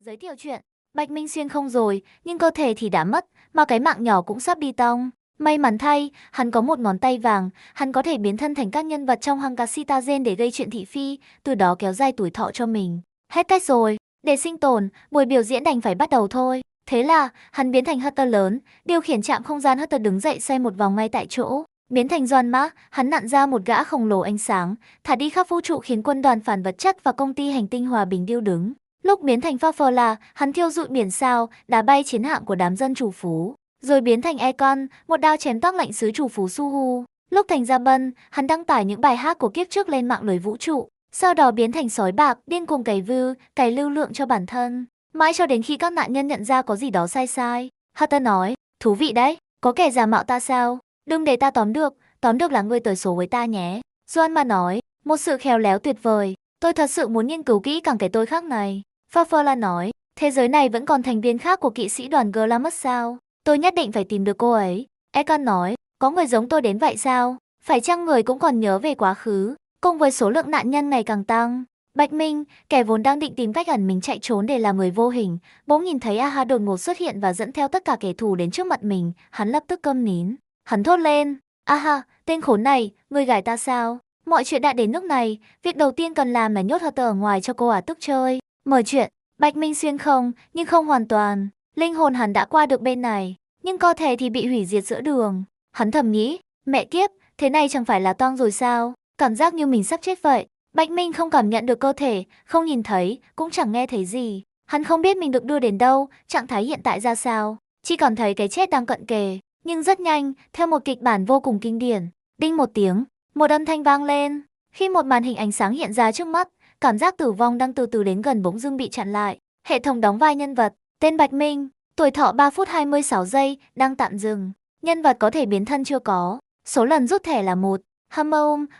Giới thiệu chuyện, Bạch Minh Xuyên không rồi, nhưng cơ thể thì đã mất, mà cái mạng nhỏ cũng sắp đi tong. May mắn thay, hắn có một ngón tay vàng, hắn có thể biến thân thành các nhân vật trong Hangashita-gen để gây chuyện thị phi, từ đó kéo dài tuổi thọ cho mình. Hết cách rồi, để sinh tồn, buổi biểu diễn đành phải bắt đầu thôi. Thế là, hắn biến thành Hutter lớn, điều khiển trạm không gian Hutter đứng dậy xoay một vòng ngay tại chỗ. Biến thành Doan Mã, hắn nặn ra một gã khổng lồ ánh sáng, thả đi khắp vũ trụ khiến quân đoàn phản vật chất và công ty hành tinh hòa bình điêu đứng. Lúc biến thành Farfalla, hắn thiêu rụi biển sao, đá bay chiến hạm của đám dân chủ phú. Rồi biến thành Econ, một đao chém toác lệnh sứ chủ phú Suhu. Lúc thành Ra-bân, hắn đăng tải những bài hát của kiếp trước lên mạng lưới vũ trụ. Sau đó biến thành sói bạc, điên cuồng cày lưu lượng cho bản thân. Mãi cho đến khi các nạn nhân nhận ra có gì đó sai. Hutter nói, thú vị đấy, có kẻ giả mạo ta sao? Đừng để ta tóm được là ngươi tới số với ta nhé. Doan mà nói, một sự khéo léo tuyệt vời. Tôi thật sự muốn nghiên cứu kỹ càng cái tôi khác này. Farfalla nói, thế giới này vẫn còn thành viên khác của kỵ sĩ đoàn Glamour sao? Tôi nhất định phải tìm được cô ấy. Econ nói, có người giống tôi đến vậy sao? Phải chăng người cũng còn nhớ về quá khứ? Cùng với số lượng nạn nhân ngày càng tăng, Bạch Minh, kẻ vốn đang định tìm cách ẩn mình chạy trốn để làm người vô hình, bỗng nhìn thấy Aha đột ngột xuất hiện và dẫn theo tất cả kẻ thù đến trước mặt mình, hắn lập tức câm nín. Hắn thốt lên, Aha, tên khốn này, ngươi gài ta sao? Mọi chuyện đã đến nước này, việc đầu tiên cần làm là nhốt Hutter ở ngoài cho cô tức chơi. Mở chuyện, Bạch Minh Xuyên không, nhưng không hoàn toàn. Linh hồn hắn đã qua được bên này, nhưng cơ thể thì bị hủy diệt giữa đường. Hắn thầm nghĩ, mẹ kiếp, thế này chẳng phải là toang rồi sao? Cảm giác như mình sắp chết vậy. Bạch Minh không cảm nhận được cơ thể, không nhìn thấy, cũng chẳng nghe thấy gì. Hắn không biết mình được đưa đến đâu, trạng thái hiện tại ra sao. Chỉ cảm thấy cái chết đang cận kề. Nhưng rất nhanh, theo một kịch bản vô cùng kinh điển. Đinh một tiếng, một âm thanh vang lên. Khi một màn hình ánh sáng hiện ra trước mắt, cảm giác tử vong đang từ từ đến gần bỗng dưng bị chặn lại. Hệ thống đóng vai nhân vật, tên Bạch Minh, tuổi thọ 3 phút 26 giây, đang tạm dừng. Nhân vật có thể biến thân chưa có. Số lần rút thẻ là 1.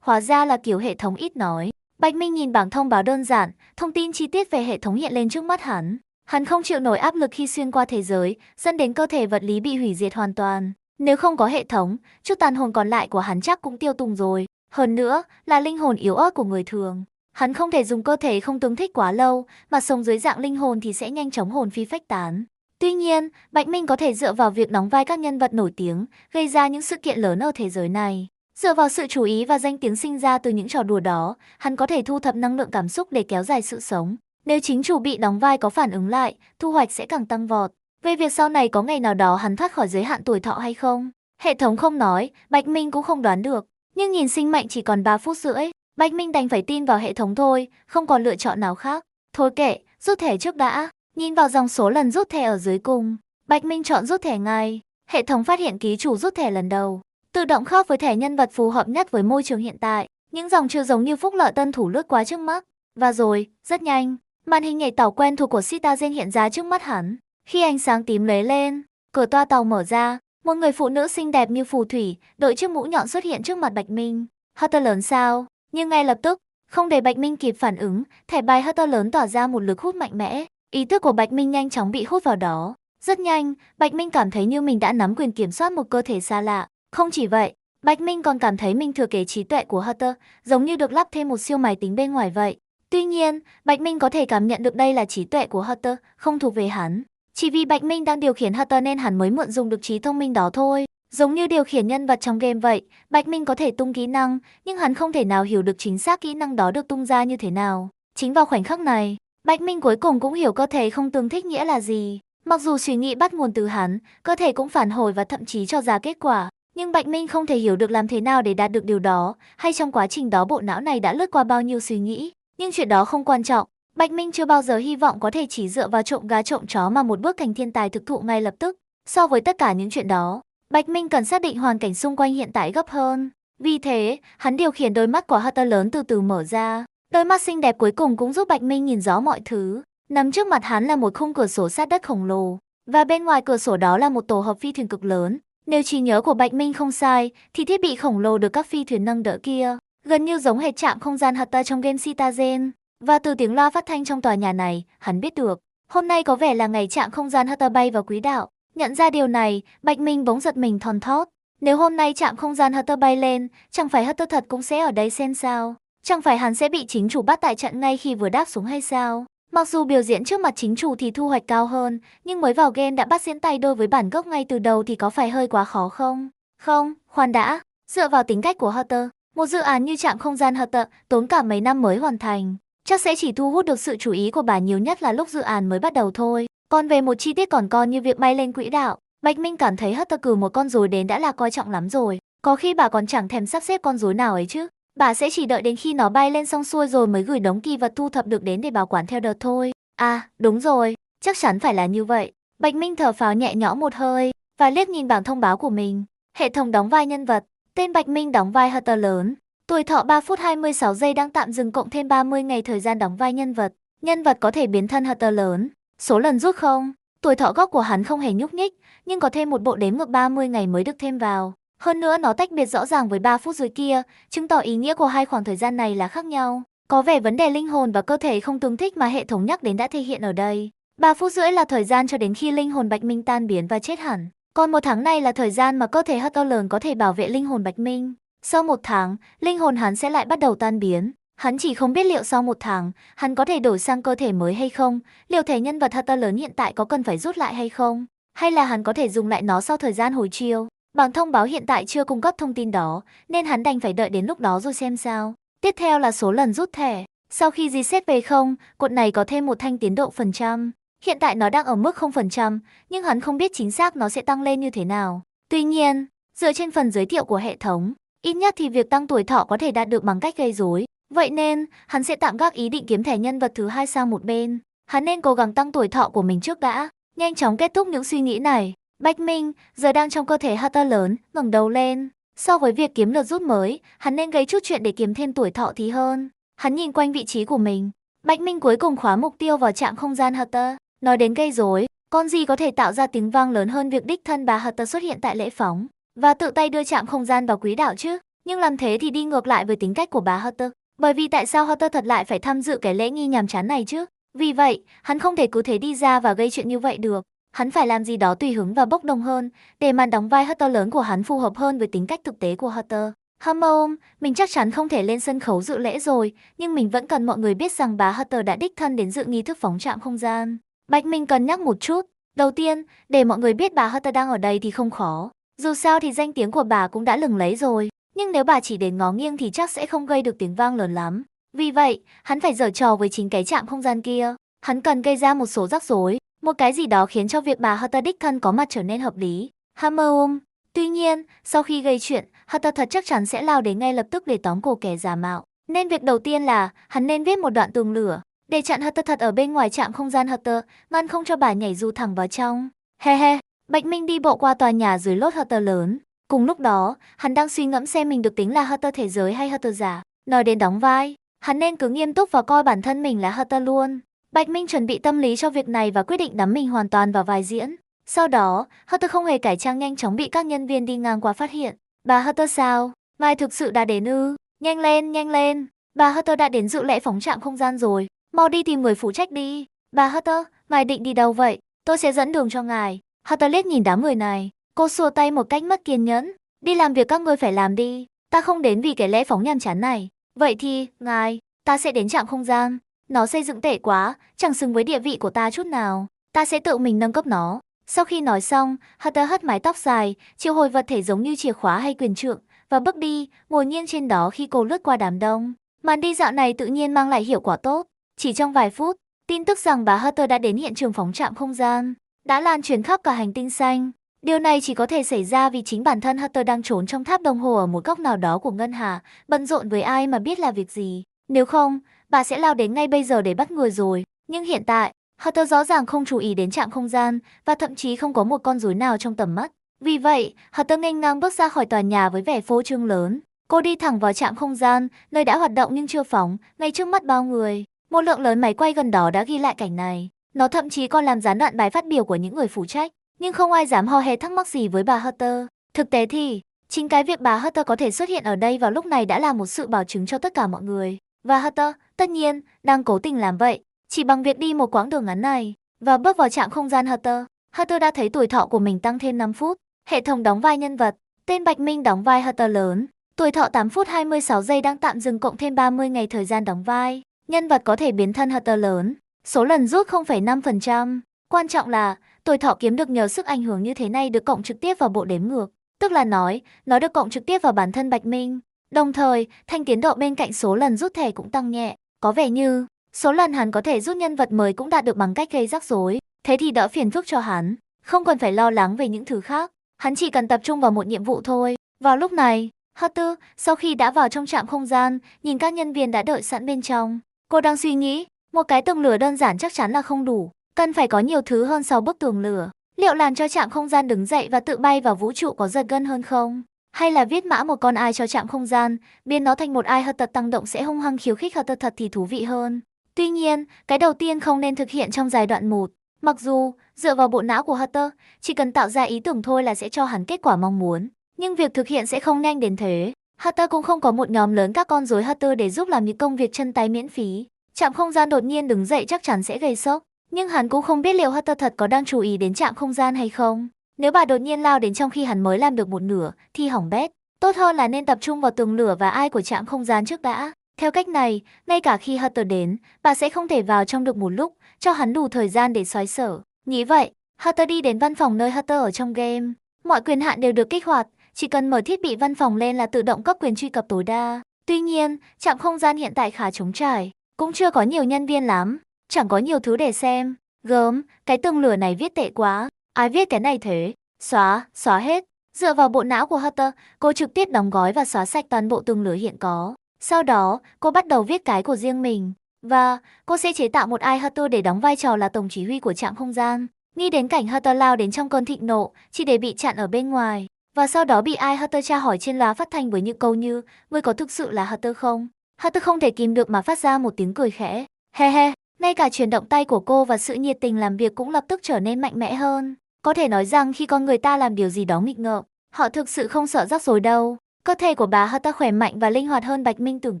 Hóa ra là kiểu hệ thống ít nói. Bạch Minh nhìn bảng thông báo đơn giản, thông tin chi tiết về hệ thống hiện lên trước mắt hắn. Hắn không chịu nổi áp lực khi xuyên qua thế giới, dẫn đến cơ thể vật lý bị hủy diệt hoàn toàn. Nếu không có hệ thống, chút tàn hồn còn lại của hắn chắc cũng tiêu tùng rồi. Hơn nữa, là linh hồn yếu ớt của người thường. Hắn không thể dùng cơ thể không tương thích quá lâu, mà sống dưới dạng linh hồn thì sẽ nhanh chóng hồn phi phách tán. Tuy nhiên, Bạch Minh có thể dựa vào việc đóng vai các nhân vật nổi tiếng, gây ra những sự kiện lớn ở thế giới này. Dựa vào sự chú ý và danh tiếng sinh ra từ những trò đùa đó, hắn có thể thu thập năng lượng cảm xúc để kéo dài sự sống. Nếu chính chủ bị đóng vai có phản ứng lại, thu hoạch sẽ càng tăng vọt. Về việc sau này có ngày nào đó hắn thoát khỏi giới hạn tuổi thọ hay không, hệ thống không nói, Bạch Minh cũng không đoán được. Nhưng nhìn sinh mệnh chỉ còn 3 phút rưỡi, Bạch Minh đành phải tin vào hệ thống thôi, không còn lựa chọn nào khác. Thôi kệ, rút thẻ trước đã. Nhìn vào dòng số lần rút thẻ ở dưới cùng, Bạch Minh chọn rút thẻ ngay. Hệ thống phát hiện ký chủ rút thẻ lần đầu, tự động khớp với thẻ nhân vật phù hợp nhất với môi trường hiện tại. Những dòng chữ giống như phúc lợi tân thủ lướt qua trước mắt. Và rồi, rất nhanh, màn hình nhảy tàu quen thuộc của Citazen hiện ra trước mắt hắn. Khi ánh sáng tím lóe lên, cửa toa tàu mở ra, một người phụ nữ xinh đẹp như phù thủy, đội chiếc mũ nhọn xuất hiện trước mặt Bạch Minh. Hutter lớn sao? Nhưng ngay lập tức, không để Bạch Minh kịp phản ứng, thẻ bài Hutter lớn tỏa ra một lực hút mạnh mẽ. Ý thức của Bạch Minh nhanh chóng bị hút vào đó. Rất nhanh, Bạch Minh cảm thấy như mình đã nắm quyền kiểm soát một cơ thể xa lạ. Không chỉ vậy, Bạch Minh còn cảm thấy mình thừa kế trí tuệ của Hutter, giống như được lắp thêm một siêu máy tính bên ngoài vậy. Tuy nhiên, Bạch Minh có thể cảm nhận được đây là trí tuệ của Hutter, không thuộc về hắn. Chỉ vì Bạch Minh đang điều khiển Hutter nên hắn mới mượn dùng được trí thông minh đó thôi. Giống như điều khiển nhân vật trong game vậy, Bạch Minh có thể tung kỹ năng, nhưng hắn không thể nào hiểu được chính xác kỹ năng đó được tung ra như thế nào. Chính vào khoảnh khắc này, Bạch Minh cuối cùng cũng hiểu cơ thể không tương thích nghĩa là gì. Mặc dù suy nghĩ bắt nguồn từ hắn, cơ thể cũng phản hồi và thậm chí cho ra kết quả. Nhưng Bạch Minh không thể hiểu được làm thế nào để đạt được điều đó, hay trong quá trình đó bộ não này đã lướt qua bao nhiêu suy nghĩ. Nhưng chuyện đó không quan trọng. Bạch Minh chưa bao giờ hy vọng có thể chỉ dựa vào trộm gà trộm chó mà một bước thành thiên tài thực thụ ngay lập tức. So với tất cả những chuyện đó, Bạch Minh cần xác định hoàn cảnh xung quanh hiện tại gấp hơn. Vì thế, hắn điều khiển đôi mắt của Hutter lớn từ từ mở ra. Đôi mắt xinh đẹp cuối cùng cũng giúp Bạch Minh nhìn rõ mọi thứ. Nằm trước mặt hắn là một khung cửa sổ sát đất khổng lồ, và bên ngoài cửa sổ đó là một tổ hợp phi thuyền cực lớn. Nếu trí nhớ của Bạch Minh không sai, thì thiết bị khổng lồ được các phi thuyền nâng đỡ kia gần như giống hệt trạm không gian Hutter trong game Citazen. Và từ tiếng loa phát thanh trong tòa nhà này, hắn biết được, hôm nay có vẻ là ngày trạm không gian Hutter bay vào quỹ đạo. Nhận ra điều này, Bạch Minh bỗng giật mình thon thót. Nếu hôm nay trạm không gian Hutter bay lên, chẳng phải Hutter thật cũng sẽ ở đây xem sao? Chẳng phải hắn sẽ bị chính chủ bắt tại trận ngay khi vừa đáp xuống hay sao? Mặc dù biểu diễn trước mặt chính chủ thì thu hoạch cao hơn, nhưng mới vào game đã bắt diễn tay đôi với bản gốc ngay từ đầu thì có phải hơi quá khó không? Không, khoan đã. Dựa vào tính cách của Hutter, một dự án như trạm không gian Hutter tốn cả mấy năm mới hoàn thành. Chắc sẽ chỉ thu hút được sự chú ý của bà nhiều nhất là lúc dự án mới bắt đầu thôi. Còn về một chi tiết còn con như việc bay lên quỹ đạo, Bạch Minh cảm thấy Hutter cử một con rối đến đã là coi trọng lắm rồi. Có khi bà còn chẳng thèm sắp xếp con rối nào ấy chứ. Bà sẽ chỉ đợi đến khi nó bay lên xong xuôi rồi mới gửi đống kỳ vật thu thập được đến để bảo quản theo đợt thôi. À, đúng rồi, chắc chắn phải là như vậy. Bạch Minh thở phào nhẹ nhõm một hơi và liếc nhìn bảng thông báo của mình. Hệ thống đóng vai nhân vật. Tên Bạch Minh đóng vai Hutter lớn. Tuổi thọ 3 phút 26 giây đang tạm dừng cộng thêm 30 ngày thời gian đóng vai nhân vật. Nhân vật có thể biến thân Hutter lớn. Số lần rút không. Tuổi thọ gốc của hắn không hề nhúc nhích, nhưng có thêm một bộ đếm ngược 30 ngày mới được thêm vào. Hơn nữa nó tách biệt rõ ràng với 3 phút dưới kia, chứng tỏ ý nghĩa của hai khoảng thời gian này là khác nhau. Có vẻ vấn đề linh hồn và cơ thể không tương thích mà hệ thống nhắc đến đã thể hiện ở đây. 3 phút rưỡi là thời gian cho đến khi linh hồn Bạch Minh tan biến và chết hẳn. Còn 1 tháng này là thời gian mà cơ thể Hutter lớn có thể bảo vệ linh hồn Bạch Minh. Sau 1 tháng, linh hồn hắn sẽ lại bắt đầu tan biến. Hắn chỉ không biết liệu sau 1 tháng, hắn có thể đổi sang cơ thể mới hay không, liệu thể nhân vật Hutter lớn hiện tại có cần phải rút lại hay không, hay là hắn có thể dùng lại nó sau thời gian hồi chiêu. Bảng thông báo hiện tại chưa cung cấp thông tin đó, nên hắn đành phải đợi đến lúc đó rồi xem sao. Tiếp theo là số lần rút thẻ. Sau khi reset về không, cột này có thêm một thanh tiến độ phần trăm. Hiện tại nó đang ở mức 0%, nhưng hắn không biết chính xác nó sẽ tăng lên như thế nào. Tuy nhiên, dựa trên phần giới thiệu của hệ thống, ít nhất thì việc tăng tuổi thọ có thể đạt được bằng cách gây rối. Vậy nên, hắn sẽ tạm gác ý định kiếm thẻ nhân vật thứ hai sang một bên. Hắn nên cố gắng tăng tuổi thọ của mình trước đã. Nhanh chóng kết thúc những suy nghĩ này, Bạch Minh giờ đang trong cơ thể Hutter lớn, ngẩng đầu lên. So với việc kiếm lượt rút mới, hắn nên gây chút chuyện để kiếm thêm tuổi thọ thì hơn. Hắn nhìn quanh vị trí của mình. Bạch Minh cuối cùng khóa mục tiêu vào trạm không gian Hutter. Nói đến gây rối, con gì có thể tạo ra tiếng vang lớn hơn việc đích thân bà Hutter xuất hiện tại lễ phóng và tự tay đưa trạm không gian vào quỹ đạo chứ? Nhưng làm thế thì đi ngược lại với tính cách của bà Hutter. Bởi vì tại sao Hutter thật lại phải tham dự cái lễ nghi nhàm chán này chứ? Vì vậy, hắn không thể cứ thế đi ra và gây chuyện như vậy được. Hắn phải làm gì đó tùy hứng và bốc đồng hơn, để màn đóng vai Hutter lớn của hắn phù hợp hơn với tính cách thực tế của Hutter. Hammer, mình chắc chắn không thể lên sân khấu dự lễ rồi, nhưng mình vẫn cần mọi người biết rằng bà Hutter đã đích thân đến dự nghi thức phóng trạm không gian. Bạch Minh cân nhắc một chút. Đầu tiên, để mọi người biết bà Hutter đang ở đây thì không khó. Dù sao thì danh tiếng của bà cũng đã lừng lẫy rồi. Nhưng nếu bà chỉ đến ngó nghiêng thì chắc sẽ không gây được tiếng vang lớn lắm. Vì vậy, hắn phải giở trò với chính cái trạm không gian kia. Hắn cần gây ra một số rắc rối, một cái gì đó khiến cho việc bà Hutter đích thân có mặt trở nên hợp lý. Hammer. Tuy nhiên, sau khi gây chuyện, Hutter thật chắc chắn sẽ lao đến ngay lập tức để tóm cổ kẻ giả mạo. Nên việc đầu tiên là, hắn nên viết một đoạn tường lửa, để chặn Hutter thật ở bên ngoài trạm không gian Hutter, ngăn không cho bà nhảy dù thẳng vào trong. He he, Bạch Minh đi bộ qua tòa nhà dưới lốt Hutter lớn. Cùng lúc đó, hắn đang suy ngẫm xem mình được tính là Hutter thế giới hay Hutter giả. Nói đến đóng vai, hắn nên cứ nghiêm túc và coi bản thân mình là Hutter luôn. Bạch Minh chuẩn bị tâm lý cho việc này và quyết định đắm mình hoàn toàn vào vai diễn. Sau đó, Hutter không hề cải trang nhanh chóng bị các nhân viên đi ngang qua phát hiện. Bà Hutter sao? Ngài thực sự đã đến ư? Nhanh lên, nhanh lên. Bà Hutter đã đến dự lễ phóng trạm không gian rồi. Mau đi tìm người phụ trách đi. Bà Hutter, ngài định đi đâu vậy? Tôi sẽ dẫn đường cho ngài. Hutter liếc nhìn đám người này. Cô xua tay một cách mất kiên nhẫn. Đi làm việc các ngươi phải làm đi. Ta không đến vì cái lễ phóng nhàm chán này. Vậy thì, ngài, ta sẽ đến trạm không gian. Nó xây dựng tệ quá, chẳng xứng với địa vị của ta chút nào. Ta sẽ tự mình nâng cấp nó. Sau khi nói xong, Hutter hất mái tóc dài, triệu hồi vật thể giống như chìa khóa hay quyền trượng, và bước đi, ngồi nghiêng trên đó khi cô lướt qua đám đông. Màn đi dạo này tự nhiên mang lại hiệu quả tốt. Chỉ trong vài phút, tin tức rằng bà Hutter đã đến hiện trường phóng trạm không gian đã lan truyền khắp cả hành tinh xanh. Điều này chỉ có thể xảy ra vì chính bản thân Hutter đang trốn trong tháp đồng hồ ở một góc nào đó của ngân hà, bận rộn với ai mà biết là việc gì. Nếu không, bà sẽ lao đến ngay bây giờ để bắt người rồi. Nhưng hiện tại, Hutter rõ ràng không chú ý đến trạm không gian và thậm chí không có một con rối nào trong tầm mắt. Vì vậy, Hutter nghênh ngang bước ra khỏi tòa nhà với vẻ phô trương lớn. Cô đi thẳng vào trạm không gian, nơi đã hoạt động nhưng chưa phóng, ngay trước mắt bao người. Một lượng lớn máy quay gần đó đã ghi lại cảnh này. Nó thậm chí còn làm gián đoạn bài phát biểu của những người phụ trách. Nhưng không ai dám ho he thắc mắc gì với bà Hutter. Thực tế thì, chính cái việc bà Hutter có thể xuất hiện ở đây vào lúc này đã là một sự bảo chứng cho tất cả mọi người. Và Hutter, tất nhiên, đang cố tình làm vậy. Chỉ bằng việc đi một quãng đường ngắn này và bước vào trạm không gian Hutter, Hutter đã thấy tuổi thọ của mình tăng thêm 5 phút. Hệ thống đóng vai nhân vật. Tên Bạch Minh đóng vai Hutter lớn. Tuổi thọ 8 phút 26 giây đang tạm dừng cộng thêm 30 ngày thời gian đóng vai. Nhân vật có thể biến thân Hutter lớn. Số lần rút 0,5%. Quan trọng là, tuổi thọ kiếm được nhờ sức ảnh hưởng như thế này được cộng trực tiếp vào bộ đếm ngược. Tức là nói, nó được cộng trực tiếp vào bản thân Bạch Minh. Đồng thời, thanh tiến độ bên cạnh số lần rút thẻ cũng tăng nhẹ. Có vẻ như, số lần hắn có thể rút nhân vật mới cũng đạt được bằng cách gây rắc rối. Thế thì đỡ phiền phức cho hắn. Không cần phải lo lắng về những thứ khác. Hắn chỉ cần tập trung vào một nhiệm vụ thôi. Vào lúc này, Hatter, sau khi đã vào trong trạm không gian, nhìn các nhân viên đã đợi sẵn bên trong. Cô đang suy nghĩ, một cái tường lửa đơn giản chắc chắn là không đủ. Cần phải có nhiều thứ hơn 6 bức tường lửa. Liệu làm cho trạm không gian đứng dậy và tự bay vào vũ trụ có giật gân hơn không? Hay là viết mã một con ai cho trạm không gian, biến nó thành một ai Hatter tăng động sẽ hung hăng khiêu khích Hatter thật thì thú vị hơn. Tuy nhiên, cái đầu tiên không nên thực hiện trong giai đoạn 1. Mặc dù, dựa vào bộ não của Hatter, chỉ cần tạo ra ý tưởng thôi là sẽ cho hắn kết quả mong muốn. Nhưng việc thực hiện sẽ không nhanh đến thế. Hatter cũng không có một nhóm lớn các con rối Hatter để giúp làm những công việc chân tay miễn phí. Trạm không gian đột nhiên đứng dậy chắc chắn sẽ gây sốc. Nhưng hắn cũng không biết liệu Hatter thật có đang chú ý đến trạm không gian hay không. Nếu bà đột nhiên lao đến trong khi hắn mới làm được một nửa, thì hỏng bét. Tốt hơn là nên tập trung vào tường lửa và ai của trạm không gian trước đã. Theo cách này, ngay cả khi Hatter đến, bà sẽ không thể vào trong được một lúc, cho hắn đủ thời gian để xoáy sở. Nghĩ vậy, Hatter đi đến văn phòng nơi Hatter ở trong game. Mọi quyền hạn đều được kích hoạt, chỉ cần mở thiết bị văn phòng lên là tự động cấp quyền truy cập tối đa. Tuy nhiên, trạm không gian hiện tại khá trống trải, cũng chưa có nhiều nhân viên lắm, chẳng có nhiều thứ để xem. Gớm, cái tường lửa này viết tệ quá, ai viết cái này thế? Xóa hết. Dựa vào bộ não của Hatter, cô trực tiếp đóng gói và xóa sạch toàn bộ tường lửa hiện có. Sau đó, cô bắt đầu viết cái của riêng mình. Và, cô sẽ chế tạo một ai Hatter để đóng vai trò là tổng chỉ huy của trạm không gian. Nghĩ đến cảnh Hatter lao đến trong cơn thịnh nộ, chỉ để bị chặn ở bên ngoài. Và sau đó bị ai Hatter tra hỏi trên loa phát thanh với những câu như, ngươi có thực sự là Hatter không? Hatter không thể kìm được mà phát ra một tiếng cười khẽ. He he, ngay cả chuyển động tay của cô và sự nhiệt tình làm việc cũng lập tức trở nên mạnh mẽ hơn. Có thể nói rằng khi con người ta làm điều gì đó nghịch ngợm, họ thực sự không sợ rắc rối đâu. Cơ thể của bà Hatter khỏe mạnh và linh hoạt hơn Bạch Minh tưởng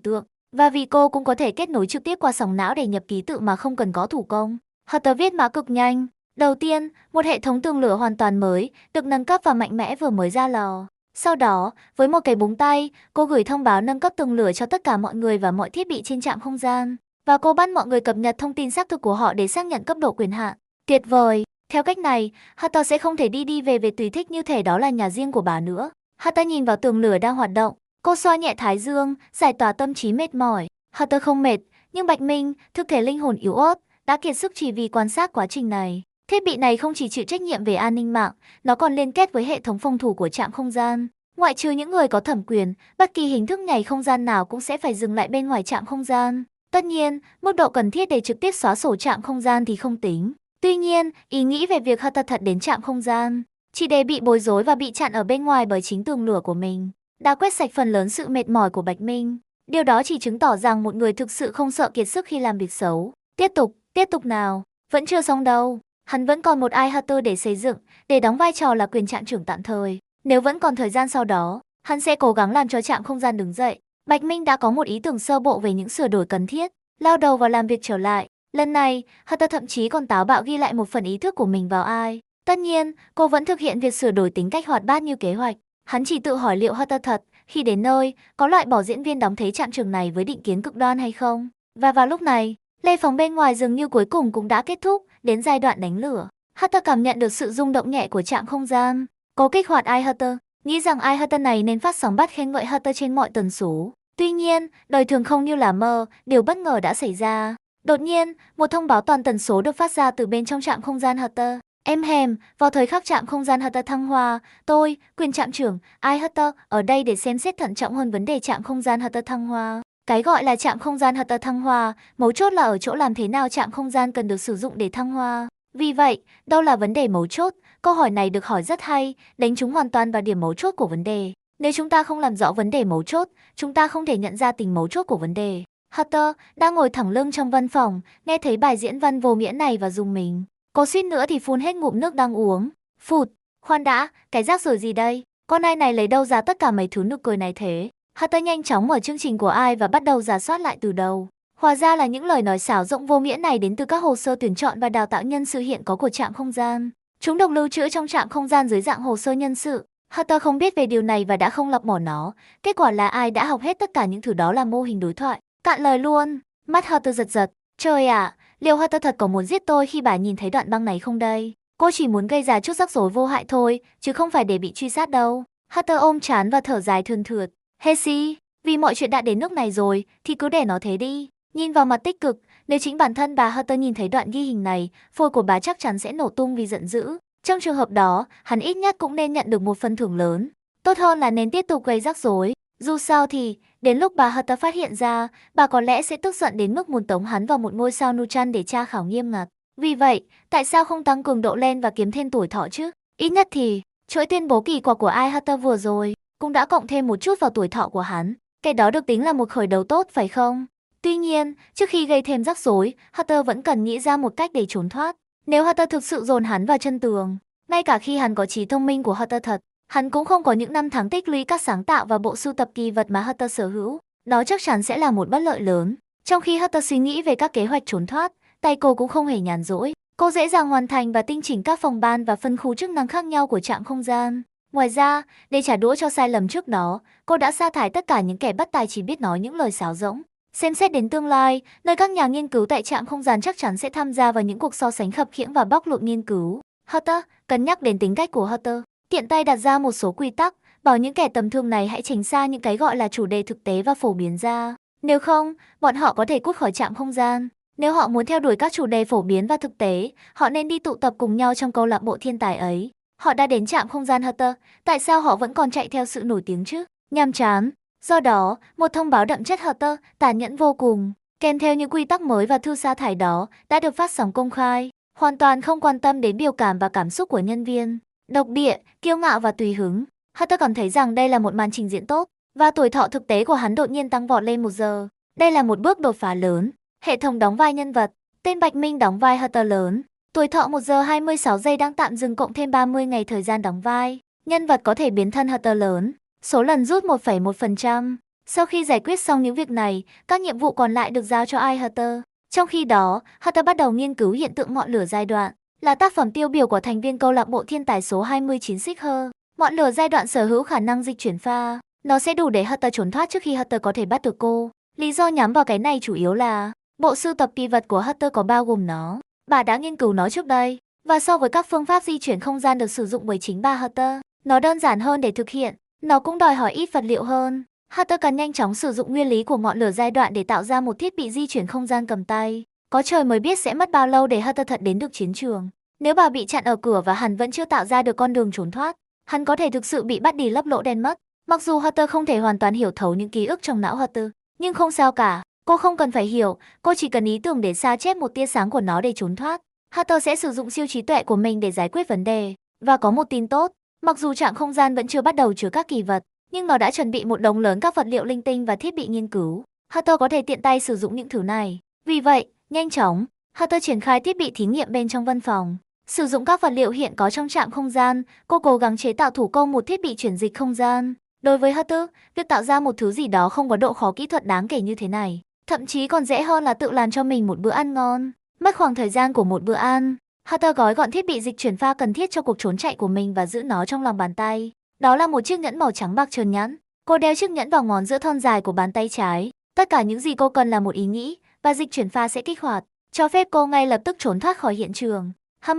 tượng. Và vì cô cũng có thể kết nối trực tiếp qua sóng não để nhập ký tự mà không cần có thủ công. Hatter viết mã cực nhanh. Đầu tiên, một hệ thống tường lửa hoàn toàn mới, được nâng cấp và mạnh mẽ vừa mới ra lò. Sau đó, với một cái búng tay, cô gửi thông báo nâng cấp tường lửa cho tất cả mọi người và mọi thiết bị trên trạm không gian. Và cô bắt mọi người cập nhật thông tin xác thực của họ để xác nhận cấp độ quyền hạn. Tuyệt vời! Theo cách này, Hatter sẽ không thể đi về tùy thích như thể đó là nhà riêng của bà nữa. Hatter nhìn vào tường lửa đang hoạt động. Cô xoa nhẹ thái dương, giải tỏa tâm trí mệt mỏi. Hatter không mệt, nhưng Bạch Minh, thực thể linh hồn yếu ớt, đã kiệt sức chỉ vì quan sát quá trình này. Thiết bị này không chỉ chịu trách nhiệm về an ninh mạng, nó còn liên kết với hệ thống phòng thủ của trạm không gian. Ngoại trừ những người có thẩm quyền, bất kỳ hình thức nhảy không gian nào cũng sẽ phải dừng lại bên ngoài trạm không gian. Tất nhiên, mức độ cần thiết để trực tiếp xóa sổ trạm không gian thì không tính. Tuy nhiên, ý nghĩ về việc Hatter thật đến trạm không gian, chỉ để bị bối rối và bị chặn ở bên ngoài bởi chính tường lửa của mình, đã quét sạch phần lớn sự mệt mỏi của Bạch Minh. Điều đó chỉ chứng tỏ rằng một người thực sự không sợ kiệt sức khi làm việc xấu. Tiếp tục nào, vẫn chưa xong đâu. Hắn vẫn còn một ai Hatter để xây dựng, để đóng vai trò là quyền trạm trưởng tạm thời. Nếu vẫn còn thời gian sau đó, hắn sẽ cố gắng làm cho trạm không gian đứng dậy. Bạch Minh đã có một ý tưởng sơ bộ về những sửa đổi cần thiết, lao đầu vào làm việc trở lại. Lần này, Hatter thậm chí còn táo bạo ghi lại một phần ý thức của mình vào ai. Tất nhiên, cô vẫn thực hiện việc sửa đổi tính cách hoạt bát như kế hoạch. Hắn chỉ tự hỏi liệu Hatter thật, khi đến nơi, có loại bỏ diễn viên đóng thế trạm trưởng này với định kiến cực đoan hay không. Và vào lúc này, lê phóng bên ngoài dường như cuối cùng cũng đã kết thúc, đến giai đoạn đánh lửa. Hatter cảm nhận được sự rung động nhẹ của trạm không gian. Cô kích hoạt ai Hatter, nghĩ rằng ai Hatter này nên phát sóng bắt khen ngợi Hatter trên mọi tần số. Tuy nhiên, đời thường không như là mơ, điều bất ngờ đã xảy ra. Đột nhiên, một thông báo toàn tần số được phát ra từ bên trong trạm không gian Hatter. Em hèm, vào thời khắc trạm không gian Hatter thăng hoa, tôi, quyền trạm trưởng, ai Hatter, ở đây để xem xét thận trọng hơn vấn đề trạm không gian Hatter thăng hoa. Cái gọi là trạm không gian Hatter thăng hoa, mấu chốt là ở chỗ làm thế nào trạm không gian cần được sử dụng để thăng hoa. Vì vậy, đâu là vấn đề mấu chốt? Câu hỏi này được hỏi rất hay, đánh trúng hoàn toàn vào điểm mấu chốt của vấn đề. Nếu chúng ta không làm rõ vấn đề mấu chốt, chúng ta không thể nhận ra tình mấu chốt của vấn đề. Hatter đang ngồi thẳng lưng trong văn phòng, nghe thấy bài diễn văn vô nghĩa này và rùng mình. Cô suýt nữa thì phun hết ngụm nước đang uống. Phụt, khoan đã, cái rác rưởi gì đây? Con ai này lấy đâu ra tất cả mấy thứ nực cười này thế? Hatter nhanh chóng mở chương trình của ai và bắt đầu rà soát lại từ đầu. Hóa ra là những lời nói xảo rộng vô nghĩa này đến từ các hồ sơ tuyển chọn và đào tạo nhân sự hiện có của trạm không gian. Chúng được lưu trữ trong trạm không gian dưới dạng hồ sơ nhân sự. Hatter không biết về điều này và đã không lọc bỏ nó. Kết quả là ai đã học hết tất cả những thứ đó là mô hình đối thoại. Cạn lời luôn. Mắt Hatter giật giật. Trời ạ, Liệu Hatter thật có muốn giết tôi khi bà nhìn thấy đoạn băng này không đây? Cô chỉ muốn gây ra chút rắc rối vô hại thôi, chứ không phải để bị truy sát đâu. Hatter ôm trán và thở dài thườn thượt. Hesi, vì mọi chuyện đã đến nước này rồi, thì cứ để nó thế đi. Nhìn vào mặt tích cực, nếu chính bản thân bà Hatter nhìn thấy đoạn ghi hình này, phổi của bà chắc chắn sẽ nổ tung vì giận dữ. Trong trường hợp đó, hắn ít nhất cũng nên nhận được một phần thưởng lớn. Tốt hơn là nên tiếp tục gây rắc rối. Dù sao thì, đến lúc bà Hatter phát hiện ra, bà có lẽ sẽ tức giận đến mức muốn tống hắn vào một ngôi sao Nuchan để tra khảo nghiêm ngặt. Vì vậy, tại sao không tăng cường độ lên và kiếm thêm tuổi thọ chứ? Ít nhất thì, chuỗi tuyên bố kỳ quặc của Ai Hatter vừa rồi cũng đã cộng thêm một chút vào tuổi thọ của hắn. Cái đó được tính là một khởi đầu tốt phải không? Tuy nhiên, trước khi gây thêm rắc rối, Hatter vẫn cần nghĩ ra một cách để trốn thoát. Nếu Hatter thực sự dồn hắn vào chân tường, ngay cả khi hắn có trí thông minh của Hatter thật, hắn cũng không có những năm tháng tích lũy các sáng tạo và bộ sưu tập kỳ vật mà Hatter sở hữu. Đó chắc chắn sẽ là một bất lợi lớn. Trong khi Hatter suy nghĩ về các kế hoạch trốn thoát, tay cô cũng không hề nhàn rỗi. Cô dễ dàng hoàn thành và tinh chỉnh các phòng ban và phân khu chức năng khác nhau của trạm không gian. Ngoài ra, để trả đũa cho sai lầm trước đó, cô đã sa thải tất cả những kẻ bất tài chỉ biết nói những lời sáo rỗng. Xem xét đến tương lai, nơi các nhà nghiên cứu tại trạm không gian chắc chắn sẽ tham gia vào những cuộc so sánh khập khiễng và bóc lột nghiên cứu. Hatter, cân nhắc đến tính cách của Hatter, tiện tay đặt ra một số quy tắc, bảo những kẻ tầm thường này hãy tránh xa những cái gọi là chủ đề thực tế và phổ biến ra. Nếu không, bọn họ có thể cút khỏi trạm không gian. Nếu họ muốn theo đuổi các chủ đề phổ biến và thực tế, họ nên đi tụ tập cùng nhau trong câu lạc bộ thiên tài ấy. Họ đã đến trạm không gian Hatter, tại sao họ vẫn còn chạy theo sự nổi tiếng chứ? Nhàm chán. Do đó, một thông báo đậm chất Hatter, tàn nhẫn vô cùng, kèm theo những quy tắc mới và thư sa thải đó, đã được phát sóng công khai, hoàn toàn không quan tâm đến biểu cảm và cảm xúc của nhân viên. Độc địa, kiêu ngạo và tùy hứng. Hatter cảm thấy rằng đây là một màn trình diễn tốt, và tuổi thọ thực tế của hắn đột nhiên tăng vọt lên 1 giờ. Đây là một bước đột phá lớn. Hệ thống đóng vai nhân vật, tên Bạch Minh đóng vai Hatter lớn. Tuổi thọ 1 giờ 26 giây đang tạm dừng cộng thêm 30 ngày thời gian đóng vai. Nhân vật có thể biến thân Hatter lớn. Số lần rút 1,1%. Sau khi giải quyết xong những việc này, các nhiệm vụ còn lại được giao cho Ai Hatter. Trong khi đó, Hatter bắt đầu nghiên cứu hiện tượng ngọn lửa giai đoạn, là tác phẩm tiêu biểu của thành viên câu lạc bộ thiên tài số 29 Seeker. Ngọn lửa giai đoạn sở hữu khả năng dịch chuyển pha. Nó sẽ đủ để Hatter trốn thoát trước khi Hatter có thể bắt được cô. Lý do nhắm vào cái này chủ yếu là bộ sưu tập kỳ vật của Hatter có bao gồm nó. Bà đã nghiên cứu nó trước đây, và so với các phương pháp di chuyển không gian được sử dụng bởi chính bà Hatter, nó đơn giản hơn để thực hiện. Nó cũng đòi hỏi ít vật liệu hơn. Hatter cần nhanh chóng sử dụng nguyên lý của ngọn lửa giai đoạn để tạo ra một thiết bị di chuyển không gian cầm tay. Có trời mới biết sẽ mất bao lâu để Hatter thật đến được chiến trường. Nếu bà bị chặn ở cửa và hắn vẫn chưa tạo ra được con đường trốn thoát, hắn có thể thực sự bị bắt đi lấp lỗ đen mất. Mặc dù Hatter không thể hoàn toàn hiểu thấu những ký ức trong não Hatter, nhưng không sao cả. Cô không cần phải hiểu, cô chỉ cần ý tưởng để sao chép một tia sáng của nó để trốn thoát. Hatter sẽ sử dụng siêu trí tuệ của mình để giải quyết vấn đề. Và có một tin tốt, mặc dù trạm không gian vẫn chưa bắt đầu chứa các kỳ vật, nhưng nó đã chuẩn bị một đống lớn các vật liệu linh tinh và thiết bị nghiên cứu. Hatter có thể tiện tay sử dụng những thứ này. Vì vậy, nhanh chóng, Hatter triển khai thiết bị thí nghiệm bên trong văn phòng. Sử dụng các vật liệu hiện có trong trạm không gian, cô cố gắng chế tạo thủ công một thiết bị chuyển dịch không gian. Đối với Hatter, việc tạo ra một thứ gì đó không có độ khó kỹ thuật đáng kể như thế này, thậm chí còn dễ hơn là tự làm cho mình một bữa ăn ngon. Mất khoảng thời gian của một bữa ăn, Hatter gói gọn thiết bị dịch chuyển pha cần thiết cho cuộc trốn chạy của mình và giữ nó trong lòng bàn tay. Đó là một chiếc nhẫn màu trắng bạc trơn nhẵn. Cô đeo chiếc nhẫn vào ngón giữa thon dài của bàn tay trái. Tất cả những gì cô cần là một ý nghĩ, và dịch chuyển pha sẽ kích hoạt, cho phép cô ngay lập tức trốn thoát khỏi hiện trường.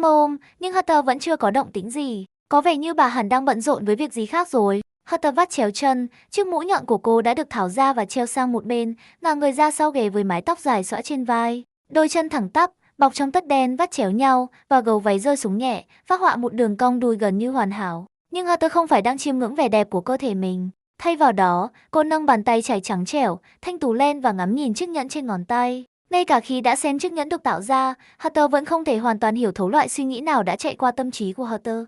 Ôm, nhưng Hatter vẫn chưa có động tĩnh gì. Có vẻ như bà hẳn đang bận rộn với việc gì khác rồi. Hatter vắt chéo chân, chiếc mũ nhọn của cô đã được tháo ra và treo sang một bên, ngả người ra sau ghế với mái tóc dài xõa trên vai. Đôi chân thẳng tắp, bọc trong tất đen vắt chéo nhau, và gấu váy rơi xuống nhẹ, phác họa một đường cong đùi gần như hoàn hảo. Nhưng Hatter không phải đang chiêm ngưỡng vẻ đẹp của cơ thể mình. Thay vào đó, cô nâng bàn tay trải trắng trẻo, thanh tú lên và ngắm nhìn chiếc nhẫn trên ngón tay. Ngay cả khi đã xem chiếc nhẫn được tạo ra, Hatter vẫn không thể hoàn toàn hiểu thấu loại suy nghĩ nào đã chạy qua tâm trí của Hatter.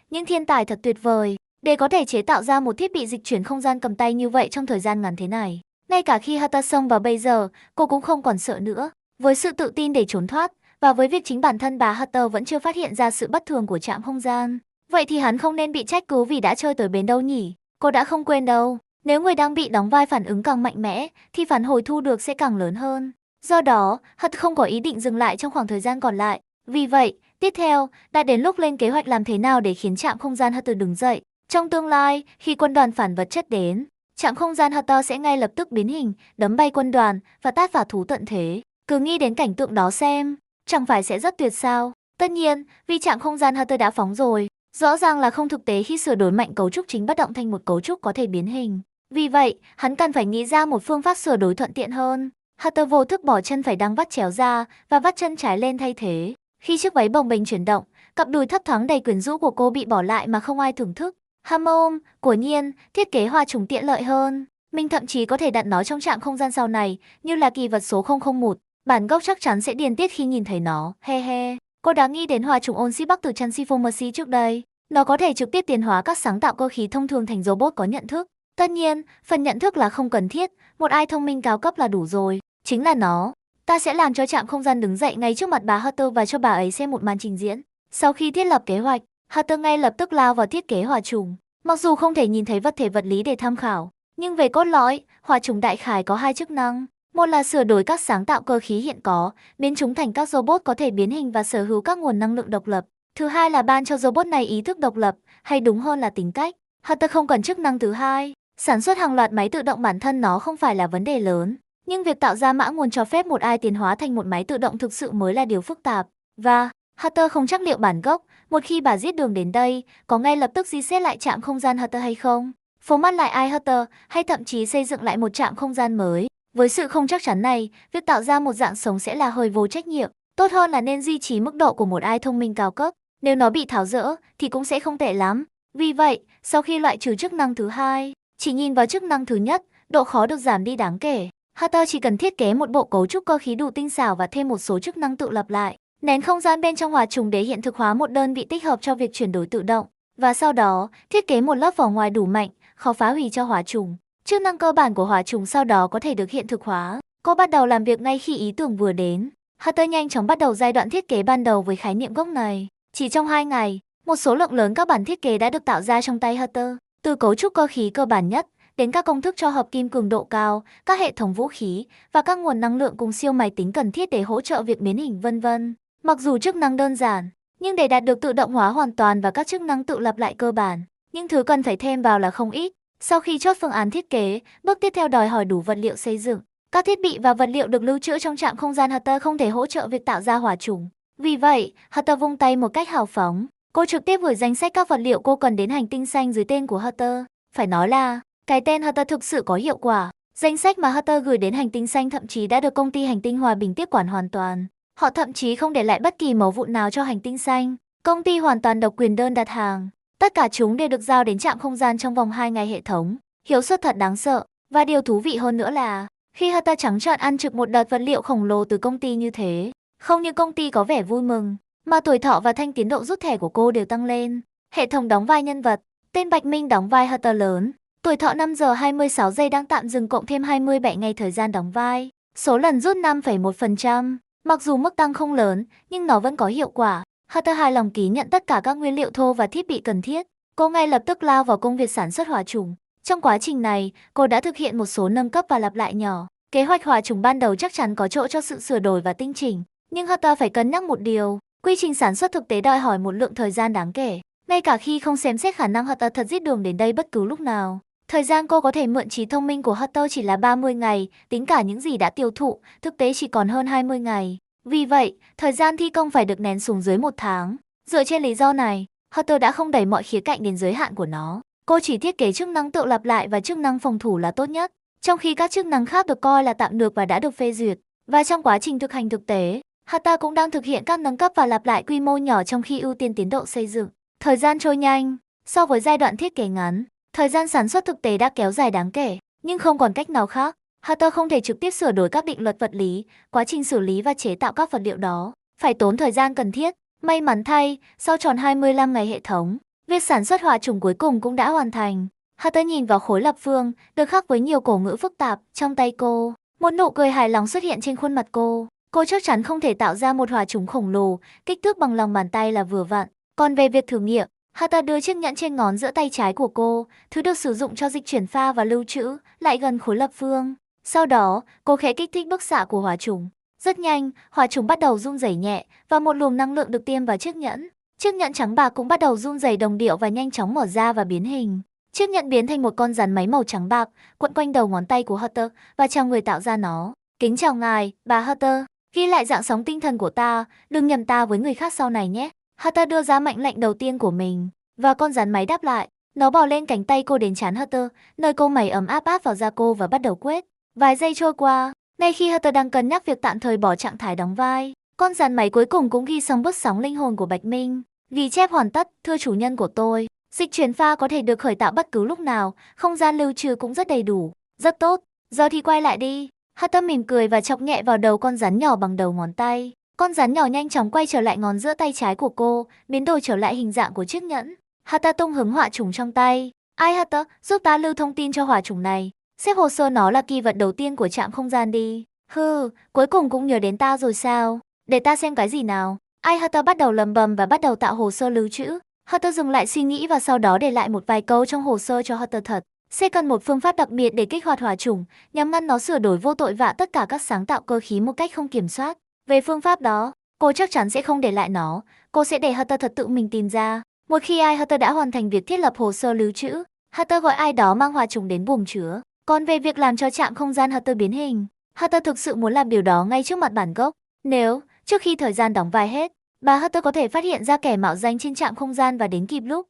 Những thiên tài thật tuyệt vời, để có thể chế tạo ra một thiết bị dịch chuyển không gian cầm tay như vậy trong thời gian ngắn thế này. Ngay cả khi Hatter xông vào bây giờ, cô cũng không còn sợ nữa. Với sự tự tin để trốn thoát, và với việc chính bản thân bà Hatter vẫn chưa phát hiện ra sự bất thường của trạm không gian, vậy thì hắn không nên bị trách cứ vì đã chơi tới bến đâu nhỉ? Cô đã không quên đâu. Nếu người đang bị đóng vai phản ứng càng mạnh mẽ, thì phản hồi thu được sẽ càng lớn hơn. Do đó, Hatter không có ý định dừng lại trong khoảng thời gian còn lại. Vì vậy, tiếp theo, đã đến lúc lên kế hoạch làm thế nào để khiến trạm không gian Hatter đứng dậy. Trong tương lai, khi quân đoàn phản vật chất đến, trạm không gian Hatter sẽ ngay lập tức biến hình, đấm bay quân đoàn và tát phả thú tận thế. Cứ nghĩ đến cảnh tượng đó xem, chẳng phải sẽ rất tuyệt sao? Tất nhiên, vì trạm không gian Hatter đã phóng rồi, rõ ràng là không thực tế khi sửa đổi mạnh cấu trúc chính bất động thành một cấu trúc có thể biến hình. Vì vậy, hắn cần phải nghĩ ra một phương pháp sửa đổi thuận tiện hơn. Hatter vô thức bỏ chân phải đang vắt chéo ra và vắt chân trái lên thay thế. Khi chiếc váy bồng bềnh chuyển động, cặp đùi thấp thoáng đầy quyến rũ của cô bị bỏ lại mà không ai thưởng thức. Hammer, quả nhiên, thiết kế hòa trùng tiện lợi hơn. Mình thậm chí có thể đặt nó trong trạm không gian sau này, như là kỳ vật số 001. Bản gốc chắc chắn sẽ điên tiết khi nhìn thấy nó, he he. Cô đã nghĩ đến hòa trùng oxy bắc từ Transformers trước đây. Nó có thể trực tiếp tiến hóa các sáng tạo cơ khí thông thường thành robot có nhận thức. Tất nhiên, phần nhận thức là không cần thiết, một ai thông minh cao cấp là đủ rồi. Chính là nó. Ta sẽ làm cho trạm không gian đứng dậy ngay trước mặt bà Hatter và cho bà ấy xem một màn trình diễn. Sau khi thiết lập kế hoạch, Hatter ngay lập tức lao vào thiết kế hòa trùng. Mặc dù không thể nhìn thấy vật thể vật lý để tham khảo, nhưng về cốt lõi, hòa trùng đại khái có hai chức năng. Một là sửa đổi các sáng tạo cơ khí hiện có, biến chúng thành các robot có thể biến hình và sở hữu các nguồn năng lượng độc lập. Thứ hai là ban cho robot này ý thức độc lập, hay đúng hơn là tính cách. Hatter không cần chức năng thứ hai. Sản xuất hàng loạt máy tự động bản thân nó không phải là vấn đề lớn. Nhưng việc tạo ra mã nguồn cho phép một ai tiến hóa thành một máy tự động thực sự mới là điều phức tạp. Và Hatter không chắc liệu bản gốc, một khi bà giết đường đến đây, có ngay lập tức reset lại trạm không gian Hatter hay không? Phô mắt lại ai Hatter, hay thậm chí xây dựng lại một trạm không gian mới. Với sự không chắc chắn này, việc tạo ra một dạng sống sẽ là hơi vô trách nhiệm. Tốt hơn là nên duy trì mức độ của một ai thông minh cao cấp. Nếu nó bị tháo rỡ, thì cũng sẽ không tệ lắm. Vì vậy, sau khi loại trừ chức năng thứ hai, chỉ nhìn vào chức năng thứ nhất, độ khó được giảm đi đáng kể. Hatter chỉ cần thiết kế một bộ cấu trúc cơ khí đủ tinh xảo và thêm một số chức năng tự lập lại. Nén không gian bên trong hòa trùng để hiện thực hóa một đơn vị tích hợp cho việc chuyển đổi tự động. Và sau đó, thiết kế một lớp vỏ ngoài đủ mạnh, khó phá hủy cho hòa trùng. Chức năng cơ bản của hòa trùng sau đó có thể được hiện thực hóa. Cô bắt đầu làm việc ngay khi ý tưởng vừa đến. Hatter nhanh chóng bắt đầu giai đoạn thiết kế ban đầu với khái niệm gốc này. Chỉ trong 2 ngày, một số lượng lớn các bản thiết kế đã được tạo ra trong tay Hatter. Từ cấu trúc cơ khí cơ bản nhất, đến các công thức cho hợp kim cường độ cao, các hệ thống vũ khí, và các nguồn năng lượng cùng siêu máy tính cần thiết để hỗ trợ việc biến hình vân vân. Mặc dù chức năng đơn giản, nhưng để đạt được tự động hóa hoàn toàn và các chức năng tự lập lại cơ bản, những thứ cần phải thêm vào là không ít. Sau khi chốt phương án thiết kế, bước tiếp theo đòi hỏi đủ vật liệu xây dựng. Các thiết bị và vật liệu được lưu trữ trong trạm không gian Hatter không thể hỗ trợ việc tạo ra hỏa trùng. Vì vậy, Hatter vung tay một cách hào phóng. Cô trực tiếp gửi danh sách các vật liệu cô cần đến hành tinh xanh dưới tên của Hatter. Phải nói là, cái tên Hatter thực sự có hiệu quả. Danh sách mà Hatter gửi đến hành tinh xanh thậm chí đã được công ty hành tinh hòa bình tiếp quản hoàn toàn. Họ thậm chí không để lại bất kỳ mẩu vụn nào cho hành tinh xanh. Công ty hoàn toàn độc quyền đơn đặt hàng. Tất cả chúng đều được giao đến trạm không gian trong vòng 2 ngày hệ thống. Hiệu suất thật đáng sợ. Và điều thú vị hơn nữa là, khi Hatter trắng trợn ăn trực một đợt vật liệu khổng lồ từ công ty như thế, không những công ty có vẻ vui mừng, mà tuổi thọ và thanh tiến độ rút thẻ của cô đều tăng lên. Hệ thống đóng vai nhân vật, tên Bạch Minh đóng vai Hatter lớn. Tuổi thọ 5 giờ 26 giây đang tạm dừng cộng thêm 27 ngày thời gian đóng vai. Số lần rút 5,1%. Mặc dù mức tăng không lớn, nhưng nó vẫn có hiệu quả. Hatter hài lòng ký nhận tất cả các nguyên liệu thô và thiết bị cần thiết. Cô ngay lập tức lao vào công việc sản xuất hỏa trùng. Trong quá trình này, cô đã thực hiện một số nâng cấp và lặp lại nhỏ. Kế hoạch hỏa trùng ban đầu chắc chắn có chỗ cho sự sửa đổi và tinh chỉnh. Nhưng Hatter phải cân nhắc một điều, quy trình sản xuất thực tế đòi hỏi một lượng thời gian đáng kể. Ngay cả khi không xem xét khả năng Hatter thật giết đường đến đây bất cứ lúc nào. Thời gian cô có thể mượn trí thông minh của Hatter chỉ là 30 ngày, tính cả những gì đã tiêu thụ, thực tế chỉ còn hơn 20 ngày. Vì vậy, thời gian thi công phải được nén xuống dưới 1 tháng. Dựa trên lý do này, Hatter đã không đẩy mọi khía cạnh đến giới hạn của nó. Cô chỉ thiết kế chức năng tự lặp lại và chức năng phòng thủ là tốt nhất, trong khi các chức năng khác được coi là tạm được và đã được phê duyệt. Và trong quá trình thực hành thực tế, Hatter cũng đang thực hiện các nâng cấp và lặp lại quy mô nhỏ trong khi ưu tiên tiến độ xây dựng. Thời gian trôi nhanh, so với giai đoạn thiết kế ngắn, thời gian sản xuất thực tế đã kéo dài đáng kể, nhưng không còn cách nào khác. Hatter không thể trực tiếp sửa đổi các định luật vật lý, quá trình xử lý và chế tạo các vật liệu đó phải tốn thời gian cần thiết. May mắn thay, sau tròn 25 ngày hệ thống, việc sản xuất hỏa trùng cuối cùng cũng đã hoàn thành. Hatter nhìn vào khối lập phương, được khắc với nhiều cổ ngữ phức tạp, trong tay cô. Một nụ cười hài lòng xuất hiện trên khuôn mặt cô. Cô chắc chắn không thể tạo ra một hỏa trùng khổng lồ, kích thước bằng lòng bàn tay là vừa vặn. Còn về việc thử nghiệm, Hatter đưa chiếc nhẫn trên ngón giữa tay trái của cô, thứ được sử dụng cho dịch chuyển pha và lưu trữ, lại gần khối lập phương. Sau đó, cô khẽ kích thích bức xạ của hỏa trùng. Rất nhanh, hỏa trùng bắt đầu rung rẩy nhẹ và một luồng năng lượng được tiêm vào chiếc nhẫn. Chiếc nhẫn trắng bạc cũng bắt đầu rung rẩy đồng điệu và nhanh chóng mở ra và biến hình. Chiếc nhẫn biến thành một con rắn máy màu trắng bạc, quấn quanh đầu ngón tay của Hatter và chào người tạo ra nó. Kính chào ngài, bà Hatter. Ghi lại dạng sống tinh thần của ta, đừng nhầm ta với người khác sau này nhé. Hatter đưa ra mệnh lệnh đầu tiên của mình, và con rắn máy đáp lại. Nó bò lên cánh tay cô đến trán Hatter, nơi cô mẩy ấm áp áp vào da cô và bắt đầu quét. Vài giây trôi qua, ngay khi Hatter đang cân nhắc việc tạm thời bỏ trạng thái đóng vai, con rắn máy cuối cùng cũng ghi xong bước sóng linh hồn của Bạch Minh. Ghi chép hoàn tất, thưa chủ nhân của tôi. Dịch chuyển pha có thể được khởi tạo bất cứ lúc nào, không gian lưu trữ cũng rất đầy đủ. Rất tốt, giờ thì quay lại đi. Hatter mỉm cười và chọc nhẹ vào đầu con rắn nhỏ bằng đầu ngón tay. Con rắn nhỏ nhanh chóng quay trở lại ngón giữa tay trái của cô, biến đổi trở lại hình dạng của chiếc nhẫn. Hatter tung hứng hỏa trùng trong tay. Ai Hatter, giúp ta lưu thông tin cho hỏa trùng này. Xếp hồ sơ nó là kỳ vật đầu tiên của trạm không gian đi. Hừ, cuối cùng cũng nhớ đến ta rồi sao? Để ta xem cái gì nào. Ai Hatter bắt đầu lầm bầm và bắt đầu tạo hồ sơ lưu trữ. Hatter dừng lại suy nghĩ và sau đó để lại một vài câu trong hồ sơ cho Hatter thật. Sẽ cần một phương pháp đặc biệt để kích hoạt hỏa chủng, nhằm ngăn nó sửa đổi vô tội vạ tất cả các sáng tạo cơ khí một cách không kiểm soát. Về phương pháp đó, cô chắc chắn sẽ không để lại nó, cô sẽ để Hatter thật tự mình tìm ra. Một khi ai Hatter đã hoàn thành việc thiết lập hồ sơ lưu trữ, Hatter gọi ai đó mang hỏa chủng đến buồng chứa. Còn về việc làm cho trạm không gian Hatter biến hình, Hatter thực sự muốn làm điều đó ngay trước mặt bản gốc. Nếu, trước khi thời gian đóng vai hết, bà Hatter có thể phát hiện ra kẻ mạo danh trên trạm không gian và đến kịp lúc.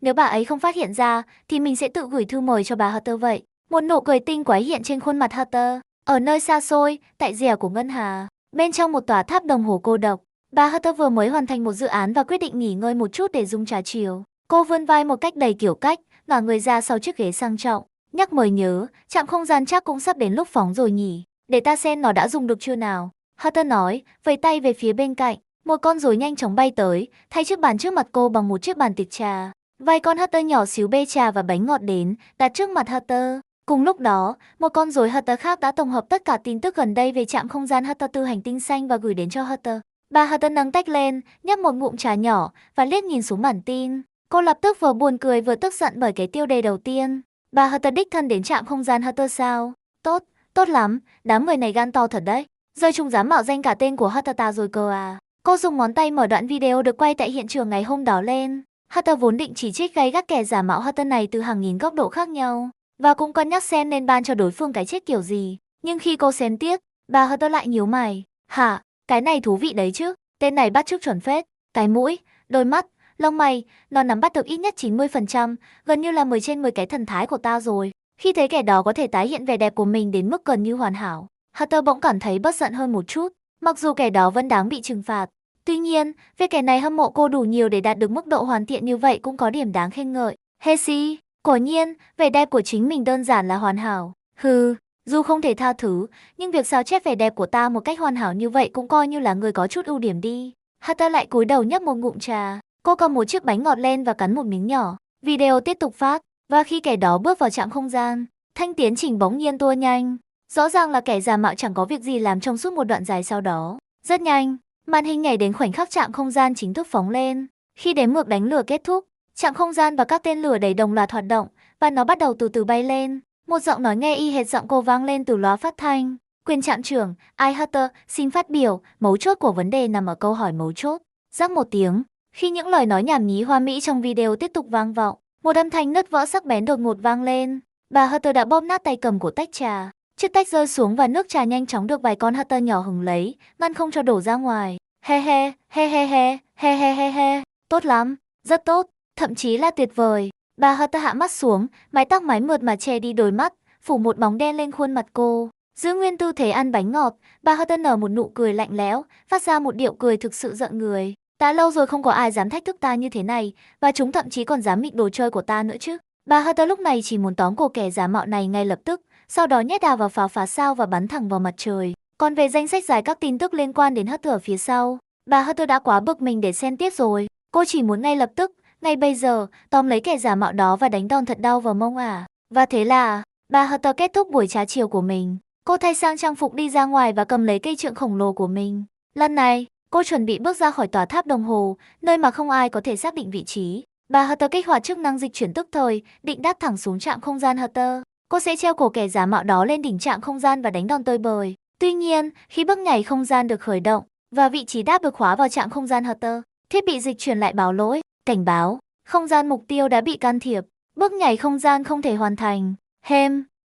Nếu bà ấy không phát hiện ra, thì mình sẽ tự gửi thư mời cho bà Hatter vậy. Một nụ cười tinh quái hiện trên khuôn mặt Hatter. Ở nơi xa xôi, tại rìa của ngân hà, bên trong một tòa tháp đồng hồ cô độc, bà Hatter vừa mới hoàn thành một dự án và quyết định nghỉ ngơi một chút để dùng trà chiều. Cô vươn vai một cách đầy kiểu cách, ngả người ra sau chiếc ghế sang trọng. Nhắc mới nhớ, trạm không gian chắc cũng sắp đến lúc phóng rồi nhỉ. Để ta xem nó đã dùng được chưa nào. Hatter nói, vẫy tay về phía bên cạnh. Một con rối nhanh chóng bay tới, thay chiếc bàn trước mặt cô bằng một chiếc bàn tiệc trà. Vài con Hatter nhỏ xíu bê trà và bánh ngọt đến, đặt trước mặt Hatter. Cùng lúc đó, một con rối Hatter khác đã tổng hợp tất cả tin tức gần đây về trạm không gian Hatter từ hành tinh xanh và gửi đến cho Hatter. Bà Hatter nâng tách lên, nhấp một ngụm trà nhỏ và liếc nhìn xuống bản tin. Cô lập tức vừa buồn cười vừa tức giận bởi cái tiêu đề đầu tiên. Bà Hatter đích thân đến trạm không gian Hatter sao? Tốt, tốt lắm, đám người này gan to thật đấy. Rơi chúng dám mạo danh cả tên của Hatter ta rồi cơ à. Cô dùng ngón tay mở đoạn video được quay tại hiện trường ngày hôm đó lên. Hatter vốn định chỉ trích gay gắt kẻ giả mạo Hatter này từ hàng nghìn góc độ khác nhau, và cũng cân nhắc xem nên ban cho đối phương cái chết kiểu gì. Nhưng khi cô xem tiếp, bà Hatter lại nhíu mày. Hả, cái này thú vị đấy chứ, tên này bắt chước chuẩn phết. Cái mũi, đôi mắt, lông mày, nó nắm bắt được ít nhất 90%, gần như là 10 trên 10 cái thần thái của ta rồi. Khi thấy kẻ đó có thể tái hiện vẻ đẹp của mình đến mức gần như hoàn hảo, Hatter bỗng cảm thấy bớt giận hơn một chút, mặc dù kẻ đó vẫn đáng bị trừng phạt. Tuy nhiên, việc kẻ này hâm mộ cô đủ nhiều để đạt được mức độ hoàn thiện như vậy cũng có điểm đáng khen ngợi. Hesi, quả nhiên, vẻ đẹp của chính mình đơn giản là hoàn hảo. Hừ, dù không thể tha thứ, nhưng việc sao chép vẻ đẹp của ta một cách hoàn hảo như vậy cũng coi như là người có chút ưu điểm đi. Hatter lại cúi đầu nhấp một ngụm trà. Cô cầm một chiếc bánh ngọt lên và cắn một miếng nhỏ. Video tiếp tục phát, và khi kẻ đó bước vào trạm không gian, thanh tiến trình bỗng nhiên tua nhanh. Rõ ràng là kẻ giả mạo chẳng có việc gì làm trong suốt một đoạn dài sau đó. Rất nhanh, màn hình nhảy đến khoảnh khắc trạm không gian chính thức phóng lên. Khi đếm ngược đánh lửa kết thúc, trạm không gian và các tên lửa đầy đồng loạt hoạt động, và nó bắt đầu từ từ bay lên. Một giọng nói nghe y hệt giọng cô vang lên từ loa phát thanh. Quyền trạm trưởng, Ai Hatter, xin phát biểu, mấu chốt của vấn đề nằm ở câu hỏi mấu chốt. Rắc một tiếng, khi những lời nói nhảm nhí hoa mỹ trong video tiếp tục vang vọng, một âm thanh nứt vỡ sắc bén đột ngột vang lên. Bà Hatter đã bóp nát tay cầm của tách trà. Chiếc tách rơi xuống và nước trà nhanh chóng được vài con Hatter nhỏ hứng lấy, ngăn không cho đổ ra ngoài. He he, he he he, he he he he, tốt lắm, rất tốt, thậm chí là tuyệt vời. Bà Hatter hạ mắt xuống, mái tóc mái mượt mà che đi đôi mắt, phủ một bóng đen lên khuôn mặt cô. Giữ nguyên tư thế ăn bánh ngọt, bà Hatter nở một nụ cười lạnh lẽo, phát ra một điệu cười thực sự giận người. Đã lâu rồi không có ai dám thách thức ta như thế này, và chúng thậm chí còn dám mịt đồ chơi của ta nữa chứ. Bà Hatter lúc này chỉ muốn tóm cổ kẻ giả mạo này ngay lập tức, sau đó nhét đà vào pháo phá sao và bắn thẳng vào mặt trời. Còn về danh sách dài các tin tức liên quan đến Hatter ở phía sau, bà Hatter đã quá bực mình để xem tiếp rồi. Cô chỉ muốn ngay lập tức, ngay bây giờ, tóm lấy kẻ giả mạo đó và đánh đòn thật đau vào mông ả. Và thế là, bà Hatter kết thúc buổi trá chiều của mình. Cô thay sang trang phục đi ra ngoài và cầm lấy cây trượng khổng lồ của mình. Lần này, cô chuẩn bị bước ra khỏi tòa tháp đồng hồ, nơi mà không ai có thể xác định vị trí. Bà Hatter kích hoạt chức năng dịch chuyển tức thời, định đáp thẳng xuống trạm không gian Hatter. Cô sẽ treo cổ kẻ giả mạo đó lên đỉnh trạm không gian và đánh đòn tơi bời. Tuy nhiên, khi bước nhảy không gian được khởi động và vị trí đáp được khóa vào trạm không gian Hatter, thiết bị dịch chuyển lại báo lỗi, cảnh báo, không gian mục tiêu đã bị can thiệp, bước nhảy không gian không thể hoàn thành.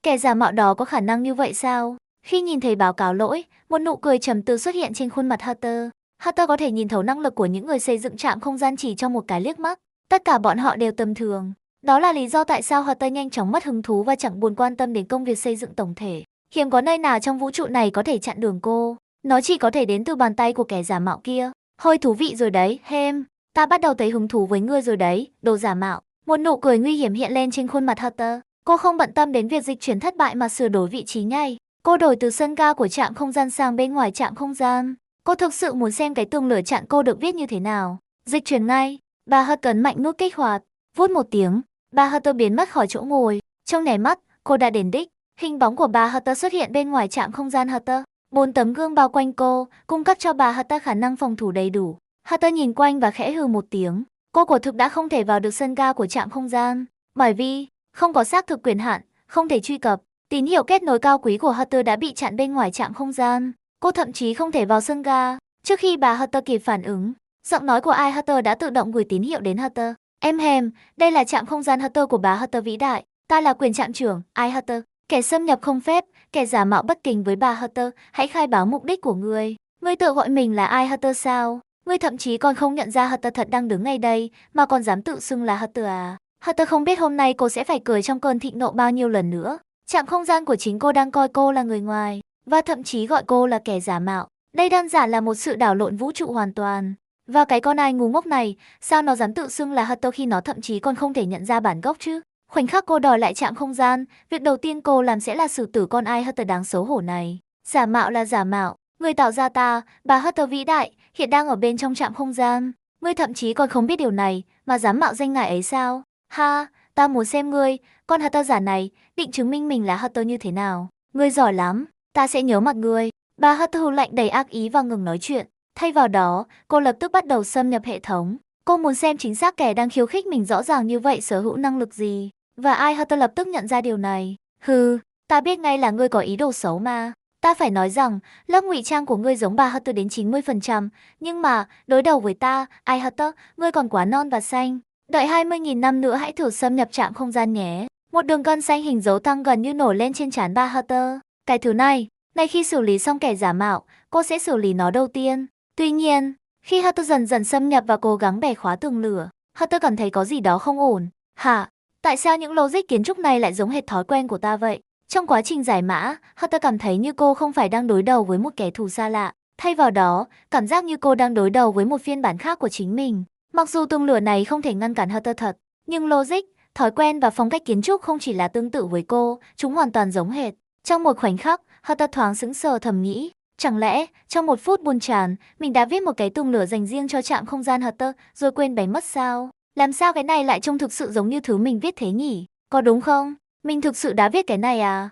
Kẻ giả mạo đó có khả năng như vậy sao? Khi nhìn thấy báo cáo lỗi, một nụ cười trầm tư xuất hiện trên khuôn mặt Hunter. Hunter có thể nhìn thấu năng lực của những người xây dựng trạm không gian chỉ trong một cái liếc mắt. Tất cả bọn họ đều tầm thường. Đó là lý do tại sao Hunter nhanh chóng mất hứng thú và chẳng buồn quan tâm đến công việc xây dựng tổng thể. Hiếm có nơi nào trong vũ trụ này có thể chặn đường cô. Nó chỉ có thể đến từ bàn tay của kẻ giả mạo kia. Hơi thú vị rồi đấy, ta bắt đầu thấy hứng thú với ngươi rồi đấy, đồ giả mạo. Một nụ cười nguy hiểm hiện lên trên khuôn mặt Hunter. Cô không bận tâm đến việc dịch chuyển thất bại mà sửa đổi vị trí ngay. Cô đổi từ sân ga của trạm không gian sang bên ngoài trạm không gian. Cô thực sự muốn xem cái tường lửa chặn cô được viết như thế nào. Dịch chuyển ngay. Bà Hunter cấn mạnh nút kích hoạt. Vút một tiếng, bà Hunter biến mất khỏi chỗ ngồi. Trong nháy mắt, cô đã đến đích. Hình bóng của bà Hunter xuất hiện bên ngoài trạm không gian Hunter. 4 tấm gương bao quanh cô, cung cấp cho bà Hunter khả năng phòng thủ đầy đủ. Hunter nhìn quanh và khẽ hừ một tiếng. Cô quả thực đã không thể vào được sân ga của trạm không gian, bởi vì không có xác thực quyền hạn, không thể truy cập. Tín hiệu kết nối cao quý của Hunter đã bị chặn bên ngoài trạm không gian. Cô thậm chí không thể vào sân ga. Trước khi bà Hunter kịp phản ứng, giọng nói của Ai Hunter đã tự động gửi tín hiệu đến Hunter. Đây là trạm không gian Hunter của bà Hunter vĩ đại. Ta là quyền trạm trưởng, Ai Hunter. Kẻ xâm nhập không phép, kẻ giả mạo bất kính với bà Hunter, hãy khai báo mục đích của ngươi. Ngươi tự gọi mình là Ai Hunter sao? Ngươi thậm chí còn không nhận ra Hunter thật đang đứng ngay đây, mà còn dám tự xưng là Hunter à? Hunter không biết hôm nay cô sẽ phải cười trong cơn thịnh nộ bao nhiêu lần nữa. Trạm không gian của chính cô đang coi cô là người ngoài, và thậm chí gọi cô là kẻ giả mạo. Đây đơn giản là một sự đảo lộn vũ trụ hoàn toàn. Và cái con ai ngu ngốc này, sao nó dám tự xưng là Hunter khi nó thậm chí còn không thể nhận ra bản gốc chứ? Khoảnh khắc cô đòi lại trạm không gian, việc đầu tiên cô làm sẽ là xử tử con Ai Hunter đáng xấu hổ này. Giả mạo là giả mạo, người tạo ra ta, bà Hunter vĩ đại, hiện đang ở bên trong trạm không gian. Ngươi thậm chí còn không biết điều này, mà dám mạo danh ngài ấy sao? Ha, ta muốn xem ngươi, con Hunter giả này, định chứng minh mình là Hunter như thế nào. Ngươi giỏi lắm, ta sẽ nhớ mặt ngươi. Bà Hunter hừ lạnh đầy ác ý và ngừng nói chuyện. Thay vào đó, cô lập tức bắt đầu xâm nhập hệ thống. Cô muốn xem chính xác kẻ đang khiêu khích mình rõ ràng như vậy sở hữu năng lực gì. Và Ai Hunter lập tức nhận ra điều này. Hừ, ta biết ngay là ngươi có ý đồ xấu mà. Ta phải nói rằng, lớp ngụy trang của ngươi giống bà Hunter đến 90%, nhưng mà, đối đầu với ta, Ai Hunter, ngươi còn quá non và xanh. Đợi 20.000 năm nữa hãy thử xâm nhập trạm không gian nhé. Một đường gân xanh hình dấu tăng gần như nổi lên trên trán bà Hunter. Cái thứ này, khi xử lý xong kẻ giả mạo, cô sẽ xử lý nó đầu tiên. Tuy nhiên, khi Hunter dần dần xâm nhập và cố gắng bẻ khóa tường lửa, Hunter cảm thấy có gì đó không ổn. Hả? Tại sao những logic kiến trúc này lại giống hệt thói quen của ta vậy? Trong quá trình giải mã, Hunter cảm thấy như cô không phải đang đối đầu với một kẻ thù xa lạ. Thay vào đó, cảm giác như cô đang đối đầu với một phiên bản khác của chính mình. Mặc dù tường lửa này không thể ngăn cản Hunter thật, nhưng logic, thói quen và phong cách kiến trúc không chỉ là tương tự với cô, chúng hoàn toàn giống hệt. Trong một khoảnh khắc, Hunter thoáng sững sờ thầm nghĩ. Chẳng lẽ, trong một phút buồn chán, mình đã viết một cái tường lửa dành riêng cho trạm không gian Hunter rồi quên bén mất sao? Làm sao cái này lại trông thực sự giống như thứ mình viết thế nhỉ? Có đúng không? Mình thực sự đã viết cái này à?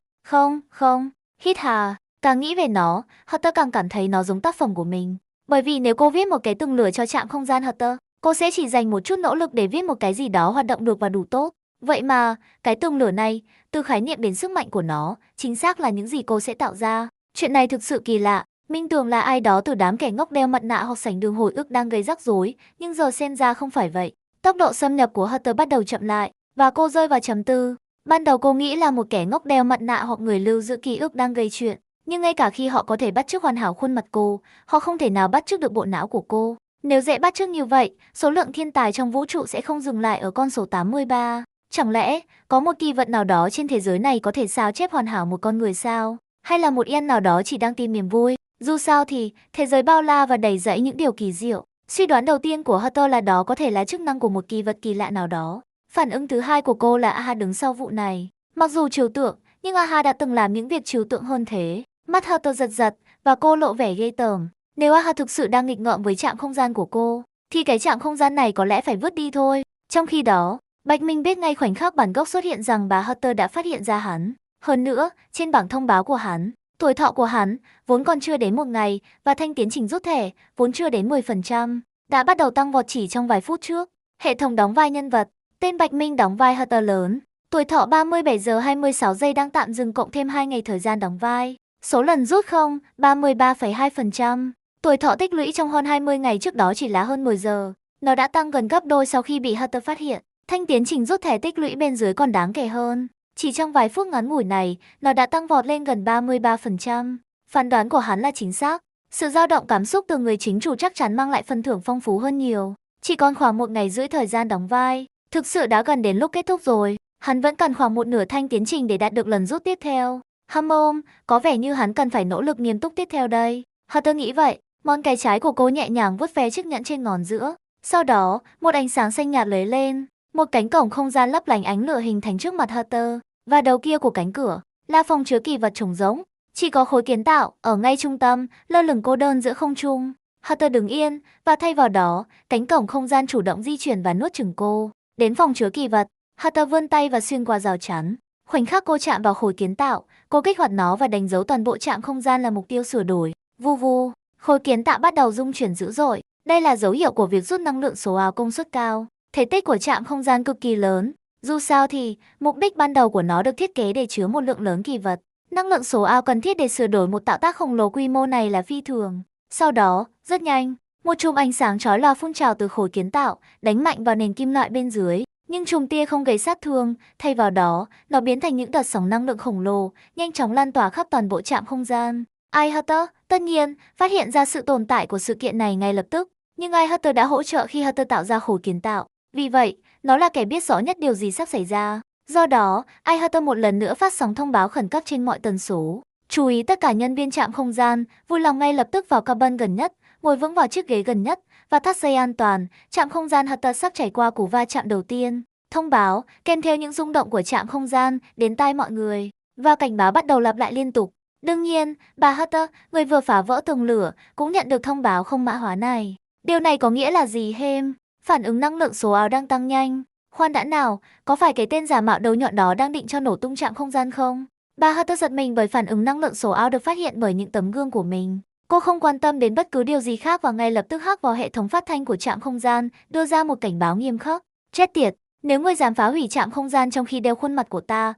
Không. Hít hà. Càng nghĩ về nó, Hunter càng cảm thấy nó giống tác phẩm của mình. Bởi vì nếu cô viết một cái tường lửa cho trạm không gian Hunter, cô sẽ chỉ dành một chút nỗ lực để viết một cái gì đó hoạt động được và đủ tốt. Vậy mà, cái tường lửa này, từ khái niệm đến sức mạnh của nó, chính xác là những gì cô sẽ tạo ra. Chuyện này thực sự kỳ lạ. Minh tưởng là ai đó từ đám kẻ ngốc đeo mặt nạ hoặc sảnh đường hồi ức đang gây rắc rối, nhưng giờ xem ra không phải vậy. Tốc độ xâm nhập của Hunter bắt đầu chậm lại, và cô rơi vào trầm tư. Ban đầu cô nghĩ là một kẻ ngốc đeo mặt nạ hoặc người lưu giữ ký ức đang gây chuyện, nhưng ngay cả khi họ có thể bắt chước hoàn hảo khuôn mặt cô, họ không thể nào bắt chước được bộ não của cô. Nếu dễ bắt chước như vậy, số lượng thiên tài trong vũ trụ sẽ không dừng lại ở con số 83. Chẳng lẽ, có một kỳ vật nào đó trên thế giới này có thể sao chép hoàn hảo một con người sao? Hay là một yên nào đó chỉ đang tìm niềm vui? Dù sao thì, thế giới bao la và đầy rẫy những điều kỳ diệu. Suy đoán đầu tiên của Hunter là đó có thể là chức năng của một kỳ vật kỳ lạ nào đó. Phản ứng thứ hai của cô là AHA đứng sau vụ này. Mặc dù trừu tượng, nhưng AHA đã từng làm những việc trừu tượng hơn thế. Mắt Hunter giật, và cô lộ vẻ ghê tởm. Nếu AHA thực sự đang nghịch ngợm với trạm không gian của cô, thì cái trạm không gian này có lẽ phải vứt đi thôi. Trong khi đó, Bạch Minh biết ngay khoảnh khắc bản gốc xuất hiện rằng bà Hunter đã phát hiện ra hắn. Hơn nữa, trên bảng thông báo của hắn, tuổi thọ của hắn vốn còn chưa đến 1 ngày và thanh tiến trình rút thẻ vốn chưa đến 10%, đã bắt đầu tăng vọt chỉ trong vài phút trước. Hệ thống đóng vai nhân vật, tên Bạch Minh đóng vai Hunter lớn, tuổi thọ 37 giờ 26 giây đang tạm dừng cộng thêm 2 ngày thời gian đóng vai. Số lần rút không, 33,2%. Tuổi thọ tích lũy trong hơn 20 ngày trước đó chỉ là hơn 10 giờ. Nó đã tăng gần gấp đôi sau khi bị Hunter phát hiện. Thanh tiến trình rút thẻ tích lũy bên dưới còn đáng kể hơn. Chỉ trong vài phút ngắn ngủi này, nó đã tăng vọt lên gần 33%. Phán đoán của hắn là chính xác. Sự dao động cảm xúc từ người chính chủ chắc chắn mang lại phần thưởng phong phú hơn nhiều. Chỉ còn khoảng 1 ngày rưỡi thời gian đóng vai. Thực sự đã gần đến lúc kết thúc rồi. Hắn vẫn cần khoảng một nửa thanh tiến trình để đạt được lần rút tiếp theo. Hamom, có vẻ như hắn cần phải nỗ lực nghiêm túc tiếp theo đây. Hunter nghĩ vậy. Ngón cái trái của cô nhẹ nhàng vuốt ve chiếc nhẫn trên ngón giữa. Sau đó, một ánh sáng xanh nhạt lóe lên. Một cánh cổng không gian lấp lánh ánh lửa hình thành trước mặt Hunter. Và đầu kia của cánh cửa là phòng chứa kỳ vật trống rỗng. Chỉ có khối kiến tạo ở ngay trung tâm, lơ lửng cô đơn giữa không trung. Hunter đứng yên, và thay vào đó, cánh cổng không gian chủ động di chuyển và nuốt chửng cô. Đến phòng chứa kỳ vật, Hunter vươn tay và xuyên qua rào chắn. Khoảnh khắc cô chạm vào khối kiến tạo, cô kích hoạt nó và đánh dấu toàn bộ trạm không gian là mục tiêu sửa đổi. Vu vu, khối kiến tạo bắt đầu rung chuyển dữ dội. Đây là dấu hiệu của việc rút năng lượng số ảo công suất cao. Thể tích của trạm không gian cực kỳ lớn. Dù sao thì, mục đích ban đầu của nó được thiết kế để chứa một lượng lớn kỳ vật. Năng lượng số ảo cần thiết để sửa đổi một tạo tác khổng lồ quy mô này là phi thường. Sau đó, rất nhanh, một chùm ánh sáng chói lòa phun trào từ khối kiến tạo, đánh mạnh vào nền kim loại bên dưới. Nhưng chùm tia không gây sát thương, thay vào đó, nó biến thành những đợt sóng năng lượng khổng lồ, nhanh chóng lan tỏa khắp toàn bộ trạm không gian. Hunter, tất nhiên, phát hiện ra sự tồn tại của sự kiện này ngay lập tức. Nhưng Hunter đã hỗ trợ khi Hunter tạo ra khối kiến tạo. Vì vậy, nó là kẻ biết rõ nhất điều gì sắp xảy ra. Do đó, Hunter một lần nữa phát sóng thông báo khẩn cấp trên mọi tần số. Chú ý tất cả nhân viên trạm không gian, vui lòng ngay lập tức vào cabin gần nhất, ngồi vững vào chiếc ghế gần nhất và thắt dây an toàn. Trạm không gian Hunter sắp trải qua cú va chạm đầu tiên. Thông báo, kèm theo những rung động của trạm không gian, đến tai mọi người. Và cảnh báo bắt đầu lặp lại liên tục. Đương nhiên, bà Hunter, người vừa phá vỡ tường lửa, cũng nhận được thông báo không mã hóa này. Điều này có nghĩa là gì hem? Phản ứng năng lượng số ảo đang tăng nhanh. Khoan đã nào, có phải cái tên giả mạo đầu nhọn đó đang định cho nổ tung trạm không gian không? Bà Hunter giật mình bởi phản ứng năng lượng số ảo được phát hiện bởi những tấm gương của mình. Cô không quan tâm đến bất cứ điều gì khác và ngay lập tức hack vào hệ thống phát thanh của trạm không gian, đưa ra một cảnh báo nghiêm khắc. Chết tiệt, nếu ngươi dám phá hủy trạm không gian trong khi đeo khuôn mặt của ta,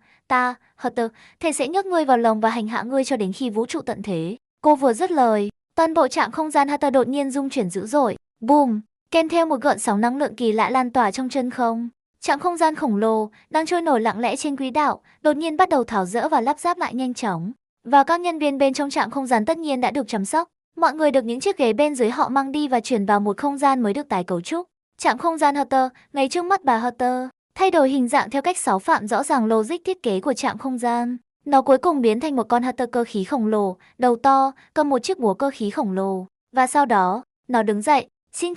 Hunter, thầy sẽ nhấc ngươi vào lồng và hành hạ ngươi cho đến khi vũ trụ tận thế. Cô vừa dứt lời, toàn bộ trạm không gian Hunter đột nhiên rung chuyển dữ dội. Boom, kèm theo một gợn sóng năng lượng kỳ lạ lan tỏa trong chân không. Trạm không gian khổng lồ đang trôi nổi lặng lẽ trên quỹ đạo, đột nhiên bắt đầu tháo dỡ và lắp ráp lại nhanh chóng. Và các nhân viên bên trong trạm không gian tất nhiên đã được chăm sóc. Mọi người được những chiếc ghế bên dưới họ mang đi và chuyển vào một không gian mới được tái cấu trúc. Trạm không gian Hunter, ngay trước mắt bà Hunter, thay đổi hình dạng theo cách sáu phạm rõ ràng logic thiết kế của trạm không gian. Nó cuối cùng biến thành một con Hunter cơ khí khổng lồ, đầu to, cầm một chiếc búa cơ khí khổng lồ. Và sau đó, nó đứng dậy. Xin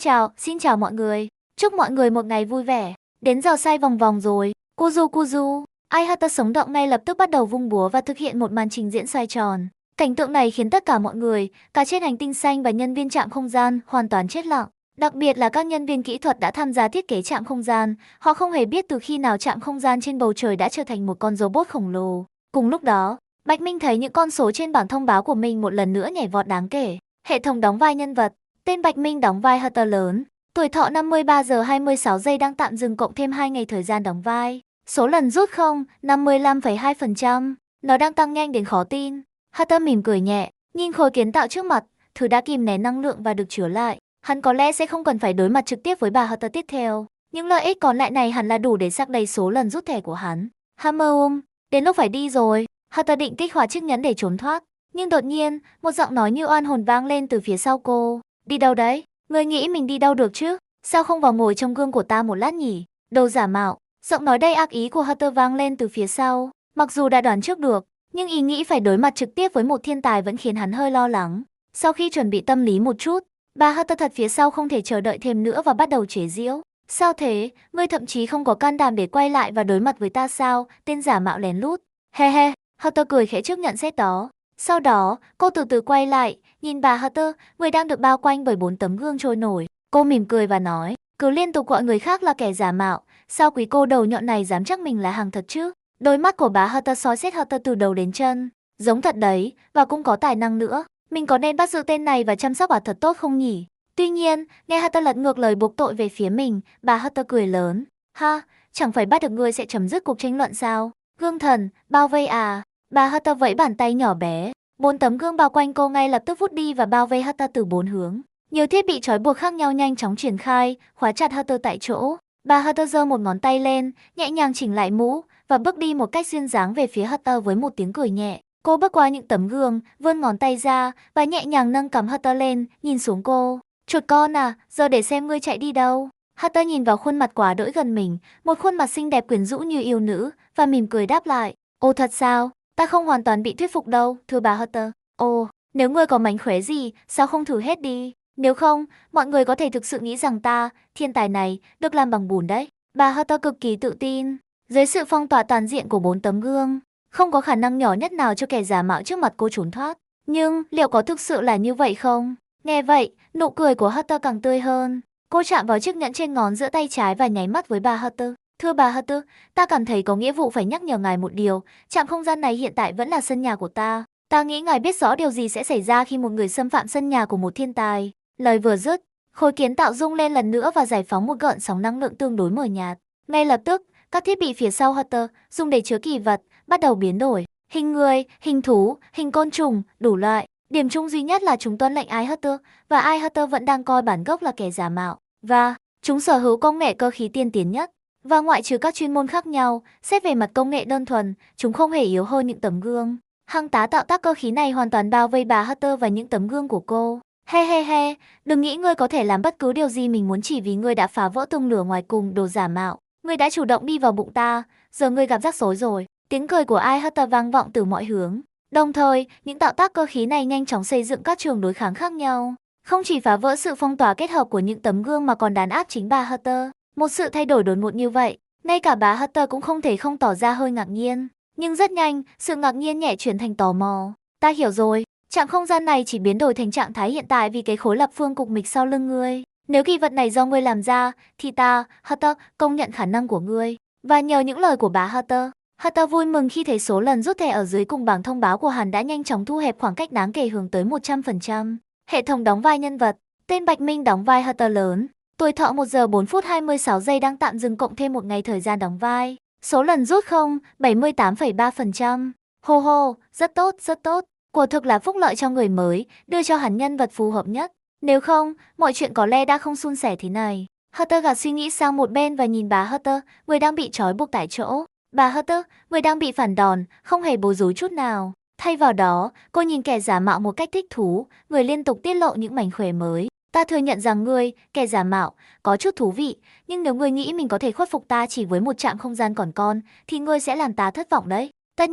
chào mọi người. Chúc mọi người một ngày vui vẻ. Đến giờ xoay vòng vòng rồi. Kuzu. Hunter sống động ngay lập tức bắt đầu vung búa và thực hiện một màn trình diễn xoay tròn. Cảnh tượng này khiến tất cả mọi người, cả trên hành tinh xanh và nhân viên trạm không gian, hoàn toàn chết lặng. Đặc biệt là các nhân viên kỹ thuật đã tham gia thiết kế trạm không gian, họ không hề biết từ khi nào trạm không gian trên bầu trời đã trở thành một con robot khổng lồ. Cùng lúc đó, Bạch Minh thấy những con số trên bảng thông báo của mình một lần nữa nhảy vọt đáng kể. Hệ thống đóng vai nhân vật, tên Bạch Minh đóng vai Hunter lớn. Tuổi thọ 53 giờ 26 giây đang tạm dừng cộng thêm 2 ngày thời gian đóng vai. Số lần rút không, 55,2%. Nó đang tăng nhanh đến khó tin. Hunter mỉm cười nhẹ, nhìn khối kiến tạo trước mặt, thứ đã kìm nén năng lượng và được chứa lại. Hắn có lẽ sẽ không cần phải đối mặt trực tiếp với bà Hunter tiếp theo. Những lợi ích còn lại này hẳn là đủ để xác đầy số lần rút thẻ của hắn. Hammer, đến lúc phải đi rồi. Hunter định kích hoạt chiếc nhẫn để trốn thoát. Nhưng đột nhiên, một giọng nói như oan hồn vang lên từ phía sau cô. Đi đâu đấy? Ngươi nghĩ mình đi đâu được chứ? Sao không vào ngồi trong gương của ta một lát nhỉ? Đồ giả mạo. Giọng nói đầy ác ý của Hunter vang lên từ phía sau. Mặc dù đã đoán trước được, nhưng ý nghĩ phải đối mặt trực tiếp với một thiên tài vẫn khiến hắn hơi lo lắng. Sau khi chuẩn bị tâm lý một chút, bà Hunter thật phía sau không thể chờ đợi thêm nữa và bắt đầu chế giễu. Sao thế? Ngươi thậm chí không có can đảm để quay lại và đối mặt với ta sao? Tên giả mạo lén lút. He he, Hunter cười khẽ trước nhận xét đó. Sau đó, cô từ từ quay lại, nhìn bà Hunter, người đang được bao quanh bởi 4 tấm gương trôi nổi. Cô mỉm cười và nói, cứ liên tục gọi người khác là kẻ giả mạo, sao quý cô đầu nhọn này dám chắc mình là hàng thật chứ? Đôi mắt của bà Hunter soi xét Hunter từ đầu đến chân. Giống thật đấy, và cũng có tài năng nữa. Mình có nên bắt giữ tên này và chăm sóc bà thật tốt không nhỉ? Tuy nhiên, nghe Hunter lật ngược lời buộc tội về phía mình, bà Hunter cười lớn. Ha, chẳng phải bắt được ngươi sẽ chấm dứt cuộc tranh luận sao? Gương thần, bao vây à? Bà Hunter vẫy bàn tay nhỏ bé. 4 tấm gương bao quanh cô ngay lập tức vút đi và bao vây Hunter từ 4 hướng. Nhiều thiết bị trói buộc khác nhau nhanh chóng triển khai, khóa chặt Hunter tại chỗ. Bà Hunter giơ một ngón tay lên, nhẹ nhàng chỉnh lại mũ, và bước đi một cách duyên dáng về phía Hunter với một tiếng cười nhẹ. Cô bước qua những tấm gương, vươn ngón tay ra và nhẹ nhàng nâng cằm Hunter lên, nhìn xuống cô. Chuột con à, giờ để xem ngươi chạy đi đâu. Hunter nhìn vào khuôn mặt quá đỗi gần mình, một khuôn mặt xinh đẹp quyến rũ như yêu nữ, và mỉm cười đáp lại. Ồ thật sao? Ta không hoàn toàn bị thuyết phục đâu, thưa bà Hunter. Ồ, nếu ngươi có mánh khóe gì, sao không thử hết đi? Nếu không, mọi người có thể thực sự nghĩ rằng ta, thiên tài này, được làm bằng bùn đấy. Bà Hunter cực kỳ tự tin. Dưới sự phong tỏa toàn diện của 4 tấm gương, không có khả năng nhỏ nhất nào cho kẻ giả mạo trước mặt cô trốn thoát. Nhưng liệu có thực sự là như vậy không? Nghe vậy, nụ cười của Hunter càng tươi hơn. Cô chạm vào chiếc nhẫn trên ngón giữa tay trái và nháy mắt với bà Hunter. Thưa bà Hunter, ta cảm thấy có nghĩa vụ phải nhắc nhở ngài một điều. Trạm không gian này hiện tại vẫn là sân nhà của ta. Ta nghĩ ngài biết rõ điều gì sẽ xảy ra khi một người xâm phạm sân nhà của một thiên tài. Lời vừa dứt, khối kiến tạo rung lên lần nữa và giải phóng một gợn sóng năng lượng tương đối mờ nhạt. Ngay lập tức, các thiết bị phía sau Hunter dùng để chứa kỳ vật bắt đầu biến đổi. Hình người, hình thú, hình côn trùng, đủ loại. Điểm chung duy nhất là chúng tuân lệnh Ai Hunter, và Ai Hunter vẫn đang coi bản gốc là kẻ giả mạo. Và chúng sở hữu công nghệ cơ khí tiên tiến nhất. Và ngoại trừ các chuyên môn khác nhau, xét về mặt công nghệ đơn thuần, chúng không hề yếu hơn những tấm gương. Hang tá tạo tác cơ khí này hoàn toàn bao vây bà Hunter và những tấm gương của cô. He he he, đừng nghĩ ngươi có thể làm bất cứ điều gì mình muốn chỉ vì ngươi đã phá vỡ tung lửa ngoài cùng đồ giả mạo. Ngươi đã chủ động đi vào bụng ta, giờ ngươi gặp rắc rối rồi. Tiếng cười của Ai Hunter vang vọng từ mọi hướng. Đồng thời, những tạo tác cơ khí này nhanh chóng xây dựng các trường đối kháng khác nhau. Không chỉ phá vỡ sự phong tỏa kết hợp của những tấm gương mà còn đàn áp chính bà Hunter. Một sự thay đổi đột ngột như vậy, ngay cả bà Hunter cũng không thể không tỏ ra hơi ngạc nhiên. Nhưng rất nhanh, sự ngạc nhiên nhẹ chuyển thành tò mò. Ta hiểu rồi, trạm không gian này chỉ biến đổi thành trạng thái hiện tại vì cái khối lập phương cục mịch sau lưng ngươi. Nếu kỳ vật này do ngươi làm ra, thì ta, Hunter, công nhận khả năng của ngươi. Và nhờ những lời của bà Hunter, Hunter vui mừng khi thấy số lần rút thẻ ở dưới cùng bảng thông báo của hắn đã nhanh chóng thu hẹp khoảng cách đáng kể hướng tới 100%. Hệ thống đóng vai nhân vật, tên Bạch Minh đóng vai Hunter lớn. Tuổi thọ 1 giờ 4 phút 26 giây đang tạm dừng cộng thêm một ngày thời gian đóng vai. Số lần rút không, 78,3%. Hô hô, rất tốt, rất tốt. Quả thực là phúc lợi cho người mới, đưa cho hắn nhân vật phù hợp nhất. Nếu không, mọi chuyện có lẽ đã không suôn sẻ thế này. Hunter gạt suy nghĩ sang một bên và nhìn bà Hunter, người đang bị trói buộc tại chỗ. Bà Hunter, người đang bị phản đòn, không hề bối rối chút nào. Thay vào đó, cô nhìn kẻ giả mạo một cách thích thú, người liên tục tiết lộ những mánh khóe mới. Ta thừa nhận rằng ngươi, kẻ giả mạo, có chút thú vị, nhưng nếu ngươi nghĩ mình có thể khuất phục ta chỉ với một trạm không gian còn con, thì ngươi sẽ làm ta thất vọng đấy. Tất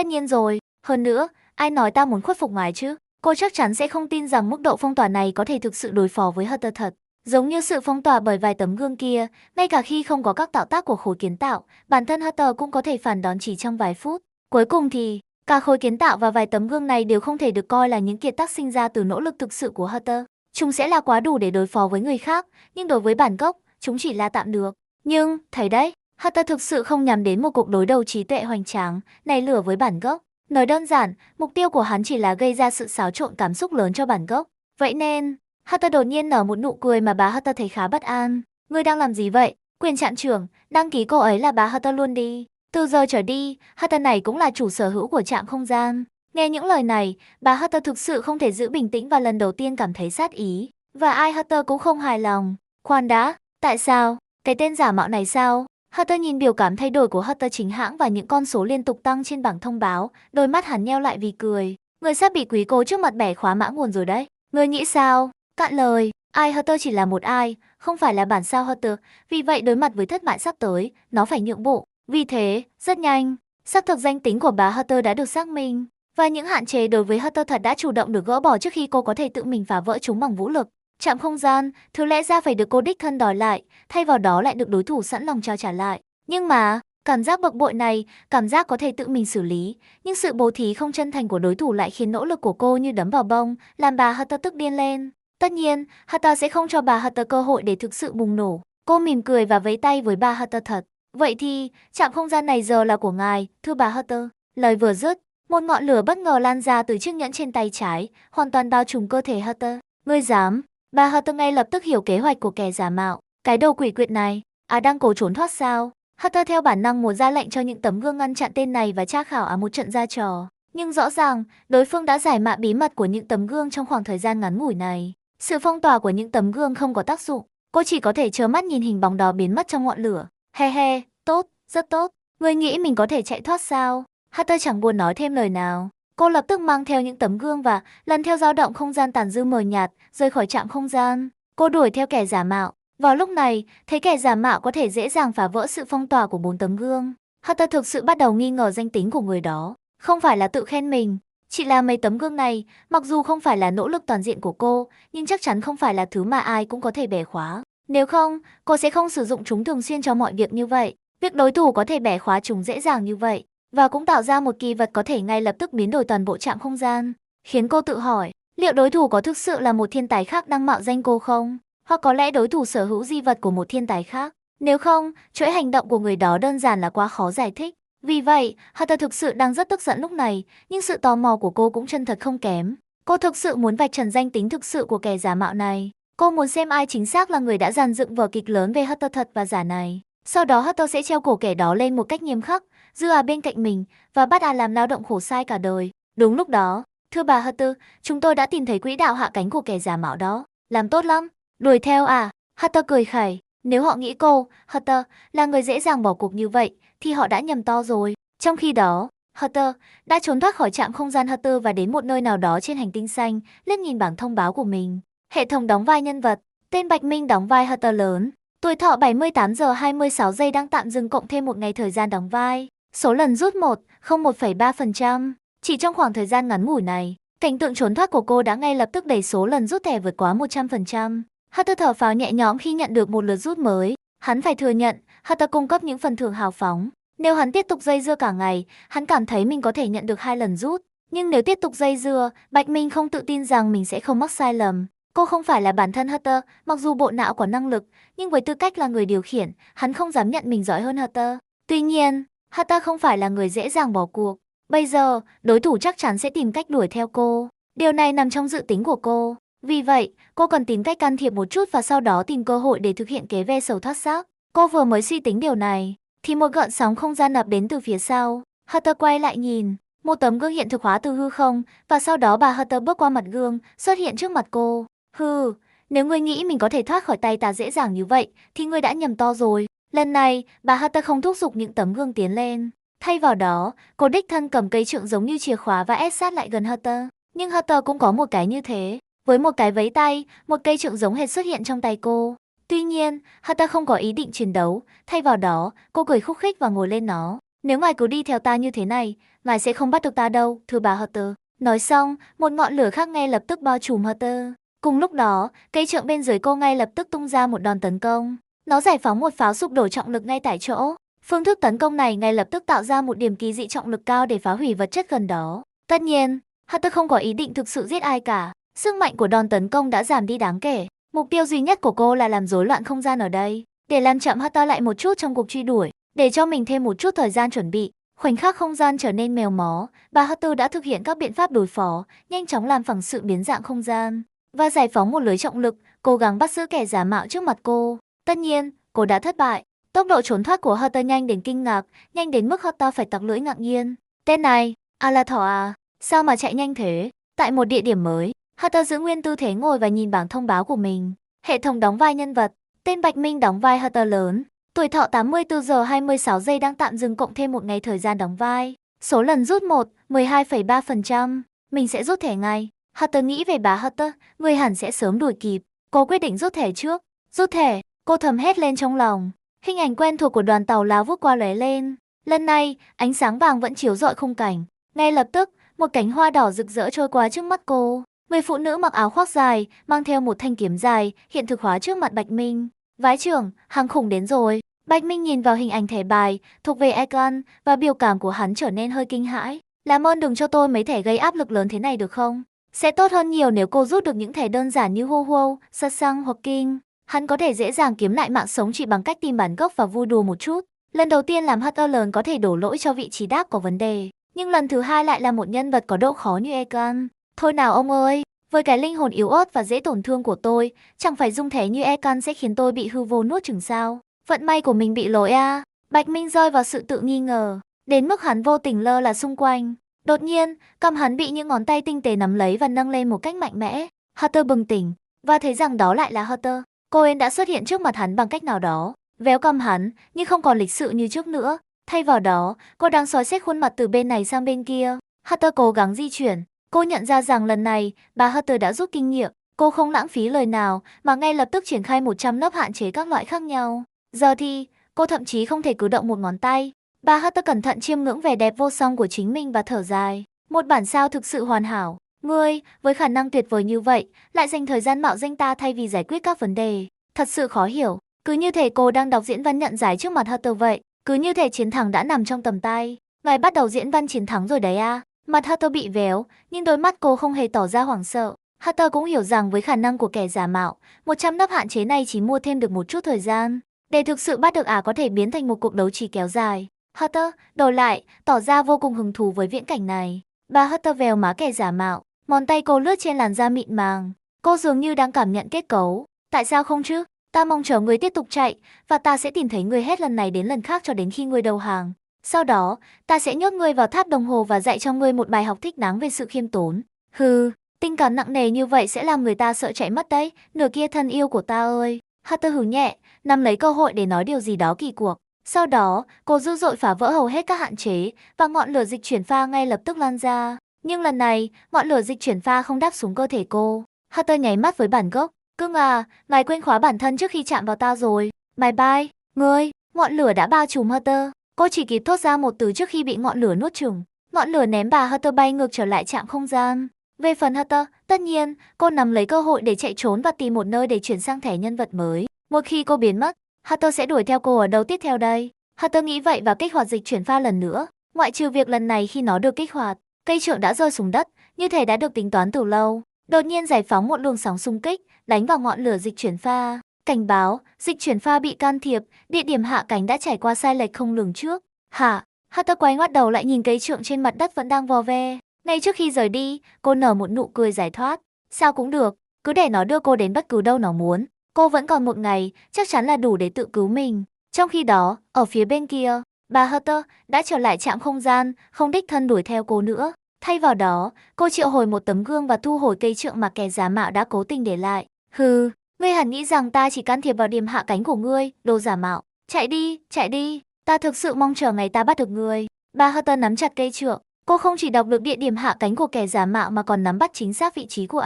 nhiên rồi. Hơn nữa, ai nói ta muốn khuất phục ngài chứ? Cô chắc chắn sẽ không tin rằng mức độ phong tỏa này có thể thực sự đối phó với Hunter thật. Giống như sự phong tỏa bởi vài tấm gương kia, ngay cả khi không có các tạo tác của khối kiến tạo, bản thân Hunter cũng có thể phản đón chỉ trong vài phút. Cuối cùng thì, cả khối kiến tạo và vài tấm gương này đều không thể được coi là những kiệt tác sinh ra từ nỗ lực thực sự của Hunter. Chúng sẽ là quá đủ để đối phó với người khác, nhưng đối với bản gốc, chúng chỉ là tạm được. Nhưng, thấy đấy, Hunter thực sự không nhắm đến một cuộc đối đầu trí tuệ hoành tráng, nảy lửa với bản gốc. Nói đơn giản, mục tiêu của hắn chỉ là gây ra sự xáo trộn cảm xúc lớn cho bản gốc. Vậy nên, Hunter đột nhiên nở một nụ cười mà bà Hunter thấy khá bất an. Ngươi đang làm gì vậy? Quyền trạm trưởng, đăng ký cô ấy là bà Hunter luôn đi. Từ giờ trở đi, Hunter này cũng là chủ sở hữu của trạm không gian. Nghe những lời này, bà Hunter thực sự không thể giữ bình tĩnh và lần đầu tiên cảm thấy sát ý. Và ai Hunter cũng không hài lòng. Khoan đã, tại sao? Cái tên giả mạo này sao? Hunter nhìn biểu cảm thay đổi của Hunter chính hãng và những con số liên tục tăng trên bảng thông báo, đôi mắt hắn nheo lại vì cười. Người sắp bị quý cô trước mặt bẻ khóa mã nguồn rồi đấy. Người nghĩ sao? Cạn lời, ai Hunter chỉ là một ai, không phải là bản sao Hunter, vì vậy đối mặt với thất bại sắp tới, nó phải nhượng bộ. Vì thế, rất nhanh, xác thực danh tính của bà Hunter đã được xác minh. Và những hạn chế đối với Hunter thật đã chủ động được gỡ bỏ trước khi cô có thể tự mình phá vỡ chúng bằng vũ lực. Trạm không gian, thứ lẽ ra phải được cô đích thân đòi lại, thay vào đó lại được đối thủ sẵn lòng trao trả lại. Nhưng mà, cảm giác bực bội này, cảm giác có thể tự mình xử lý, nhưng sự bố thí không chân thành của đối thủ lại khiến nỗ lực của cô như đấm vào bông, làm bà Hunter tức điên lên. Tất nhiên, Hunter sẽ không cho bà Hunter cơ hội để thực sự bùng nổ. Cô mỉm cười và vẫy tay với bà Hunter thật. Vậy thì, trạm không gian này giờ là của ngài, thưa bà Hunter. Lời vừa dứt, một ngọn lửa bất ngờ lan ra từ chiếc nhẫn trên tay trái, hoàn toàn bao trùm cơ thể Hunter. Ngươi dám? Bà Hunter ngay lập tức hiểu kế hoạch của kẻ giả mạo. Cái đầu quỷ quyệt này, đang cố trốn thoát sao? Hunter theo bản năng muốn ra lệnh cho những tấm gương ngăn chặn tên này và tra khảo một trận ra trò. Nhưng rõ ràng, đối phương đã giải mã bí mật của những tấm gương trong khoảng thời gian ngắn ngủi này. Sự phong tỏa của những tấm gương không có tác dụng. Cô chỉ có thể trơ mắt nhìn hình bóng đó biến mất trong ngọn lửa. He he, tốt, rất tốt. Ngươi nghĩ mình có thể chạy thoát sao? Hatter chẳng buồn nói thêm lời nào. Cô lập tức mang theo những tấm gương và lần theo dao động không gian tàn dư mờ nhạt, rời khỏi trạm không gian. Cô đuổi theo kẻ giả mạo. Vào lúc này, thấy kẻ giả mạo có thể dễ dàng phá vỡ sự phong tỏa của 4 tấm gương. Hatter thực sự bắt đầu nghi ngờ danh tính của người đó. Không phải là tự khen mình. Chỉ là mấy tấm gương này, mặc dù không phải là nỗ lực toàn diện của cô, nhưng chắc chắn không phải là thứ mà ai cũng có thể bẻ khóa. Nếu không, cô sẽ không sử dụng chúng thường xuyên cho mọi việc như vậy. Việc đối thủ có thể bẻ khóa chúng dễ dàng như vậy, và cũng tạo ra một kỳ vật có thể ngay lập tức biến đổi toàn bộ trạm không gian, khiến cô tự hỏi, liệu đối thủ có thực sự là một thiên tài khác đang mạo danh cô không? Hoặc có lẽ đối thủ sở hữu di vật của một thiên tài khác? Nếu không, chuỗi hành động của người đó đơn giản là quá khó giải thích. Vì vậy, Hatter thực sự đang rất tức giận lúc này, nhưng sự tò mò của cô cũng chân thật không kém. Cô thực sự muốn vạch trần danh tính thực sự của kẻ giả mạo này. Cô muốn xem ai chính xác là người đã dàn dựng vở kịch lớn về Hatter thật và giả này. Sau đó Hatter sẽ treo cổ kẻ đó lên một cách nghiêm khắc, giữ bên cạnh mình và bắt làm lao động khổ sai cả đời. Đúng lúc đó, thưa bà Hatter, chúng tôi đã tìm thấy quỹ đạo hạ cánh của kẻ giả mạo đó. Làm tốt lắm. Đuổi theo à? Hatter cười khẩy. Nếu họ nghĩ cô, Hatter, là người dễ dàng bỏ cuộc như vậy, thì họ đã nhầm to rồi. Trong khi đó, Hatter đã trốn thoát khỏi trạm không gian Hatter và đến một nơi nào đó trên hành tinh xanh, liếc nhìn bảng thông báo của mình. Hệ thống đóng vai nhân vật, tên Bạch Minh đóng vai Hatter lớn. Tuổi thọ 78 giờ 26 giây đang tạm dừng cộng thêm một ngày thời gian đóng vai. Số lần rút 1,03%. Chỉ trong khoảng thời gian ngắn ngủi này, cảnh tượng trốn thoát của cô đã ngay lập tức đẩy số lần rút thẻ vượt quá 100%. Hatter thở phào nhẹ nhõm khi nhận được một lượt rút mới. Hắn phải thừa nhận, Hatter cung cấp những phần thưởng hào phóng. Nếu hắn tiếp tục dây dưa cả ngày, hắn cảm thấy mình có thể nhận được 2 lần rút. Nhưng nếu tiếp tục dây dưa, Bạch Minh không tự tin rằng mình sẽ không mắc sai lầm. Cô không phải là bản thân Hatter, mặc dù bộ não có năng lực, nhưng với tư cách là người điều khiển, hắn không dám nhận mình giỏi hơn Hatter. Tuy nhiên, Hatter không phải là người dễ dàng bỏ cuộc. Bây giờ, đối thủ chắc chắn sẽ tìm cách đuổi theo cô. Điều này nằm trong dự tính của cô. Vì vậy, cô cần tìm cách can thiệp một chút và sau đó tìm cơ hội để thực hiện kế ve sầu thoát xác. Cô vừa mới suy tính điều này, thì một gợn sóng không gian ập đến từ phía sau. Hatter quay lại nhìn, một tấm gương hiện thực hóa từ hư không, và sau đó bà Hatter bước qua mặt gương, xuất hiện trước mặt cô. Hừ, nếu ngươi nghĩ mình có thể thoát khỏi tay ta dễ dàng như vậy, thì ngươi đã nhầm to rồi. Lần này, bà Hatter không thúc giục những tấm gương tiến lên. Thay vào đó, cô đích thân cầm cây trượng giống như chìa khóa và ép sát lại gần Hatter. Nhưng Hatter cũng có một cái như thế. Với một cái vẫy tay, một cây trượng giống hệt xuất hiện trong tay cô. Tuy nhiên, Hatter không có ý định chiến đấu. Thay vào đó, cô cười khúc khích và ngồi lên nó. Nếu ngài cứ đi theo ta như thế này, ngài sẽ không bắt được ta đâu, thưa bà Hatter. Nói xong, một ngọn lửa khác ngay lập tức bao trùm Hatter. Cùng lúc đó, cây trượng bên dưới cô ngay lập tức tung ra một đòn tấn công. Nó giải phóng một pháo sụp đổ trọng lực ngay tại chỗ. Phương thức tấn công này ngay lập tức tạo ra một điểm kỳ dị trọng lực cao để phá hủy vật chất gần đó. Tất nhiên, Hatter không có ý định thực sự giết ai cả. Sức mạnh của đòn tấn công đã giảm đi đáng kể. Mục tiêu duy nhất của cô là làm rối loạn không gian ở đây, để làm chậm Hatter lại một chút trong cuộc truy đuổi, để cho mình thêm một chút thời gian chuẩn bị. Khoảnh khắc không gian trở nên mèo mó, bà Hatter đã thực hiện các biện pháp đối phó, nhanh chóng làm phẳng sự biến dạng không gian và giải phóng một lưới trọng lực, cố gắng bắt giữ kẻ giả mạo trước mặt cô. Tất nhiên, cô đã thất bại. Tốc độ trốn thoát của Hatter nhanh đến kinh ngạc, nhanh đến mức Hatter phải tặc lưỡi ngạc nhiên. Tên này, là thỏ à, sao mà chạy nhanh thế? Tại một địa điểm mới, Hatter giữ nguyên tư thế ngồi và nhìn bảng thông báo của mình. Hệ thống đóng vai nhân vật, tên Bạch Minh đóng vai Hatter lớn. Tuổi thọ 84 giờ 26 giây đang tạm dừng cộng thêm một ngày thời gian đóng vai. Số lần rút 12,3%. Mình sẽ rút thẻ ngay. Hatter nghĩ về bà Hatter, người hẳn sẽ sớm đuổi kịp. Cô quyết định rút thẻ trước. Rút thẻ, cô thầm hét lên trong lòng. Hình ảnh quen thuộc của đoàn tàu lao vút qua lóe lên. Lần này, ánh sáng vàng vẫn chiếu rọi khung cảnh. Ngay lập tức, một cánh hoa đỏ rực rỡ trôi qua trước mắt cô. Người phụ nữ mặc áo khoác dài, mang theo một thanh kiếm dài, hiện thực hóa trước mặt Bạch Minh. Vái trưởng, hàng khủng đến rồi. Bạch Minh nhìn vào hình ảnh thẻ bài, thuộc về Egan, và biểu cảm của hắn trở nên hơi kinh hãi. Làm ơn đừng cho tôi mấy thẻ gây áp lực lớn thế này được không? Sẽ tốt hơn nhiều nếu cô rút được những thẻ đơn giản như Hô Hô, Satsang hoặc King. Hắn có thể dễ dàng kiếm lại mạng sống chỉ bằng cách tìm bản gốc và vui đùa một chút. Lần đầu tiên làm Hatter lớn có thể đổ lỗi cho vị trí đáp có vấn đề, nhưng lần thứ hai lại là một nhân vật có độ khó như Egan. Thôi nào ông ơi, với cái linh hồn yếu ớt và dễ tổn thương của tôi, chẳng phải dung thế như Egan sẽ khiến tôi bị hư vô nuốt chửng sao? Vận may của mình bị lỗi à? Bạch Minh rơi vào sự tự nghi ngờ, đến mức hắn vô tình lơ là xung quanh. Đột nhiên, cầm hắn bị những ngón tay tinh tế nắm lấy và nâng lên một cách mạnh mẽ. Hatter bừng tỉnh và thấy rằng đó lại là Hatter. Cô ấy đã xuất hiện trước mặt hắn bằng cách nào đó, véo cầm hắn, nhưng không còn lịch sự như trước nữa. Thay vào đó, cô đang soi xét khuôn mặt từ bên này sang bên kia. Hunter cố gắng di chuyển. Cô nhận ra rằng lần này, bà Hunter đã rút kinh nghiệm. Cô không lãng phí lời nào, mà ngay lập tức triển khai 100 lớp hạn chế các loại khác nhau. Giờ thì, cô thậm chí không thể cử động một ngón tay. Bà Hunter cẩn thận chiêm ngưỡng vẻ đẹp vô song của chính mình và thở dài. Một bản sao thực sự hoàn hảo. Ngươi, với khả năng tuyệt vời như vậy, lại dành thời gian mạo danh ta thay vì giải quyết các vấn đề. Thật sự khó hiểu. Cứ như thể cô đang đọc diễn văn nhận giải trước mặt Hunter vậy. Cứ như thể chiến thắng đã nằm trong tầm tay. Ngài bắt đầu diễn văn chiến thắng rồi đấy à. Mặt Hunter bị véo, nhưng đôi mắt cô không hề tỏ ra hoảng sợ. Hunter cũng hiểu rằng với khả năng của kẻ giả mạo, 100 nắp hạn chế này chỉ mua thêm được một chút thời gian. Để thực sự bắt được có thể biến thành một cuộc đấu trí kéo dài. Hunter, đổi lại, tỏ ra vô cùng hứng thú với viễn cảnh này. Bà Hunter véo má kẻ giả mạo, ngón tay cô lướt trên làn da mịn màng. Cô dường như đang cảm nhận kết cấu. Tại sao không chứ? Ta mong chờ ngươi tiếp tục chạy, và ta sẽ tìm thấy ngươi hết lần này đến lần khác cho đến khi ngươi đầu hàng. Sau đó, ta sẽ nhốt ngươi vào tháp đồng hồ và dạy cho ngươi một bài học thích đáng về sự khiêm tốn. Hừ, tình cảm nặng nề như vậy sẽ làm người ta sợ chạy mất đấy, nửa kia thân yêu của ta ơi. Hunter hừ nhẹ, nắm lấy cơ hội để nói điều gì đó kỳ cuộc. Sau đó, cô dữ dội phá vỡ hầu hết các hạn chế, và ngọn lửa dịch chuyển pha ngay lập tức lan ra. Nhưng lần này, ngọn lửa dịch chuyển pha không đáp xuống cơ thể cô. Hunter nháy mắt với bản gốc. Cưng à, ngài quên khóa bản thân trước khi chạm vào ta rồi. Bye bye, ngươi. Ngọn lửa đã bao trùm Hunter. Cô chỉ kịp thốt ra một từ trước khi bị ngọn lửa nuốt chửng. Ngọn lửa ném bà Hunter bay ngược trở lại trạm không gian. Về phần Hunter, tất nhiên, cô nắm lấy cơ hội để chạy trốn và tìm một nơi để chuyển sang thẻ nhân vật mới. Một khi cô biến mất, Hunter sẽ đuổi theo cô ở đâu tiếp theo đây? Hunter nghĩ vậy và kích hoạt dịch chuyển pha lần nữa. Ngoại trừ việc lần này khi nó được kích hoạt, cây trượng đã rơi xuống đất, như thể đã được tính toán từ lâu. Đột nhiên giải phóng một luồng sóng xung kích, đánh vào ngọn lửa dịch chuyển pha. Cảnh báo, dịch chuyển pha bị can thiệp, địa điểm hạ cánh đã trải qua sai lệch không lường trước. Hả? Hunter quay ngoắt đầu lại nhìn cây trượng trên mặt đất vẫn đang vò ve. Ngay trước khi rời đi, cô nở một nụ cười giải thoát. Sao cũng được, cứ để nó đưa cô đến bất cứ đâu nó muốn. Cô vẫn còn một ngày, chắc chắn là đủ để tự cứu mình. Trong khi đó, ở phía bên kia, bà Hunter đã trở lại trạm không gian, không đích thân đuổi theo cô nữa. Thay vào đó, cô triệu hồi một tấm gương và thu hồi cây trượng mà kẻ giả mạo đã cố tình để lại. Hừ, ngươi hẳn nghĩ rằng ta chỉ can thiệp vào điểm hạ cánh của ngươi, đồ giả mạo. Chạy đi, chạy đi. Ta thực sự mong chờ ngày ta bắt được ngươi. Bà Hunter nắm chặt cây trượng. Cô không chỉ đọc được địa điểm hạ cánh của kẻ giả mạo mà còn nắm bắt chính xác vị trí của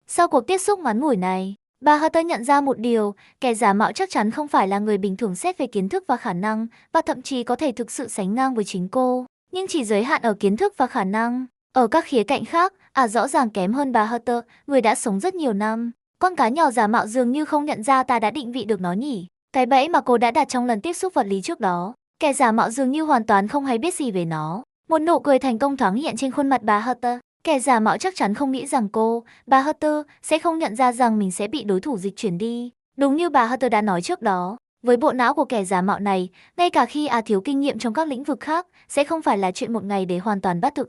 Sau cuộc tiếp xúc ngắn ngủi này, bà Hunter nhận ra một điều, kẻ giả mạo chắc chắn không phải là người bình thường xét về kiến thức và khả năng, và thậm chí có thể thực sự sánh ngang với chính cô, nhưng chỉ giới hạn ở kiến thức và khả năng. Ở các khía cạnh khác, rõ ràng kém hơn bà Hunter, người đã sống rất nhiều năm. Con cá nhỏ giả mạo dường như không nhận ra ta đã định vị được nó nhỉ. Cái bẫy mà cô đã đặt trong lần tiếp xúc vật lý trước đó, kẻ giả mạo dường như hoàn toàn không hay biết gì về nó. Một nụ cười thành công thoáng hiện trên khuôn mặt bà Hunter. Kẻ giả mạo chắc chắn không nghĩ rằng bà Hunter, sẽ không nhận ra rằng mình sẽ bị đối thủ dịch chuyển đi. Đúng như bà Hunter đã nói trước đó, với bộ não của kẻ giả mạo này, ngay cả khi thiếu kinh nghiệm trong các lĩnh vực khác, sẽ không phải là chuyện một ngày để hoàn toàn bắt được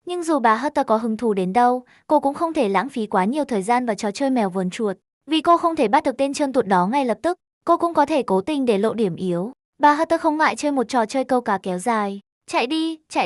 Nhưng dù bà Hunter có hứng thú đến đâu, cô cũng không thể lãng phí quá nhiều thời gian vào trò chơi mèo vờn chuột. Vì cô không thể bắt được tên trơn tuột đó ngay lập tức, cô cũng có thể cố tình để lộ điểm yếu. Bà Hunter không ngại chơi một trò chơi câu cá kéo dài. Chạy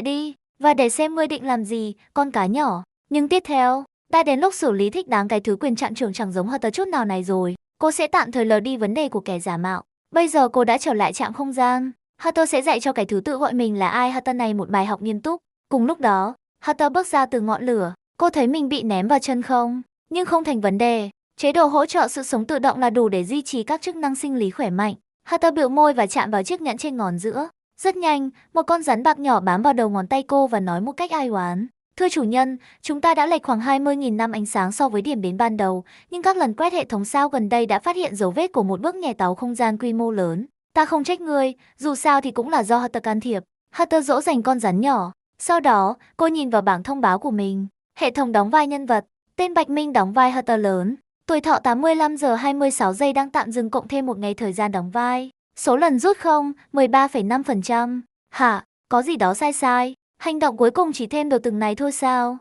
đi, và để xem ngươi định làm gì, con cá nhỏ. Nhưng tiếp theo, đã đến lúc xử lý thích đáng cái thứ quyền trạm trưởng chẳng giống Hunter chút nào này rồi. Cô sẽ tạm thời lờ đi vấn đề của kẻ giả mạo. Bây giờ cô đã trở lại trạm không gian. Hunter sẽ dạy cho cái thứ tự gọi mình là ai Hunter này một bài học nghiêm túc. Cùng lúc đó, Hunter bước ra từ ngọn lửa. Cô thấy mình bị ném vào chân không, nhưng không thành vấn đề. Chế độ hỗ trợ sự sống tự động là đủ để duy trì các chức năng sinh lý khỏe mạnh. Hunter bĩu môi và chạm vào chiếc nhẫn trên ngón giữa. Rất nhanh, một con rắn bạc nhỏ bám vào đầu ngón tay cô và nói một cách ai oán. Thưa chủ nhân, chúng ta đã lệch khoảng 20.000 năm ánh sáng so với điểm đến ban đầu, nhưng các lần quét hệ thống sao gần đây đã phát hiện dấu vết của một bước nhảy tàu không gian quy mô lớn. Ta không trách ngươi, dù sao thì cũng là do Hunter can thiệp. Hunter dỗ dành con rắn nhỏ. Sau đó, cô nhìn vào bảng thông báo của mình. Hệ thống đóng vai nhân vật. Tên Bạch Minh đóng vai Hunter lớn. Tuổi thọ 85 giờ 26 giây đang tạm dừng cộng thêm một ngày thời gian đóng vai. Số lần rút không, 13,5%. Hả, có gì đó sai. Hành động cuối cùng chỉ thêm được từng này thôi sao?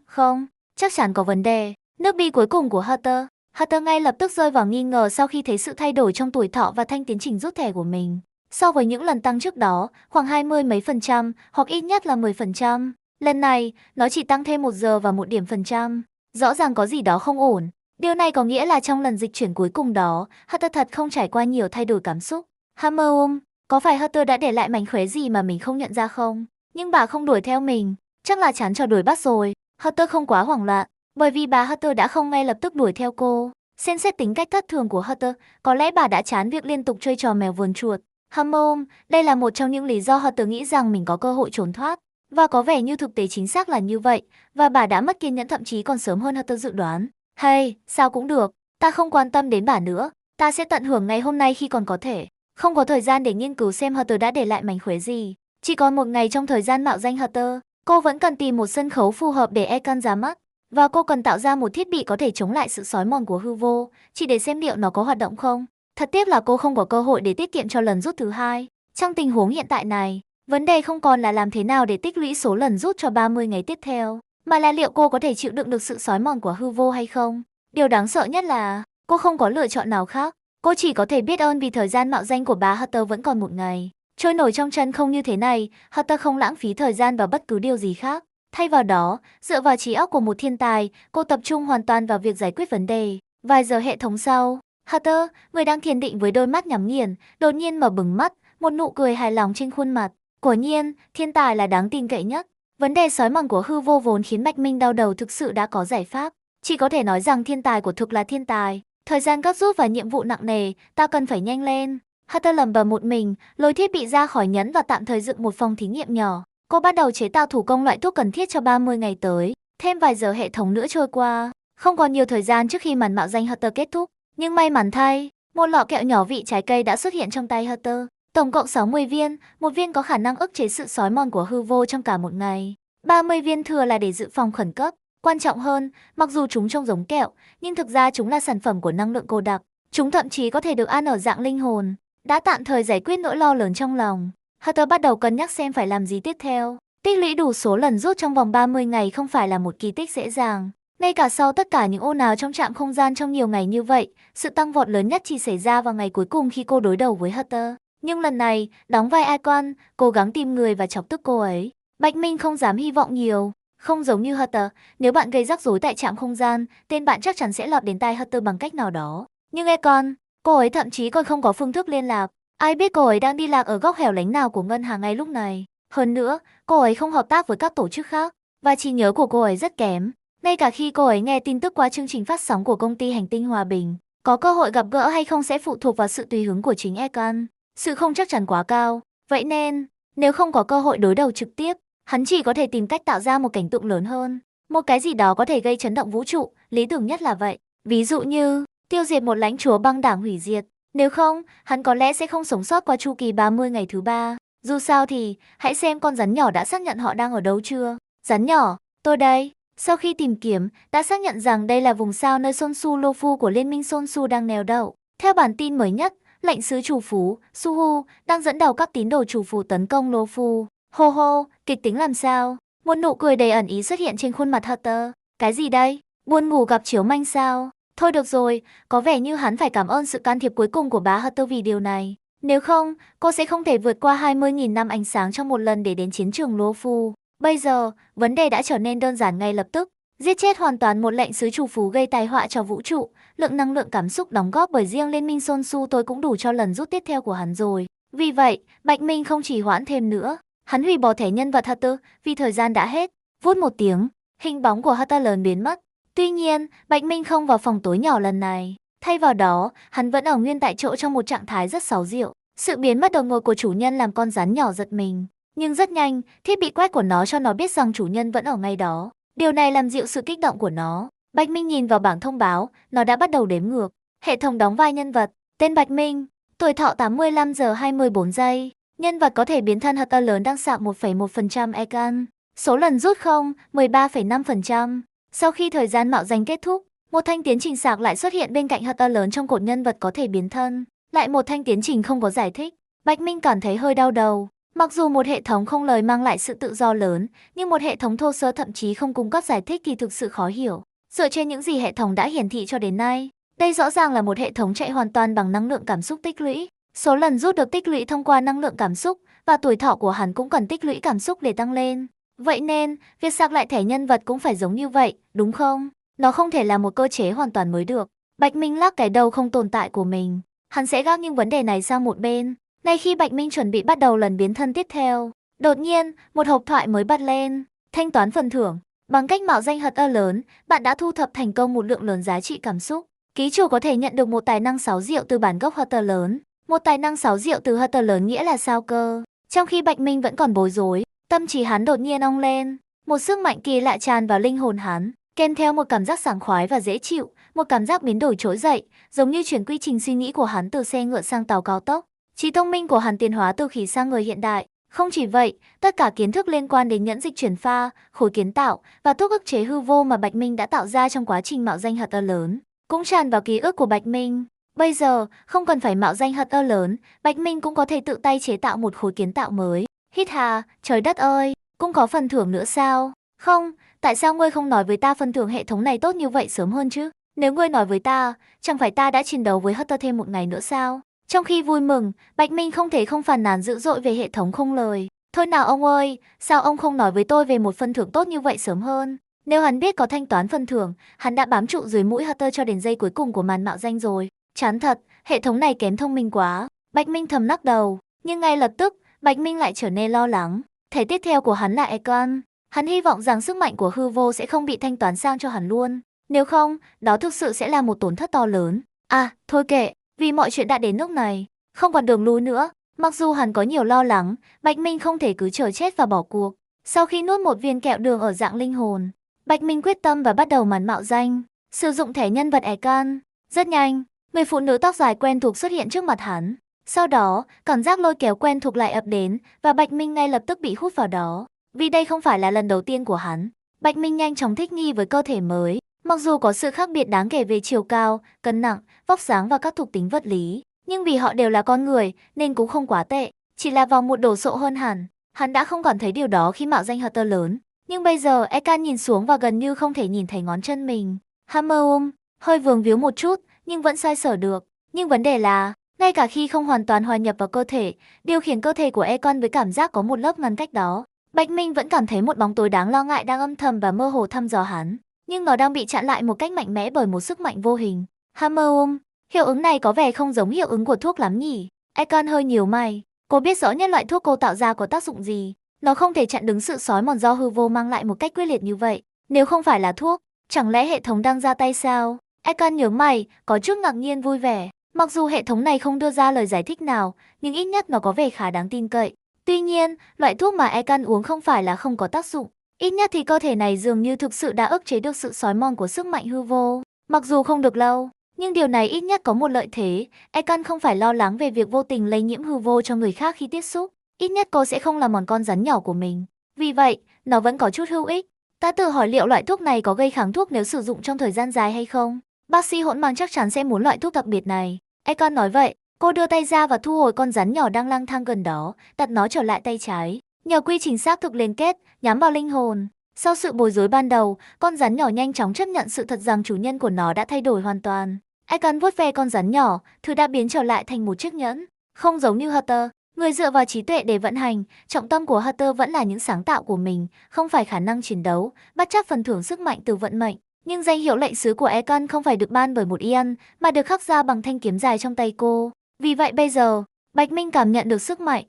Không, chắc chắn có vấn đề. Nước bi cuối cùng của Hunter. Hunter ngay lập tức rơi vào nghi ngờ sau khi thấy sự thay đổi trong tuổi thọ và tiến trình rút thẻ của mình. So với những lần tăng trước đó, khoảng 20 mấy %, hoặc ít nhất là 10%. Lần này, nó chỉ tăng thêm 1 giờ và 1 điểm %. Rõ ràng có gì đó không ổn. Điều này có nghĩa là trong lần dịch chuyển cuối cùng đó, Hunter thật không trải qua nhiều thay đổi cảm xúc. Hammer Có phải Hatter đã để lại mánh khóe gì mà mình không nhận ra không? Nhưng bà không đuổi theo mình, chắc là chán trò đuổi bắt rồi. Hatter không quá hoảng loạn, bởi vì bà Hatter đã không ngay lập tức đuổi theo cô. Xem xét tính cách thất thường của Hatter, có lẽ bà đã chán việc liên tục chơi trò mèo vườn chuột. Ôm, đây là một trong những lý do Hatter nghĩ rằng mình có cơ hội trốn thoát. Và có vẻ như thực tế chính xác là như vậy, và bà đã mất kiên nhẫn thậm chí còn sớm hơn Hatter dự đoán. Hay, sao cũng được, ta không quan tâm đến bà nữa, ta sẽ tận hưởng ngày hôm nay khi còn có thể. Không có thời gian để nghiên cứu xem Hatter đã để lại mánh khóe gì. Chỉ còn một ngày trong thời gian mạo danh Hatter, cô vẫn cần tìm một sân khấu phù hợp để Ekon ra mắt. Và cô cần tạo ra một thiết bị có thể chống lại sự xói mòn của hư vô, chỉ để xem liệu nó có hoạt động không. Thật tiếc là cô không có cơ hội để tiết kiệm cho lần rút thứ hai. Trong tình huống hiện tại này, vấn đề không còn là làm thế nào để tích lũy số lần rút cho 30 ngày tiếp theo, mà là liệu cô có thể chịu đựng được sự xói mòn của hư vô hay không. Điều đáng sợ nhất là cô không có lựa chọn nào khác. Cô chỉ có thể biết ơn vì thời gian mạo danh của bà Hatter vẫn còn một ngày. Trôi nổi trong chân không như thế này, Hatter không lãng phí thời gian vào bất cứ điều gì khác. Thay vào đó, dựa vào trí óc của một thiên tài, cô tập trung hoàn toàn vào việc giải quyết vấn đề. Vài giờ hệ thống sau, Hatter, người đang thiền định với đôi mắt nhắm nghiền, đột nhiên mở bừng mắt, một nụ cười hài lòng trên khuôn mặt. Quả nhiên, thiên tài là đáng tin cậy nhất. Vấn đề xói mòn của hư vô vốn khiến Bạch Minh đau đầu thực sự đã có giải pháp. Chỉ có thể nói rằng thiên tài của thực là thiên tài. Thời gian gấp rút và nhiệm vụ nặng nề, ta cần phải nhanh lên. Hatter lẩm bẩm một mình, lôi thiết bị ra khỏi nhẫn và tạm thời dựng một phòng thí nghiệm nhỏ. Cô bắt đầu chế tạo thủ công loại thuốc cần thiết cho 30 ngày tới. Thêm vài giờ hệ thống nữa trôi qua, không còn nhiều thời gian trước khi màn mạo danh Hatter kết thúc. Nhưng may mắn thay, một lọ kẹo nhỏ vị trái cây đã xuất hiện trong tay Hatter. Tổng cộng 60 viên, một viên có khả năng ức chế sự xói mòn của hư vô trong cả một ngày. 30 viên thừa là để dự phòng khẩn cấp. Quan trọng hơn, mặc dù chúng trông giống kẹo, nhưng thực ra chúng là sản phẩm của năng lượng cô đặc. Chúng thậm chí có thể được ăn ở dạng linh hồn. Đã tạm thời giải quyết nỗi lo lớn trong lòng, Hatter bắt đầu cân nhắc xem phải làm gì tiếp theo. Tích lũy đủ số lần rút trong vòng 30 ngày không phải là một kỳ tích dễ dàng. Ngay cả sau tất cả những ồn ào trong trạm không gian trong nhiều ngày như vậy, sự tăng vọt lớn nhất chỉ xảy ra vào ngày cuối cùng khi cô đối đầu với Hatter. Nhưng lần này, đóng vai Ekon, cố gắng tìm người và chọc tức cô ấy. Bạch Minh không dám hy vọng nhiều. Không giống như Hatter, nếu bạn gây rắc rối tại trạm không gian, tên bạn chắc chắn sẽ lọt đến tai Hatter bằng cách nào đó. Nhưng Ekon, cô ấy thậm chí còn không có phương thức liên lạc. Ai biết cô ấy đang đi lạc ở góc hẻo lánh nào của ngân hàng ngay lúc này. Hơn nữa, cô ấy không hợp tác với các tổ chức khác, và trí nhớ của cô ấy rất kém. Ngay cả khi cô ấy nghe tin tức qua chương trình phát sóng của công ty Hành tinh Hòa Bình, có cơ hội gặp gỡ hay không sẽ phụ thuộc vào sự tùy hứng của chính Ekon. Sự không chắc chắn quá cao. Vậy nên, nếu không có cơ hội đối đầu trực tiếp, hắn chỉ có thể tìm cách tạo ra một cảnh tượng lớn hơn. Một cái gì đó có thể gây chấn động vũ trụ, lý tưởng nhất là vậy. Ví dụ như, tiêu diệt một lãnh chúa băng đảng hủy diệt. Nếu không, hắn có lẽ sẽ không sống sót qua chu kỳ 30 ngày thứ 3. Dù sao thì, hãy xem con rắn nhỏ đã xác nhận họ đang ở đâu chưa. Rắn nhỏ, tôi đây. Sau khi tìm kiếm, đã xác nhận rằng đây là vùng sao nơi Sonsu Lofu của Liên minh Sonsu đang neo đậu. Theo bản tin mới nhất, lệnh sứ chủ phú, Suhu, đang dẫn đầu các tín đồ chủ phú tấn công Lofu. Hô hô, kịch tính làm sao? Một nụ cười đầy ẩn ý xuất hiện trên khuôn mặt Hatter. Cái gì đây? Buồn ngủ gặp chiếu manh sao? Thôi được rồi, có vẻ như hắn phải cảm ơn sự can thiệp cuối cùng của bá Hatter vì điều này. Nếu không, cô sẽ không thể vượt qua 20.000 năm ánh sáng trong một lần để đến chiến trường Lofu. Bây giờ, vấn đề đã trở nên đơn giản ngay lập tức. Giết chết hoàn toàn một lệnh sứ chủ phú gây tai họa cho vũ trụ. Lượng năng lượng cảm xúc đóng góp bởi riêng Liên minh Sonsu tôi cũng đủ cho lần rút tiếp theo của hắn rồi. Vì vậy, Bạch Minh không trì hoãn thêm nữa. Hắn hủy bỏ thẻ nhân vật Hatter vì thời gian đã hết. Vút một tiếng, hình bóng của Hatter lớn biến mất. Tuy nhiên, Bạch Minh không vào phòng tối nhỏ lần này. Thay vào đó, hắn vẫn ở nguyên tại chỗ trong một trạng thái rất xấu diệu. Sự biến mất đột ngột của chủ nhân làm con rắn nhỏ giật mình. Nhưng rất nhanh, thiết bị quét của nó cho nó biết rằng chủ nhân vẫn ở ngay đó. Điều này làm dịu sự kích động của nó. Bạch Minh nhìn vào bảng thông báo, nó đã bắt đầu đếm ngược. Hệ thống đóng vai nhân vật, tên Bạch Minh, tuổi thọ 85 giờ 24 giây. Nhân vật có thể biến thân Hatter lớn đang sạc 1,1% Ekon. Số lần rút không, 13,5%. Sau khi thời gian mạo danh kết thúc, một thanh tiến trình sạc lại xuất hiện bên cạnh Hatter lớn trong cột nhân vật có thể biến thân. Lại một thanh tiến trình không có giải thích. Bạch Minh cảm thấy hơi đau đầu. Mặc dù một hệ thống không lời mang lại sự tự do lớn, nhưng một hệ thống thô sơ thậm chí không cung cấp giải thích thì thực sự khó hiểu. Dựa trên những gì hệ thống đã hiển thị cho đến nay, đây rõ ràng là một hệ thống chạy hoàn toàn bằng năng lượng cảm xúc tích lũy. Số lần rút được tích lũy thông qua năng lượng cảm xúc, và tuổi thọ của hắn cũng cần tích lũy cảm xúc để tăng lên. Vậy nên, việc sạc lại thẻ nhân vật cũng phải giống như vậy, đúng không? Nó không thể là một cơ chế hoàn toàn mới được. Bạch Minh lắc cái đầu không tồn tại của mình. Hắn sẽ gác những vấn đề này sang một bên. Ngay khi Bạch Minh chuẩn bị bắt đầu lần biến thân tiếp theo, đột nhiên, một hộp thoại mới bật lên. Thanh toán phần thưởng. Bằng cách mạo danh hật ơ lớn, bạn đã thu thập thành công một lượng lớn giá trị cảm xúc. Ký chủ có thể nhận được một tài năng 6 diệu từ bản gốc hật ơ lớn. Một tài năng 6 diệu từ hật ơ lớn nghĩa là sao cơ? Trong khi Bạch Minh vẫn còn bối rối, tâm trí hắn đột nhiên ong lên. Một sức mạnh kỳ lạ tràn vào linh hồn hắn, kèm theo một cảm giác sảng khoái và dễ chịu, một cảm giác biến đổi trỗi dậy, giống như chuyển quy trình suy nghĩ của hắn từ xe ngựa sang tàu cao tốc. Trí thông minh của hắn tiến hóa từ khỉ sang người hiện đại. Không chỉ vậy, tất cả kiến thức liên quan đến nhẫn dịch chuyển pha, khối kiến tạo và thuốc ức chế hư vô mà Bạch Minh đã tạo ra trong quá trình mạo danh hật ơ lớn, cũng tràn vào ký ức của Bạch Minh. Bây giờ, không cần phải mạo danh hật ơ lớn, Bạch Minh cũng có thể tự tay chế tạo một khối kiến tạo mới. Hít hà, trời đất ơi, cũng có phần thưởng nữa sao? Không, tại sao ngươi không nói với ta phần thưởng hệ thống này tốt như vậy sớm hơn chứ? Nếu ngươi nói với ta, chẳng phải ta đã chiến đấu với hất ơ thêm một ngày nữa sao? Trong khi vui mừng, Bạch Minh không thể không phàn nàn dữ dội về hệ thống không lời. Thôi nào ông ơi, sao ông không nói với tôi về một phần thưởng tốt như vậy sớm hơn? Nếu hắn biết có thanh toán phần thưởng, hắn đã bám trụ dưới mũi Hatter cho đến giây cuối cùng của màn mạo danh rồi. Chán thật, hệ thống này kém thông minh quá. Bạch Minh thầm lắc đầu, nhưng ngay lập tức, Bạch Minh lại trở nên lo lắng. Thể tiếp theo của hắn là Econ. Hắn hy vọng rằng sức mạnh của hư vô sẽ không bị thanh toán sang cho hắn luôn. Nếu không, đó thực sự sẽ là một tổn thất to lớn. À, thôi kệ, vì mọi chuyện đã đến nước này, không còn đường lui nữa. Mặc dù hắn có nhiều lo lắng, Bạch Minh không thể cứ chờ chết và bỏ cuộc. Sau khi nuốt một viên kẹo đường ở dạng linh hồn, Bạch Minh quyết tâm và bắt đầu màn mạo danh, sử dụng thẻ nhân vật Econ. Rất nhanh, người phụ nữ tóc dài quen thuộc xuất hiện trước mặt hắn. Sau đó, cảm giác lôi kéo quen thuộc lại ập đến và Bạch Minh ngay lập tức bị hút vào đó. Vì đây không phải là lần đầu tiên của hắn, Bạch Minh nhanh chóng thích nghi với cơ thể mới. Mặc dù có sự khác biệt đáng kể về chiều cao, cân nặng, vóc dáng và các thuộc tính vật lý, nhưng vì họ đều là con người nên cũng không quá tệ, chỉ là vào một đồ sộ hơn hẳn. Hắn đã không còn thấy điều đó khi mạo danh Hatter lớn, nhưng bây giờ Ekan nhìn xuống và gần như không thể nhìn thấy ngón chân mình. Hammer hơi vướng víu một chút, nhưng vẫn xoay sở được. Nhưng vấn đề là, ngay cả khi không hoàn toàn hòa nhập vào cơ thể, điều khiển cơ thể của Econ với cảm giác có một lớp ngăn cách đó, Bạch Minh vẫn cảm thấy một bóng tối đáng lo ngại đang âm thầm và mơ hồ thăm dò hắn, nhưng nó đang bị chặn lại một cách mạnh mẽ bởi một sức mạnh vô hình. Hammer hiệu ứng này có vẻ không giống hiệu ứng của thuốc lắm nhỉ? Econ hơi nhíu mày. Cô biết rõ nhất loại thuốc cô tạo ra có tác dụng gì. Nó không thể chặn đứng sự xói mòn do hư vô mang lại một cách quyết liệt như vậy. Nếu không phải là thuốc, chẳng lẽ hệ thống đang ra tay sao? Econ nhướng mày, có chút ngạc nhiên vui vẻ. Mặc dù hệ thống này không đưa ra lời giải thích nào, nhưng ít nhất nó có vẻ khá đáng tin cậy. Tuy nhiên, loại thuốc mà Econ uống không phải là không có tác dụng. Ít nhất thì cơ thể này dường như thực sự đã ức chế được sự xói mòn của sức mạnh hư vô. Mặc dù không được lâu, nhưng điều này ít nhất có một lợi thế. Econ không phải lo lắng về việc vô tình lây nhiễm hư vô cho người khác khi tiếp xúc. Ít nhất cô sẽ không làm mòn con rắn nhỏ của mình. Vì vậy, nó vẫn có chút hữu ích. Ta tự hỏi liệu loại thuốc này có gây kháng thuốc nếu sử dụng trong thời gian dài hay không. Bác sĩ hỗn mang chắc chắn sẽ muốn loại thuốc đặc biệt này. Econ nói vậy. Cô đưa tay ra và thu hồi con rắn nhỏ đang lang thang gần đó, đặt nó trở lại tay trái. Nhờ quy trình xác thực liên kết, nhắm vào linh hồn. Sau sự bối rối ban đầu, con rắn nhỏ nhanh chóng chấp nhận sự thật rằng chủ nhân của nó đã thay đổi hoàn toàn. Econ vuốt ve con rắn nhỏ, thứ đã biến trở lại thành một chiếc nhẫn. Không giống như Hatter, người dựa vào trí tuệ để vận hành, trọng tâm của Hatter vẫn là những sáng tạo của mình, không phải khả năng chiến đấu, bất chấp phần thưởng sức mạnh từ vận mệnh. Nhưng danh hiệu lệnh sứ của Econ không phải được ban bởi một Ian, mà được khắc ra bằng thanh kiếm dài trong tay cô. Vì vậy bây giờ, Bạch Minh cảm nhận được sức mạnh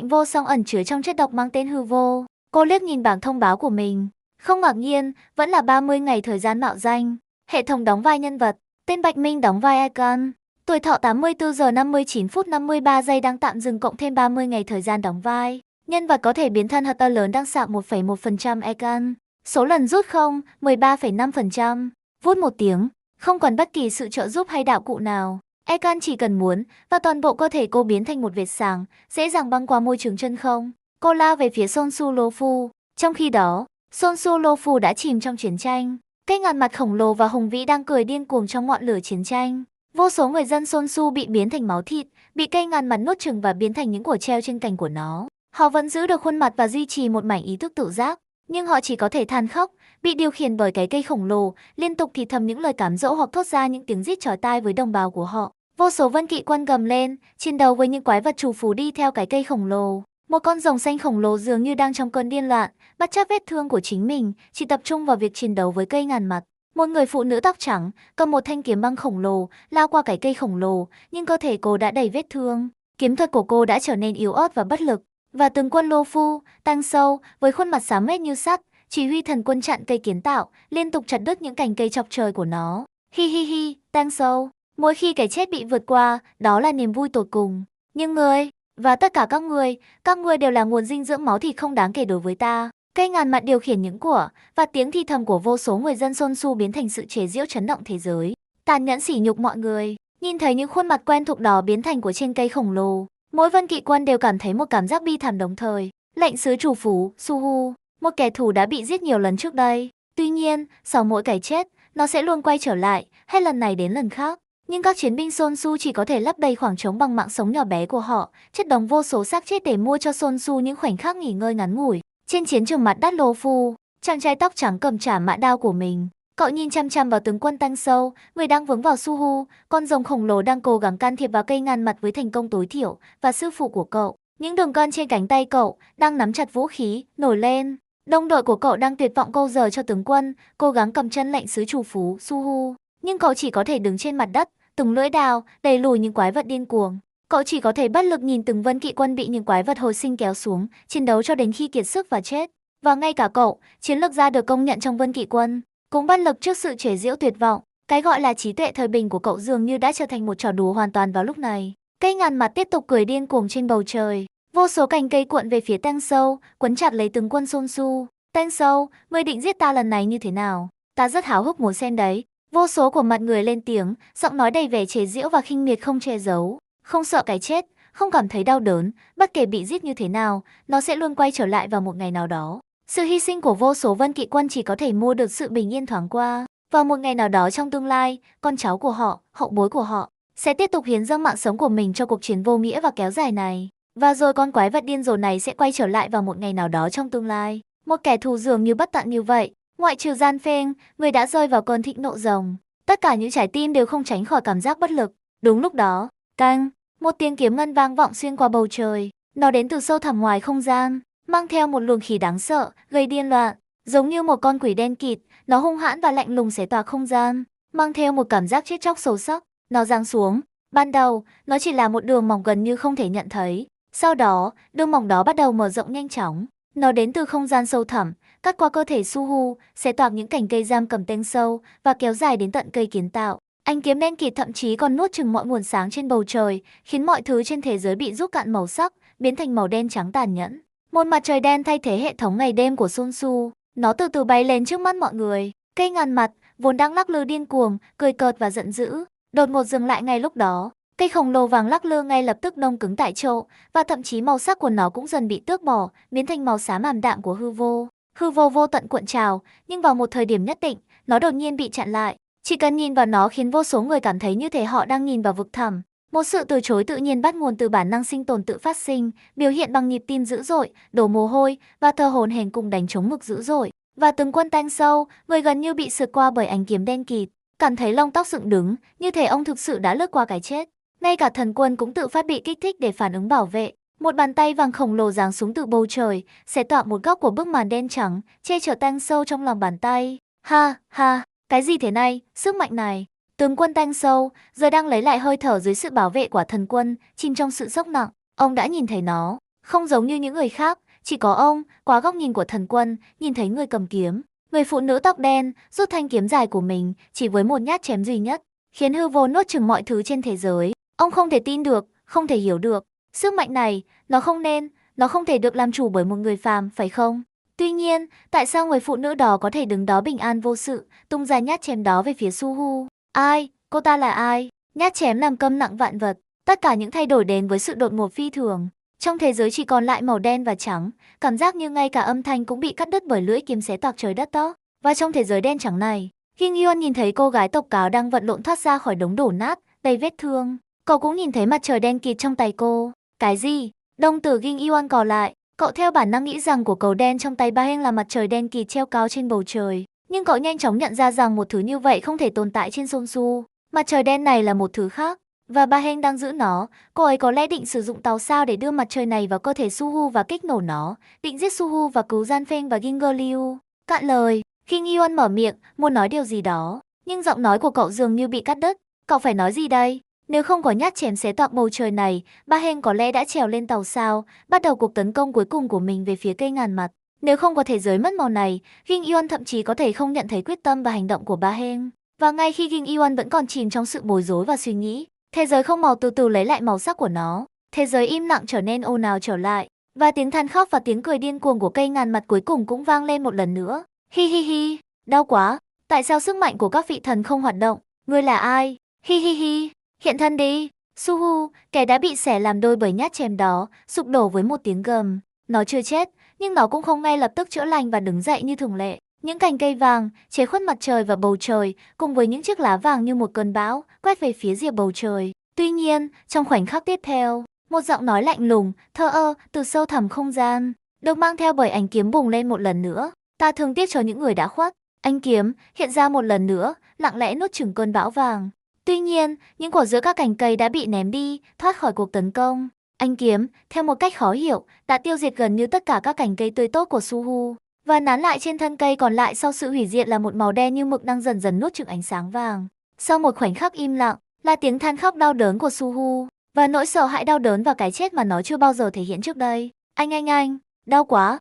vô song ẩn chứa trong chất độc mang tên hư vô. Cô liếc nhìn bảng thông báo của mình. Không ngạc nhiên, vẫn là 30 ngày thời gian mạo danh. Hệ thống đóng vai nhân vật, tên Bạch Minh đóng vai Econ. Tuổi thọ 84 giờ 59 phút 53 giây đang tạm dừng cộng thêm 30 ngày thời gian đóng vai. Nhân vật có thể biến thân Hatter lớn đang sạc 1,1% Econ. Số lần rút không, 13,5%. Vút một tiếng, không còn bất kỳ sự trợ giúp hay đạo cụ nào. Econ chỉ cần muốn, và toàn bộ cơ thể cô biến thành một vệt sáng, dễ dàng băng qua môi trường chân không. Cô lao về phía Sonsu Lofu. Trong khi đó, Sonsu Lofu đã chìm trong chiến tranh. Cây ngàn mặt khổng lồ và hùng vĩ đang cười điên cuồng trong ngọn lửa chiến tranh. Vô số người dân Sonsu bị biến thành máu thịt, bị cây ngàn mặt nuốt chửng và biến thành những quả treo trên cành của nó. Họ vẫn giữ được khuôn mặt và duy trì một mảnh ý thức tự giác, nhưng họ chỉ có thể than khóc, bị điều khiển bởi cái cây khổng lồ, liên tục thì thầm những lời cám dỗ hoặc thốt ra những tiếng rít chói tai với đồng bào của họ. Vô số vân kỵ quân gầm lên, chiến đấu với những quái vật trù phú đi theo cái cây khổng lồ. Một con rồng xanh khổng lồ dường như đang trong cơn điên loạn, bất chấp vết thương của chính mình, chỉ tập trung vào việc chiến đấu với cây ngàn mặt. Một người phụ nữ tóc trắng, cầm một thanh kiếm băng khổng lồ, lao qua cái cây khổng lồ, nhưng cơ thể cô đã đầy vết thương. kiếm thuật của cô đã trở nên yếu ớt và bất lực. Và tướng quân Lô Phu, Tăng Sâu, với khuôn mặt xám mét như sắt, chỉ huy thần quân chặn cây kiến tạo, liên tục chặt đứt những cành cây chọc trời của nó. Hi hi hi, Tăng Sâu, mỗi khi cái chết bị vượt qua, đó là niềm vui tột cùng. Nhưng ngươi, và tất cả các ngươi đều là nguồn dinh dưỡng máu thịt không đáng kể đối với ta. Cây ngàn mặt điều khiển những của, và tiếng thì thầm của vô số người dân Son Su biến thành sự chế giễu chấn động thế giới. Tàn nhẫn sỉ nhục mọi người, nhìn thấy những khuôn mặt quen thuộc đó biến thành của trên cây khổng lồ. Mỗi vân kỵ quân đều cảm thấy một cảm giác bi thảm đồng thời. Lệnh sứ chủ phủ, Suhu, một kẻ thù đã bị giết nhiều lần trước đây. Tuy nhiên, sau mỗi cái chết, nó sẽ luôn quay trở lại, hết lần này đến lần khác. Nhưng các chiến binh Son Su chỉ có thể lấp đầy khoảng trống bằng mạng sống nhỏ bé của họ, chất đống vô số xác chết để mua cho Son Su những khoảnh khắc nghỉ ngơi ngắn ngủi. Trên chiến trường mặt đất Lô Phu, chàng trai tóc trắng cầm chả mã đao của mình. Cậu nhìn chăm chăm vào tướng quân Tăng Sâu, người đang vướng vào Suhu, con rồng khổng lồ đang cố gắng can thiệp vào cây ngàn mặt với thành công tối thiểu, và sư phụ của cậu. Những đường gân trên cánh tay cậu đang nắm chặt vũ khí, nổi lên. Đồng đội của cậu đang tuyệt vọng câu giờ cho tướng quân, cố gắng cầm chân lệnh sứ chủ phú Suhu, nhưng cậu chỉ có thể đứng trên mặt đất, từng lưỡi đao đẩy lùi những quái vật điên cuồng. Cậu chỉ có thể bất lực nhìn từng vân kỵ quân bị những quái vật hồi sinh kéo xuống, chiến đấu cho đến khi kiệt sức và chết. Và ngay cả cậu, chiến lược gia được công nhận trong vân kỵ quân, cũng bất lực trước sự chế giễu tuyệt vọng. Cái gọi là trí tuệ thời bình của cậu dường như đã trở thành một trò đùa hoàn toàn vào lúc này. Cây ngàn mặt tiếp tục cười điên cuồng trên bầu trời. Vô số cành cây cuộn về phía Tăng Sâu, quấn chặt lấy tướng quân Son Su. Tăng Sâu, ngươi định giết ta lần này như thế nào? Ta rất háo hức muốn xem đấy. Vô số của mặt người lên tiếng, giọng nói đầy vẻ chế giễu và khinh miệt không che giấu. Không sợ cái chết, không cảm thấy đau đớn, bất kể bị giết như thế nào, nó sẽ luôn quay trở lại vào một ngày nào đó. Sự hy sinh của vô số vân kỵ quân chỉ có thể mua được sự bình yên thoáng qua. Vào một ngày nào đó trong tương lai, con cháu của họ, hậu bối của họ, sẽ tiếp tục hiến dâng mạng sống của mình cho cuộc chiến vô nghĩa và kéo dài này. Và rồi con quái vật điên rồ này sẽ quay trở lại vào một ngày nào đó trong tương lai. Một kẻ thù dường như bất tận như vậy, ngoại trừ Gian Pheng, người đã rơi vào cơn thịnh nộ rồng. Tất cả những trái tim đều không tránh khỏi cảm giác bất lực. Đúng lúc đó, canh, một tiếng kiếm ngân vang vọng xuyên qua bầu trời. Nó đến từ sâu thẳm ngoài không gian, mang theo một luồng khí đáng sợ, gây điên loạn. Giống như một con quỷ đen kịt, nó hung hãn và lạnh lùng xé toạc không gian, mang theo một cảm giác chết chóc sâu sắc. Nó giáng xuống. Ban đầu, nó chỉ là một đường mỏng gần như không thể nhận thấy. Sau đó, đường mỏng đó bắt đầu mở rộng nhanh chóng. Nó đến từ không gian sâu thẳm, cắt qua cơ thể Suhu, xé toạc những cành cây giam cầm tên sâu và kéo dài đến tận cây kiến tạo. Ánh kiếm đen kịt thậm chí còn nuốt chửng mọi nguồn sáng trên bầu trời, khiến mọi thứ trên thế giới bị rút cạn màu sắc, biến thành màu đen trắng tàn nhẫn. Một mặt trời đen thay thế hệ thống ngày đêm của Son Su, nó từ từ bay lên trước mắt mọi người. Cây ngàn mặt, vốn đang lắc lư điên cuồng, cười cợt và giận dữ, đột ngột dừng lại ngay lúc đó. Cây khổng lồ vàng lắc lư ngay lập tức đông cứng tại chỗ, và thậm chí màu sắc của nó cũng dần bị tước bỏ, biến thành màu xám ảm đạm của hư vô. Hư vô vô tận cuộn trào, nhưng vào một thời điểm nhất định, nó đột nhiên bị chặn lại. Chỉ cần nhìn vào nó khiến vô số người cảm thấy như thể họ đang nhìn vào vực thẳm. Một sự từ chối tự nhiên bắt nguồn từ bản năng sinh tồn tự phát sinh, biểu hiện bằng nhịp tim dữ dội, đổ mồ hôi và thở hổn hển cùng đánh trống ngực dữ dội. Và tướng quân Tăng Sâu, người gần như bị sượt qua bởi ánh kiếm đen kịt, cảm thấy lông tóc dựng đứng, như thể ông thực sự đã lướt qua cái chết. Ngay cả thần quân cũng tự phát bị kích thích để phản ứng bảo vệ. Một bàn tay vàng khổng lồ giáng xuống từ bầu trời, xé toạc một góc của bức màn đen trắng, che chở Tăng Sâu trong lòng bàn tay. Ha, ha, cái gì thế này, sức mạnh này. Tướng quân Tăng Sâu giờ đang lấy lại hơi thở dưới sự bảo vệ của thần quân, chìm trong sự sốc nặng. Ông đã nhìn thấy nó, không giống như những người khác, chỉ có ông, qua góc nhìn của thần quân, nhìn thấy người cầm kiếm. Người phụ nữ tóc đen rút thanh kiếm dài của mình chỉ với một nhát chém duy nhất, khiến hư vô nuốt chửng mọi thứ trên thế giới. Ông không thể tin được, không thể hiểu được. Sức mạnh này, nó không thể được làm chủ bởi một người phàm, phải không? Tuy nhiên, tại sao người phụ nữ đó có thể đứng đó bình an vô sự, tung ra nhát chém đó về phía Suhu? Ai? Cô ta là ai? Nhát chém làm câm nặng vạn vật. Tất cả những thay đổi đến với sự đột ngột phi thường. Trong thế giới chỉ còn lại màu đen và trắng, cảm giác như ngay cả âm thanh cũng bị cắt đứt bởi lưỡi kiếm xé toạc trời đất đó. Và trong thế giới đen trắng này, Kim Yeon nhìn thấy cô gái tộc cáo đang vận lộn thoát ra khỏi đống đổ nát, đầy vết thương. Cậu cũng nhìn thấy mặt trời đen kịt trong tay cô. Cái gì? Đồng tử Kim Yeon cò lại. Cậu theo bản năng nghĩ rằng của cầu đen trong tay Ba Heng là mặt trời đen kịt treo cao trên bầu trời. Nhưng cậu nhanh chóng nhận ra rằng một thứ như vậy không thể tồn tại trên Son Su. Mặt trời đen này là một thứ khác. Và Ba Heng đang giữ nó. Cô ấy có lẽ định sử dụng tàu sao để đưa mặt trời này vào cơ thể Suhu và kích nổ nó. Định giết Suhu và cứu Gian Pheng và Ginger Liu. Cạn lời, Kim Yeon mở miệng, muốn nói điều gì đó. Nhưng giọng nói của cậu dường như bị cắt đứt. Cậu phải nói gì đây? Nếu không có nhát chém xé toạc bầu trời này, Ba Heng có lẽ đã trèo lên tàu sao, bắt đầu cuộc tấn công cuối cùng của mình về phía cây ngàn mặt. Nếu không có thế giới mất màu này, Ging Yuan thậm chí có thể không nhận thấy quyết tâm và hành động của Ba Heng. Và ngay khi Ging Yuan vẫn còn chìm trong sự bối rối và suy nghĩ, thế giới không màu từ từ lấy lại màu sắc của nó. Thế giới im lặng trở nên ồn ào trở lại, và tiếng than khóc và tiếng cười điên cuồng của cây ngàn mặt cuối cùng cũng vang lên một lần nữa. Hi hi hi, đau quá, tại sao sức mạnh của các vị thần không hoạt động? Ngươi là ai? Hi hi hi, hiện thân đi. Suhu, kẻ đã bị xẻ làm đôi bởi nhát chém đó, sụp đổ với một tiếng gầm. Nó chưa chết, nhưng nó cũng không ngay lập tức chữa lành và đứng dậy như thường lệ. Những cành cây vàng, che khuất mặt trời và bầu trời, cùng với những chiếc lá vàng như một cơn bão, quét về phía rìa bầu trời. Tuy nhiên, trong khoảnh khắc tiếp theo, một giọng nói lạnh lùng, thờ ơ, từ sâu thẳm không gian, được mang theo bởi ánh kiếm bùng lên một lần nữa. Ta thương tiếc cho những người đã khuất. Ánh kiếm hiện ra một lần nữa, lặng lẽ nuốt chửng cơn bão vàng. Tuy nhiên, những quả giữa các cành cây đã bị ném đi, thoát khỏi cuộc tấn công. Ánh kiếm, theo một cách khó hiểu, đã tiêu diệt gần như tất cả các cành cây tươi tốt của Suhu, và nán lại trên thân cây còn lại sau sự hủy diệt là một màu đen như mực đang dần dần nuốt chửng ánh sáng vàng. Sau một khoảnh khắc im lặng, là tiếng than khóc đau đớn của Suhu, và nỗi sợ hãi đau đớn và cái chết mà nó chưa bao giờ thể hiện trước đây. Anh, đau quá,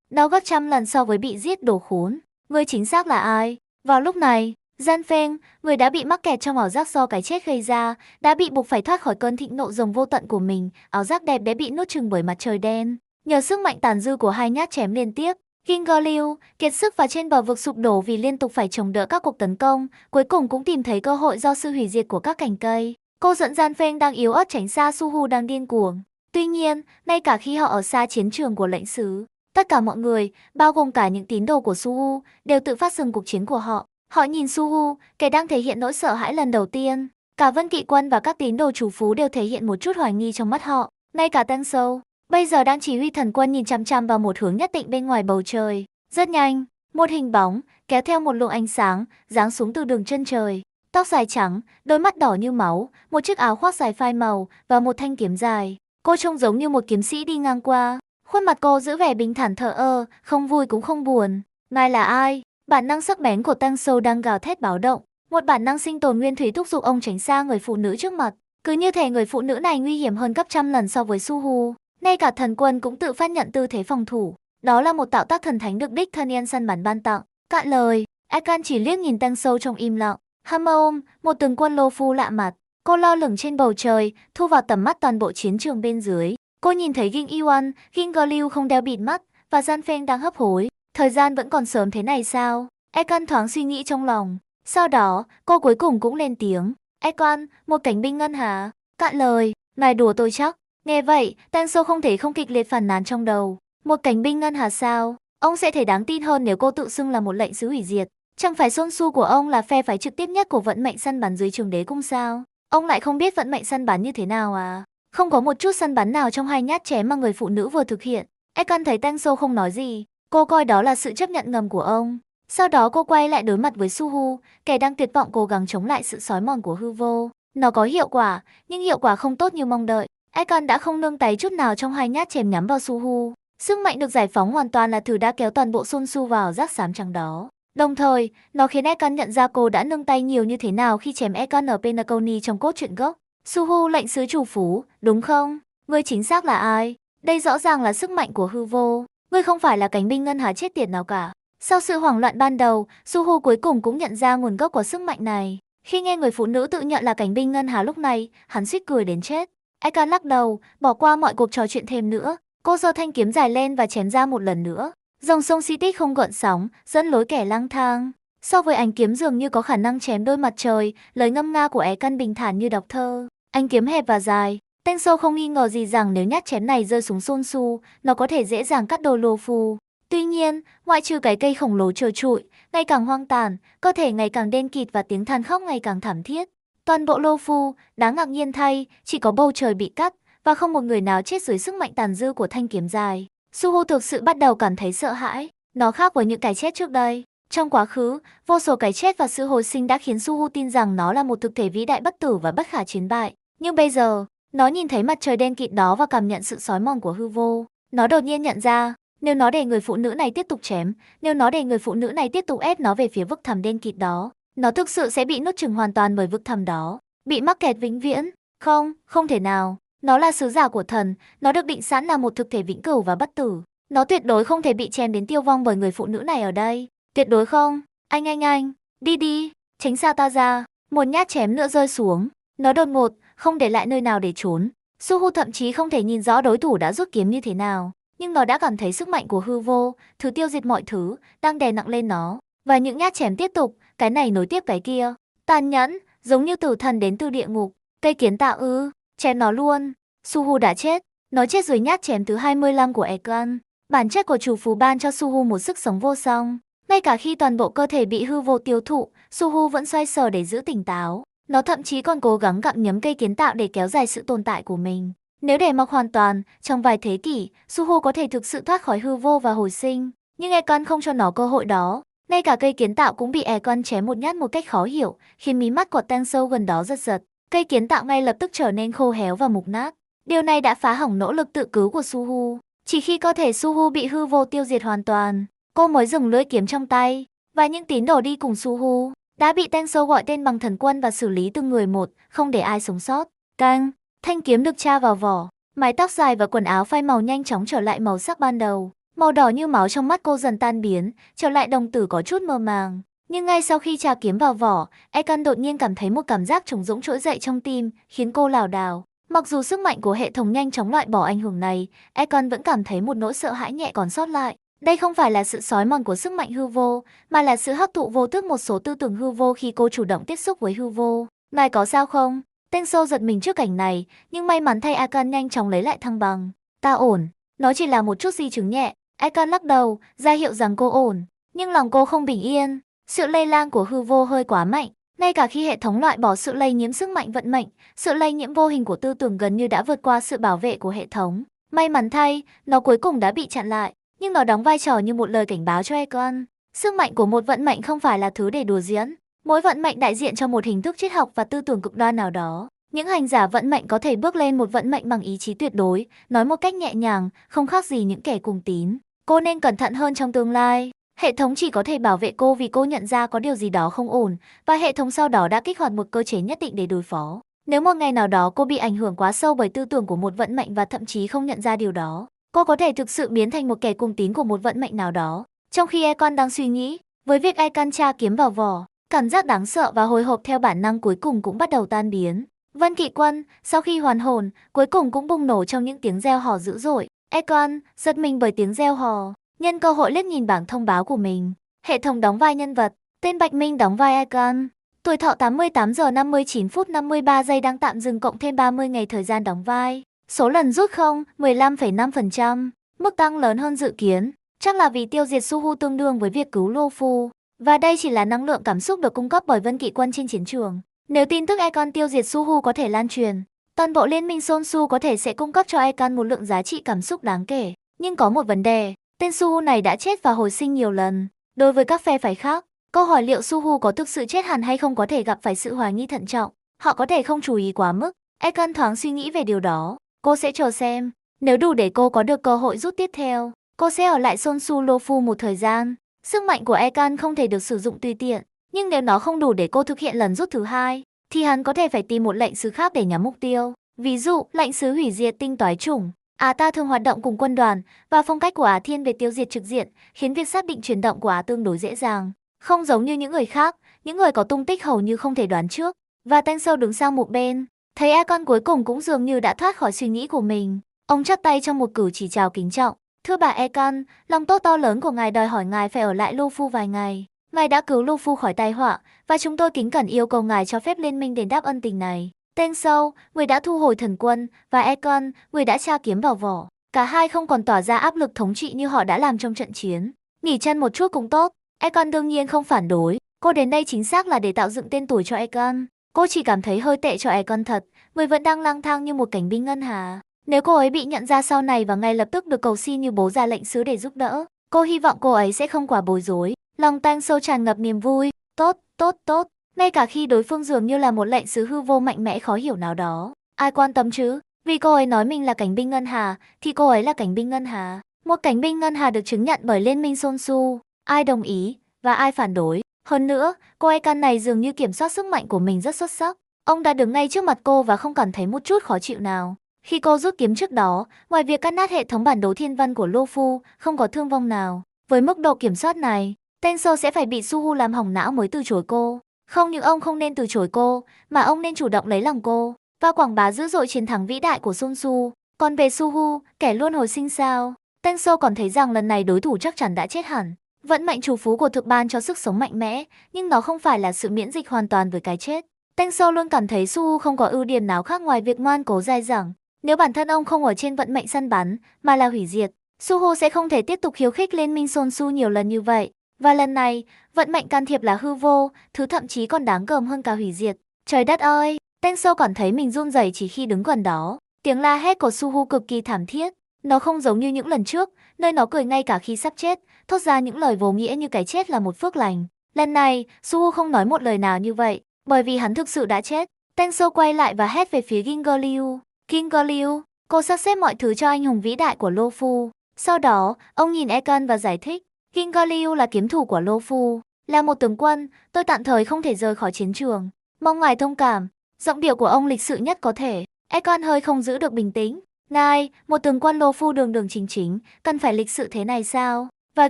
đau gấp trăm lần so với bị giết đồ khốn. Ngươi chính xác là ai? Vào lúc này, Gian Pheng, người đã bị mắc kẹt trong ảo giác do cái chết gây ra, đã bị buộc phải thoát khỏi cơn thịnh nộ rồng vô tận của mình, ảo giác đẹp đẽ bị nuốt chửng bởi mặt trời đen. Nhờ sức mạnh tàn dư của hai nhát chém liên tiếp, Gingerliu kiệt sức và trên bờ vực sụp đổ vì liên tục phải chống đỡ các cuộc tấn công, cuối cùng cũng tìm thấy cơ hội do sự hủy diệt của các cành cây. Cô dẫn Gian Pheng đang yếu ớt tránh xa Suhu đang điên cuồng. Tuy nhiên, ngay cả khi họ ở xa chiến trường của lệnh sứ, tất cả mọi người, bao gồm cả những tín đồ của Suhu, đều tự phát dừng cuộc chiến của họ. Họ nhìn Suhu, kẻ đang thể hiện nỗi sợ hãi lần đầu tiên. Cả Vân Kỵ Quân và các tín đồ chủ phú đều thể hiện một chút hoài nghi trong mắt họ. Ngay cả Tăng Sâu, bây giờ đang chỉ huy thần quân nhìn chằm chằm vào một hướng nhất định bên ngoài bầu trời. Rất nhanh, một hình bóng, kéo theo một luồng ánh sáng, giáng xuống từ đường chân trời. Tóc dài trắng, đôi mắt đỏ như máu, một chiếc áo khoác dài phai màu và một thanh kiếm dài. Cô trông giống như một kiếm sĩ đi ngang qua. Khuôn mặt cô giữ vẻ bình thản thờ ơ, không vui cũng không buồn. Ngài là ai? Bản năng sắc bén của Tăng Sâu đang gào thét báo động. Một bản năng sinh tồn nguyên thủy thúc giục ông tránh xa người phụ nữ trước mặt. Cứ như thể người phụ nữ này nguy hiểm hơn gấp trăm lần so với Suhu. Ngay cả thần quân cũng tự phát nhận tư thế phòng thủ. Đó là một tạo tác thần thánh được đích thân Yên săn bắn ban tặng. Cạn lời, Ekan chỉ liếc nhìn Tăng Sâu trong im lặng. Hammer, một tướng quân lô phu lạ mặt. Cô lo lửng trên bầu trời, thu vào tầm mắt toàn bộ chiến trường bên dưới. Cô nhìn thấy Ging Yuan, Gingerliu không đeo bịt mắt, và Gian Pheng đang hấp hối. Thời gian vẫn còn sớm thế này sao? Ekan thoáng suy nghĩ trong lòng. Sau đó, cô cuối cùng cũng lên tiếng. Ekan, một cảnh binh ngân hà. Cạn lời, ngài đùa tôi chắc. Nghe vậy, Tăng Sâu không thể không kịch liệt phản nàn trong đầu. Một cảnh binh ngân hà sao? Ông sẽ thể đáng tin hơn nếu cô tự xưng là một lệnh sứ hủy diệt. Chẳng phải Son Su của ông là phe phái trực tiếp nhất của vận mệnh săn bắn dưới Trường Đế Cung sao? Ông lại không biết vận mệnh săn bắn như thế nào à? Không có một chút săn bắn nào trong hai nhát chém mà người phụ nữ vừa thực hiện. Ekan thấy Tăng Sâu không nói gì. Cô coi đó là sự chấp nhận ngầm của ông. Sau đó cô quay lại đối mặt với Suhu, kẻ đang tuyệt vọng cố gắng chống lại sự xói mòn của hư vô. Nó có hiệu quả, nhưng hiệu quả không tốt như mong đợi. Ekan đã không nương tay chút nào trong hai nhát chém nhắm vào Suhu. Sức mạnh được giải phóng hoàn toàn là thứ đã kéo toàn bộ Son Su vào rác xám trắng đó. Đồng thời, nó khiến Ekan nhận ra cô đã nương tay nhiều như thế nào khi chém Ekan ở Penacony trong cốt truyện gốc. Suhu lệnh sứ chủ phú, đúng không? Ngươi chính xác là ai? Đây rõ ràng là sức mạnh của hư vô. Ngươi không phải là cánh binh ngân hà chết tiệt nào cả. Sau sự hoảng loạn ban đầu, Suhu cuối cùng cũng nhận ra nguồn gốc của sức mạnh này. Khi nghe người phụ nữ tự nhận là cánh binh ngân hà lúc này, hắn suýt cười đến chết. Ekan lắc đầu, bỏ qua mọi cuộc trò chuyện thêm nữa. Cô giơ thanh kiếm dài lên và chém ra một lần nữa. Dòng sông Sitic không gợn sóng, dẫn lối kẻ lang thang. So với ánh kiếm dường như có khả năng chém đôi mặt trời, lời ngâm nga của Ekan bình thản như đọc thơ. Ánh kiếm hẹp và dài. Tăng Sâu không nghi ngờ gì rằng nếu nhát chém này rơi xuống Son Su, nó có thể dễ dàng cắt đôi lô phu. Tuy nhiên, ngoại trừ cái cây khổng lồ trơ trụi, ngày càng hoang tàn, cơ thể ngày càng đen kịt và tiếng than khóc ngày càng thảm thiết. Toàn bộ lô phu, đáng ngạc nhiên thay, chỉ có bầu trời bị cắt, và không một người nào chết dưới sức mạnh tàn dư của thanh kiếm dài. Suhu thực sự bắt đầu cảm thấy sợ hãi. Nó khác với những cái chết trước đây. Trong quá khứ, vô số cái chết và sự hồi sinh đã khiến Suhu tin rằng nó là một thực thể vĩ đại bất tử và bất khả chiến bại. Nhưng bây giờ, nó nhìn thấy mặt trời đen kịt đó và cảm nhận sự xói mòn của hư vô. Nó đột nhiên nhận ra, nếu nó để người phụ nữ này tiếp tục chém, nếu nó để người phụ nữ này tiếp tục ép nó về phía vực thẳm đen kịt đó, nó thực sự sẽ bị nuốt chửng hoàn toàn bởi vực thẳm đó. bị mắc kẹt vĩnh viễn. Không, không thể nào. Nó là sứ giả của thần, nó được định sẵn là một thực thể vĩnh cửu và bất tử. Nó tuyệt đối không thể bị chém đến tiêu vong bởi người phụ nữ này ở đây. Tuyệt đối không. Anh, đi đi, tránh xa ta ra. Một nhát chém nữa rơi xuống. Nó đột ngột, không để lại nơi nào để trốn. Suhu thậm chí không thể nhìn rõ đối thủ đã rút kiếm như thế nào. Nhưng nó đã cảm thấy sức mạnh của hư vô, thứ tiêu diệt mọi thứ, đang đè nặng lên nó. Và những nhát chém tiếp tục, cái này nối tiếp cái kia. Tàn nhẫn, giống như tử thần đến từ địa ngục. Cây kiến tạo ư, chém nó luôn. Suhu đã chết, nó chết dưới nhát chém thứ 25 của Ekon. Bản chất của chủ phù ban cho Suhu một sức sống vô song. Ngay cả khi toàn bộ cơ thể bị hư vô tiêu thụ, Suhu vẫn xoay sở để giữ tỉnh táo. Nó thậm chí còn cố gắng gặm nhấm cây kiến tạo để kéo dài sự tồn tại của mình. Nếu để mọc hoàn toàn, trong vài thế kỷ, Suhu có thể thực sự thoát khỏi hư vô và hồi sinh. Nhưng Ekon không cho nó cơ hội đó. Ngay cả cây kiến tạo cũng bị Ekon chém một nhát một cách khó hiểu, khiến mí mắt của Tang Sâu gần đó giật giật. Cây kiến tạo ngay lập tức trở nên khô héo và mục nát. Điều này đã phá hỏng nỗ lực tự cứu của Suhu. Chỉ khi cơ thể Suhu bị hư vô tiêu diệt hoàn toàn, cô mới dừng lưỡi kiếm trong tay. Và những tín đồ đi cùng Suhu đã bị Tang Sâu gọi tên bằng thần quân và xử lý từng người một, không để ai sống sót. Căng, thanh kiếm được tra vào vỏ, mái tóc dài và quần áo phai màu nhanh chóng trở lại màu sắc ban đầu. Màu đỏ như máu trong mắt cô dần tan biến, trở lại đồng tử có chút mơ màng. Nhưng ngay sau khi tra kiếm vào vỏ, Ekon đột nhiên cảm thấy một cảm giác trống rỗng trỗi dậy trong tim, khiến cô lảo đảo. Mặc dù sức mạnh của hệ thống nhanh chóng loại bỏ ảnh hưởng này, Ekon vẫn cảm thấy một nỗi sợ hãi nhẹ còn sót lại. Đây không phải là sự xói mòn của sức mạnh hư vô, mà là sự hấp thụ vô thức một số tư tưởng hư vô khi cô chủ động tiếp xúc với hư vô. Ngài có sao không? Tang Sâu giật mình trước cảnh này, nhưng may mắn thay Ekon nhanh chóng lấy lại thăng bằng. Ta ổn, nó chỉ là một chút di chứng nhẹ. Ekon lắc đầu, ra hiệu rằng cô ổn, nhưng lòng cô không bình yên. Sự lây lan của hư vô hơi quá mạnh, ngay cả khi hệ thống loại bỏ sự lây nhiễm sức mạnh vận mệnh, sự lây nhiễm vô hình của tư tưởng gần như đã vượt qua sự bảo vệ của hệ thống. May mắn thay, nó cuối cùng đã bị chặn lại, nhưng nó đóng vai trò như một lời cảnh báo cho Ekon. Sức mạnh của một vận mệnh không phải là thứ để đùa giỡn. Mỗi vận mệnh đại diện cho một hình thức triết học và tư tưởng cực đoan nào đó. Những hành giả vận mệnh có thể bước lên một vận mệnh bằng ý chí tuyệt đối, nói một cách nhẹ nhàng, không khác gì những kẻ cùng tín. Cô nên cẩn thận hơn trong tương lai. Hệ thống chỉ có thể bảo vệ cô vì cô nhận ra có điều gì đó không ổn, và hệ thống sau đó đã kích hoạt một cơ chế nhất định để đối phó. Nếu một ngày nào đó cô bị ảnh hưởng quá sâu bởi tư tưởng của một vận mệnh và thậm chí không nhận ra điều đó, cô có thể thực sự biến thành một kẻ cùng tín của một vận mệnh nào đó. Trong khi Ekon đang suy nghĩ, với việc Ekon tra kiếm vào vỏ, cảm giác đáng sợ và hồi hộp theo bản năng cuối cùng cũng bắt đầu tan biến. Vân Kỵ Quân, sau khi hoàn hồn, cuối cùng cũng bùng nổ trong những tiếng reo hò dữ dội. Ekon giật mình bởi tiếng reo hò, nhân cơ hội liếc nhìn bảng thông báo của mình. Hệ thống đóng vai nhân vật, tên Bạch Minh đóng vai Ekon. Tuổi thọ 88 giờ 59 phút 53 giây đang tạm dừng cộng thêm 30 ngày thời gian đóng vai. Số lần rút không, 15,5%. Mức tăng lớn hơn dự kiến, chắc là vì tiêu diệt Suhu tương đương với việc cứu Lô Phu. Và đây chỉ là năng lượng cảm xúc được cung cấp bởi Vân Kỵ Quân trên chiến trường. Nếu tin tức Ekon tiêu diệt Suhu có thể lan truyền, toàn bộ liên minh Sonsu có thể sẽ cung cấp cho Ekon một lượng giá trị cảm xúc đáng kể. Nhưng có một vấn đề, tên Suhu này đã chết và hồi sinh nhiều lần. Đối với các phe phái khác, câu hỏi liệu Suhu có thực sự chết hẳn hay không có thể gặp phải sự hoài nghi thận trọng. Họ có thể không chú ý quá mức. Ekon thoáng suy nghĩ về điều đó. Cô sẽ chờ xem. Nếu đủ để cô có được cơ hội rút tiếp theo, cô sẽ ở lại Sonsu Lofu một thời gian. Sức mạnh của Ekon không thể được sử dụng tùy tiện. Nhưng nếu nó không đủ để cô thực hiện lần rút thứ hai, thì hắn có thể phải tìm một lệnh sứ khác để nhắm mục tiêu. Ví dụ, lệnh sứ hủy diệt tinh toái chủng. Ta thường hoạt động cùng quân đoàn, và phong cách của thiên về tiêu diệt trực diện, khiến việc xác định chuyển động của tương đối dễ dàng. Không giống như những người khác, những người có tung tích hầu như không thể đoán trước. Và Tang Sâu đứng sang một bên, thấy Ekon cuối cùng cũng dường như đã thoát khỏi suy nghĩ của mình. Ông chắp tay trong một cử chỉ chào kính trọng. Thưa bà Ekon, lòng tốt to lớn của ngài đòi hỏi ngài phải ở lại Lufu vài ngày. Ngài đã cứu Lufu khỏi tai họa, và chúng tôi kính cẩn yêu cầu ngài cho phép liên minh đền đáp ân tình này. Tang Sâu, người đã thu hồi thần quân, và Ekon, người đã tra kiếm vào vỏ. Cả hai không còn tỏa ra áp lực thống trị như họ đã làm trong trận chiến. Nghỉ chân một chút cũng tốt. Ekon đương nhiên không phản đối. Cô đến đây chính xác là để tạo dựng tên tuổi cho Ekon. Cô chỉ cảm thấy hơi tệ cho Ekon thật. Người vẫn đang lang thang như một cảnh binh ngân hà. Nếu cô ấy bị nhận ra sau này và ngay lập tức được cầu xin như bố ra lệnh sứ để giúp đỡ, cô hy vọng cô ấy sẽ không quá bối rối. Lòng Tang Sâu tràn ngập niềm vui. Tốt, tốt, tốt. Ngay cả khi đối phương dường như là một lệnh sứ hư vô mạnh mẽ khó hiểu nào đó. Ai quan tâm chứ? Vì cô ấy nói mình là cảnh binh ngân hà, thì cô ấy là cảnh binh ngân hà. Một cảnh binh ngân hà được chứng nhận bởi Liên minh Sonsu. Ai đồng ý, và ai phản đối. Hơn nữa, cô Ekon này dường như kiểm soát sức mạnh của mình rất xuất sắc. Ông đã đứng ngay trước mặt cô và không cảm thấy một chút khó chịu nào. Khi cô rút kiếm trước đó, ngoài việc cắt nát hệ thống bản đồ thiên văn của Lô Phu, không có thương vong nào. Với mức độ kiểm soát này, Tensou sẽ phải bị Suhu làm hỏng não mới từ chối cô. Không những ông không nên từ chối cô, mà ông nên chủ động lấy lòng cô và quảng bá dữ dội chiến thắng vĩ đại của Sun Tzu. Còn về Suhu, kẻ luôn hồi sinh sao? Tensou còn thấy rằng lần này đối thủ chắc chắn đã chết hẳn. Vận mệnh trù phú của thực ban cho sức sống mạnh mẽ, nhưng nó không phải là sự miễn dịch hoàn toàn với cái chết. Tensou luôn cảm thấy Suhu không có ưu điểm nào khác ngoài việc ngoan cố dai dẳng. Nếu bản thân ông không ở trên vận mệnh săn bắn, mà là hủy diệt, Suhu sẽ không thể tiếp tục khiêu khích liên minh Sonsu nhiều lần như vậy. Và lần này, vận mệnh can thiệp là hư vô, thứ thậm chí còn đáng gờm hơn cả hủy diệt. Trời đất ơi, Tensou cảm thấy mình run rẩy chỉ khi đứng gần đó. Tiếng la hét của Suhu cực kỳ thảm thiết. Nó không giống như những lần trước, nơi nó cười ngay cả khi sắp chết, thốt ra những lời vô nghĩa như cái chết là một phước lành. Lần này, Suhu không nói một lời nào như vậy, bởi vì hắn thực sự đã chết. Tensou quay lại và hét về phía Ginger Liu. Ginger Liu, cô sắp xếp mọi thứ cho anh hùng vĩ đại của Lô Phu. Sau đó, ông nhìn Ekan và giải thích. Ginger Liu là kiếm thủ của Lô Phu, là một tướng quân, tôi tạm thời không thể rời khỏi chiến trường. Mong ngài thông cảm. Giọng điệu của ông lịch sự nhất có thể. Ekan hơi không giữ được bình tĩnh. Ngài, một tướng quân Lô Phu đường đường chính chính, cần phải lịch sự thế này sao? Và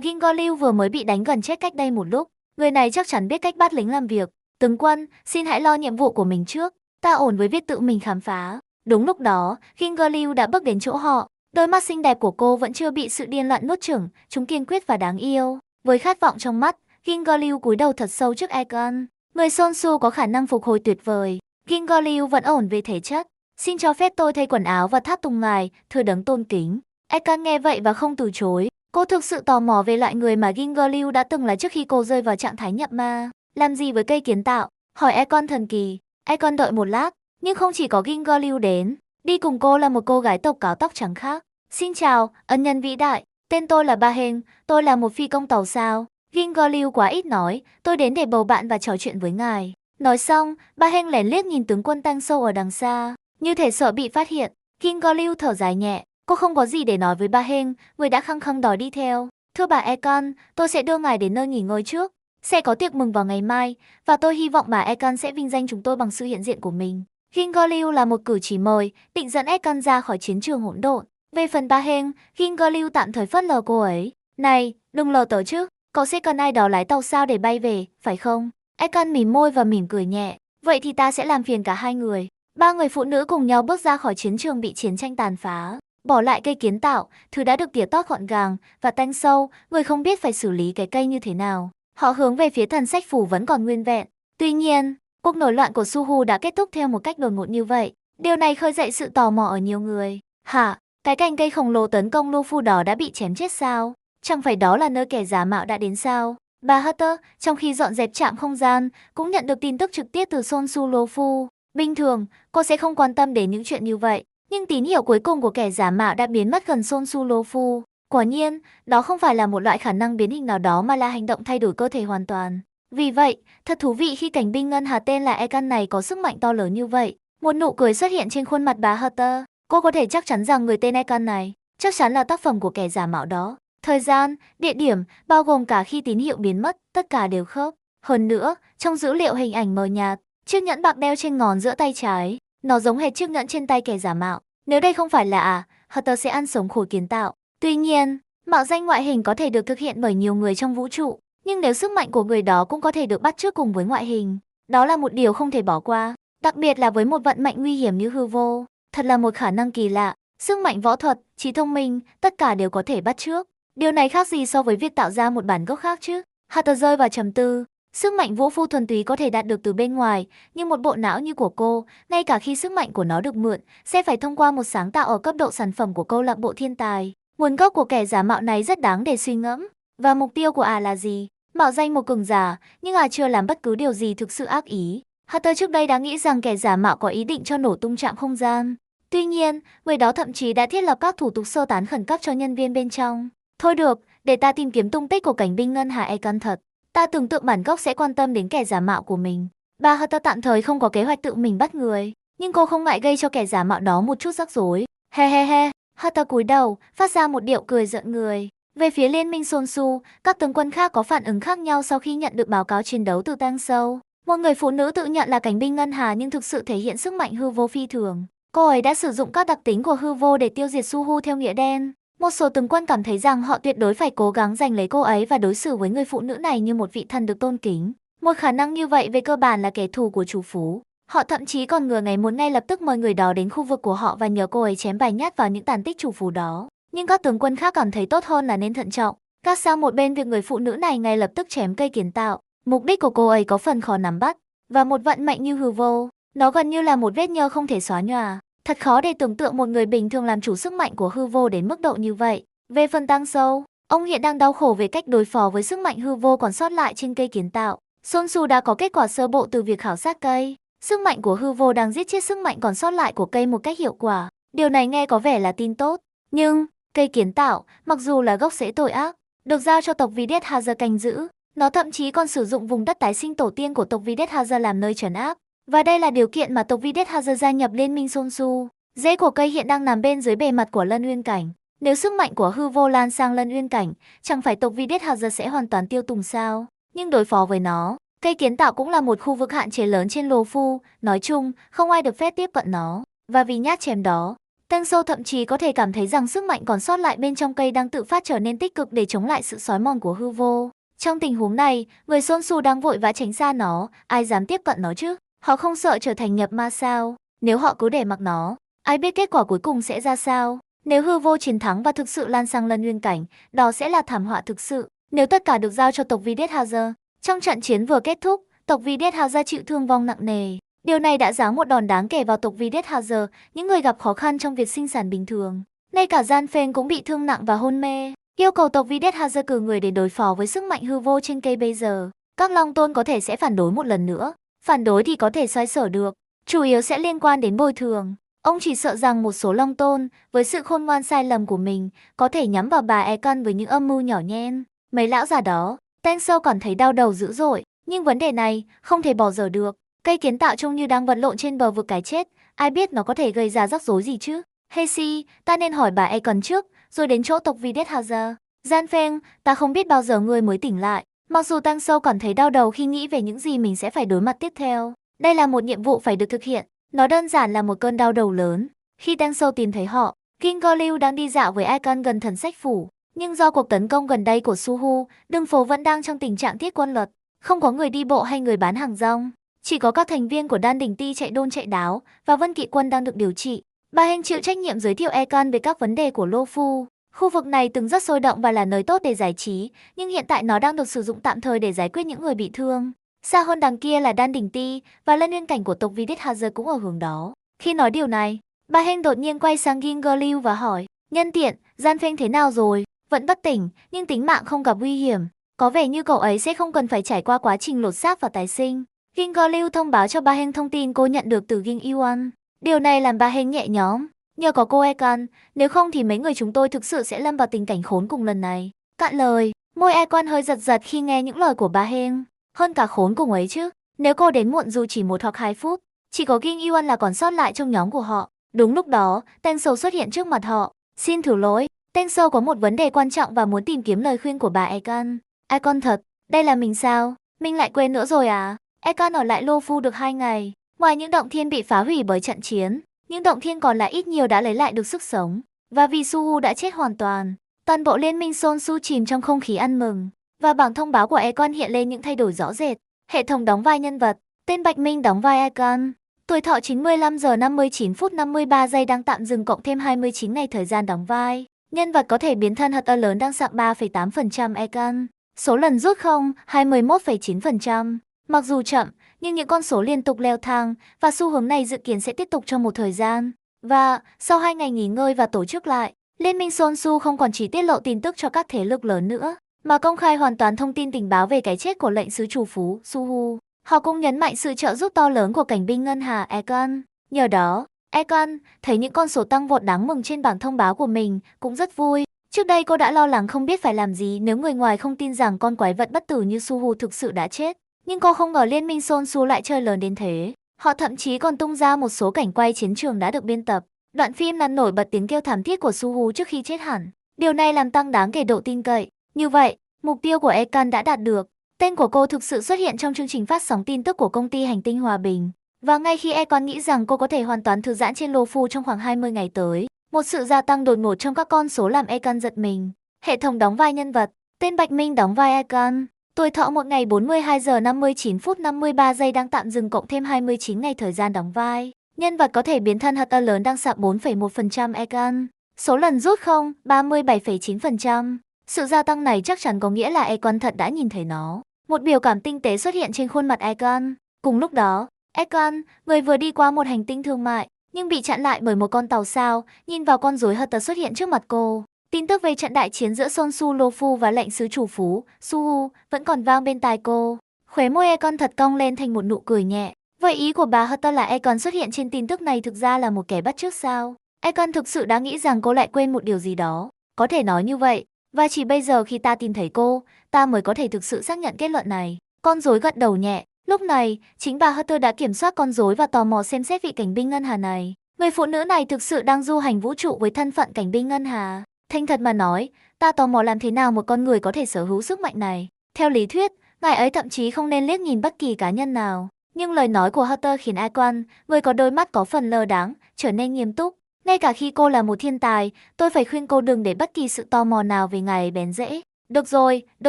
Ginger Liu vừa mới bị đánh gần chết cách đây một lúc. Người này chắc chắn biết cách bắt lính làm việc. Tướng quân, xin hãy lo nhiệm vụ của mình trước. Ta ổn với việc tự mình khám phá. Đúng lúc đó, Ginger Liu đã bước đến chỗ họ. Đôi mắt xinh đẹp của cô vẫn chưa bị sự điên loạn nuốt chửng, chúng kiên quyết và đáng yêu. Với khát vọng trong mắt, Ginger Liu cúi đầu thật sâu trước Ekan. Người Sonsu có khả năng phục hồi tuyệt vời. Ginger Liu vẫn ổn về thể chất. Xin cho phép tôi thay quần áo và tháp tùng ngài, thưa đấng tôn kính. Ekan nghe vậy và không từ chối. Cô thực sự tò mò về loại người mà Ginger Liu đã từng là trước khi cô rơi vào trạng thái nhập ma. Làm gì với cây kiến tạo? Hỏi Ekan thần kỳ. Ekan đợi một lát, nhưng không chỉ có Ginger Liu đến. Đi cùng cô là một cô gái tộc cáo tóc trắng khác. Xin chào, ân nhân vĩ đại. Tên tôi là Ba Heng, tôi là một phi công tàu sao. Ginger Liu quá ít nói, tôi đến để bầu bạn và trò chuyện với ngài. Nói xong, Ba Heng lén liếc nhìn tướng quân Tensou ở đằng xa, như thể sợ bị phát hiện. Ginger Liu thở dài nhẹ, cô không có gì để nói với Ba Heng, người đã khăng khăng đòi đi theo. Thưa bà Ekan, tôi sẽ đưa ngài đến nơi nghỉ ngơi trước. Sẽ có tiệc mừng vào ngày mai, và tôi hy vọng bà Ekan sẽ vinh danh chúng tôi bằng sự hiện diện của mình. Ginger Liu là một cử chỉ mời, định dẫn Ekan ra khỏi chiến trường hỗn độn. Về phần Ba Heng, Ginger Liu tạm thời phớt lờ cô ấy. Này, đừng lờ tớ chứ, cậu sẽ cần ai đó lái tàu sao để bay về, phải không? Ekan mỉm môi và mỉm cười nhẹ. Vậy thì ta sẽ làm phiền cả hai người. Ba người phụ nữ cùng nhau bước ra khỏi chiến trường bị chiến tranh tàn phá, bỏ lại cây kiến tạo, thứ đã được tỉa tót gọn gàng, và Tensou, người không biết phải xử lý cái cây như thế nào. Họ hướng về phía thần sách phủ vẫn còn nguyên vẹn. Tuy nhiên, cuộc nổi loạn của Suhu đã kết thúc theo một cách đột ngột như vậy. Điều này khơi dậy sự tò mò ở nhiều người. Hả? Cái cành cây khổng lồ tấn công Lô Phu đó đã bị chém chết sao? Chẳng phải đó là nơi kẻ giả mạo đã đến sao? Bà Hutter, trong khi dọn dẹp trạm không gian, cũng nhận được tin tức trực tiếp từ Sonsu Lô Phu. Bình thường, cô sẽ không quan tâm đến những chuyện như vậy. Nhưng tín hiệu cuối cùng của kẻ giả mạo đã biến mất gần Sonsu Lô Phu. Quả nhiên, đó không phải là một loại khả năng biến hình nào đó mà là hành động thay đổi cơ thể hoàn toàn. Vì vậy, thật thú vị khi cảnh binh ngân hà tên là Ekan này có sức mạnh to lớn như vậy. Một nụ cười xuất hiện trên khuôn mặt bà Hutter. Cô có thể chắc chắn rằng người tên Ekan này chắc chắn là tác phẩm của kẻ giả mạo đó. Thời gian, địa điểm, bao gồm cả khi tín hiệu biến mất, tất cả đều khớp. Hơn nữa, trong dữ liệu hình ảnh mờ nhạt, chiếc nhẫn bạc đeo trên ngón giữa tay trái, nó giống hệt chiếc nhẫn trên tay kẻ giả mạo. Nếu đây không phải là Hutter sẽ ăn sống khối kiến tạo. Tuy nhiên, mạo danh ngoại hình có thể được thực hiện bởi nhiều người trong vũ trụ, nhưng nếu sức mạnh của người đó cũng có thể được bắt chước cùng với ngoại hình, đó là một điều không thể bỏ qua, đặc biệt là với một vận mệnh nguy hiểm như hư vô. Thật là một khả năng kỳ lạ, sức mạnh võ thuật, trí thông minh, tất cả đều có thể bắt chước. Điều này khác gì so với việc tạo ra một bản gốc khác chứ? Hutter rơi vào trầm tư. Sức mạnh vũ phu thuần túy có thể đạt được từ bên ngoài, nhưng một bộ não như của cô, ngay cả khi sức mạnh của nó được mượn, sẽ phải thông qua một sáng tạo ở cấp độ sản phẩm của câu lạc bộ thiên tài. Nguồn gốc của kẻ giả mạo này rất đáng để suy ngẫm. Và mục tiêu của là gì? Mạo danh một cường giả, nhưng chưa làm bất cứ điều gì thực sự ác ý. Hutter trước đây đã nghĩ rằng kẻ giả mạo có ý định cho nổ tung trạm không gian. Tuy nhiên, người đó thậm chí đã thiết lập các thủ tục sơ tán khẩn cấp cho nhân viên bên trong. Thôi được, để ta tìm kiếm tung tích của cảnh binh ngân hà Ekan thật. Ta tưởng tượng bản gốc sẽ quan tâm đến kẻ giả mạo của mình. Bà Hutter tạm thời không có kế hoạch tự mình bắt người, nhưng cô không ngại gây cho kẻ giả mạo đó một chút rắc rối. He he he, Hutter cúi đầu, phát ra một điệu cười giận người. Về phía liên minh Sonsu, các tướng quân khác có phản ứng khác nhau sau khi nhận được báo cáo chiến đấu từ Tensou. Một người phụ nữ tự nhận là cảnh binh ngân hà nhưng thực sự thể hiện sức mạnh hư vô phi thường. Cô ấy đã sử dụng các đặc tính của hư vô để tiêu diệt Suhu theo nghĩa đen. Một số tướng quân cảm thấy rằng họ tuyệt đối phải cố gắng giành lấy cô ấy và đối xử với người phụ nữ này như một vị thần được tôn kính. Một khả năng như vậy về cơ bản là kẻ thù của chủ phú. Họ thậm chí còn ngừa ngày muốn ngay lập tức mời người đó đến khu vực của họ và nhờ cô ấy chém vài nhát vào những tàn tích chủ phú đó. Nhưng các tướng quân khác cảm thấy tốt hơn là nên thận trọng, gác sang một bên việc người phụ nữ này ngay lập tức chém cây kiến tạo. Mục đích của cô ấy có phần khó nắm bắt, và một vận mệnh như hư vô, nó gần như là một vết nhơ không thể xóa nhòa. Thật khó để tưởng tượng một người bình thường làm chủ sức mạnh của hư vô đến mức độ như vậy. Về phần Tang Sâu, ông hiện đang đau khổ về cách đối phó với sức mạnh hư vô còn sót lại trên cây kiến tạo. Son Su đã có kết quả sơ bộ từ việc khảo sát cây. Sức mạnh của hư vô đang giết chết sức mạnh còn sót lại của cây một cách hiệu quả. Điều này nghe có vẻ là tin tốt, nhưng cây kiến tạo, mặc dù là gốc rễ tội ác, được giao cho tộc Videt Hazer canh giữ, nó thậm chí còn sử dụng vùng đất tái sinh tổ tiên của tộc Videt Hazer làm nơi trấn áp. Và đây là điều kiện mà tộc Videt Hazer gia nhập liên minh Son Su. Rễ của cây hiện đang nằm bên dưới bề mặt của Lân Uyên Cảnh. Nếu sức mạnh của hư vô lan sang Lân Uyên Cảnh, chẳng phải tộc Videt Hazer sẽ hoàn toàn tiêu tùng sao? Nhưng đối phó với nó, cây kiến tạo cũng là một khu vực hạn chế lớn trên Lô Phu. Nói chung, không ai được phép tiếp cận nó. Và vì nhát chém đó, Tang Sâu thậm chí có thể cảm thấy rằng sức mạnh còn sót lại bên trong cây đang tự phát trở nên tích cực để chống lại sự xói mòn của hư vô. Trong tình huống này, người Son Su đang vội vã tránh xa nó, ai dám tiếp cận nó chứ? Họ không sợ trở thành nhập ma sao? Nếu họ cứ để mặc nó, ai biết kết quả cuối cùng sẽ ra sao? Nếu hư vô chiến thắng và thực sự lan sang Lân Uyên Cảnh, đó sẽ là thảm họa thực sự. Nếu tất cả được giao cho tộc Videt Hazer, trong trận chiến vừa kết thúc, tộc Videt Hazer chịu thương vong nặng nề. Điều này đã giáng một đòn đáng kể vào tộc Videt Hazer, những người gặp khó khăn trong việc sinh sản bình thường. Ngay cả Gian Phên cũng bị thương nặng và hôn mê. Yêu cầu tộc Videt Hazer cử người để đối phó với sức mạnh hư vô trên cây bây giờ. Các Long Tôn có thể sẽ phản đối một lần nữa. Phản đối thì có thể xoay sở được. Chủ yếu sẽ liên quan đến bồi thường. Ông chỉ sợ rằng một số Long Tôn, với sự khôn ngoan sai lầm của mình, có thể nhắm vào bà Ekon với những âm mưu nhỏ nhen. Mấy lão già đó, Tang Sâu cảm thấy đau đầu dữ dội. Nhưng vấn đề này không thể bỏ dở được. Cây kiến tạo trông như đang vật lộn trên bờ vực cái chết. Ai biết nó có thể gây ra rắc rối gì chứ? Hesi, ta nên hỏi bà Ekon trước, rồi đến chỗ tộc Videt Hazer. Gian Pheng, ta không biết bao giờ ngươi mới tỉnh lại. Mặc dù Tang Sâu cảm thấy đau đầu khi nghĩ về những gì mình sẽ phải đối mặt tiếp theo. Đây là một nhiệm vụ phải được thực hiện. Nó đơn giản là một cơn đau đầu lớn. Khi Tang Sâu tìm thấy họ, King Gorliu đang đi dạo với Icon gần thần sách phủ. Nhưng do cuộc tấn công gần đây của Suhu, đường phố vẫn đang trong tình trạng thiết quân luật. Không có người đi bộ hay người bán hàng rong. Chỉ có các thành viên của Đan Đình Ti chạy đôn chạy đáo và Vân Kỵ Quân đang được điều trị. Bà Heng chịu trách nhiệm giới thiệu Icon về các vấn đề của Lô Phu. Khu vực này từng rất sôi động và là nơi tốt để giải trí, nhưng hiện tại nó đang được sử dụng tạm thời để giải quyết những người bị thương. Xa hơn đằng kia là Đan Đình Ti và Lân Uyên Cảnh của tộc Videt Hazer cũng ở hướng đó. Khi nói điều này, bà Heng đột nhiên quay sang King Gorliu và hỏi, nhân tiện, Gian Pheng thế nào rồi? Vẫn bất tỉnh, nhưng tính mạng không gặp nguy hiểm. Có vẻ như cậu ấy sẽ không cần phải trải qua quá trình lột xác và tái sinh. King Gorliu thông báo cho bà Heng thông tin cô nhận được từ King Yuan. Điều này làm bà Heng nhẹ nhõm. Nhờ có cô Econ, nếu không thì mấy người chúng tôi thực sự sẽ lâm vào tình cảnh khốn cùng lần này. Cạn lời, môi Econ hơi giật giật khi nghe những lời của bà Heng. Hơn cả khốn cùng ấy chứ. Nếu cô đến muộn dù chỉ 1 hoặc 2 phút, chỉ có King Yuan là còn sót lại trong nhóm của họ. Đúng lúc đó, Tang Sâu xuất hiện trước mặt họ. Xin thứ lỗi, Tang Sâu có một vấn đề quan trọng và muốn tìm kiếm lời khuyên của bà Econ. Econ thật, đây là mình sao? Mình lại quên nữa rồi à? Econ ở lại Lô Phu được 2 ngày. Ngoài những động thiên bị phá hủy bởi trận chiến, những động thiên còn lại ít nhiều đã lấy lại được sức sống. Và vì Suhu đã chết hoàn toàn, toàn bộ liên minh Son Su chìm trong không khí ăn mừng. Và bảng thông báo của Econ hiện lên những thay đổi rõ rệt. Hệ thống đóng vai nhân vật, tên Bạch Minh đóng vai Econ. Tuổi thọ 95 giờ 59 phút 53 giây đang tạm dừng cộng thêm 29 ngày thời gian đóng vai. Nhân vật có thể biến thân hật ơ lớn đang sạc 3,8% Econ. Số lần rút không, 21,9%. Mặc dù chậm, nhưng những con số liên tục leo thang và xu hướng này dự kiến sẽ tiếp tục trong một thời gian. Và sau 2 ngày nghỉ ngơi và tổ chức lại, Liên minh Son Su không còn chỉ tiết lộ tin tức cho các thế lực lớn nữa, mà công khai hoàn toàn thông tin tình báo về cái chết của lệnh sứ chủ phú Suhu. Họ cũng nhấn mạnh sự trợ giúp to lớn của cảnh binh ngân hà Econ. Nhờ đó, Econ thấy những con số tăng vọt đáng mừng trên bảng thông báo của mình cũng rất vui. Trước đây cô đã lo lắng không biết phải làm gì nếu người ngoài không tin rằng con quái vật bất tử như Suhu thực sự đã chết. Nhưng cô không ngờ liên minh Son Su lại chơi lớn đến thế. Họ thậm chí còn tung ra một số cảnh quay chiến trường đã được biên tập. Đoạn phim làm nổi bật tiếng kêu thảm thiết của Suhu trước khi chết hẳn. Điều này làm tăng đáng kể độ tin cậy. Như vậy, mục tiêu của Econ đã đạt được. Tên của cô thực sự xuất hiện trong chương trình phát sóng tin tức của công ty Hành tinh Hòa Bình. Và ngay khi Econ nghĩ rằng cô có thể hoàn toàn thư giãn trên Luofu trong khoảng 20 ngày tới, một sự gia tăng đột ngột trong các con số làm Econ giật mình. Hệ thống đóng vai nhân vật, tên Bạch Minh đóng vai Econ. Tuổi thọ một ngày 42 giờ 59 phút 53 giây đang tạm dừng cộng thêm 29 ngày thời gian đóng vai. Nhân vật có thể biến thân HT lớn đang sạp 4,1% Econ. Số lần rút không, 37,9%. Sự gia tăng này chắc chắn có nghĩa là Econ thật đã nhìn thấy nó. Một biểu cảm tinh tế xuất hiện trên khuôn mặt Econ. Cùng lúc đó, Econ, người vừa đi qua một hành tinh thương mại, nhưng bị chặn lại bởi một con tàu sao, nhìn vào con rối HT xuất hiện trước mặt cô. Tin tức về trận đại chiến giữa Sonsu Luofu và lệnh sứ chủ phú, Suhu, vẫn còn vang bên tai cô. Khóe môi Econ thật cong lên thành một nụ cười nhẹ. Vậy ý của bà HT là Econ xuất hiện trên tin tức này thực ra là một kẻ bắt chước sao? Econ thực sự đã nghĩ rằng cô lại quên một điều gì đó. Có thể nói như vậy. Và chỉ bây giờ khi ta tìm thấy cô, ta mới có thể thực sự xác nhận kết luận này. Con rối gật đầu nhẹ. Lúc này, chính bà Hutter đã kiểm soát con rối và tò mò xem xét vị cảnh binh ngân hà này. Người phụ nữ này thực sự đang du hành vũ trụ với thân phận cảnh binh ngân hà. Thành thật mà nói, ta tò mò làm thế nào một con người có thể sở hữu sức mạnh này. Theo lý thuyết, ngài ấy thậm chí không nên liếc nhìn bất kỳ cá nhân nào. Nhưng lời nói của Hutter khiến Econ, người có đôi mắt có phần lơ đãng, trở nên nghiêm túc. Ngay cả khi cô là một thiên tài, tôi phải khuyên cô đừng để bất kỳ sự tò mò nào về ngài ấy bén rễ. Được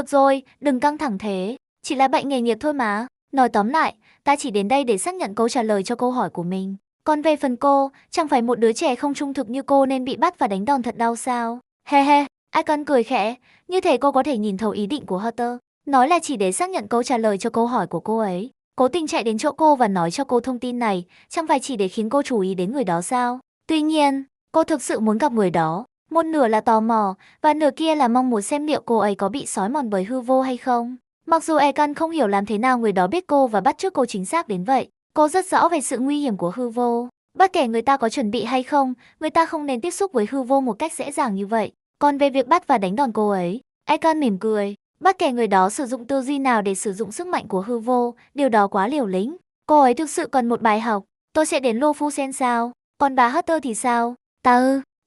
rồi, đừng căng thẳng thế. Chỉ là bệnh nghề nghiệp thôi mà. Nói tóm lại, ta chỉ đến đây để xác nhận câu trả lời cho câu hỏi của mình. Còn về phần cô, chẳng phải một đứa trẻ không trung thực như cô nên bị bắt và đánh đòn thật đau sao? He he, Icon cười khẽ, như thể cô có thể nhìn thấu ý định của Hutter. Nói là chỉ để xác nhận câu trả lời cho câu hỏi của cô ấy. Cố tình chạy đến chỗ cô và nói cho cô thông tin này, chẳng phải chỉ để khiến cô chú ý đến người đó sao? Tuy nhiên, cô thực sự muốn gặp người đó. Một nửa là tò mò, và nửa kia là mong muốn xem liệu cô ấy có bị xói mòn bởi hư vô hay không. Mặc dù Econ không hiểu làm thế nào người đó biết cô và bắt chước cô chính xác đến vậy, cô rất rõ về sự nguy hiểm của hư vô. Bất kể người ta có chuẩn bị hay không, người ta không nên tiếp xúc với hư vô một cách dễ dàng như vậy. Còn về việc bắt và đánh đòn cô ấy, Econ mỉm cười. Bất kể người đó sử dụng tư duy nào để sử dụng sức mạnh của hư vô, điều đó quá liều lĩnh. Cô ấy thực sự cần một bài học. Tôi sẽ đến Luofu xem sao. Còn bà Hutter thì sao?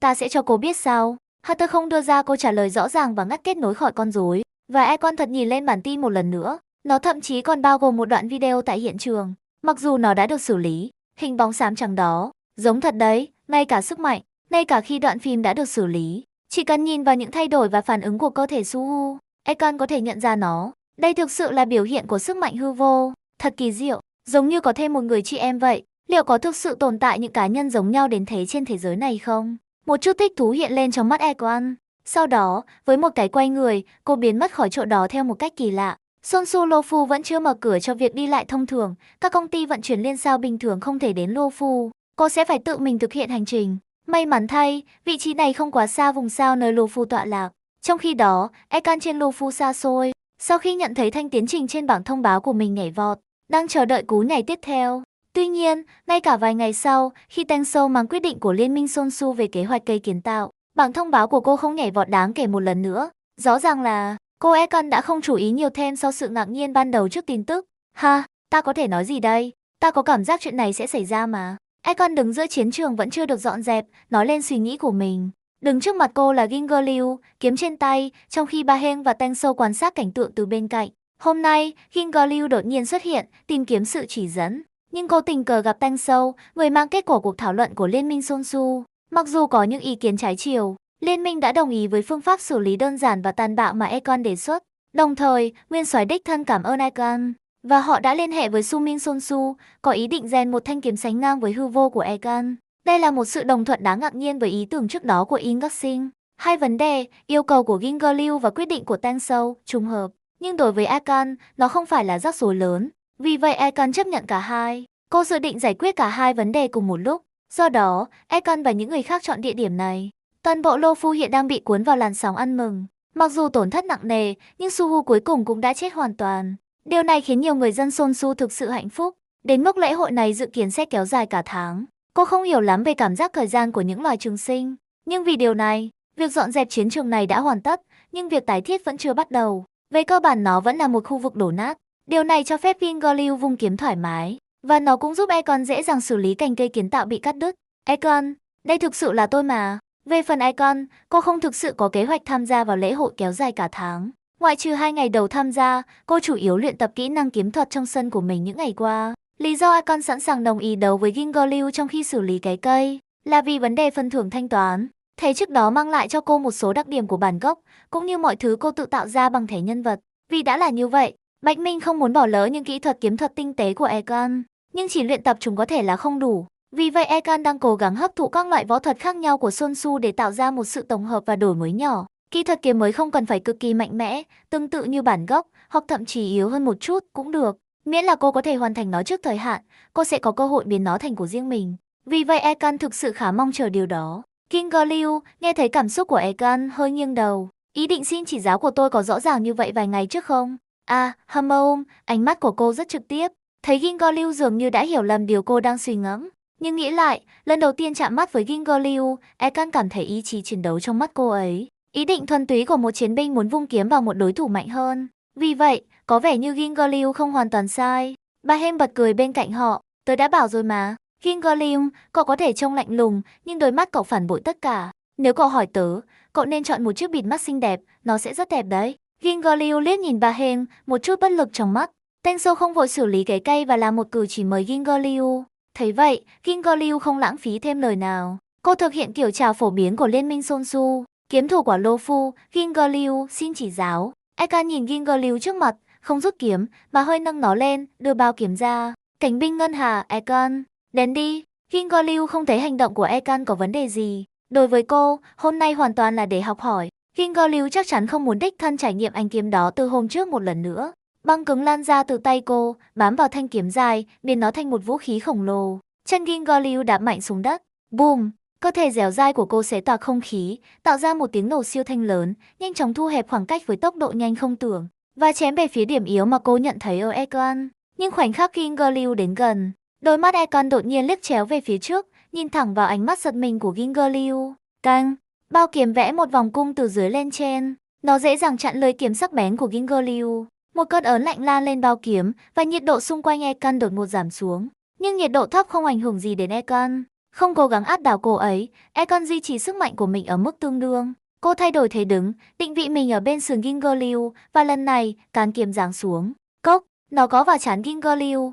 Ta sẽ cho cô biết sao. Hutter không đưa ra câu trả lời rõ ràng và ngắt kết nối khỏi con rối. Và Econ thật nhìn lên bản tin một lần nữa. Nó thậm chí còn bao gồm một đoạn video tại hiện trường. Mặc dù nó đã được xử lý, hình bóng xám trắng đó, giống thật đấy, ngay cả sức mạnh, ngay cả khi đoạn phim đã được xử lý. Chỉ cần nhìn vào những thay đổi và phản ứng của cơ thể Suhu, Econ có thể nhận ra nó. Đây thực sự là biểu hiện của sức mạnh hư vô. Thật kỳ diệu, giống như có thêm một người chị em vậy. Liệu có thực sự tồn tại những cá nhân giống nhau đến thế trên thế giới này không? Một chút thích thú hiện lên trong mắt Econ. Sau đó, với một cái quay người, cô biến mất khỏi chỗ đó theo một cách kỳ lạ. Sonsu Luofu vẫn chưa mở cửa cho việc đi lại thông thường. Các công ty vận chuyển liên sao bình thường không thể đến Luofu. Cô sẽ phải tự mình thực hiện hành trình. May mắn thay, vị trí này không quá xa vùng sao nơi Luofu tọa lạc. Trong khi đó, Econ trên Luofu xa xôi. Sau khi nhận thấy thanh tiến trình trên bảng thông báo của mình nhảy vọt, đang chờ đợi cú nhảy tiếp theo. Tuy nhiên, ngay cả vài ngày sau, khi Tang Sou mang quyết định của Liên minh Sonsu về kế hoạch cây kiến tạo, bảng thông báo của cô không nhảy vọt đáng kể một lần nữa. Rõ ràng là cô Econ đã không chú ý nhiều thêm sau sự ngạc nhiên ban đầu trước tin tức. Ha, ta có thể nói gì đây? Ta có cảm giác chuyện này sẽ xảy ra mà. Econ đứng giữa chiến trường vẫn chưa được dọn dẹp, nói lên suy nghĩ của mình. Đứng trước mặt cô là Ginger Liu, kiếm trên tay, trong khi Ba Heng và Tang Sou quan sát cảnh tượng từ bên cạnh. Hôm nay, Ginger Liu đột nhiên xuất hiện, tìm kiếm sự chỉ dẫn. Nhưng cô tình cờ gặp Tang Sou, người mang kết quả cuộc thảo luận của Liên minh Sonsu. Mặc dù có những ý kiến trái chiều, Liên minh đã đồng ý với phương pháp xử lý đơn giản và tàn bạo mà Econ đề xuất. Đồng thời, Nguyên soái đích thân cảm ơn Econ, và họ đã liên hệ với Su Minh Sonsu, có ý định rèn một thanh kiếm sánh ngang với hư vô của Econ. Đây là một sự đồng thuận đáng ngạc nhiên với ý tưởng trước đó của Yin Gak-sing. Hai vấn đề, yêu cầu của Ginger Liu và quyết định của Tang Sou, trùng hợp. Nhưng đối với Econ, nó không phải là rắc rối lớn. Vì vậy Econ chấp nhận cả hai. Cô dự định giải quyết cả hai vấn đề cùng một lúc. Do đó, Econ và những người khác chọn địa điểm này. Toàn bộ Luofu hiện đang bị cuốn vào làn sóng ăn mừng. Mặc dù tổn thất nặng nề, nhưng Suhu cuối cùng cũng đã chết hoàn toàn. Điều này khiến nhiều người dân Sonsu thực sự hạnh phúc. Đến mức lễ hội này dự kiến sẽ kéo dài cả tháng. Cô không hiểu lắm về cảm giác thời gian của những loài trường sinh. Nhưng vì điều này, việc dọn dẹp chiến trường này đã hoàn tất, nhưng việc tái thiết vẫn chưa bắt đầu. Về cơ bản nó vẫn là một khu vực đổ nát. Điều này cho phép Ginger Liu vung kiếm thoải mái. Và nó cũng giúp Econ dễ dàng xử lý cành cây kiến tạo bị cắt đứt. Econ, đây thực sự là tôi mà. Về phần Econ, cô không thực sự có kế hoạch tham gia vào lễ hội kéo dài cả tháng. Ngoại trừ 2 ngày đầu tham gia, cô chủ yếu luyện tập kỹ năng kiếm thuật trong sân của mình những ngày qua. Lý do Akon sẵn sàng đồng ý đấu với Gingerliu trong khi xử lý cái cây là vì vấn đề phân thưởng thanh toán. Thẻ trước đó mang lại cho cô một số đặc điểm của bản gốc, cũng như mọi thứ cô tự tạo ra bằng thẻ nhân vật. Vì đã là như vậy, Bạch Minh không muốn bỏ lỡ những kỹ thuật kiếm thuật tinh tế của Akon, nhưng chỉ luyện tập chúng có thể là không đủ. Vì vậy Akon đang cố gắng hấp thụ các loại võ thuật khác nhau của Sun Tzu để tạo ra một sự tổng hợp và đổi mới nhỏ. Kỹ thuật kiếm mới không cần phải cực kỳ mạnh mẽ, tương tự như bản gốc, hoặc thậm chí yếu hơn một chút cũng được. Miễn là cô có thể hoàn thành nó trước thời hạn, cô sẽ có cơ hội biến nó thành của riêng mình. Vì vậy Akon thực sự khá mong chờ điều đó. Gingerliu nghe thấy cảm xúc của Akon hơi nghiêng đầu. Ý định xin chỉ giáo của tôi có rõ ràng như vậy vài ngày trước không? À, Hamaum, ánh mắt của cô rất trực tiếp. Thấy Gingerliu dường như đã hiểu lầm điều cô đang suy ngẫm. Nhưng nghĩ lại, lần đầu tiên chạm mắt với Gingerliu, Akon cảm thấy ý chí chiến đấu trong mắt cô ấy. Ý định thuần túy của một chiến binh muốn vung kiếm vào một đối thủ mạnh hơn. Vì vậy, có vẻ như Gingerliu không hoàn toàn sai. Bà Hem bật cười bên cạnh họ. Tớ đã bảo rồi mà. Gingerliu, cậu có thể trông lạnh lùng, nhưng đôi mắt cậu phản bội tất cả. Nếu cậu hỏi tớ, cậu nên chọn một chiếc bịt mắt xinh đẹp, nó sẽ rất đẹp đấy. Gingerliu liếc nhìn bà Hem, một chút bất lực trong mắt. Tên Sô không vội xử lý cái cây và làm một cử chỉ mời Gingerliu. Thấy vậy, Gingerliu không lãng phí thêm lời nào. Cô thực hiện kiểu chào phổ biến của Liên minh Sun Tzu. Kiếm thủ của Lô Phu, Gingerliu xin chỉ giáo. Akon nhìn Gingerliu trước mặt, không rút kiếm, mà hơi nâng nó lên, đưa bao kiếm ra. Cảnh binh ngân hà, Akon, đến đi. Gingerliu không thấy hành động của Akon có vấn đề gì. Đối với cô, hôm nay hoàn toàn là để học hỏi. Gingerliu chắc chắn không muốn đích thân trải nghiệm ánh kiếm đó từ hôm trước một lần nữa. Băng cứng lan ra từ tay cô, bám vào thanh kiếm dài, biến nó thành một vũ khí khổng lồ. Chân Gingerliu đạp mạnh xuống đất. Boom! Cơ thể dẻo dai của cô xé toạc không khí, tạo ra một tiếng nổ siêu thanh lớn, nhanh chóng thu hẹp khoảng cách với tốc độ nhanh không tưởng, và chém về phía điểm yếu mà cô nhận thấy ở Akon. Nhưng khoảnh khắc Gingerliu đến gần, đôi mắt Akon đột nhiên liếc chéo về phía trước, nhìn thẳng vào ánh mắt giật mình của Gingerliu. Căng! Bao kiếm vẽ một vòng cung từ dưới lên trên, nó dễ dàng chặn lưỡi kiếm sắc bén của Gingerliu. Một cơn ớn lạnh lan lên bao kiếm, và nhiệt độ xung quanh Akon đột ngột giảm xuống. Nhưng nhiệt độ thấp không ảnh hưởng gì đến Akon. Không cố gắng áp đảo cô ấy, Akon duy trì sức mạnh của mình ở mức tương đương. Cô thay đổi thế đứng, định vị mình ở bên sườn Gingerliu, và lần này, cán kiếm giáng xuống. Cốc, nó có vào trán Gingerliu.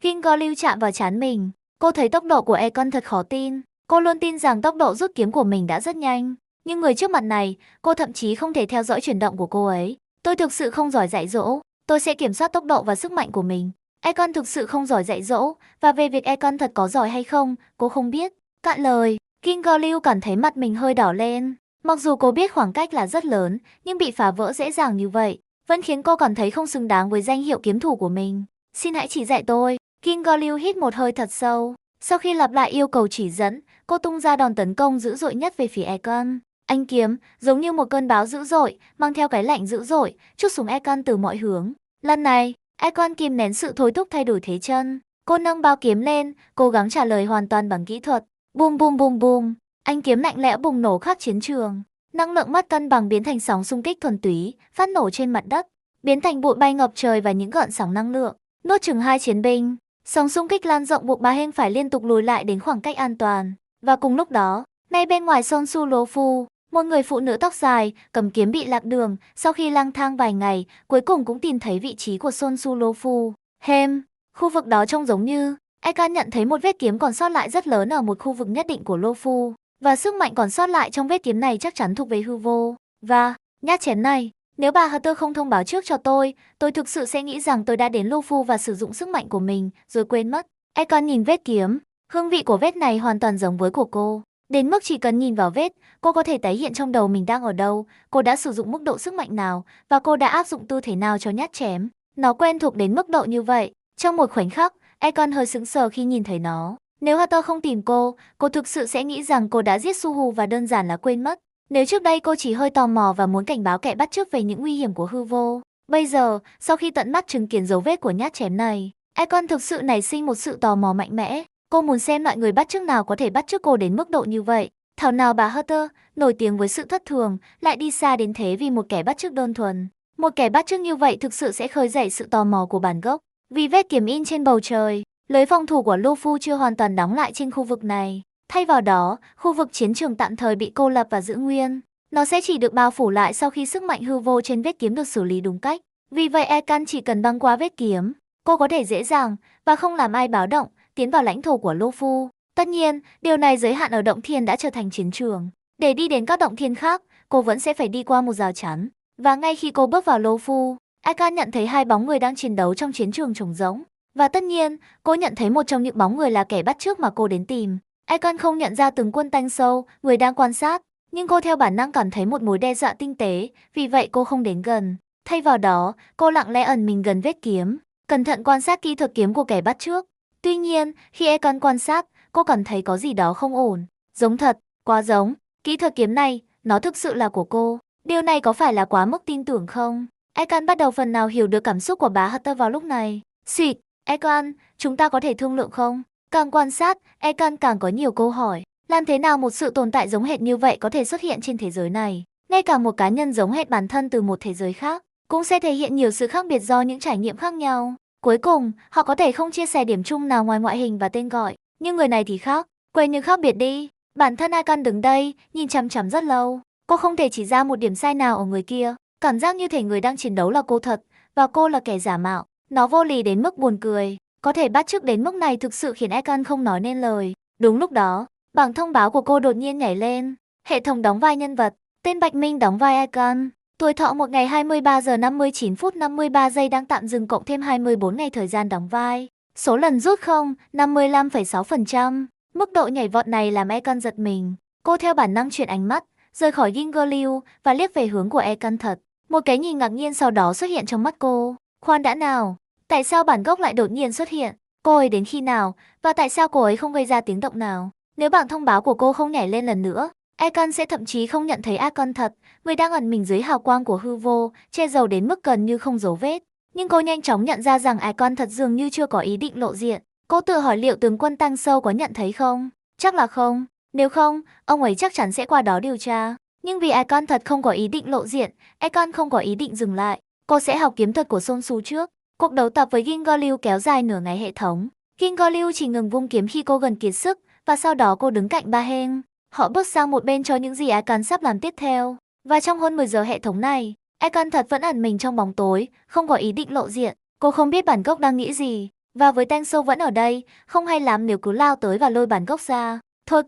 Gingerliu chạm vào trán mình. Cô thấy tốc độ của Akon thật khó tin. Cô luôn tin rằng tốc độ rút kiếm của mình đã rất nhanh. Nhưng người trước mặt này, cô thậm chí không thể theo dõi chuyển động của cô ấy. Tôi thực sự không giỏi dạy dỗ. Tôi sẽ kiểm soát tốc độ và sức mạnh của mình. Akon thực sự không giỏi dạy dỗ, và về việc Akon thật có giỏi hay không, cô không biết. Cạn lời, Gingerliu cảm thấy mặt mình hơi đỏ lên. Mặc dù cô biết khoảng cách là rất lớn, nhưng bị phá vỡ dễ dàng như vậy, vẫn khiến cô cảm thấy không xứng đáng với danh hiệu kiếm thủ của mình. Xin hãy chỉ dạy tôi. Gingerliu hít một hơi thật sâu. Sau khi lặp lại yêu cầu chỉ dẫn, cô tung ra đòn tấn công dữ dội nhất về phía Akon. Ánh kiếm, giống như một cơn bão dữ dội, mang theo cái lạnh dữ dội, trút xuống Akon từ mọi hướng. Lần này, Akon kìm nén sự thôi thúc thay đổi thế chân. Cô nâng bao kiếm lên, cố gắng trả lời hoàn toàn bằng kỹ thuật. Bum bum bum bum, ánh kiếm lạnh lẽo bùng nổ khắp chiến trường. Năng lượng mất cân bằng biến thành sóng xung kích thuần túy, phát nổ trên mặt đất, biến thành bụi bay ngập trời và những gợn sóng năng lượng, nuốt chửng hai chiến binh. Sóng xung kích lan rộng buộc bà Heng phải liên tục lùi lại đến khoảng cách an toàn. Và cùng lúc đó, ngay bên ngoài Sun Tzu Lô Phu, một người phụ nữ tóc dài, cầm kiếm bị lạc đường, sau khi lang thang vài ngày, cuối cùng cũng tìm thấy vị trí của Sun Tzu Lô Phu. Khu vực đó trông giống như, Akon nhận thấy một vết kiếm còn sót lại rất lớn ở một khu vực nhất định của Lô Phu, và sức mạnh còn sót lại trong vết kiếm này chắc chắn thuộc về hư vô. Và, nhát chém này, nếu bà Hunter không thông báo trước cho tôi thực sự sẽ nghĩ rằng tôi đã đến Lô Phu và sử dụng sức mạnh của mình, rồi quên mất. Akon nhìn vết kiếm, hương vị của vết này hoàn toàn giống với của cô. Đến mức chỉ cần nhìn vào vết, cô có thể tái hiện trong đầu mình đang ở đâu, cô đã sử dụng mức độ sức mạnh nào, và cô đã áp dụng tư thế nào cho nhát chém. Nó quen thuộc đến mức độ như vậy. Trong một khoảnh khắc, Akon hơi sững sờ khi nhìn thấy nó. Nếu Hunter không tìm cô thực sự sẽ nghĩ rằng cô đã giết Suhu và đơn giản là quên mất. Nếu trước đây cô chỉ hơi tò mò và muốn cảnh báo kẻ bắt chước về những nguy hiểm của hư vô, bây giờ, sau khi tận mắt chứng kiến dấu vết của nhát chém này, Akon thực sự nảy sinh một sự tò mò mạnh mẽ. Cô muốn xem loại người bắt chước nào có thể bắt chước cô đến mức độ như vậy. Thảo nào bà Hunter, nổi tiếng với sự thất thường, lại đi xa đến thế vì một kẻ bắt chước đơn thuần. Một kẻ bắt chước như vậy thực sự sẽ khơi dậy sự tò mò của bản gốc. Vì vết kiếm in trên bầu trời, lưới phòng thủ của Lô Phu chưa hoàn toàn đóng lại trên khu vực này. Thay vào đó, khu vực chiến trường tạm thời bị cô lập và giữ nguyên. Nó sẽ chỉ được bao phủ lại sau khi sức mạnh hư vô trên vết kiếm được xử lý đúng cách. Vì vậy Ekan chỉ cần băng qua vết kiếm, cô có thể dễ dàng và không làm ai báo động tiến vào lãnh thổ của Lô Phu. Tất nhiên, điều này giới hạn ở động thiên đã trở thành chiến trường. Để đi đến các động thiên khác, cô vẫn sẽ phải đi qua một rào chắn. Và ngay khi cô bước vào Lô Phu, Ekan nhận thấy hai bóng người đang chiến đấu trong chiến trường trống rỗng. Và tất nhiên, cô nhận thấy một trong những bóng người là kẻ bắt chước mà cô đến tìm. Ekan không nhận ra tướng quân Tanh Sâu, người đang quan sát, nhưng cô theo bản năng cảm thấy một mối đe dọa tinh tế, vì vậy cô không đến gần. Thay vào đó, cô lặng lẽ ẩn mình gần vết kiếm, cẩn thận quan sát kỹ thuật kiếm của kẻ bắt chước. Tuy nhiên, khi Ekan quan sát, cô cảm thấy có gì đó không ổn. Giống thật, quá giống. Kỹ thuật kiếm này, nó thực sự là của cô. Điều này có phải là quá mức tin tưởng không? Ekan bắt đầu phần nào hiểu được cảm xúc của bá Hatter vào lúc này. Xịt, Ekan, chúng ta có thể thương lượng không? Càng quan sát, Ekan càng có nhiều câu hỏi. Làm thế nào một sự tồn tại giống hệt như vậy có thể xuất hiện trên thế giới này? Ngay cả một cá nhân giống hệt bản thân từ một thế giới khác, cũng sẽ thể hiện nhiều sự khác biệt do những trải nghiệm khác nhau. Cuối cùng, họ có thể không chia sẻ điểm chung nào ngoài ngoại hình và tên gọi. Nhưng người này thì khác, quên những khác biệt đi. Bản thân Ekan đứng đây, nhìn chằm chằm rất lâu. Cô không thể chỉ ra một điểm sai nào ở người kia. Cảm giác như thể người đang chiến đấu là cô thật, và cô là kẻ giả mạo. Nó vô lý đến mức buồn cười. Có thể bắt chước đến mức này thực sự khiến Ekan không nói nên lời. Đúng lúc đó, bảng thông báo của cô đột nhiên nhảy lên. Hệ thống đóng vai nhân vật. Tên Bạch Minh đóng vai Ekan. Tuổi thọ một ngày 23 giờ 59 phút 53 giây đang tạm dừng cộng thêm 24 ngày thời gian đóng vai. Số lần rút không, 55,6%. Mức độ nhảy vọt này làm Ekan giật mình. Cô theo bản năng chuyển ánh mắt, rời khỏi Gingerliu và liếc về hướng của Ekan thật. Một cái nhìn ngạc nhiên sau đó xuất hiện trong mắt cô. Khoan đã nào, tại sao bản gốc lại đột nhiên xuất hiện? Cô ấy đến khi nào, và tại sao cô ấy không gây ra tiếng động nào? Nếu bảng thông báo của cô không nhảy lên lần nữa, Ekan sẽ thậm chí không nhận thấy Ekan thật, người đang ẩn mình dưới hào quang của hư vô, che giấu đến mức gần như không dấu vết. Nhưng cô nhanh chóng nhận ra rằng Ekan thật dường như chưa có ý định lộ diện. Cô tự hỏi liệu tướng quân Tang Sâu có nhận thấy không? Chắc là không. Nếu không, ông ấy chắc chắn sẽ qua đó điều tra. Nhưng vì Ekan thật không có ý định lộ diện, Ekan không có ý định dừng lại. Cô sẽ học kiếm thuật của Son Su trước. Cuộc đấu tập với Gingerliu kéo dài nửa ngày hệ thống. Gingerliu chỉ ngừng vung kiếm khi cô gần kiệt sức, và sau đó cô đứng cạnh Ba Heng. Họ bước sang một bên cho những gì Ekan sắp làm tiếp theo. Và trong hơn 10 giờ hệ thống này, Ekan thật vẫn ẩn mình trong bóng tối, không có ý định lộ diện. Cô không biết bản gốc đang nghĩ gì. Và với Tang Sâu vẫn ở đây, không hay lắm nếu cứ lao tới và lôi bản gốc ra. Thôi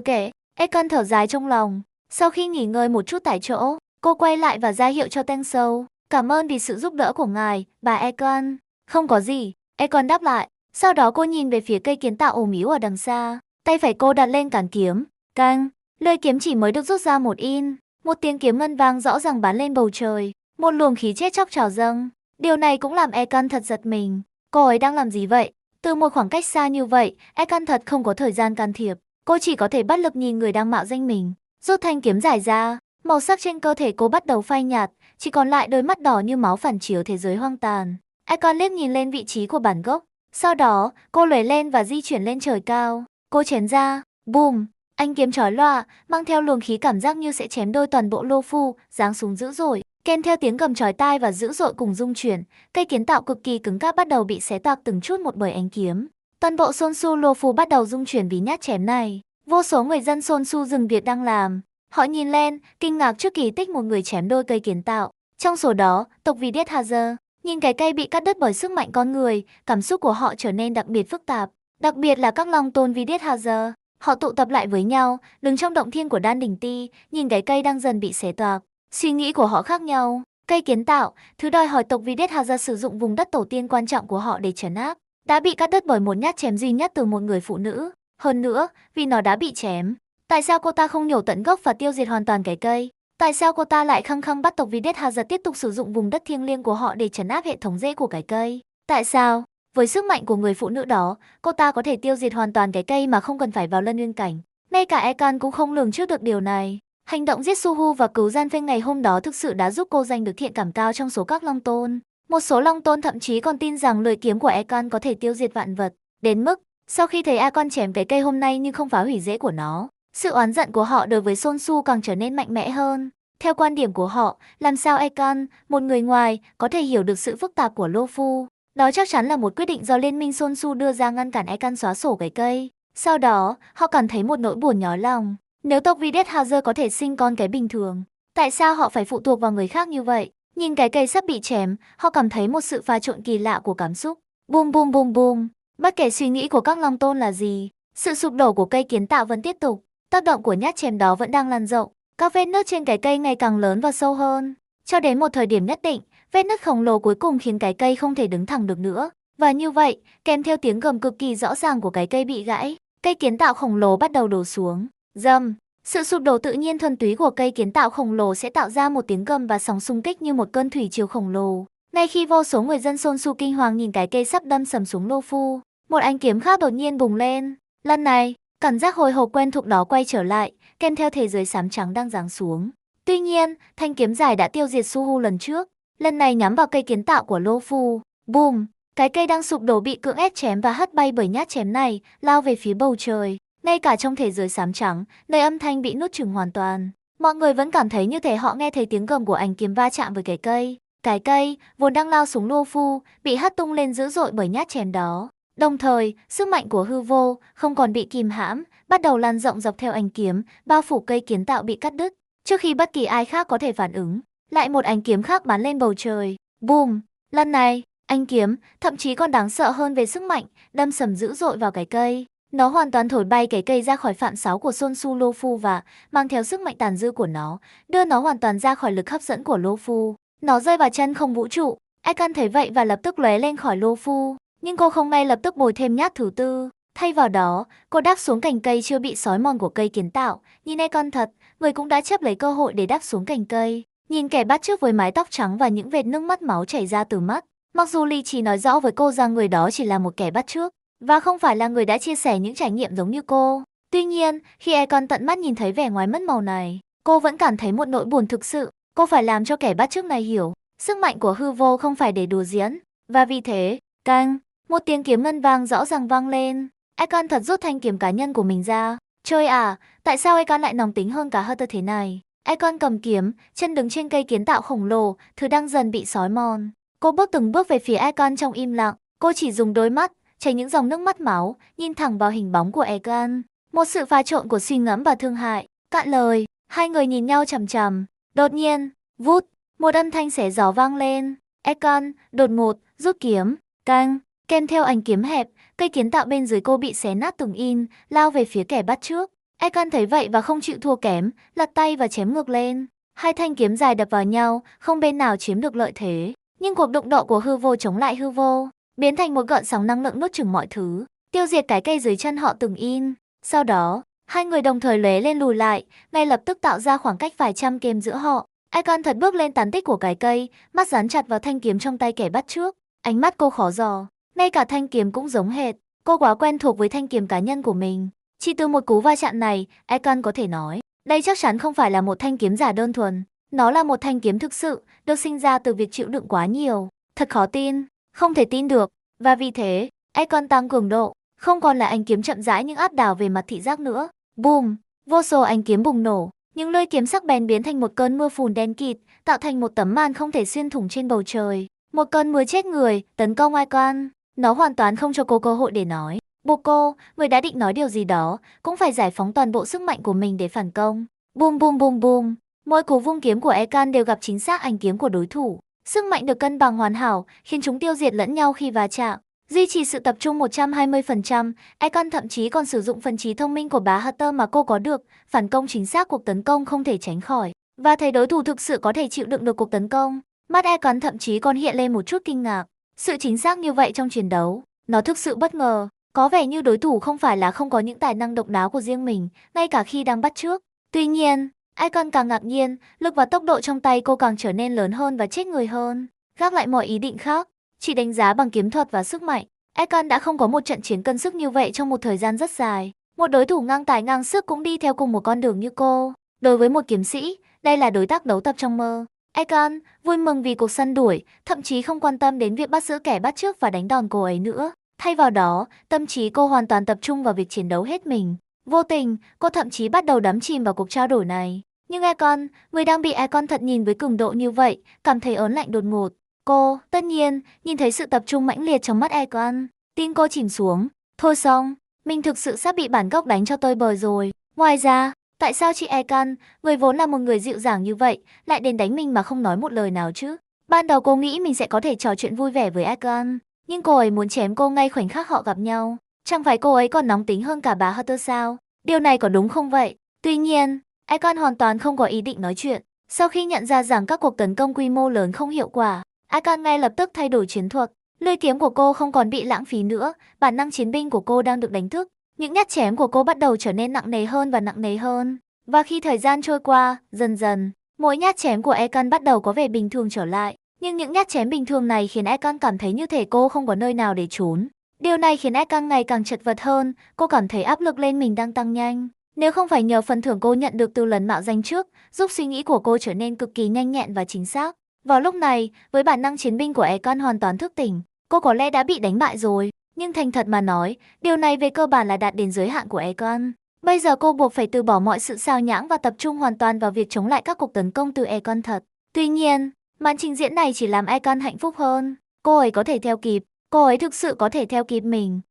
kệ, Ekan thở dài trong lòng. Sau khi nghỉ ngơi một chút tại chỗ, cô quay lại và ra hiệu cho Tang Sâu. Cảm ơn vì sự giúp đỡ của ngài, bà Ekan. Không có gì, Ekan đáp lại. Sau đó cô nhìn về phía cây kiến tạo ồm ĩu ở đằng xa. Tay phải cô đặt lên cán kiếm. Căng, lưỡi kiếm chỉ mới được rút ra một in. Một tiếng kiếm ngân vang rõ ràng bắn lên bầu trời. Một luồng khí chết chóc trào dâng. Điều này cũng làm Ekan thật giật mình. Cô ấy đang làm gì vậy? Từ một khoảng cách xa như vậy, Ekan thật không có thời gian can thiệp. Cô chỉ có thể bất lực nhìn người đang mạo danh mình. Rút thanh kiếm giải ra, màu sắc trên cơ thể cô bắt đầu phai nhạt, chỉ còn lại đôi mắt đỏ như máu phản chiếu thế giới hoang tàn. Ekan liếc nhìn lên vị trí của bản gốc. Sau đó, cô lùi lên và di chuyển lên trời cao. Cô chém ra, bùm, ánh kiếm chói lòa, mang theo luồng khí cảm giác như sẽ chém đôi toàn bộ Lô Phu, giáng xuống dữ dội. Kèm theo tiếng gầm chói tai và dữ dội cùng rung chuyển, cây kiến tạo cực kỳ cứng cáp bắt đầu bị xé toạc từng chút một bởi ánh kiếm. Toàn bộ Son Su Lô Phu bắt đầu rung chuyển vì nhát chém này. Vô số người dân Son Su dừng việc đang làm. Họ nhìn lên, kinh ngạc trước kỳ tích một người chém đôi cây kiến tạo. Trong số đó, tộc Videt Hazer, nhìn cái cây bị cắt đứt bởi sức mạnh con người, cảm xúc của họ trở nên đặc biệt phức tạp. Đặc biệt là các long tôn Videt Hazer. Họ tụ tập lại với nhau, đứng trong động thiên của Đan Đỉnh Ti, nhìn cái cây đang dần bị xé toạc. Suy nghĩ của họ khác nhau. Cây kiến tạo, thứ đòi hỏi tộc Videt Hazer sử dụng vùng đất tổ tiên quan trọng của họ để trấn áp, đã bị cắt đứt bởi một nhát chém duy nhất từ một người phụ nữ. Hơn nữa, vì nó đã bị chém, tại sao cô ta không nhổ tận gốc và tiêu diệt hoàn toàn cái cây? Tại sao cô ta lại khăng khăng bắt tộc Videt Hazer tiếp tục sử dụng vùng đất thiêng liêng của họ để trấn áp hệ thống rễ của cái cây? Tại sao? Với sức mạnh của người phụ nữ đó, cô ta có thể tiêu diệt hoàn toàn cái cây mà không cần phải vào Lân Nguyên cảnh. Ngay cả Ekan cũng không lường trước được điều này. Hành động giết Suhu và cứu Gian Phanh ngày hôm đó thực sự đã giúp cô giành được thiện cảm cao trong số các long tôn. Một số long tôn thậm chí còn tin rằng lưỡi kiếm của Ekan có thể tiêu diệt vạn vật. Đến mức, sau khi thấy Ekan chém cái cây hôm nay nhưng không phá hủy rễ của nó, sự oán giận của họ đối với Son Su càng trở nên mạnh mẽ hơn. Theo quan điểm của họ, làm sao Ekan, một người ngoài, có thể hiểu được sự phức tạp của Lô Phu? Đó chắc chắn là một quyết định do Liên minh Son Su đưa ra ngăn cản Ekan xóa sổ cái cây. Sau đó, họ cảm thấy một nỗi buồn nhói lòng. Nếu tộc Videthauser có thể sinh con cái bình thường, tại sao họ phải phụ thuộc vào người khác như vậy? Nhìn cái cây sắp bị chém, họ cảm thấy một sự pha trộn kỳ lạ của cảm xúc. Bum bum bum bum. Bất kể suy nghĩ của các Long Tôn là gì, sự sụp đổ của cây kiến tạo vẫn tiếp tục. Tác động của nhát chém đó vẫn đang lan rộng. Các vết nứt trên cái cây ngày càng lớn và sâu hơn. Cho đến một thời điểm nhất định, vết nứt khổng lồ cuối cùng khiến cái cây không thể đứng thẳng được nữa. Và như vậy, kèm theo tiếng gầm cực kỳ rõ ràng của cái cây bị gãy, cây kiến tạo khổng lồ bắt đầu đổ xuống. Rầm, sự sụp đổ tự nhiên thuần túy của cây kiến tạo khổng lồ sẽ tạo ra một tiếng gầm và sóng xung kích như một cơn thủy triều khổng lồ. Ngay khi vô số người dân Sonsu kinh hoàng nhìn cái cây sắp đâm sầm xuống Lô Phu, một ánh kiếm khác đột nhiên bùng lên. Lần này, cảm giác hồi hộp quen thuộc đó quay trở lại, kèm theo thế giới xám trắng đang giáng xuống. Tuy nhiên, thanh kiếm dài đã tiêu diệt Suhu lần trước, lần này nhắm vào cây kiến tạo của Lô Phu. Bùm, cái cây đang sụp đổ bị cưỡng ép chém và hất bay bởi nhát chém này, lao về phía bầu trời. Ngay cả trong thế giới xám trắng, nơi âm thanh bị nuốt chửng hoàn toàn, mọi người vẫn cảm thấy như thể họ nghe thấy tiếng gầm của ánh kiếm va chạm với cái cây. Cái cây, vốn đang lao xuống Lô Phu, bị hất tung lên dữ dội bởi nhát chém đó. Đồng thời, sức mạnh của hư vô không còn bị kìm hãm, bắt đầu lan rộng dọc theo ánh kiếm, bao phủ cây kiến tạo bị cắt đứt. Trước khi bất kỳ ai khác có thể phản ứng, lại một ánh kiếm khác bắn lên bầu trời. Boom! Lần này, ánh kiếm thậm chí còn đáng sợ hơn về sức mạnh, đâm sầm dữ dội vào cái cây. Nó hoàn toàn thổi bay cái cây ra khỏi phạm sáu của Sonsu Lô Phu và mang theo sức mạnh tàn dư của nó, đưa nó hoàn toàn ra khỏi lực hấp dẫn của Lô Phu. Nó rơi vào chân không vũ trụ. Ekan thấy vậy và lập tức lóe lên khỏi Lô Phu, nhưng cô không ngay lập tức bồi thêm nhát thứ tư. Thay vào đó, cô đáp xuống cành cây chưa bị xói mòn của cây kiến tạo. Nhìn Ekan thật, người cũng đã chấp lấy cơ hội để đáp xuống cành cây. Nhìn kẻ bắt chước với mái tóc trắng và những vệt nước mắt máu chảy ra từ mắt. Mặc dù Lee chỉ nói rõ với cô rằng người đó chỉ là một kẻ bắt chước và không phải là người đã chia sẻ những trải nghiệm giống như cô. Tuy nhiên, khi Ekan tận mắt nhìn thấy vẻ ngoài mất màu này, cô vẫn cảm thấy một nỗi buồn thực sự. Cô phải làm cho kẻ bắt chước này hiểu, sức mạnh của hư vô không phải để đùa giỡn. Và vì thế, căng, một tiếng kiếm ngân vang rõ ràng vang lên. Ekan thật rút thanh kiếm cá nhân của mình ra. Trời à, tại sao Ekan lại nóng tính hơn cả Hunter thế này? Ekan cầm kiếm, chân đứng trên cây kiến tạo khổng lồ, thứ đang dần bị xói mòn. Cô bước từng bước về phía Ekan trong im lặng. Cô chỉ dùng đôi mắt, chảy những dòng nước mắt máu, nhìn thẳng vào hình bóng của Ekan. Một sự pha trộn của suy ngẫm và thương hại. Cạn lời, hai người nhìn nhau chằm chằm. Đột nhiên, vút, một âm thanh xé gió vang lên. Ekan đột ngột rút kiếm, căng, kèm theo ánh kiếm hẹp, cây kiến tạo bên dưới cô bị xé nát từng in, lao về phía kẻ bắt trước. Ekan thấy vậy và không chịu thua kém, lật tay và chém ngược lên. Hai thanh kiếm dài đập vào nhau, không bên nào chiếm được lợi thế. Nhưng cuộc đụng độ của hư vô chống lại hư vô, biến thành một gợn sóng năng lượng nuốt chửng mọi thứ, tiêu diệt cái cây dưới chân họ từng in. Sau đó, hai người đồng thời lóe lên lùi lại, ngay lập tức tạo ra khoảng cách vài trăm kêm giữa họ. Ekan thật bước lên tán tích của cái cây, mắt dán chặt vào thanh kiếm trong tay kẻ bắt trước. Ánh mắt cô khó dò, ngay cả thanh kiếm cũng giống hệt. Cô quá quen thuộc với thanh kiếm cá nhân của mình. Chỉ từ một cú va chạm này, Ekan có thể nói, đây chắc chắn không phải là một thanh kiếm giả đơn thuần. Nó là một thanh kiếm thực sự, được sinh ra từ việc chịu đựng quá nhiều. Thật khó tin, không thể tin được. Và vì thế, Ekan tăng cường độ, không còn là ánh kiếm chậm rãi nhưng áp đảo về mặt thị giác nữa. Boom, vô số ánh kiếm bùng nổ. Những lưỡi kiếm sắc bén biến thành một cơn mưa phùn đen kịt, tạo thành một tấm màn không thể xuyên thủng trên bầu trời. Một cơn mưa chết người tấn công Ekan. Nó hoàn toàn không cho cô cơ hội để nói. Buộc cô, người đã định nói điều gì đó, cũng phải giải phóng toàn bộ sức mạnh của mình để phản công. Boom boom boom boom. Mỗi cú vung kiếm của Ekan đều gặp chính xác ánh kiếm của đối thủ. Sức mạnh được cân bằng hoàn hảo, khiến chúng tiêu diệt lẫn nhau khi va chạm. Duy trì sự tập trung 120%, Ekan thậm chí còn sử dụng phần trí thông minh của bá Hunter mà cô có được, phản công chính xác cuộc tấn công không thể tránh khỏi, và thấy đối thủ thực sự có thể chịu đựng được cuộc tấn công. Mắt Ekan thậm chí còn hiện lên một chút kinh ngạc. Sự chính xác như vậy trong chiến đấu, nó thực sự bất ngờ. Có vẻ như đối thủ không phải là không có những tài năng độc đáo của riêng mình, ngay cả khi đang bắt chước. Tuy nhiên, Ekan càng ngạc nhiên, lực và tốc độ trong tay cô càng trở nên lớn hơn và chết người hơn. Gác lại mọi ý định khác, chỉ đánh giá bằng kiếm thuật và sức mạnh, Ekan đã không có một trận chiến cân sức như vậy trong một thời gian rất dài. Một đối thủ ngang tài ngang sức cũng đi theo cùng một con đường như cô. Đối với một kiếm sĩ, đây là đối tác đấu tập trong mơ. Ekan vui mừng vì cuộc săn đuổi, thậm chí không quan tâm đến việc bắt giữ kẻ bắt chước và đánh đòn cô ấy nữa. Thay vào đó, tâm trí cô hoàn toàn tập trung vào việc chiến đấu hết mình. Vô tình, cô thậm chí bắt đầu đắm chìm vào cuộc trao đổi này. Nhưng Ekan, người đang bị Ekan thật nhìn với cường độ như vậy, cảm thấy ớn lạnh đột ngột. Cô, tất nhiên, nhìn thấy sự tập trung mãnh liệt trong mắt Ekan, tim cô chìm xuống. Thôi xong, mình thực sự sắp bị bản gốc đánh cho tơi bời rồi. Ngoài ra, Tại sao chị Ekan, người vốn là một người dịu dàng như vậy, lại đến đánh mình mà không nói một lời nào chứ? Ban đầu cô nghĩ mình sẽ có thể trò chuyện vui vẻ với Ekan, nhưng cô ấy muốn chém cô ngay khoảnh khắc họ gặp nhau. Chẳng phải cô ấy còn nóng tính hơn cả bà Hunter sao? Điều này có đúng không vậy? Tuy nhiên, Ekan hoàn toàn không có ý định nói chuyện. Sau khi nhận ra rằng các cuộc tấn công quy mô lớn không hiệu quả, Ekan ngay lập tức thay đổi chiến thuật. Lưỡi kiếm của cô không còn bị lãng phí nữa, bản năng chiến binh của cô đang được đánh thức. Những nhát chém của cô bắt đầu trở nên nặng nề hơn và nặng nề hơn. Và khi thời gian trôi qua, dần dần, mỗi nhát chém của Ekan bắt đầu có vẻ bình thường trở lại. Nhưng những nhát chém bình thường này khiến Ekan cảm thấy như thể cô không có nơi nào để trốn. Điều này khiến Ekan ngày càng chật vật hơn, cô cảm thấy áp lực lên mình đang tăng nhanh. Nếu không phải nhờ phần thưởng cô nhận được từ lần mạo danh trước, giúp suy nghĩ của cô trở nên cực kỳ nhanh nhẹn và chính xác. Vào lúc này, với bản năng chiến binh của Ekan hoàn toàn thức tỉnh, cô có lẽ đã bị đánh bại rồi. Nhưng thành thật mà nói, điều này về cơ bản là đạt đến giới hạn của Ekan. Bây giờ cô buộc phải từ bỏ mọi sự xao nhãng và tập trung hoàn toàn vào việc chống lại các cuộc tấn công từ Ekan thật. Tuy nhiên, màn trình diễn này chỉ làm Ekan hạnh phúc hơn. Cô ấy có thể theo kịp, cô ấy thực sự có thể theo kịp mình.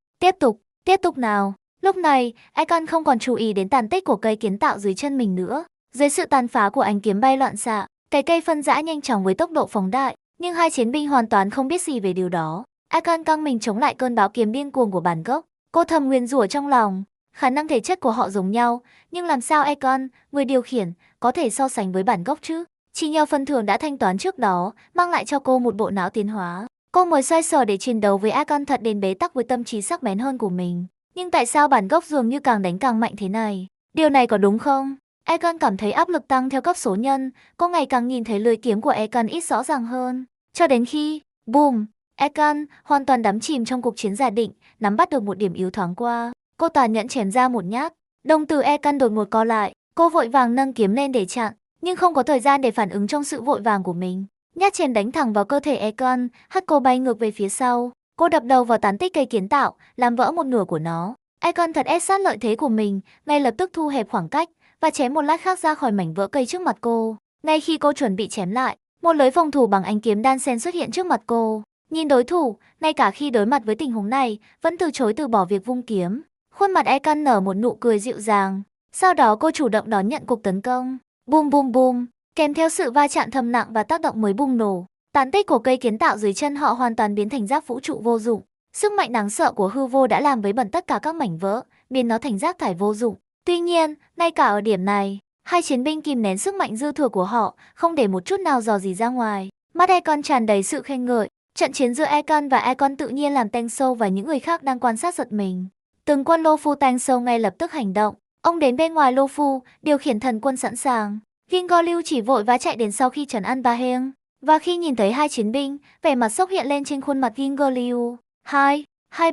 Tiếp tục nào. Lúc này, Ekan không còn chú ý đến tàn tích của cây kiến tạo dưới chân mình nữa. Dưới sự tàn phá của ánh kiếm bay loạn xạ, cái cây phân rã nhanh chóng với tốc độ phóng đại. Nhưng hai chiến binh hoàn toàn không biết gì về điều đó. Ekan căng mình chống lại cơn bão kiếm điên cuồng của bản gốc. Cô thầm nguyền rủa trong lòng. Khả năng thể chất của họ giống nhau, nhưng làm sao Ekan, người điều khiển, có thể so sánh với bản gốc chứ? Chỉ nhờ phần thưởng đã thanh toán trước đó, mang lại cho cô một bộ não tiến hóa. Cô mới xoay sở để chiến đấu với Ekan thật đến bế tắc với tâm trí sắc bén hơn của mình. Nhưng tại sao bản gốc dường như càng đánh càng mạnh thế này? Điều này có đúng không? Ekan cảm thấy áp lực tăng theo cấp số nhân, cô ngày càng nhìn thấy lưỡi kiếm của Ekan ít rõ ràng hơn. Cho đến khi, boom, Ekan hoàn toàn đắm chìm trong cuộc chiến giả định, nắm bắt được một điểm yếu thoáng qua. Cô tàn nhẫn chém ra một nhát, đồng tử Ekan đột ngột co lại, cô vội vàng nâng kiếm lên để chặn, nhưng không có thời gian để phản ứng trong sự vội vàng của mình. Nhát chém đánh thẳng vào cơ thể Ekan, hất cô bay ngược về phía sau. Cô đập đầu vào tán tích cây kiến tạo, làm vỡ một nửa của nó. Ekan thật ép sát lợi thế của mình, ngay lập tức thu hẹp khoảng cách và chém một lát khác ra khỏi mảnh vỡ cây trước mặt cô. Ngay khi cô chuẩn bị chém lại, một lưới phòng thủ bằng ánh kiếm đan xen xuất hiện trước mặt cô. Nhìn đối thủ, ngay cả khi đối mặt với tình huống này, vẫn từ bỏ việc vung kiếm. Khuôn mặt Ekan nở một nụ cười dịu dàng. Sau đó cô chủ động đón nhận cuộc tấn công. Bum bum bum, kèm theo sự va chạm thầm lặng và tác động mới bùng nổ. Tán tích của cây kiến tạo dưới chân họ hoàn toàn biến thành rác vũ trụ vô dụng. Sức mạnh đáng sợ của hư vô đã làm vấy bẩn tất cả các mảnh vỡ, biến nó thành rác thải vô dụng. Tuy nhiên, ngay cả ở điểm này, hai chiến binh kìm nén sức mạnh dư thừa của họ, không để một chút nào dò dỉ ra ngoài. Mắt Ekan tràn đầy sự khen ngợi. Trận chiến giữa Ekan và Ekan tự nhiên làm Tang Sou và những người khác đang quan sát giật mình. Tướng quân Lô Phu Tang Sou ngay lập tức hành động. Ông đến bên ngoài Lô Phu, điều khiển thần quân sẵn sàng. Gingo Liu chỉ vội vã chạy đến sau khi trấn an Ba Heng. Và khi nhìn thấy hai chiến binh, vẻ mặt sốc hiện lên trên khuôn mặt Gingo Liu. Hai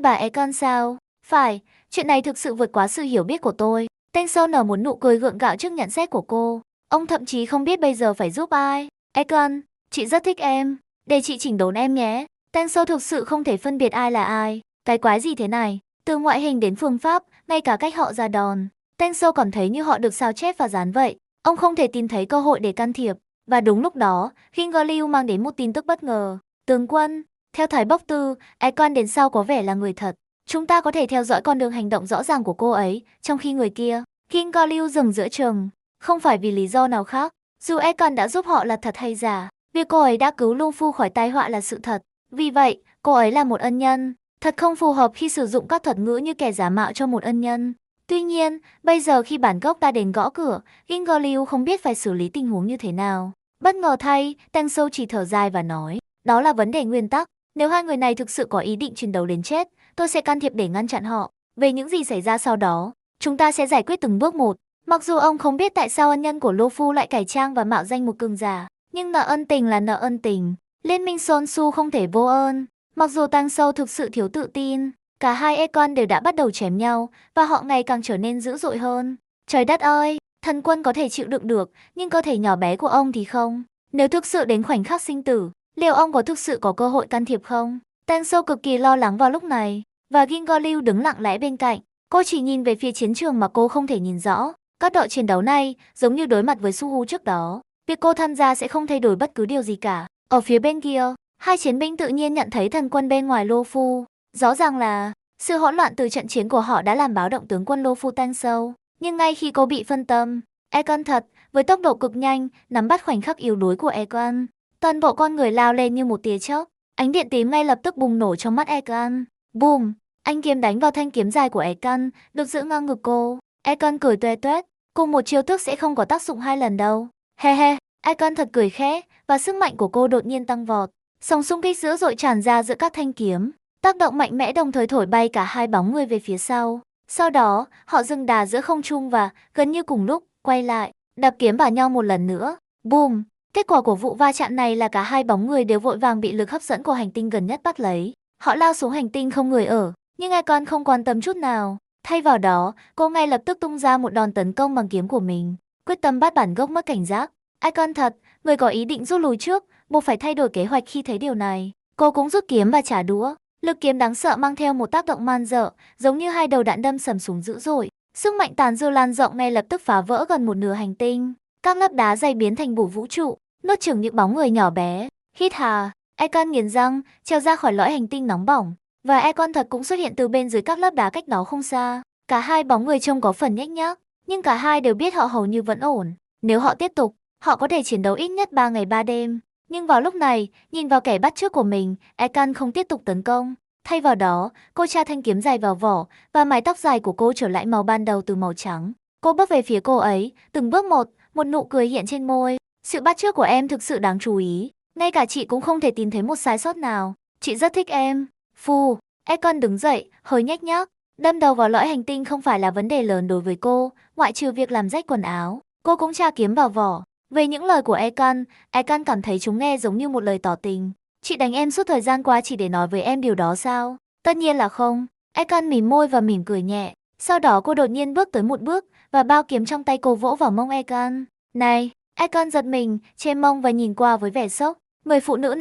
bà Ekan sao? Phải, chuyện này thực sự vượt quá sự hiểu biết của tôi. Tang Sou nở một nụ cười gượng gạo trước nhận xét của cô. Ông thậm chí không biết bây giờ phải giúp ai. Ekan, chị rất thích em. Để chị chỉnh đốn em nhé. Tang Sou thực sự không thể phân biệt ai là ai. Cái quái gì thế này? Từ ngoại hình đến phương pháp, ngay cả cách họ ra đòn. Tang Sou cảm thấy như họ được sao chép và dán vậy. Ông không thể tìm thấy cơ hội để can thiệp. Và đúng lúc đó, Gingo Liu mang đến một tin tức bất ngờ. Tướng quân, theo Thái Bốc Tư, Ekan đến sau có vẻ là người thật. Chúng ta có thể theo dõi con đường hành động rõ ràng của cô ấy, trong khi người kia. Gingo Liu dừng giữa chừng. Không phải vì lý do nào khác. Dù Ekan đã giúp họ là thật hay giả, việc cô ấy đã cứu Lu Phu khỏi tai họa là sự thật. Vì vậy, cô ấy là một ân nhân. Thật không phù hợp khi sử dụng các thuật ngữ như kẻ giả mạo cho một ân nhân. Tuy nhiên, bây giờ khi bản gốc đã đến gõ cửa, Gingo Liu không biết phải xử lý tình huống như thế nào. Bất ngờ thay, Tang Sou chỉ thở dài và nói, đó là vấn đề nguyên tắc. Nếu hai người này thực sự có ý định chiến đấu đến chết, tôi sẽ can thiệp để ngăn chặn họ. Về những gì xảy ra sau đó, chúng ta sẽ giải quyết từng bước một. Mặc dù ông không biết tại sao ân nhân của Lô Phu lại cải trang và mạo danh một cường giả, nhưng nợ ân tình là nợ ân tình. Liên minh Son Su không thể vô ơn. Mặc dù Tang Sou thực sự thiếu tự tin, cả hai Ekan đều đã bắt đầu chém nhau và họ ngày càng trở nên dữ dội hơn. Trời đất ơi, thần quân có thể chịu đựng được, nhưng cơ thể nhỏ bé của ông thì không. Nếu thực sự đến khoảnh khắc sinh tử, liệu ông có thực sự có cơ hội can thiệp không? Tang Sou cực kỳ lo lắng vào lúc này, và Gingo Liu đứng lặng lẽ bên cạnh. Cô chỉ nhìn về phía chiến trường mà cô không thể nhìn rõ. Các đội chiến đấu này giống như đối mặt với Su Hu trước đó. Việc cô tham gia sẽ không thay đổi bất cứ điều gì cả. Ở phía bên kia, hai chiến binh tự nhiên nhận thấy thần quân bên ngoài Lô Phu. Rõ ràng là sự hỗn loạn từ trận chiến của họ đã làm báo động tướng quân Lô Phu Tang Sou. Nhưng ngay khi cô bị phân tâm, Egon thật, với tốc độ cực nhanh, nắm bắt khoảnh khắc yếu đuối của Egon. Toàn bộ con người lao lên như một tia chớp, ánh điện tím ngay lập tức bùng nổ trong mắt Egon. Bùm, anh kiếm đánh vào thanh kiếm dài của Egon, được giữ ngang ngực cô. Egon cười tuét tuét, cùng một chiêu thức sẽ không có tác dụng 2 lần đâu. He he, Egon thật cười khẽ, và sức mạnh của cô đột nhiên tăng vọt. Sóng xung kích dữ dội tràn ra giữa các thanh kiếm, tác động mạnh mẽ đồng thời thổi bay cả hai bóng người về phía sau. Sau đó, họ dừng đà giữa không trung và, gần như cùng lúc, quay lại, đập kiếm vào nhau một lần nữa. Boom! Kết quả của vụ va chạm này là cả hai bóng người đều vội vàng bị lực hấp dẫn của hành tinh gần nhất bắt lấy. Họ lao xuống hành tinh không người ở, nhưng Egon không quan tâm chút nào. Thay vào đó, cô ngay lập tức tung ra một đòn tấn công bằng kiếm của mình, quyết tâm bắt bản gốc mất cảnh giác. Egon thật, người có ý định rút lui trước, buộc phải thay đổi kế hoạch khi thấy điều này. Cô cũng rút kiếm và trả đũa. Lực kiếm đáng sợ mang theo một tác động man dợ, giống như hai đầu đạn đâm sầm súng dữ dội. Sức mạnh tàn dư lan rộng ngay lập tức phá vỡ gần một nửa hành tinh. Các lớp đá dày biến thành bùn vũ trụ, nuốt chửng những bóng người nhỏ bé. Hít hà, Egon nghiến răng, trèo ra khỏi lõi hành tinh nóng bỏng. Và Egon thật cũng xuất hiện từ bên dưới các lớp đá cách đó không xa. Cả hai bóng người trông có phần nhếch nhác, nhưng cả hai đều biết họ hầu như vẫn ổn. Nếu họ tiếp tục, họ có thể chiến đấu ít nhất 3 ngày 3 đêm. Nhưng vào lúc này, nhìn vào kẻ bắt chước của mình, Egon không tiếp tục tấn công. Thay vào đó, cô tra thanh kiếm dài vào vỏ, và mái tóc dài của cô trở lại màu ban đầu từ màu trắng. Cô bước về phía cô ấy, từng bước một nụ cười hiện trên môi. Sự bắt chước của em thực sự đáng chú ý. Ngay cả chị cũng không thể tìm thấy một sai sót nào. Chị rất thích em. Phu, Egon đứng dậy, hơi nhếch nhác. Đâm đầu vào lõi hành tinh không phải là vấn đề lớn đối với cô, ngoại trừ việc làm rách quần áo. Cô cũng tra kiếm vào vỏ. Về những lời của Egon cảm thấy chúng nghe giống như một lời tỏ tình. Chị đánh em suốt thời gian qua chỉ để nói với em điều đó sao? Tất nhiên là không. Egon mỉm môi và mỉm cười nhẹ. Sau đó cô đột nhiên bước tới một bước, và bao kiếm trong tay cô vỗ vào mông Egon. Này! Egon giật mình, che mông và nhìn qua với vẻ sốc. Người phụ nữ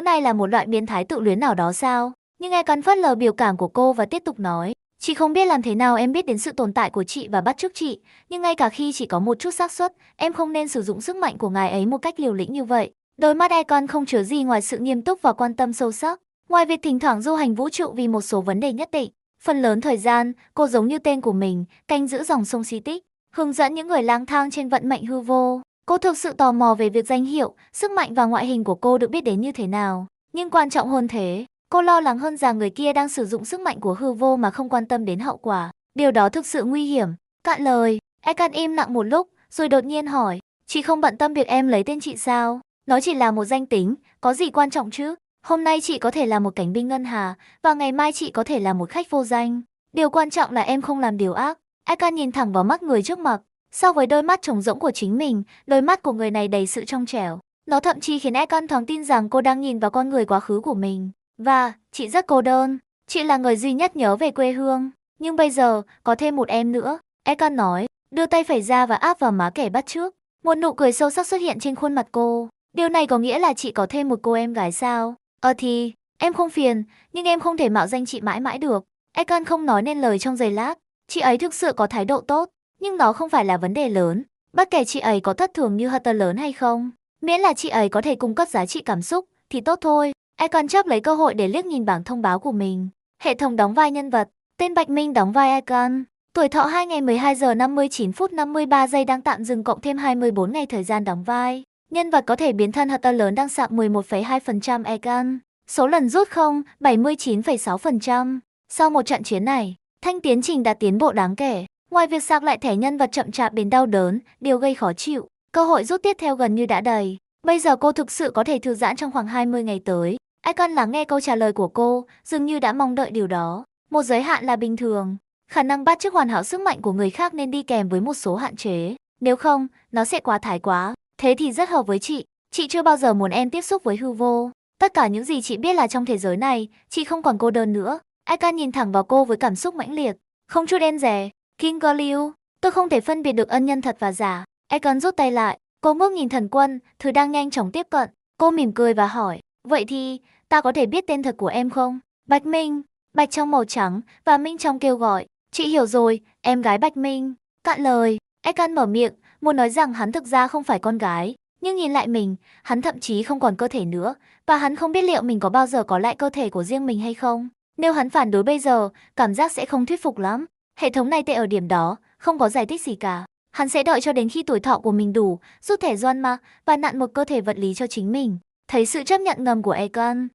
này là một loại biến thái tự luyến nào đó sao? Nhưng Egon phớt lờ biểu cảm của cô và tiếp tục nói. Chị không biết làm thế nào em biết đến sự tồn tại của chị và bắt chước chị, nhưng ngay cả khi chỉ có một chút xác suất, em không nên sử dụng sức mạnh của ngài ấy một cách liều lĩnh như vậy. Đôi mắt Egon không chứa gì ngoài sự nghiêm túc và quan tâm sâu sắc. Ngoài việc thỉnh thoảng du hành vũ trụ vì một số vấn đề nhất định, phần lớn thời gian, cô giống như tên của mình, canh giữ dòng sông Styx, hướng dẫn những người lang thang trên vận mệnh hư vô. Cô thực sự tò mò về việc danh hiệu, sức mạnh và ngoại hình của cô được biết đến như thế nào. Nhưng quan trọng hơn thế, cô lo lắng hơn rằng người kia đang sử dụng sức mạnh của hư vô mà không quan tâm đến hậu quả. Điều đó thực sự nguy hiểm. Cạn lời, Egon im lặng một lúc, rồi đột nhiên hỏi, chị không bận tâm việc em lấy tên chị sao? Nó chỉ là một danh tính, có gì quan trọng chứ? Hôm nay chị có thể là một cảnh binh ngân hà, và ngày mai chị có thể là một khách vô danh. Điều quan trọng là em không làm điều ác. Egon nhìn thẳng vào mắt người trước mặt. So với đôi mắt trống rỗng của chính mình, đôi mắt của người này đầy sự trong trẻo. Nó thậm chí khiến Egon thoáng tin rằng cô đang nhìn vào con người quá khứ của mình. Và, chị rất cô đơn. Chị là người duy nhất nhớ về quê hương. Nhưng bây giờ, có thêm một em nữa. Egon nói, đưa tay phẩy ra và áp vào má kẻ bắt chước. Một nụ cười sâu sắc xuất hiện trên khuôn mặt cô. Điều này có nghĩa là chị có thêm một cô em gái sao? Thì, em không phiền, nhưng em không thể mạo danh chị mãi mãi được. Egon không nói nên lời trong giây lát. Chị ấy thực sự có thái độ tốt, nhưng nó không phải là vấn đề lớn. Bất kể chị ấy có thất thường như Hutter lớn hay không, miễn là chị ấy có thể cung cấp giá trị cảm xúc, thì tốt thôi. Egon chớp lấy cơ hội để liếc nhìn bảng thông báo của mình. Hệ thống đóng vai nhân vật. Tên Bạch Minh đóng vai Egon. Tuổi thọ 2 ngày 12 giờ 59 phút 53 giây đang tạm dừng cộng thêm 24 ngày thời gian đóng vai. Nhân vật có thể biến thân Hutter lớn đang sạm 11,2% Egon. Số lần rút không, 79,6%. Sau một trận chiến này, Thanh tiến trình đã tiến bộ đáng kể. Ngoài việc sạc lại thẻ nhân vật chậm chạp đến đau đớn, điều gây khó chịu, cơ hội rút tiếp theo gần như đã đầy. Bây giờ cô thực sự có thể thư giãn trong khoảng 20 ngày tới. Egon lắng nghe câu trả lời của cô, dường như đã mong đợi điều đó. Một giới hạn là bình thường. Khả năng bắt chước hoàn hảo sức mạnh của người khác nên đi kèm với một số hạn chế. Nếu không, nó sẽ quá thái quá. Thế thì rất hợp với chị. Chị chưa bao giờ muốn em tiếp xúc với hư vô. Tất cả những gì chị biết là trong thế giới này, chị không còn cô đơn nữa. Egon nhìn thẳng vào cô với cảm xúc mãnh liệt. Không chút e dè. King Gorliu, tôi không thể phân biệt được ân nhân thật và giả. Egon rút tay lại. Cô ngước nhìn thần quân, thứ đang nhanh chóng tiếp cận. Cô mỉm cười và hỏi, vậy thì, ta có thể biết tên thật của em không? Bạch Minh. Bạch trong màu trắng và Minh trong kêu gọi. Chị hiểu rồi, em gái Bạch Minh. Cạn lời, Egon mở miệng, muốn nói rằng hắn thực ra không phải con gái. Nhưng nhìn lại mình, hắn thậm chí không còn cơ thể nữa, và hắn không biết liệu mình có bao giờ có lại cơ thể của riêng mình hay không. Nếu hắn phản đối bây giờ, cảm giác sẽ không thuyết phục lắm. Hệ thống này tệ ở điểm đó, không có giải thích gì cả. Hắn sẽ đợi cho đến khi tuổi thọ của mình đủ, rút thẻ Doanma và nặn một cơ thể vật lý cho chính mình. Thấy sự chấp nhận ngầm của Ekan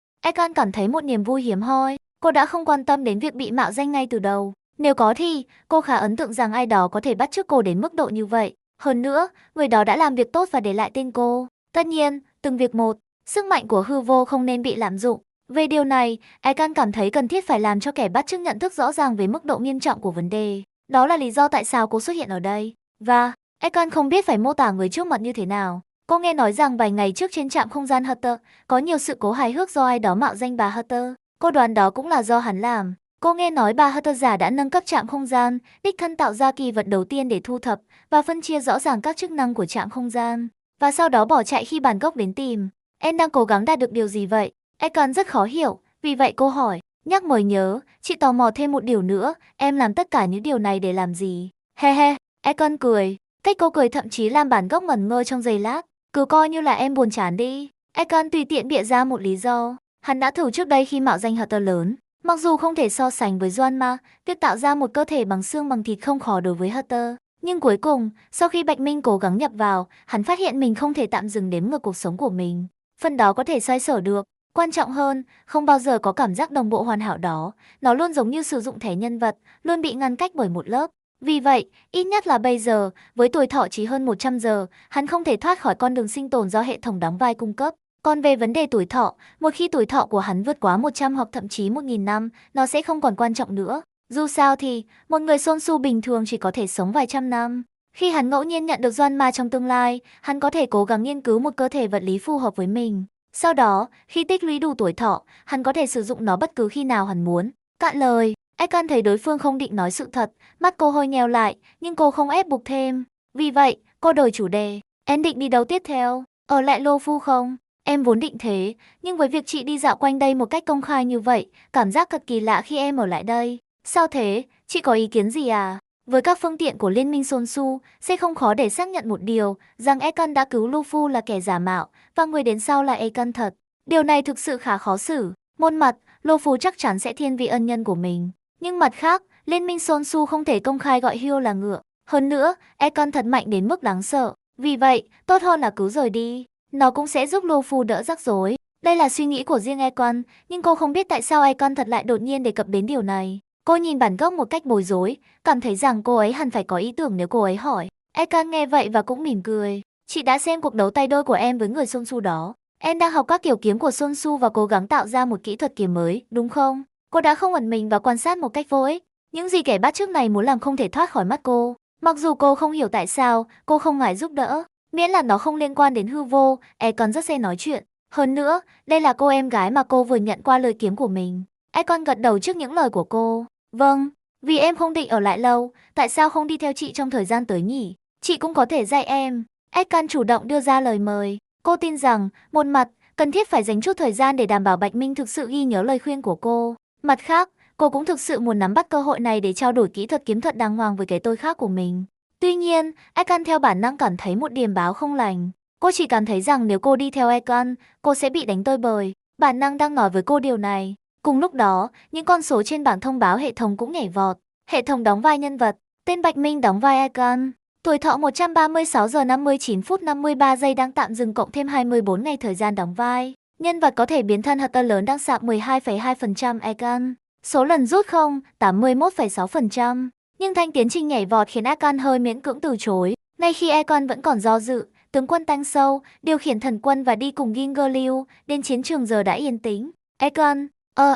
cảm thấy một niềm vui hiếm hoi. Cô đã không quan tâm đến việc bị mạo danh ngay từ đầu. Nếu có thì, cô khá ấn tượng rằng ai đó có thể bắt chước cô đến mức độ như vậy. Hơn nữa, người đó đã làm việc tốt và để lại tên cô. Tất nhiên, từng việc một, sức mạnh của hư vô không nên bị lạm dụng. Về điều này, Ekan cảm thấy cần thiết phải làm cho kẻ bắt chước nhận thức rõ ràng về mức độ nghiêm trọng của vấn đề. Đó là lý do tại sao cô xuất hiện ở đây. Và, Ekan không biết phải mô tả người trước mặt như thế nào. Cô nghe nói rằng vài ngày trước trên trạm không gian Hutter, có nhiều sự cố hài hước do ai đó mạo danh bà Hutter. Cô đoán đó cũng là do hắn làm. Cô nghe nói bà Hutter giả đã nâng cấp trạm không gian, đích thân tạo ra kỳ vật đầu tiên để thu thập và phân chia rõ ràng các chức năng của trạm không gian. Và sau đó bỏ chạy khi bản gốc đến tìm. Em đang cố gắng đạt được điều gì vậy? Ekan rất khó hiểu, vì vậy cô hỏi. Nhắc mới nhớ, chị tò mò thêm một điều nữa, em làm tất cả những điều này để làm gì? He he, Ekan cười. Cách cô cười thậm chí làm bản gốc ngẩn ngơ trong giây lát. Cứ coi như là em buồn chán đi. Ekan tùy tiện bịa ra một lý do. Hắn đã thử trước đây khi mạo danh Hutter lớn. Mặc dù không thể so sánh với Doanma, việc tạo ra một cơ thể bằng xương bằng thịt không khó đối với Hutter. Nhưng cuối cùng, sau khi Bạch Minh cố gắng nhập vào, hắn phát hiện mình không thể tạm dừng đếm ngược cuộc sống của mình. Phần đó có thể xoay sở được. Quan trọng hơn, không bao giờ có cảm giác đồng bộ hoàn hảo đó. Nó luôn giống như sử dụng thẻ nhân vật, luôn bị ngăn cách bởi một lớp. Vì vậy, ít nhất là bây giờ, với tuổi thọ chỉ hơn 100 giờ, hắn không thể thoát khỏi con đường sinh tồn do hệ thống đóng vai cung cấp. Còn về vấn đề tuổi thọ, một khi tuổi thọ của hắn vượt quá 100 hoặc thậm chí 1000 năm, nó sẽ không còn quan trọng nữa. Dù sao thì, một người Sonsu bình thường chỉ có thể sống vài trăm năm. Khi hắn ngẫu nhiên nhận được Doanma trong tương lai, hắn có thể cố gắng nghiên cứu một cơ thể vật lý phù hợp với mình. Sau đó, khi tích lũy đủ tuổi thọ, hắn có thể sử dụng nó bất cứ khi nào hắn muốn. Cạn lời, Ekan thấy đối phương không định nói sự thật, mắt cô hơi nheo lại, nhưng cô không ép buộc thêm. Vì vậy, cô đổi chủ đề. Em định đi đâu tiếp theo? Ở lại Lô Phu không? Em vốn định thế, nhưng với việc chị đi dạo quanh đây một cách công khai như vậy, cảm giác cực kỳ lạ khi em ở lại đây. Sao thế? Chị có ý kiến gì à? Với các phương tiện của Liên minh Sonsu, sẽ không khó để xác nhận một điều, rằng Ekan đã cứu Lufu là kẻ giả mạo, và người đến sau là Ekan thật. Điều này thực sự khá khó xử. Một mặt, Lufu chắc chắn sẽ thiên vị ân nhân của mình. Nhưng mặt khác, Liên minh Sonsu không thể công khai gọi Hyo là ngựa. Hơn nữa, Ekan thật mạnh đến mức đáng sợ. Vì vậy, tốt hơn là cứ rời đi. Nó cũng sẽ giúp Lufu đỡ rắc rối. Đây là suy nghĩ của riêng Ekan, nhưng cô không biết tại sao Ekan thật lại đột nhiên đề cập đến điều này. Cô nhìn bản gốc một cách bối rối, cảm thấy rằng cô ấy hẳn phải có ý tưởng nếu cô ấy hỏi. Ekan nghe vậy và cũng mỉm cười. Chị đã xem cuộc đấu tay đôi của em với người Sonsu đó. Em đang học các kiểu kiếm của Sonsu và cố gắng tạo ra một kỹ thuật kiếm mới, đúng không? Cô đã không ẩn mình và quan sát một cách vô ích. Những gì kẻ bắt chước này muốn làm không thể thoát khỏi mắt cô. Mặc dù cô không hiểu tại sao, cô không ngại giúp đỡ. Miễn là nó không liên quan đến hư vô, Ekan rất sẽ nói chuyện. Hơn nữa, đây là cô em gái mà cô vừa nhận qua lời kiếm của mình. Ekan gật đầu trước những lời của cô. Vâng, vì em không định ở lại lâu, tại sao không đi theo chị trong thời gian tới nhỉ? Chị cũng có thể dạy em. Ekan chủ động đưa ra lời mời. Cô tin rằng, một mặt, cần thiết phải dành chút thời gian để đảm bảo Bạch Minh thực sự ghi nhớ lời khuyên của cô. Mặt khác, cô cũng thực sự muốn nắm bắt cơ hội này để trao đổi kỹ thuật kiếm thuật đàng hoàng với cái tôi khác của mình. Tuy nhiên, Ekan theo bản năng cảm thấy một điềm báo không lành. Cô chỉ cảm thấy rằng nếu cô đi theo Ekan, cô sẽ bị đánh tơi bời. Bản năng đang nói với cô điều này. Cùng lúc đó, những con số trên bảng thông báo hệ thống cũng nhảy vọt. Hệ thống đóng vai nhân vật, tên Bạch Minh đóng vai Ekan. Tuổi thọ 136 giờ 59 phút 53 giây đang tạm dừng cộng thêm 24 ngày thời gian đóng vai. Nhân vật có thể biến thân Hutter lớn đang sạc 12,2% Ekan. Số lần rút không, 81,6%. Nhưng thanh tiến trình nhảy vọt khiến Ekan hơi miễn cưỡng từ chối. Ngay khi Ekan vẫn còn do dự, tướng quân Tang Sâu điều khiển thần quân và đi cùng Ginger Liu đến chiến trường giờ đã yên tĩnh. Ekan,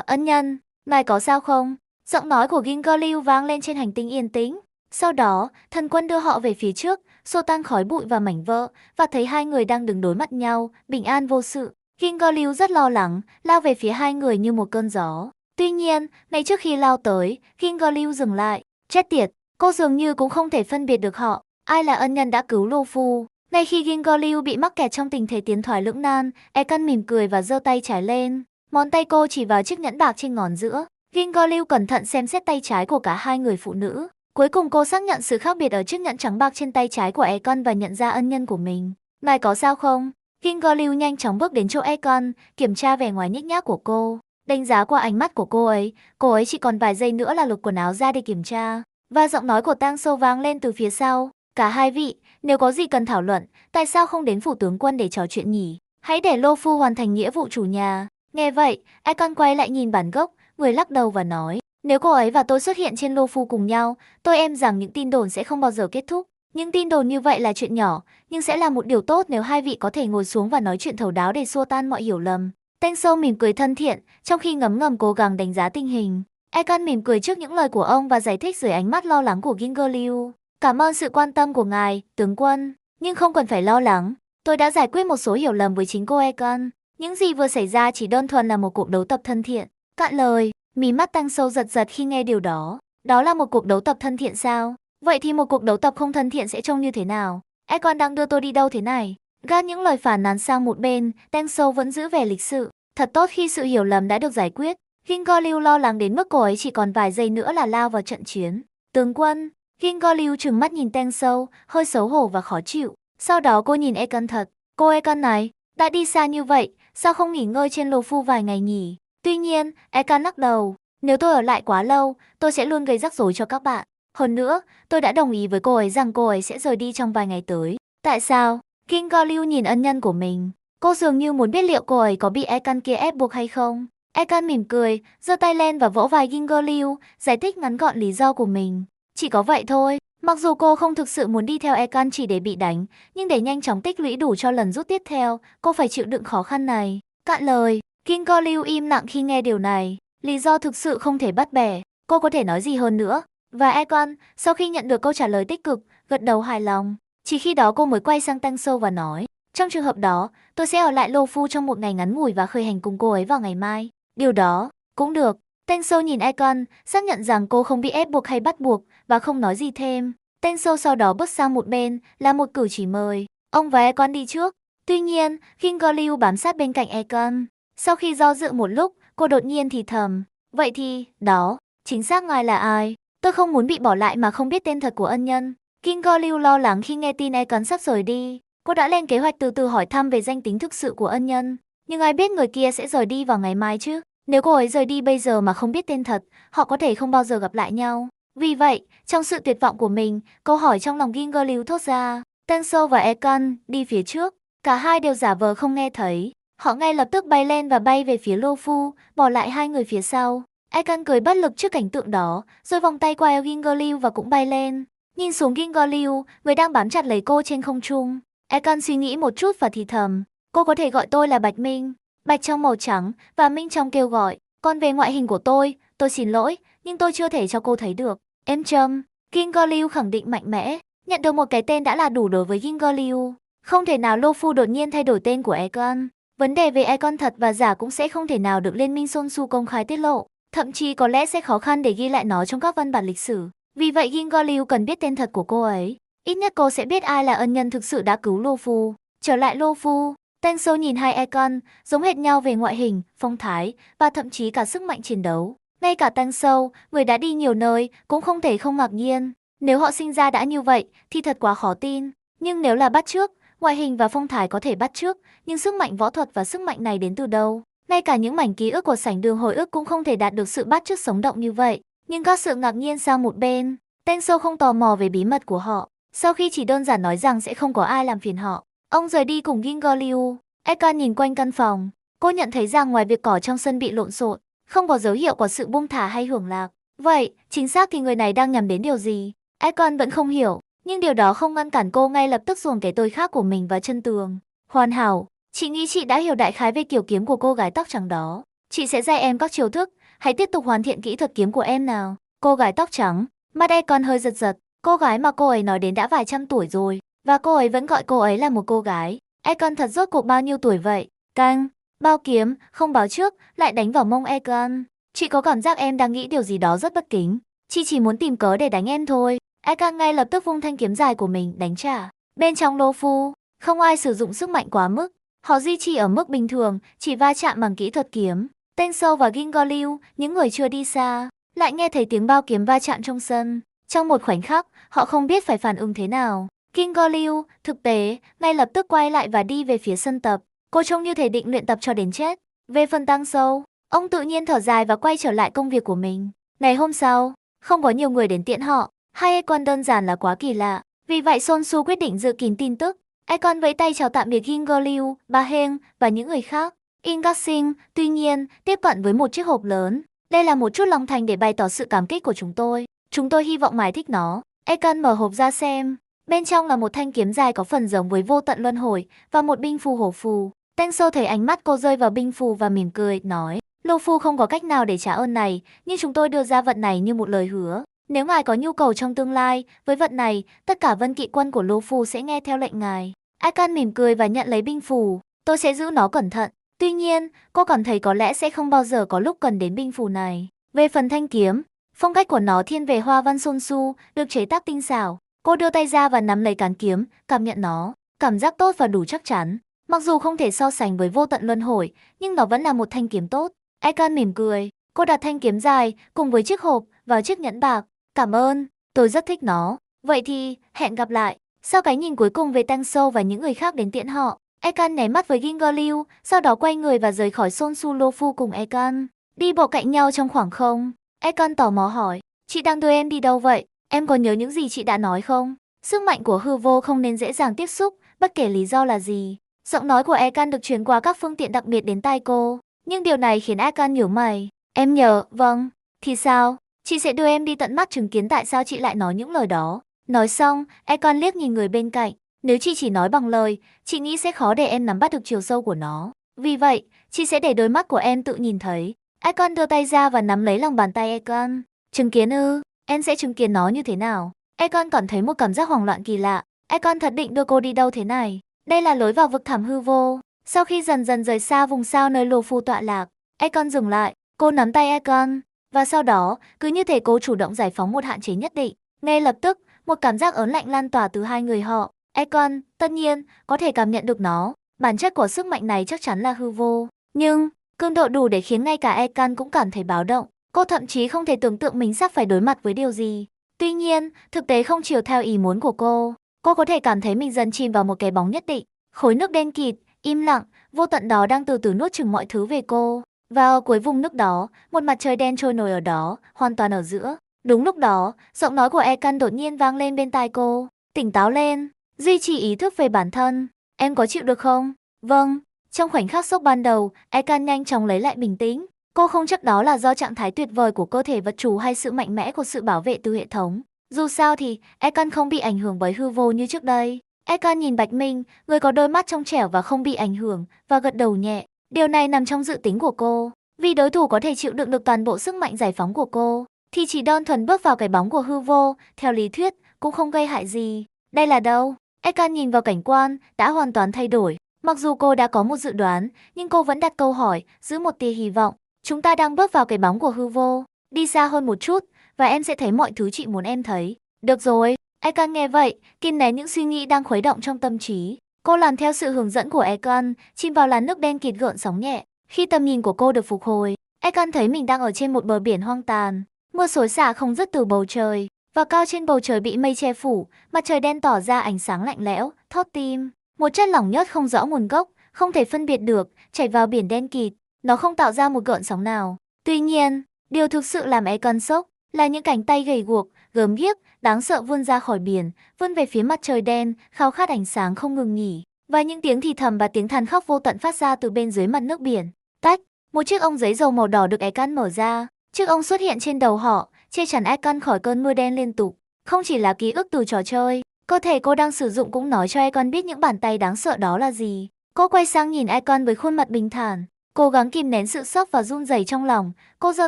ân nhân, ngài có sao không? Giọng nói của Ginger Liu vang lên trên hành tinh yên tĩnh. Sau đó, thần quân đưa họ về phía trước, xô tan khói bụi và mảnh vỡ, và thấy hai người đang đứng đối mặt nhau, bình an vô sự. Ginger Liu rất lo lắng, lao về phía hai người như một cơn gió. Tuy nhiên, ngay trước khi lao tới, Ginger Liu dừng lại. Chết tiệt, cô dường như cũng không thể phân biệt được họ. Ai là ân nhân đã cứu Lufu? Ngay khi Ginger Liu bị mắc kẹt trong tình thế tiến thoái lưỡng nan, Ekan mỉm cười và giơ tay trái lên. Ngón tay cô chỉ vào chiếc nhẫn bạc trên ngón giữa. Ginger Liu cẩn thận xem xét tay trái của cả hai người phụ nữ. Cuối cùng cô xác nhận sự khác biệt ở chiếc nhẫn trắng bạc trên tay trái của Ekan và nhận ra ân nhân của mình. Ngài có sao không? Ginger Liu nhanh chóng bước đến chỗ Ekan, kiểm tra vẻ ngoài nhếch nhác của cô. Đánh giá qua ánh mắt của cô ấy chỉ còn vài giây nữa là lột quần áo ra để kiểm tra. Và giọng nói của Tang Sâu vang lên từ phía sau. Cả hai vị, nếu có gì cần thảo luận, tại sao không đến phủ tướng quân để trò chuyện nhỉ? Hãy để Lô Phu hoàn thành nghĩa vụ chủ nhà. Nghe vậy, Icon quay lại nhìn bản gốc, người lắc đầu và nói, nếu cô ấy và tôi xuất hiện trên Lô Phu cùng nhau, tôi em rằng những tin đồn sẽ không bao giờ kết thúc. Những tin đồn như vậy là chuyện nhỏ, nhưng sẽ là một điều tốt nếu hai vị có thể ngồi xuống và nói chuyện thấu đáo để xua tan mọi hiểu lầm. Tang Sâu mỉm cười thân thiện, trong khi ngấm ngầm cố gắng đánh giá tình hình. Icon mỉm cười trước những lời của ông và giải thích dưới ánh mắt lo lắng của Ginger Liu. Cảm ơn sự quan tâm của ngài, tướng quân, nhưng không cần phải lo lắng. Tôi đã giải quyết một số hiểu lầm với chính cô Icon. Những gì vừa xảy ra chỉ đơn thuần là một cuộc đấu tập thân thiện. Cạn lời, mí mắt Tang Sâu giật giật khi nghe điều đó. Đó là một cuộc đấu tập thân thiện sao? Vậy thì một cuộc đấu tập không thân thiện sẽ trông như thế nào? Icon đang đưa tôi đi đâu thế này? Gác những lời phản nàn sang một bên, Tang Sâu vẫn giữ vẻ lịch sự. Thật tốt khi sự hiểu lầm đã được giải quyết. Ginger Liu lo lắng đến mức cô ấy chỉ còn vài giây nữa là lao vào trận chiến. Tướng quân, Ginger Liu trừng mắt nhìn Tang Sâu, hơi xấu hổ và khó chịu. Sau đó cô nhìn Icon thật. Cô Icon này, đã đi xa như vậy, sao không nghỉ ngơi trên lô phu vài ngày nhỉ? Tuy nhiên, Icon lắc đầu. Nếu tôi ở lại quá lâu, tôi sẽ luôn gây rắc rối cho các bạn. Hơn nữa, tôi đã đồng ý với cô ấy rằng cô ấy sẽ rời đi trong vài ngày tới. Tại sao? Ginger Liu nhìn ân nhân của mình. Cô dường như muốn biết liệu cô ấy có bị Icon kia ép buộc hay không. Icon mỉm cười, giơ tay lên và vỗ vai Ginger Liu, giải thích ngắn gọn lý do của mình. Chỉ có vậy thôi, mặc dù cô không thực sự muốn đi theo Icon chỉ để bị đánh, nhưng để nhanh chóng tích lũy đủ cho lần rút tiếp theo, cô phải chịu đựng khó khăn này. Cạn lời, Ginger Liu im lặng khi nghe điều này. Lý do thực sự không thể bắt bẻ, cô có thể nói gì hơn nữa. Và Icon, sau khi nhận được câu trả lời tích cực, gật đầu hài lòng. Chỉ khi đó cô mới quay sang Tang Sâu và nói, trong trường hợp đó, tôi sẽ ở lại Lô Phu trong một ngày ngắn ngủi và khởi hành cùng cô ấy vào ngày mai. Điều đó, cũng được. Tang Sâu nhìn Icon, xác nhận rằng cô không bị ép buộc hay bắt buộc, và không nói gì thêm. Tang Sâu sau đó bước sang một bên, là một cử chỉ mời. Ông và Icon đi trước. Tuy nhiên, Ginger Liu bám sát bên cạnh Icon. Sau khi do dự một lúc, cô đột nhiên thì thầm. Vậy thì, đó, chính xác ngài là ai? Tôi không muốn bị bỏ lại mà không biết tên thật của ân nhân. Ginger Liu lo lắng khi nghe tin Icon sắp rời đi. Cô đã lên kế hoạch từ từ hỏi thăm về danh tính thực sự của ân nhân. Nhưng ai biết người kia sẽ rời đi vào ngày mai chứ? Nếu cô ấy rời đi bây giờ mà không biết tên thật, họ có thể không bao giờ gặp lại nhau. Vì vậy, trong sự tuyệt vọng của mình, câu hỏi trong lòng Ginger Liu thốt ra. Tang Sâu và Icon đi phía trước. Cả hai đều giả vờ không nghe thấy. Họ ngay lập tức bay lên và bay về phía Lô Phu, bỏ lại hai người phía sau. Icon cười bất lực trước cảnh tượng đó, rồi vòng tay qua eo Ginger Liu và cũng bay lên. Nhìn xuống Ginger Liu, người đang bám chặt lấy cô trên không trung. Icon suy nghĩ một chút và thì thầm, cô có thể gọi tôi là Bạch Minh. Bạch trong màu trắng và Minh trong kêu gọi. Còn về ngoại hình của tôi xin lỗi, nhưng tôi chưa thể cho cô thấy được. Em Trâm, Ginger Liu khẳng định mạnh mẽ. Nhận được một cái tên đã là đủ đối với Ginger Liu. Không thể nào Lô Phu đột nhiên thay đổi tên của Icon. Vấn đề về Icon thật và giả cũng sẽ không thể nào được Liên minh Sonsu công khai tiết lộ. Thậm chí có lẽ sẽ khó khăn để ghi lại nó trong các văn bản lịch sử. Vì vậy Ginger Liu cần biết tên thật của cô ấy. Ít nhất cô sẽ biết ai là ân nhân thực sự đã cứu Lô Phu. Trở lại Lô Phu, Tang Sâu nhìn hai Icon, giống hệt nhau về ngoại hình, phong thái và thậm chí cả sức mạnh chiến đấu. Ngay cả Tang Sâu, người đã đi nhiều nơi, cũng không thể không ngạc nhiên. Nếu họ sinh ra đã như vậy, thì thật quá khó tin. Nhưng nếu là bắt chước, ngoại hình và phong thái có thể bắt chước, nhưng sức mạnh võ thuật và sức mạnh này đến từ đâu? Ngay cả những mảnh ký ức của sảnh đường hồi ức cũng không thể đạt được sự bắt chước sống động như vậy. Nhưng các sự ngạc nhiên sang một bên, Tang Sâu không tò mò về bí mật của họ. Sau khi chỉ đơn giản nói rằng sẽ không có ai làm phiền họ, ông rời đi cùng Ginger Liu. Icon nhìn quanh căn phòng, cô nhận thấy rằng ngoài việc cỏ trong sân bị lộn xộn, không có dấu hiệu của sự buông thả hay hưởng lạc. Vậy, chính xác thì người này đang nhắm đến điều gì? Icon vẫn không hiểu, nhưng điều đó không ngăn cản cô ngay lập tức ruồng cái tôi khác của mình vào chân tường. Hoàn hảo, chị nghĩ chị đã hiểu đại khái về kiểu kiếm của cô gái tóc trắng đó. Chị sẽ dạy em các chiêu thức, hãy tiếp tục hoàn thiện kỹ thuật kiếm của em nào. Cô gái tóc trắng, mắt Icon hơi giật giật. Cô gái mà cô ấy nói đến đã vài trăm tuổi rồi, và cô ấy vẫn gọi cô ấy là một cô gái. Icon thật rốt cuộc bao nhiêu tuổi vậy? Căng, bao kiếm, không báo trước, lại đánh vào mông Icon. Chị có cảm giác em đang nghĩ điều gì đó rất bất kính. Chị chỉ muốn tìm cớ để đánh em thôi. Icon ngay lập tức vung thanh kiếm dài của mình đánh trả. Bên trong Lô Phu, không ai sử dụng sức mạnh quá mức. Họ duy trì ở mức bình thường, chỉ va chạm bằng kỹ thuật kiếm. Tang Sâu và Ginger Liu, những người chưa đi xa, lại nghe thấy tiếng bao kiếm va chạm trong sân. Trong một khoảnh khắc, họ không biết phải phản ứng thế nào. Ginger Liu, thực tế, ngay lập tức quay lại và đi về phía sân tập. Cô trông như thể định luyện tập cho đến chết. Về phần Tang Sâu, ông tự nhiên thở dài và quay trở lại công việc của mình. Ngày hôm sau, không có nhiều người đến tiễn họ. Hai icon đơn giản là quá kỳ lạ. Vì vậy Sonsu quyết định giữ kín tin tức. Icon vẫy tay chào tạm biệt Gingerliu, Ba Heng và những người khác. Ingaxing, tuy nhiên, tiếp cận với một chiếc hộp lớn. Đây là một chút lòng thành để bày tỏ sự cảm kích của chúng tôi. Chúng tôi hy vọng mày thích nó. Icon mở hộp ra xem. Bên trong là một thanh kiếm dài có phần giống với vô tận luân hồi và một binh phù hổ phù. Tengso thấy ánh mắt cô rơi vào binh phù và mỉm cười, nói: Lô Phu không có cách nào để trả ơn này, nhưng chúng tôi đưa ra vật này như một lời hứa. Nếu ngài có nhu cầu trong tương lai, với vật này, tất cả vân kỵ quân của Lô Phu sẽ nghe theo lệnh ngài. Akan mỉm cười và nhận lấy binh phù. Tôi sẽ giữ nó cẩn thận. Tuy nhiên, cô cảm thấy có lẽ sẽ không bao giờ có lúc cần đến binh phù này. Về phần thanh kiếm, phong cách của nó thiên về hoa văn Sonsu, được chế tác tinh xảo. Cô đưa tay ra và nắm lấy cán kiếm, cảm nhận nó. Cảm giác tốt và đủ chắc chắn. Mặc dù không thể so sánh với vô tận luân hồi, nhưng nó vẫn là một thanh kiếm tốt. Akan mỉm cười. Cô đặt thanh kiếm dài, cùng với chiếc hộp, vào chiếc nhẫn bạc. Cảm ơn, tôi rất thích nó. Vậy thì, hẹn gặp lại. Sau cái nhìn cuối cùng về Tengso và những người khác đến tiễn họ, Akan nháy mắt với Gingerliu, sau đó quay người và rời khỏi Sonsu. Lô Phu cùng Akan đi bộ cạnh nhau trong khoảng không. Akan tò mò hỏi, chị đang đưa em đi đâu vậy? Em có nhớ những gì chị đã nói không? Sức mạnh của hư vô không nên dễ dàng tiếp xúc, bất kể lý do là gì. Giọng nói của Akan được truyền qua các phương tiện đặc biệt đến tai cô, nhưng điều này khiến Akan nhíu mày. Em nhớ, vâng. Thì sao? Chị sẽ đưa em đi tận mắt chứng kiến tại sao chị lại nói những lời đó. Nói xong, Akan liếc nhìn người bên cạnh. Nếu chị chỉ nói bằng lời, chị nghĩ sẽ khó để em nắm bắt được chiều sâu của nó. Vì vậy, chị sẽ để đôi mắt của em tự nhìn thấy. Akan đưa tay ra và nắm lấy lòng bàn tay Akan. Chứng kiến ư? Em sẽ chứng kiến nó như thế nào? Akan cảm thấy một cảm giác hoảng loạn kỳ lạ. Akan thật định đưa cô đi đâu thế này? Đây là lối vào vực thẳm hư vô. Sau khi dần dần rời xa vùng sao nơi Lô Phu tọa lạc, Akan dừng lại. Cô nắm tay Akan. Và sau đó, cứ như thể cô chủ động giải phóng một hạn chế nhất định. Ngay lập tức, một cảm giác ớn lạnh lan tỏa từ hai người họ. Akan, tất nhiên, có thể cảm nhận được nó. Bản chất của sức mạnh này chắc chắn là hư vô. Nhưng, cường độ đủ để khiến ngay cả Akan cũng cảm thấy báo động. Cô thậm chí không thể tưởng tượng mình sắp phải đối mặt với điều gì. Tuy nhiên, thực tế không chiều theo ý muốn của cô. Cô có thể cảm thấy mình dần chìm vào một cái bóng nhất định. Khối nước đen kịt, im lặng, vô tận đó đang từ từ nuốt chửng mọi thứ về cô. Và ở cuối vùng nước đó, một mặt trời đen trôi nổi ở đó, hoàn toàn ở giữa. Đúng lúc đó, giọng nói của Akan đột nhiên vang lên bên tai cô. Tỉnh táo lên, duy trì ý thức về bản thân. Em có chịu được không? Vâng. Trong khoảnh khắc sốc ban đầu, Akan nhanh chóng lấy lại bình tĩnh. Cô không chắc đó là do trạng thái tuyệt vời của cơ thể vật chủ hay sự mạnh mẽ của sự bảo vệ từ hệ thống. Dù sao thì, Akan không bị ảnh hưởng bởi hư vô như trước đây. Akan nhìn Bạch Minh, người có đôi mắt trong trẻo và không bị ảnh hưởng, và gật đầu nhẹ. Điều này nằm trong dự tính của cô. Vì đối thủ có thể chịu đựng được toàn bộ sức mạnh giải phóng của cô, thì chỉ đơn thuần bước vào cái bóng của hư vô, theo lý thuyết, cũng không gây hại gì. Đây là đâu? Akan nhìn vào cảnh quan, đã hoàn toàn thay đổi. Mặc dù cô đã có một dự đoán, nhưng cô vẫn đặt câu hỏi, giữ một tia hy vọng. Chúng ta đang bước vào cái bóng của hư vô. Đi xa hơn một chút, và em sẽ thấy mọi thứ chị muốn em thấy. Được rồi. Akan nghe vậy, kìm nén những suy nghĩ đang khuấy động trong tâm trí. Cô làm theo sự hướng dẫn của Akan, chìm vào làn nước đen kịt gợn sóng nhẹ. Khi tầm nhìn của cô được phục hồi, Akan thấy mình đang ở trên một bờ biển hoang tàn. Mưa xối xả không dứt từ bầu trời, và cao trên bầu trời bị mây che phủ, mặt trời đen tỏ ra ánh sáng lạnh lẽo, thót tim. Một chất lỏng nhớt không rõ nguồn gốc, không thể phân biệt được, chảy vào biển đen kịt. Nó không tạo ra một gợn sóng nào. Tuy nhiên, điều thực sự làm Akan sốc là những cánh tay gầy guộc, gớm ghiếc, đáng sợ vươn ra khỏi biển, vươn về phía mặt trời đen, khao khát ánh sáng không ngừng nghỉ. Và những tiếng thì thầm và tiếng than khóc vô tận phát ra từ bên dưới mặt nước biển. Tách, một chiếc ông giấy dầu màu đỏ được Akan mở ra. Chiếc ông xuất hiện trên đầu họ, che chắn Akan khỏi cơn mưa đen liên tục. Không chỉ là ký ức từ trò chơi, cơ thể cô đang sử dụng cũng nói cho Akan biết những bàn tay đáng sợ đó là gì. Cô quay sang nhìn Akan với khuôn mặt bình thản, cố gắng kìm nén sự sốc và run rẩy trong lòng. Cô giơ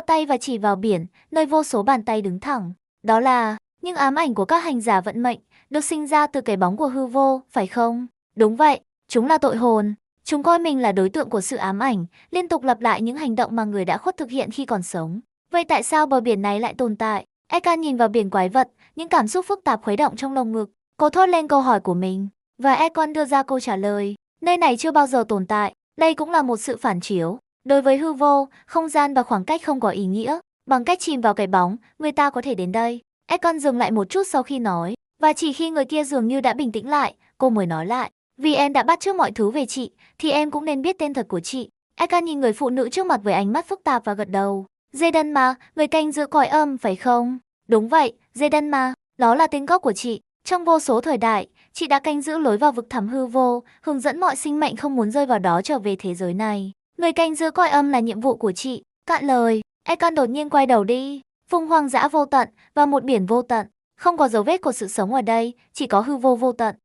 tay và chỉ vào biển, nơi vô số bàn tay đứng thẳng. Đó là những ám ảnh của các hành giả vận mệnh, được sinh ra từ cái bóng của hư vô, phải không? Đúng vậy, chúng là tội hồn. Chúng coi mình là đối tượng của sự ám ảnh, liên tục lặp lại những hành động mà người đã khuất thực hiện khi còn sống. Vậy tại sao bờ biển này lại tồn tại? Akan nhìn vào biển quái vật, những cảm xúc phức tạp khuấy động trong lồng ngực. Cô thốt lên câu hỏi của mình, và Akan đưa ra câu trả lời. Nơi này chưa bao giờ tồn tại, đây cũng là một sự phản chiếu. Đối với hư vô, không gian và khoảng cách không có ý nghĩa. Bằng cách chìm vào cái bóng, người ta có thể đến đây. Akan dừng lại một chút sau khi nói, và chỉ khi người kia dường như đã bình tĩnh lại, cô mới nói lại. Vì em đã bắt chước mọi thứ về chị, thì em cũng nên biết tên thật của chị. Akan nhìn người phụ nữ trước mặt với ánh mắt phức tạp và gật đầu. Jaden mà, người canh giữ cõi âm, phải không? Đúng vậy, Jaden mà. Đó là tên gốc của chị. Trong vô số thời đại, chị đã canh giữ lối vào vực thẳm hư vô, hướng dẫn mọi sinh mệnh không muốn rơi vào đó trở về thế giới này. Người canh giữ cõi âm là nhiệm vụ của chị. Cạn lời, Ekon đột nhiên quay đầu đi. Vùng hoang dã vô tận và một biển vô tận. Không có dấu vết của sự sống ở đây, chỉ có hư vô vô tận.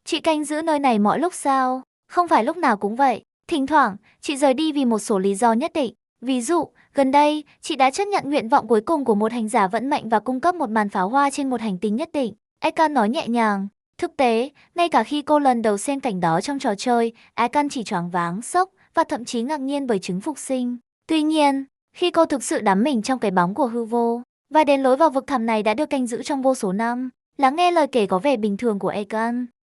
Chị canh giữ nơi này mọi lúc sao? Không phải lúc nào cũng vậy. Thỉnh thoảng, chị rời đi vì một số lý do nhất định. Ví dụ, gần đây, chị đã chấp nhận nguyện vọng cuối cùng của một hành giả vận mệnh và cung cấp một màn pháo hoa trên một hành tinh nhất định. Ekon nói nhẹ nhàng. Thực tế, ngay cả khi cô lần đầu xem cảnh đó trong trò chơi, Ekon chỉ choáng váng, sốc và thậm chí ngạc nhiên bởi chứng phục sinh. Tuy nhiên, khi cô thực sự đắm mình trong cái bóng của hư vô, và đến lối vào vực thẳm này đã được canh giữ trong vô số năm, lắng nghe lời kể có vẻ bình thường của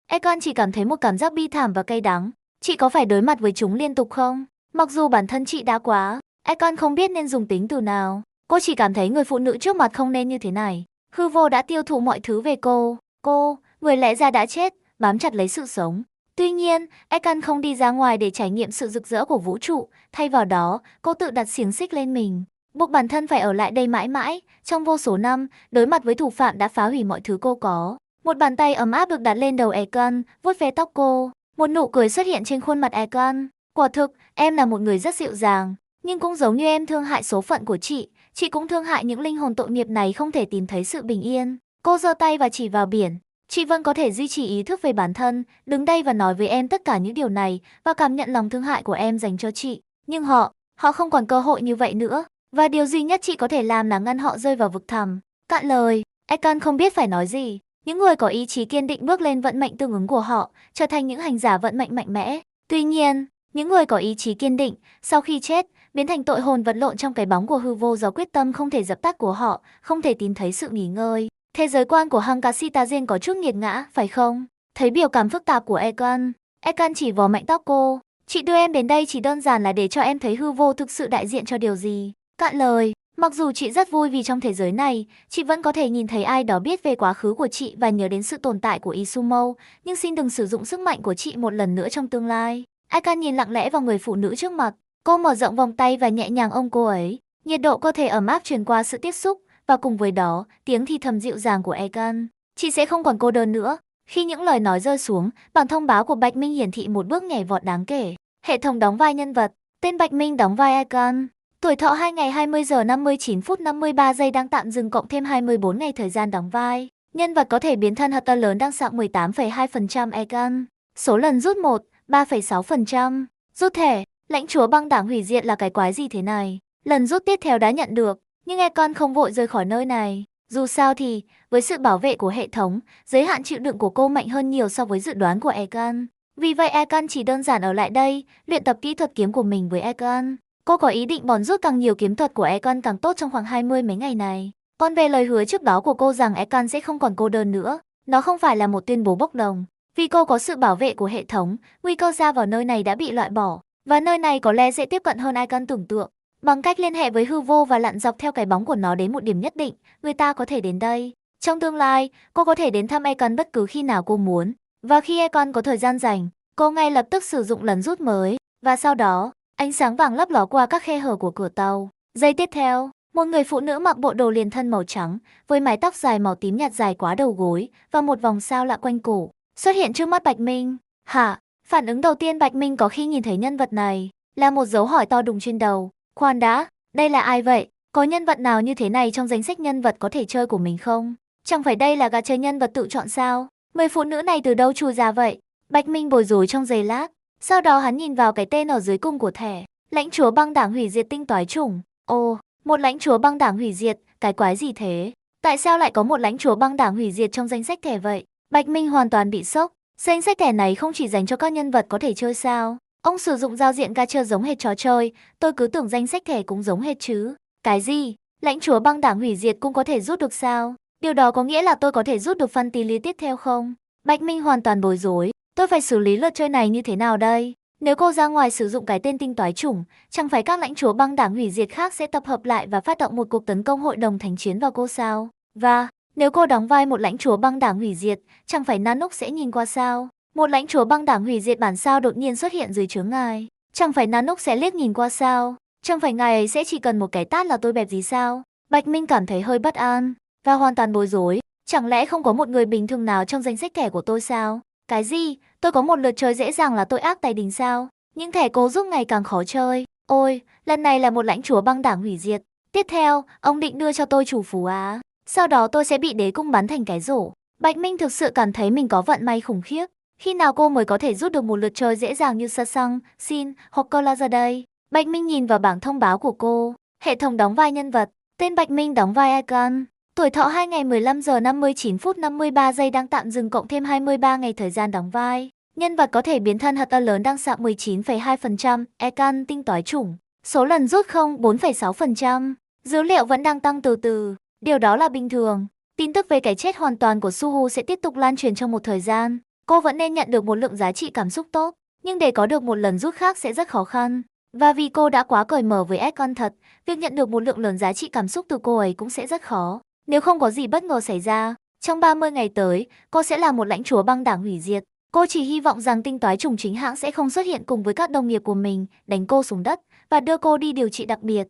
Ekon chỉ cảm thấy một cảm giác bi thảm và cay đắng. Chị có phải đối mặt với chúng liên tục không? Mặc dù bản thân chị đã quá, Ekon không biết nên dùng tính từ nào. Cô chỉ cảm thấy người phụ nữ trước mặt không nên như thế này. Hư vô đã tiêu thụ mọi thứ về cô. Cô, người lẽ ra đã chết, bám chặt lấy sự sống. Tuy nhiên, Ekon không đi ra ngoài để trải nghiệm sự rực rỡ của vũ trụ. Thay vào đó, cô tự đặt xiềng xích lên mình. Buộc bản thân phải ở lại đây mãi mãi, trong vô số năm, đối mặt với thủ phạm đã phá hủy mọi thứ cô có. Một bàn tay ấm áp được đặt lên đầu Ekon, vuốt ve tóc cô. Một nụ cười xuất hiện trên khuôn mặt Ekon. Quả thực, em là một người rất dịu dàng. Nhưng cũng giống như em thương hại số phận của chị cũng thương hại những linh hồn tội nghiệp này không thể tìm thấy sự bình yên. Cô giơ tay và chỉ vào biển. Chị vẫn có thể duy trì ý thức về bản thân, đứng đây và nói với em tất cả những điều này và cảm nhận lòng thương hại của em dành cho chị. Nhưng họ không còn cơ hội như vậy nữa. Và điều duy nhất chị có thể làm là ngăn họ rơi vào vực thẳm. Cạn lời, Ekon không biết phải nói gì. Những người có ý chí kiên định bước lên vận mệnh tương ứng của họ, trở thành những hành giả vận mệnh mạnh mẽ. Tuy nhiên, những người có ý chí kiên định, sau khi chết, biến thành tội hồn vật lộn trong cái bóng của hư vô do quyết tâm không thể dập tắt của họ, không thể tìm thấy sự nghỉ ngơi. Thế giới quan của Hankashitazen có chút nghiệt ngã, phải không? Thấy biểu cảm phức tạp của Ekon chỉ vò mạnh tóc cô. Chị đưa em đến đây chỉ đơn giản là để cho em thấy hư vô thực sự đại diện cho điều gì. Cạn lời, mặc dù chị rất vui vì trong thế giới này, chị vẫn có thể nhìn thấy ai đó biết về quá khứ của chị và nhớ đến sự tồn tại của Izumo, nhưng xin đừng sử dụng sức mạnh của chị một lần nữa trong tương lai. Ekon nhìn lặng lẽ vào người phụ nữ trước mặt. Cô mở rộng vòng tay và nhẹ nhàng ôm cô ấy. Nhiệt độ cơ thể ấm áp truyền qua sự tiếp xúc, và cùng với đó, tiếng thì thầm dịu dàng của Ekon. Chị sẽ không còn cô đơn nữa. Khi những lời nói rơi xuống, bảng thông báo của Bạch Minh hiển thị một bước nhảy vọt đáng kể. Hệ thống đóng vai nhân vật. Tên Bạch Minh đóng vai Ekon. Tuổi thọ 2 ngày 20 giờ 59 phút 53 giây đang tạm dừng cộng thêm 24 ngày thời gian đóng vai. Nhân vật có thể biến thân hoặc to lớn đang sạng 18,2% Ekon. Số lần rút 1, 3,6%. Rút thẻ. Lãnh chúa băng đảng hủy diệt là cái quái gì thế này? Lần rút tiếp theo đã nhận được, nhưng Ekon không vội rời khỏi nơi này. Dù sao thì, với sự bảo vệ của hệ thống, giới hạn chịu đựng của cô mạnh hơn nhiều so với dự đoán của Ekon. Vì vậy Ekon chỉ đơn giản ở lại đây, luyện tập kỹ thuật kiếm của mình với Ekon. Cô có ý định bòn rút càng nhiều kiếm thuật của Ekon càng tốt trong khoảng 20 mấy ngày này. Còn về lời hứa trước đó của cô rằng Ekon sẽ không còn cô đơn nữa, nó không phải là một tuyên bố bốc đồng. Vì cô có sự bảo vệ của hệ thống, nguy cơ ra vào nơi này đã bị loại bỏ. Và nơi này có lẽ dễ tiếp cận hơn Ekon tưởng tượng. Bằng cách liên hệ với hư vô và lặn dọc theo cái bóng của nó đến một điểm nhất định, người ta có thể đến đây. Trong tương lai, cô có thể đến thăm Ekon bất cứ khi nào cô muốn. Và khi Ekon có thời gian rảnh, cô ngay lập tức sử dụng lần rút mới. Và sau đó, ánh sáng vàng lấp ló qua các khe hở của cửa tàu. Giây tiếp theo, một người phụ nữ mặc bộ đồ liền thân màu trắng, với mái tóc dài màu tím nhạt dài quá đầu gối và một vòng sao lạ quanh cổ, xuất hiện trước mắt Bạch Minh. Hả? Phản ứng đầu tiên Bạch Minh có khi nhìn thấy nhân vật này là một dấu hỏi to đùng trên đầu. Khoan đã, đây là ai vậy? Có nhân vật nào như thế này trong danh sách nhân vật có thể chơi của mình không? Chẳng phải đây là gà chơi nhân vật tự chọn sao? Người phụ nữ này từ đâu chui ra vậy? Bạch Minh bối rối trong giây lát. Sau đó hắn nhìn vào cái tên ở dưới cùng của thẻ. Lãnh chúa băng đảng hủy diệt tinh toái chủng. Ồ, một lãnh chúa băng đảng hủy diệt, cái quái gì thế? Tại sao lại có một lãnh chúa băng đảng hủy diệt trong danh sách thẻ vậy? Bạch Minh hoàn toàn bị sốc. Danh sách thẻ này không chỉ dành cho các nhân vật có thể chơi sao? Ông sử dụng giao diện gacha giống hệt trò chơi, tôi cứ tưởng danh sách thẻ cũng giống hệt chứ. Cái gì? Lãnh chúa băng đảng hủy diệt cũng có thể rút được sao? Điều đó có nghĩa là tôi có thể rút được phân tí lý tiếp theo không? Bạch Minh hoàn toàn bối rối. Tôi phải xử lý luật chơi này như thế nào đây? Nếu cô ra ngoài sử dụng cái tên tinh toái chủng, chẳng phải các lãnh chúa băng đảng hủy diệt khác sẽ tập hợp lại và phát động một cuộc tấn công hội đồng thánh chiến vào cô sao? Và nếu cô đóng vai một lãnh chúa băng đảng hủy diệt, chẳng phải Nanook sẽ nhìn qua sao? Một lãnh chúa băng đảng hủy diệt bản sao đột nhiên xuất hiện dưới trướng ngài, chẳng phải Nanook sẽ liếc nhìn qua sao? Chẳng phải ngài ấy sẽ chỉ cần một cái tát là tôi bẹp gì sao? Bạch Minh cảm thấy hơi bất an và hoàn toàn bối rối. Chẳng lẽ không có một người bình thường nào trong danh sách kẻ của tôi sao? Cái gì? Tôi có một lượt chơi dễ dàng là tội ác tài đình sao? Những thẻ cố giúp ngày càng khó chơi. Ôi, lần này là một lãnh chúa băng đảng hủy diệt. Tiếp theo, ông định đưa cho tôi chủ phú á. Sau đó tôi sẽ bị đế cung bắn thành cái rổ. Bạch Minh thực sự cảm thấy mình có vận may khủng khiếp. Khi nào cô mới có thể rút được một lượt chơi dễ dàng như Sasang, Xin hoặc Cola ra đây? Bạch Minh nhìn vào bảng thông báo của cô. Hệ thống đóng vai nhân vật. Tên Bạch Minh đóng vai Icon. Tuổi thọ 2 ngày 15 giờ 59 phút 53 giây đang tạm dừng cộng thêm 23 ngày thời gian đóng vai. Nhân vật có thể biến thân hạt to lớn đang sạm 19,2%, Icon tinh toái chủng. Số lần rút không 4,6%. Dữ liệu vẫn đang tăng từ từ. Điều đó là bình thường. Tin tức về cái chết hoàn toàn của Suhu sẽ tiếp tục lan truyền trong một thời gian. Cô vẫn nên nhận được một lượng giá trị cảm xúc tốt, nhưng để có được một lần rút khác sẽ rất khó khăn. Và vì cô đã quá cởi mở với Icon thật, việc nhận được một lượng lớn giá trị cảm xúc từ cô ấy cũng sẽ rất khó. Nếu không có gì bất ngờ xảy ra, trong 30 ngày tới, cô sẽ là một lãnh chúa băng đảng hủy diệt. Cô chỉ hy vọng rằng tinh toái chủng chính hãng sẽ không xuất hiện cùng với các đồng nghiệp của mình, đánh cô xuống đất và đưa cô đi điều trị đặc biệt.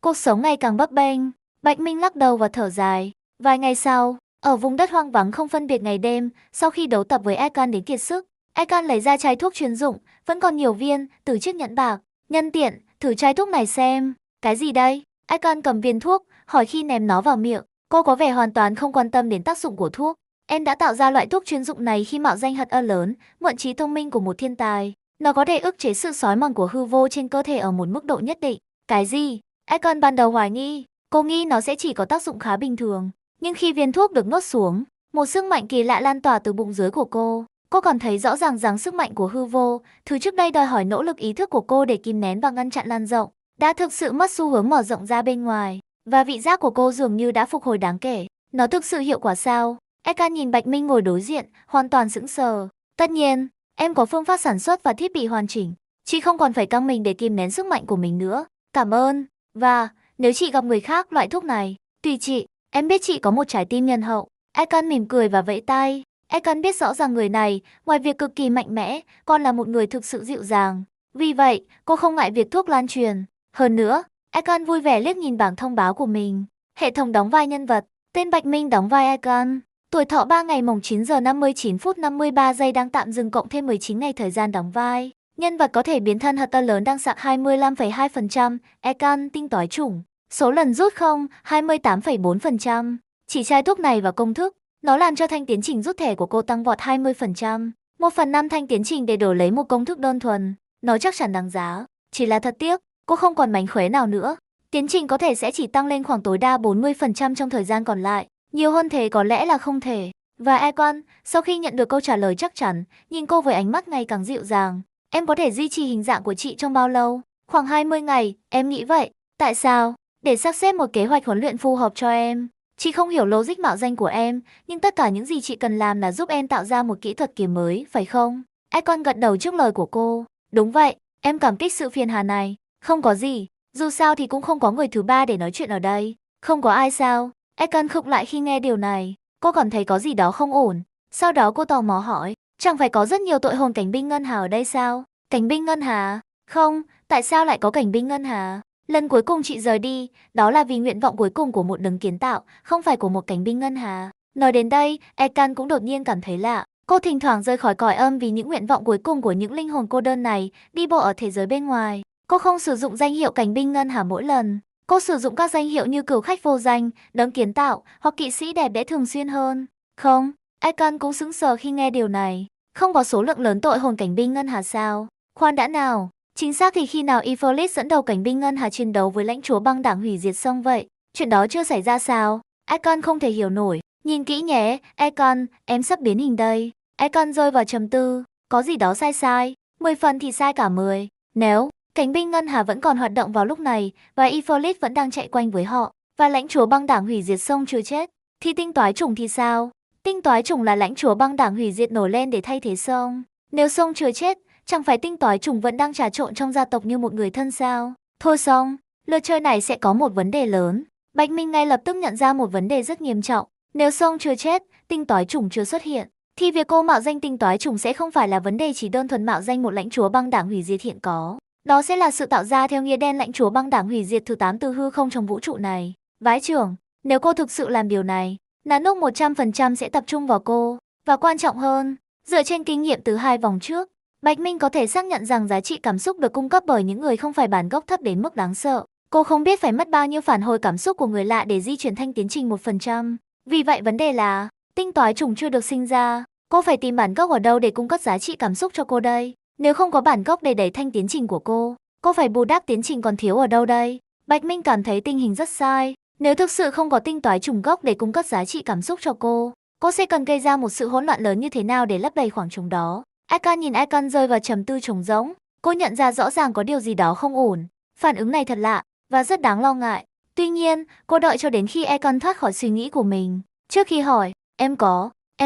Cuộc sống ngày càng bấp bênh. Bạch Minh lắc đầu và thở dài. Vài ngày sau, ở vùng đất hoang vắng không phân biệt ngày đêm, sau khi đấu tập với Icon đến kiệt sức, Icon lấy ra chai thuốc chuyên dụng, vẫn còn nhiều viên, từ chiếc nhẫn bạc. Nhân tiện, thử chai thuốc này xem. Cái gì đây? Icon cầm viên thuốc, hỏi khi ném nó vào miệng. Cô có vẻ hoàn toàn không quan tâm đến tác dụng của thuốc. Em đã tạo ra loại thuốc chuyên dụng này khi mạo danh hạt ơ lớn, mượn trí thông minh của một thiên tài. Nó có thể ức chế sự xói mòn của hư vô trên cơ thể ở một mức độ nhất định. Cái gì? Icon ban đầu hoài nghi. Cô nghĩ nó sẽ chỉ có tác dụng khá bình thường. Nhưng khi viên thuốc được nuốt xuống, một sức mạnh kỳ lạ lan tỏa từ bụng dưới của cô. Cô còn thấy rõ ràng rằng sức mạnh của hư vô, thứ trước đây đòi hỏi nỗ lực ý thức của cô để kìm nén và ngăn chặn lan rộng, đã thực sự mất xu hướng mở rộng ra bên ngoài. Và vị giác của cô dường như đã phục hồi đáng kể. Nó thực sự hiệu quả sao? Eka nhìn Bạch Minh ngồi đối diện, hoàn toàn sững sờ. Tất nhiên, em có phương pháp sản xuất và thiết bị hoàn chỉnh. Chị không còn phải căng mình để kìm nén sức mạnh của mình nữa. Cảm ơn. Và, nếu chị gặp người khác loại thuốc này, tùy chị, em biết chị có một trái tim nhân hậu. Ekan mỉm cười và vẫy tay. Ekan biết rõ rằng người này, ngoài việc cực kỳ mạnh mẽ, còn là một người thực sự dịu dàng. Vì vậy, cô không ngại việc thuốc lan truyền. Hơn nữa, Ekan vui vẻ liếc nhìn bảng thông báo của mình. Hệ thống đóng vai nhân vật, tên Bạch Minh đóng vai Ekan. Tuổi thọ 3 ngày mồng 9 giờ 59 phút 53 giây đang tạm dừng cộng thêm 19 ngày thời gian đóng vai. Nhân vật có thể biến thân hạt to lớn đang sạc 25,2%, Ekan tinh toái chủng. Số lần rút không, 28,4%. Chỉ chai thuốc này và công thức, nó làm cho thanh tiến trình rút thẻ của cô tăng vọt 20%. 1/5 thanh tiến trình để đổi lấy một công thức đơn thuần. Nó chắc chắn đáng giá. Chỉ là thật tiếc, cô không còn mánh khóe nào nữa. Tiến trình có thể sẽ chỉ tăng lên khoảng tối đa 40% trong thời gian còn lại. Nhiều hơn thế có lẽ là không thể. Và Econ, sau khi nhận được câu trả lời chắc chắn, nhìn cô với ánh mắt ngày càng dịu dàng. Em có thể duy trì hình dạng của chị trong bao lâu? Khoảng 20 ngày, em nghĩ vậy. Tại sao? Để sắp xếp một kế hoạch huấn luyện phù hợp cho em. Chị không hiểu logic mạo danh của em, nhưng tất cả những gì chị cần làm là giúp em tạo ra một kỹ thuật kiếm mới, phải không? Econ gật đầu trước lời của cô. Đúng vậy, em cảm kích sự phiền hà này. Không có gì, dù sao thì cũng không có người thứ ba để nói chuyện ở đây. Không có ai sao? Econ khựng lại khi nghe điều này. Cô cảm thấy có gì đó không ổn. Sau đó cô tò mò hỏi, chẳng phải có rất nhiều tội hồn cảnh binh ngân hà ở đây sao? Cảnh binh ngân hà? Không, tại sao lại có cảnh binh ngân hà? Lần cuối cùng chị rời đi, đó là vì nguyện vọng cuối cùng của một đấng kiến tạo, không phải của một cảnh binh ngân hà. Nói đến đây, Ekan cũng đột nhiên cảm thấy lạ. Cô thỉnh thoảng rời khỏi cõi âm vì những nguyện vọng cuối cùng của những linh hồn cô đơn này, đi bộ ở thế giới bên ngoài. Cô không sử dụng danh hiệu cảnh binh ngân hà mỗi lần. Cô sử dụng các danh hiệu như cửu khách vô danh, đấng kiến tạo hoặc kỵ sĩ đẹp đẽ thường xuyên hơn. Không, Ekan cũng sững sờ khi nghe điều này. Không có số lượng lớn tội hồn cảnh binh ngân hà sao? Khoan đã nào. Chính xác thì khi nào Efolit dẫn đầu cảnh binh ngân hà chiến đấu với lãnh chúa băng đảng hủy diệt xong vậy? Chuyện đó chưa xảy ra sao? Econ không thể hiểu nổi. Nhìn kỹ nhé, Econ, em sắp biến hình đây. Econ rơi vào trầm tư. Có gì đó sai. 10 phần thì sai cả 10. Nếu cảnh binh ngân hà vẫn còn hoạt động vào lúc này và Efolit vẫn đang chạy quanh với họ và lãnh chúa băng đảng hủy diệt sông chưa chết, thì tinh toái chủng thì sao? Tinh toái chủng là lãnh chúa băng đảng hủy diệt nổi lên để thay thế sông. Nếu sông chưa chết, chẳng phải tinh toái chủng vẫn đang trà trộn trong gia tộc như một người thân sao? Thôi xong, lượt chơi này sẽ có một vấn đề lớn. Bạch Minh ngay lập tức nhận ra một vấn đề rất nghiêm trọng. Nếu sông chưa chết, tinh toái chủng chưa xuất hiện, thì việc cô mạo danh tinh toái chủng sẽ không phải là vấn đề chỉ đơn thuần mạo danh một lãnh chúa băng đảng hủy diệt hiện có. Đó sẽ là sự tạo ra theo nghĩa đen lãnh chúa băng đảng hủy diệt thứ 8 từ hư không trong vũ trụ này. Vãi chưởng, nếu cô thực sự làm điều này, Nanook 100% sẽ tập trung vào cô. Và quan trọng hơn, dựa trên kinh nghiệm từ 2 vòng trước, Bạch Minh có thể xác nhận rằng giá trị cảm xúc được cung cấp bởi những người không phải bản gốc thấp đến mức đáng sợ. Cô không biết phải mất bao nhiêu phản hồi cảm xúc của người lạ để di chuyển thanh tiến trình 1%. Vì vậy vấn đề là, tinh toái trùng chưa được sinh ra. Cô phải tìm bản gốc ở đâu để cung cấp giá trị cảm xúc cho cô đây? Nếu không có bản gốc để đẩy thanh tiến trình của cô phải bù đắp tiến trình còn thiếu ở đâu đây? Bạch Minh cảm thấy tình hình rất sai. Nếu thực sự không có tinh toái trùng gốc để cung cấp giá trị cảm xúc cho cô sẽ cần gây ra một sự hỗn loạn lớn như thế nào để lấp đầy khoảng trống đó? Icon nhìn Icon rơi vào trầm tư trống rỗng. Cô nhận ra rõ ràng có điều gì đó không ổn. Phản ứng này thật lạ và rất đáng lo ngại. Tuy nhiên, cô đợi cho đến khi Icon thoát khỏi suy nghĩ của mình. Trước khi hỏi, em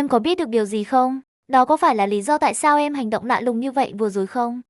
có biết được điều gì không? Đó có phải là lý do tại sao em hành động lạ lùng như vậy vừa rồi không?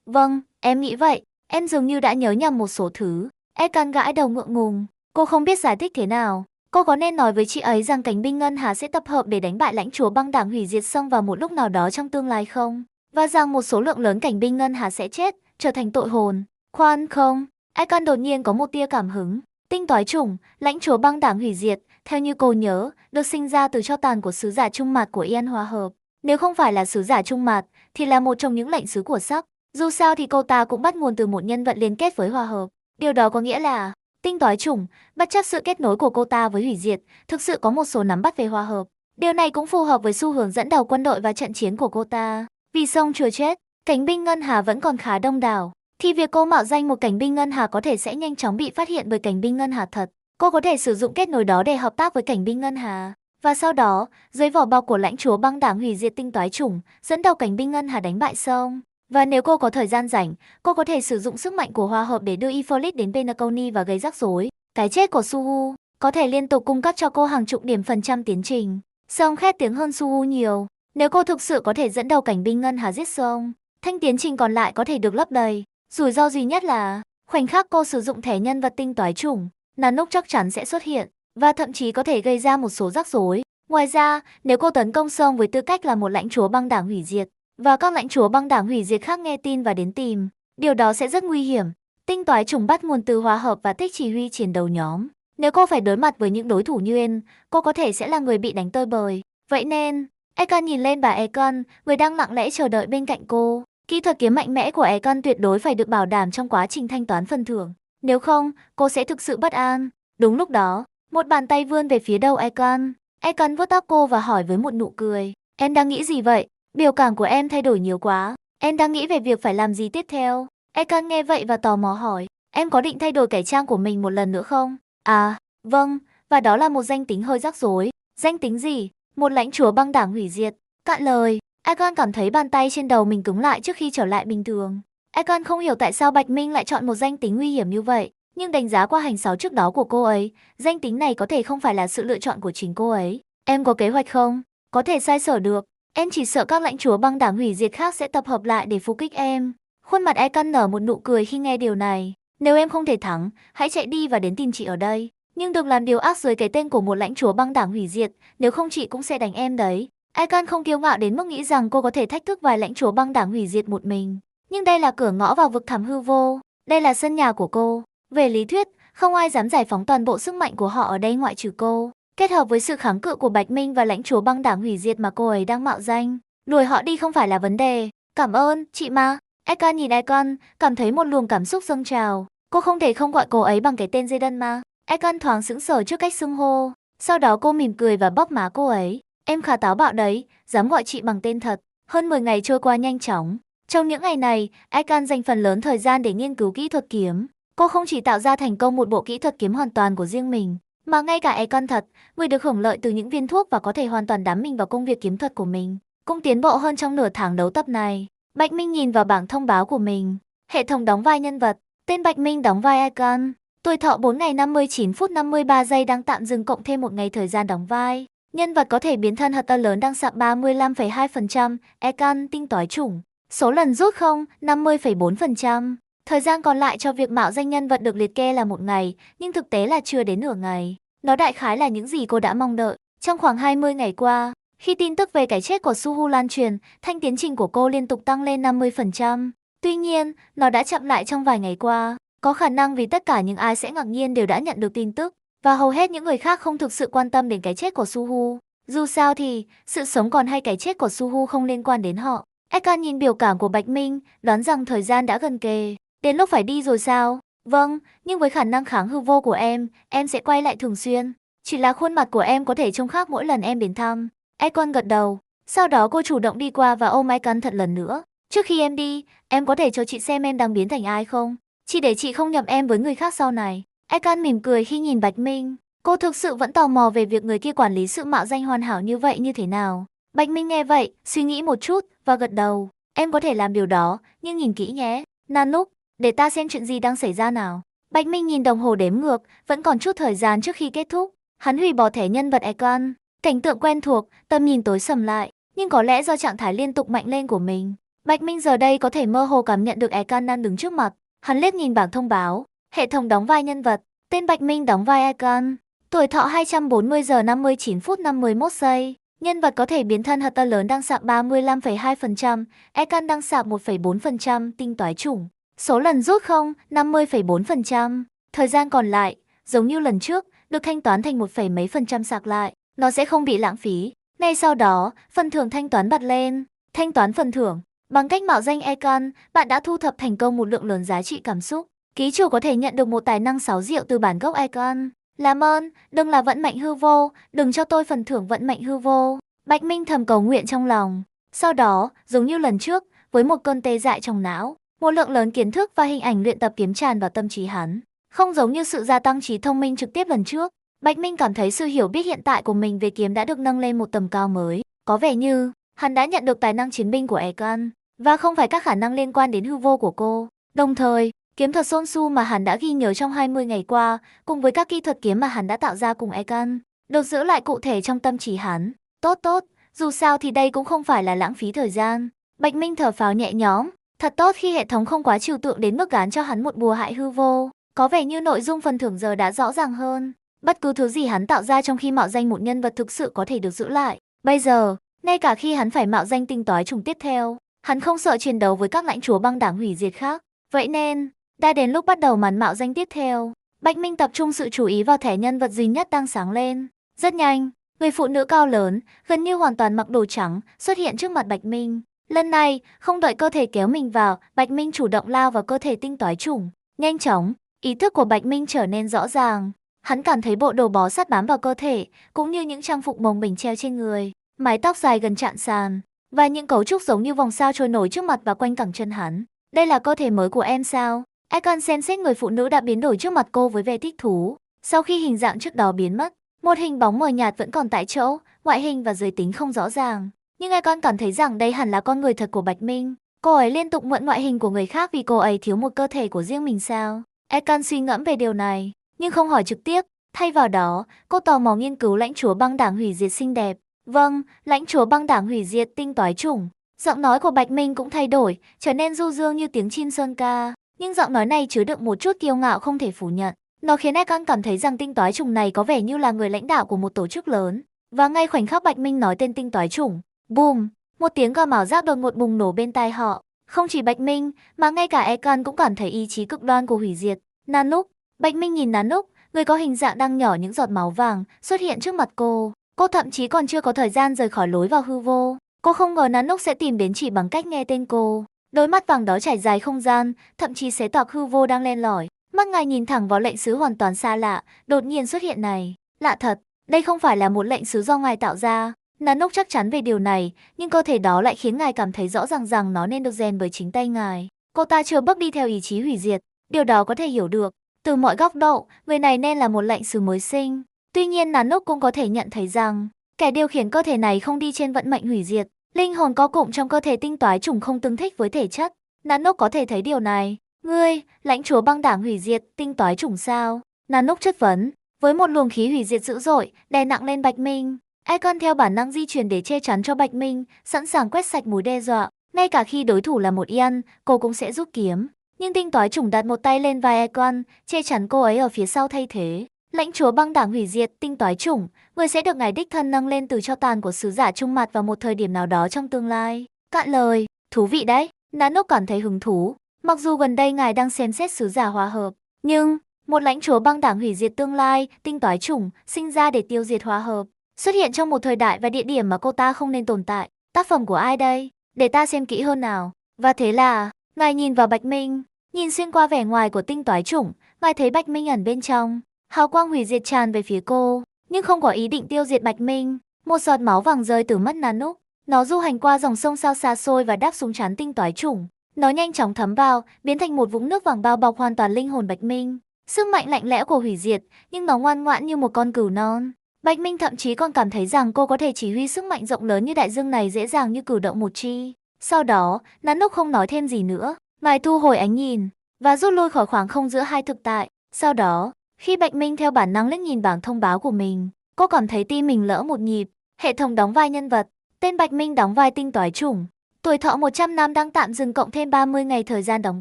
Vâng, em nghĩ vậy. Em dường như đã nhớ nhầm một số thứ. Icon gãi đầu ngượng ngùng. Cô không biết giải thích thế nào. Cô có nên nói với chị ấy rằng cánh binh ngân hà sẽ tập hợp để đánh bại lãnh chúa băng đảng hủy diệt Sông vào một lúc nào đó trong tương lai không? Và rằng một số lượng lớn cảnh binh ngân hà sẽ chết, trở thành tội hồn. Khoan không, Icon đột nhiên có một tia cảm hứng. Tinh toái chủng, lãnh chúa băng đảng hủy diệt, theo như cô nhớ, được sinh ra từ tro tàn của sứ giả Trung Mạt của Yên Hòa Hợp. Nếu không phải là sứ giả Trung Mạt, thì là một trong những lệnh sứ của sắc. Dù sao thì cô ta cũng bắt nguồn từ một nhân vật liên kết với Hòa Hợp. Điều đó có nghĩa là tinh toái chủng, bất chấp sự kết nối của cô ta với hủy diệt, thực sự có một số nắm bắt về Hòa Hợp. Điều này cũng phù hợp với xu hướng dẫn đầu quân đội và trận chiến của cô ta. Vì Sông chưa chết, cảnh binh ngân hà vẫn còn khá đông đảo, thì việc cô mạo danh một cảnh binh ngân hà có thể sẽ nhanh chóng bị phát hiện bởi cảnh binh ngân hà thật. Cô có thể sử dụng kết nối đó để hợp tác với cảnh binh ngân hà. Và sau đó, dưới vỏ bọc của lãnh chúa băng đảng hủy diệt tinh toái chủng, dẫn đầu cảnh binh ngân hà đánh bại Sông. Và nếu cô có thời gian rảnh, cô có thể sử dụng sức mạnh của Hòa Hợp để đưa Ifrit đến Penacony và gây rắc rối. Cái chết của Suhu có thể liên tục cung cấp cho cô hàng chục điểm phần trăm tiến trình. Song khét tiếng hơn Suhu nhiều. Nếu cô thực sự có thể dẫn đầu cảnh binh ngân hà giết Song, thanh tiến trình còn lại có thể được lấp đầy. Rủi ro duy nhất là, khoảnh khắc cô sử dụng thẻ nhân vật tinh toái chủng, Nanook chắc chắn sẽ xuất hiện, và thậm chí có thể gây ra một số rắc rối. Ngoài ra, nếu cô tấn công Song với tư cách là một lãnh chúa băng đảng hủy diệt, và các lãnh chúa băng đảng hủy diệt khác nghe tin và đến tìm, điều đó sẽ rất nguy hiểm. Tinh toái chủng bắt nguồn từ Hòa Hợp và thích chỉ huy chiến đấu nhóm. Nếu cô phải đối mặt với những đối thủ như En, cô có thể sẽ là người bị đánh tơi bời. Vậy nên, Econ nhìn lên bà Econ, người đang lặng lẽ chờ đợi bên cạnh cô. Kỹ thuật kiếm mạnh mẽ của Econ tuyệt đối phải được bảo đảm trong quá trình thanh toán phần thưởng. Nếu không, cô sẽ thực sự bất an. Đúng lúc đó, một bàn tay vươn về phía đầu Econ. Econ vuốt tóc cô và hỏi với một nụ cười. Em đang nghĩ gì vậy? Biểu cảm của em thay đổi nhiều quá. Em đang nghĩ về việc phải làm gì tiếp theo. Econ nghe vậy và tò mò hỏi. Em có định thay đổi cải trang của mình một lần nữa không? À, vâng, và đó là một danh tính hơi rắc rối. Danh tính gì? Một lãnh chúa băng đảng hủy diệt. Cạn lời, Econ cảm thấy bàn tay trên đầu mình cứng lại trước khi trở lại bình thường. Econ không hiểu tại sao Bạch Minh lại chọn một danh tính nguy hiểm như vậy. Nhưng đánh giá qua hành sáu trước đó của cô ấy, danh tính này có thể không phải là sự lựa chọn của chính cô ấy. Em có kế hoạch không? Có thể xoay sở được. Em chỉ sợ các lãnh chúa băng đảng hủy diệt khác sẽ tập hợp lại để phục kích em. Khuôn mặt Econ nở một nụ cười khi nghe điều này. Nếu em không thể thắng, hãy chạy đi và đến tìm chị ở đây. Nhưng đừng làm điều ác dưới cái tên của một lãnh chúa băng đảng hủy diệt, nếu không chị cũng sẽ đánh em đấy. Econ không kiêu ngạo đến mức nghĩ rằng cô có thể thách thức vài lãnh chúa băng đảng hủy diệt một mình. Nhưng đây là cửa ngõ vào vực thẳm hư vô. Đây là sân nhà của cô. Về lý thuyết, không ai dám giải phóng toàn bộ sức mạnh của họ ở đây ngoại trừ cô. Kết hợp với sự kháng cự của Bạch Minh và lãnh chúa băng đảng hủy diệt mà cô ấy đang mạo danh, đuổi họ đi không phải là vấn đề. Cảm ơn, chị Ma. Econ nhìn Econ, cảm thấy một luồng cảm xúc dâng trào. Cô không thể không gọi cô ấy bằng cái tên Jaden Ma. Econ thoáng sững sờ trước cách xưng hô. Sau đó cô mỉm cười và bóp má cô ấy. Em khá táo bạo đấy, dám gọi chị bằng tên thật. Hơn 10 ngày trôi qua nhanh chóng. Trong những ngày này, Econ dành phần lớn thời gian để nghiên cứu kỹ thuật kiếm. Cô không chỉ tạo ra thành công một bộ kỹ thuật kiếm hoàn toàn của riêng mình, mà ngay cả Econ thật, người được hưởng lợi từ những viên thuốc và có thể hoàn toàn đắm mình vào công việc kiếm thuật của mình, cũng tiến bộ hơn trong nửa tháng đấu tập này. Bạch Minh nhìn vào bảng thông báo của mình. Hệ thống đóng vai nhân vật. Tên Bạch Minh đóng vai Econ. Tuổi thọ 4 ngày 59 phút 53 giây đang tạm dừng cộng thêm 1 ngày thời gian đóng vai. Nhân vật có thể biến thân hật to lớn đang sạm 35,2%. Econ tinh toái chủng. Số lần rút không 50,4%. Thời gian còn lại cho việc mạo danh nhân vật được liệt kê là 1 ngày, nhưng thực tế là chưa đến nửa ngày. Nó đại khái là những gì cô đã mong đợi. Trong khoảng 20 ngày qua, khi tin tức về cái chết của Suhu lan truyền, thanh tiến trình của cô liên tục tăng lên 50%. Tuy nhiên, nó đã chậm lại trong vài ngày qua. Có khả năng vì tất cả những ai sẽ ngạc nhiên đều đã nhận được tin tức, và hầu hết những người khác không thực sự quan tâm đến cái chết của Suhu. Dù sao thì, sự sống còn hay cái chết của Suhu không liên quan đến họ. Ekan nhìn biểu cảm của Bạch Minh, đoán rằng thời gian đã gần kề. Đến lúc phải đi rồi sao? Vâng, nhưng với khả năng kháng hư vô của em sẽ quay lại thường xuyên. Chỉ là khuôn mặt của em có thể trông khác mỗi lần em đến thăm. Ekan gật đầu. Sau đó cô chủ động đi qua và ôm Ekan thật lần nữa. Trước khi em đi, em có thể cho chị xem em đang biến thành ai không? Chỉ để chị không nhầm em với người khác sau này. Ekan mỉm cười khi nhìn Bạch Minh. Cô thực sự vẫn tò mò về việc người kia quản lý sự mạo danh hoàn hảo như vậy như thế nào. Bạch Minh nghe vậy, suy nghĩ một chút và gật đầu. Em có thể làm điều đó, nhưng nhìn kỹ nhé. Nanook, để ta xem chuyện gì đang xảy ra nào. Bạch Minh nhìn đồng hồ đếm ngược, vẫn còn chút thời gian trước khi kết thúc. Hắn hủy bỏ thẻ nhân vật Ekan. Cảnh tượng quen thuộc, tầm nhìn tối sầm lại, nhưng có lẽ do trạng thái liên tục mạnh lên của mình. Bạch Minh giờ đây có thể mơ hồ cảm nhận được Ekan đang đứng trước mặt. Hắn liếc nhìn bảng thông báo, hệ thống đóng vai nhân vật, tên Bạch Minh đóng vai Ekan. Tuổi thọ 240 giờ 59 phút 51 giây. Nhân vật có thể biến thân hạt to lớn đang sạc 35,2%, Ekan đang sạc 1,4%, tinh toái chủng. Số lần rút không, 50,4%. Thời gian còn lại, giống như lần trước, được thanh toán thành 1 phẩy mấy phần trăm sạc lại. Nó sẽ không bị lãng phí. Ngay sau đó, phần thưởng thanh toán bật lên. Thanh toán phần thưởng. Bằng cách mạo danh Ekan, bạn đã thu thập thành công một lượng lớn giá trị cảm xúc. Ký chủ có thể nhận được một tài năng 6 diệu từ bản gốc Ekan. Làm ơn, đừng là vận mệnh hư vô, đừng cho tôi phần thưởng vận mệnh hư vô. Bạch Minh thầm cầu nguyện trong lòng. Sau đó, giống như lần trước, với một cơn tê dại trong não, một lượng lớn kiến thức và hình ảnh luyện tập kiếm tràn vào tâm trí hắn. Không giống như sự gia tăng trí thông minh trực tiếp lần trước, Bạch Minh cảm thấy sự hiểu biết hiện tại của mình về kiếm đã được nâng lên một tầm cao mới. Có vẻ như, hắn đã nhận được tài năng chiến binh của Ekan, và không phải các khả năng liên quan đến hư vô của cô. Đồng thời, kiếm thuật Son Su mà hắn đã ghi nhớ trong 20 ngày qua, cùng với các kỹ thuật kiếm mà hắn đã tạo ra cùng Ekan, được giữ lại cụ thể trong tâm trí hắn. Tốt, dù sao thì đây cũng không phải là lãng phí thời gian. Bạch Minh thở phào nhẹ nhõm, thật tốt khi hệ thống không quá trừu tượng đến mức gán cho hắn một bùa hại hư vô. Có vẻ như nội dung phần thưởng giờ đã rõ ràng hơn. Bất cứ thứ gì hắn tạo ra trong khi mạo danh một nhân vật thực sự có thể được giữ lại. Bây giờ, ngay cả khi hắn phải mạo danh tinh toái chủng tiếp theo, hắn không sợ chiến đấu với các lãnh chúa băng đảng hủy diệt khác. Vậy nên, đã đến lúc bắt đầu màn mạo danh tiếp theo. Bạch Minh tập trung sự chú ý vào thẻ nhân vật duy nhất đang sáng lên. Rất nhanh, người phụ nữ cao lớn, gần như hoàn toàn mặc đồ trắng, xuất hiện trước mặt Bạch Minh. Lần này, không đợi cơ thể kéo mình vào, Bạch Minh chủ động lao vào cơ thể tinh toái chủng. Nhanh chóng, ý thức của Bạch Minh trở nên rõ ràng. Hắn cảm thấy bộ đồ bó sát bám vào cơ thể, cũng như những trang phục bồng bềnh treo trên người, mái tóc dài gần chạm sàn, và những cấu trúc giống như vòng sao trôi nổi trước mặt và quanh cẳng chân hắn. Đây là cơ thể mới của em sao? Ekan xem xét người phụ nữ đã biến đổi trước mặt cô với vẻ thích thú. Sau khi hình dạng trước đó biến mất, một hình bóng mờ nhạt vẫn còn tại chỗ, ngoại hình và giới tính không rõ ràng. Nhưng Ekan cảm thấy rằng đây hẳn là con người thật của Bạch Minh. Cô ấy liên tục mượn ngoại hình của người khác vì cô ấy thiếu một cơ thể của riêng mình sao? Ekan suy ngẫm về điều này, nhưng không hỏi trực tiếp. Thay vào đó, cô tò mò nghiên cứu lãnh chúa băng đảng hủy diệt xinh đẹp. Vâng, lãnh chúa băng đảng hủy diệt tinh toái chủng. Giọng nói của Bạch Minh cũng thay đổi, trở nên du dương như tiếng chim sơn ca. Nhưng giọng nói này chứa đựng một chút kiêu ngạo không thể phủ nhận. Nó khiến Ekan cảm thấy rằng tinh toái chủng này có vẻ như là người lãnh đạo của một tổ chức lớn. Và ngay khoảnh khắc Bạch Minh nói tên tinh toái chủng, boom, một tiếng gào mảo giác đột ngột bùng nổ bên tai họ. Không chỉ Bạch Minh, mà ngay cả Ekan cũng cảm thấy ý chí cực đoan của hủy diệt. Nanook, Bạch Minh nhìn Nanook, người có hình dạng đang nhỏ những giọt máu vàng, xuất hiện trước mặt cô. Cô thậm chí còn chưa có thời gian rời khỏi lối vào hư vô. Cô không ngờ Nanook sẽ tìm đến chỉ bằng cách nghe tên cô. Đôi mắt vàng đó trải dài không gian, thậm chí xé toạc hư vô đang len lỏi. Mắt ngài nhìn thẳng vào lệnh sứ hoàn toàn xa lạ, đột nhiên xuất hiện này. Lạ thật, đây không phải là một lệnh sứ do ngài tạo ra. Nanook chắc chắn về điều này, nhưng cơ thể đó lại khiến ngài cảm thấy rõ ràng rằng nó nên được rèn bởi chính tay ngài. Cô ta chưa bước đi theo ý chí hủy diệt, điều đó có thể hiểu được. Từ mọi góc độ, người này nên là một lệnh sứ mới sinh. Tuy nhiên Nanook cũng có thể nhận thấy rằng, kẻ điều khiển cơ thể này không đi trên vận mệnh hủy diệt. Linh hồn co cụm trong cơ thể tinh toái chủng không tương thích với thể chất. Nanook có thể thấy điều này. Ngươi, lãnh chúa băng đảng hủy diệt, tinh toái chủng sao? Nanook chất vấn, với một luồng khí hủy diệt dữ dội, đè nặng lên Bạch Minh. Ekan theo bản năng di chuyển để che chắn cho Bạch Minh, sẵn sàng quét sạch mối đe dọa. Ngay cả khi đối thủ là một Ian, cô cũng sẽ rút kiếm. Nhưng tinh toái chủng đặt một tay lên vai Ekan, che chắn cô ấy ở phía sau thay thế. Lãnh chúa băng đảng hủy diệt, tinh toái chủng, người sẽ được ngài đích thân nâng lên từ tro tàn của sứ giả Trung Mặt vào một thời điểm nào đó trong tương lai. Cạn lời, thú vị đấy. Nanook cảm thấy hứng thú. Mặc dù gần đây ngài đang xem xét sứ giả hòa hợp, nhưng Một lãnh chúa băng đảng hủy diệt tương lai, tinh toái chủng, sinh ra để tiêu diệt hòa hợp. Xuất hiện trong một thời đại và địa điểm mà cô ta không nên tồn tại. Tác phẩm của ai đây? Để ta xem kỹ hơn nào. Và thế là, ngài nhìn vào Bạch Minh. Nhìn xuyên qua vẻ ngoài của tinh toái chủng, ngài thấy Bạch Minh ẩn bên trong. Hào quang hủy diệt tràn về phía cô, nhưng không có ý định tiêu diệt Bạch Minh. Một giọt máu vàng rơi từ mắt Nanook. Nó du hành qua dòng sông sao xa xôi và đáp xuống trán tinh toái chủng. Nó nhanh chóng thấm vào, biến thành một vũng nước vàng bao bọc hoàn toàn linh hồn Bạch Minh. Sức mạnh lạnh lẽo của hủy diệt, nhưng nó ngoan ngoãn như một con cừu non. Bạch Minh thậm chí còn cảm thấy rằng cô có thể chỉ huy sức mạnh rộng lớn như đại dương này dễ dàng như cử động một chi. Sau đó, Nanook không nói thêm gì nữa. Ngài thu hồi ánh nhìn và rút lui khỏi khoảng không giữa hai thực tại. Sau đó, khi Bạch Minh theo bản năng liếc nhìn bảng thông báo của mình, cô cảm thấy tim mình lỡ một nhịp. Hệ thống đóng vai nhân vật. Tên Bạch Minh đóng vai tinh toái chủng. Tuổi thọ 100 năm đang tạm dừng cộng thêm 30 ngày thời gian đóng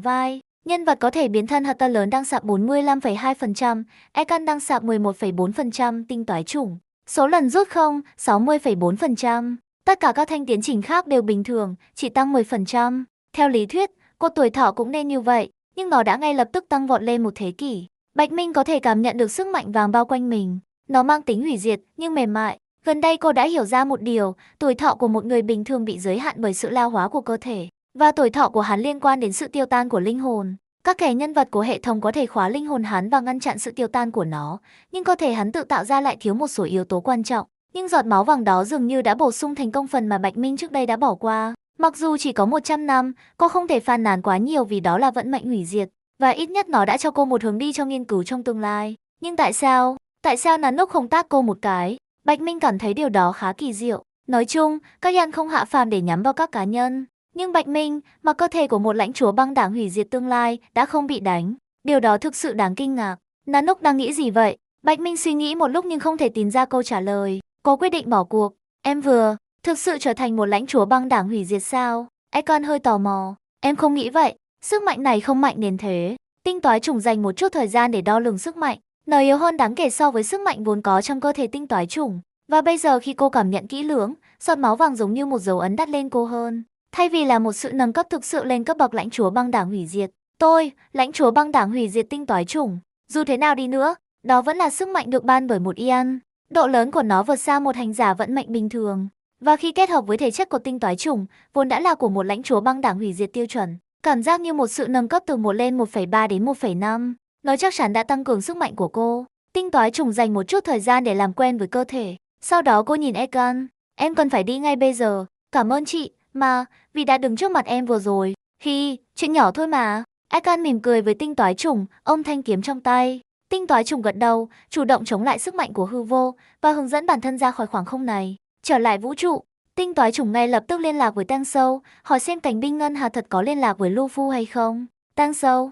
vai. Nhân vật có thể biến thân hạt to lớn đang sạp 45,2%, Ekan đang sạp 11,4%, tinh toái chủng. Số lần rút không, 60,4%. Tất cả các thanh tiến trình khác đều bình thường, chỉ tăng 10%. Theo lý thuyết, cô tuổi thọ cũng nên như vậy, nhưng nó đã ngay lập tức tăng vọt lên một thế kỷ. Bạch Minh có thể cảm nhận được sức mạnh vàng bao quanh mình. Nó mang tính hủy diệt, nhưng mềm mại. Gần đây cô đã hiểu ra một điều, tuổi thọ của một người bình thường bị giới hạn bởi sự lao hóa của cơ thể. Và tuổi thọ của hắn liên quan đến sự tiêu tan của linh hồn. Các kẻ nhân vật của hệ thống có thể khóa linh hồn hắn và ngăn chặn sự tiêu tan của nó, nhưng cơ thể hắn tự tạo ra lại thiếu một số yếu tố quan trọng. Nhưng giọt máu vàng đó dường như đã bổ sung thành công phần mà Bạch Minh trước đây đã bỏ qua. Mặc dù chỉ có 100 năm, cô không thể phàn nàn quá nhiều vì đó là vận mệnh hủy diệt, và ít nhất nó đã cho cô một hướng đi cho nghiên cứu trong tương lai. Nhưng tại sao Nanook không tát cô một cái? Bạch Minh cảm thấy điều đó khá kỳ diệu. Nói chung, các yan không hạ phàm để nhắm vào các cá nhân. Nhưng Bạch Minh, mà cơ thể của một lãnh chúa băng đảng hủy diệt tương lai, đã không bị đánh. Điều đó thực sự đáng kinh ngạc. Nanook đang nghĩ gì vậy? Bạch Minh suy nghĩ một lúc nhưng không thể tìm ra câu trả lời. Cô quyết định bỏ cuộc. Em vừa thực sự trở thành một lãnh chúa băng đảng hủy diệt sao? Ekan hơi tò mò. Em không nghĩ vậy. Sức mạnh này không mạnh đến thế. Tinh toái chủng dành một chút thời gian để đo lường sức mạnh. Nó yếu hơn đáng kể so với sức mạnh vốn có trong cơ thể tinh toái chủng. Và bây giờ khi cô cảm nhận kỹ lưỡng, giọt máu vàng giống như một dấu ấn đặt lên cô hơn. Thay vì là một sự nâng cấp thực sự lên cấp bậc lãnh chúa băng đảng hủy diệt. Tôi, lãnh chúa băng đảng hủy diệt tinh toái chủng. Dù thế nào đi nữa, đó vẫn là sức mạnh được ban bởi một Ian. Độ lớn của nó vượt xa một hành giả vận mệnh bình thường. Và khi kết hợp với thể chất của tinh toái chủng, vốn đã là của một lãnh chúa băng đảng hủy diệt tiêu chuẩn, cảm giác như một sự nâng cấp từ 1 lên 1,3 đến 1,5. Nó chắc chắn đã tăng cường sức mạnh của cô. Tinh toái chủng dành một chút thời gian để làm quen với cơ thể. Sau đó cô nhìn Ekan. Em cần phải đi ngay bây giờ. Cảm ơn chị, mà, vì đã đứng trước mặt em vừa rồi. Chuyện nhỏ thôi mà. Ekan mỉm cười với tinh toái chủng, ôm thanh kiếm trong tay. Tinh toái chủng gật đầu, chủ động chống lại sức mạnh của hư vô và hướng dẫn bản thân ra khỏi khoảng không này. Trở lại vũ trụ, tinh toái chủng ngay lập tức liên lạc với Tang Sâu, hỏi xem cảnh binh ngân hà thật có liên lạc với Luffy hay không. Tang Sâu,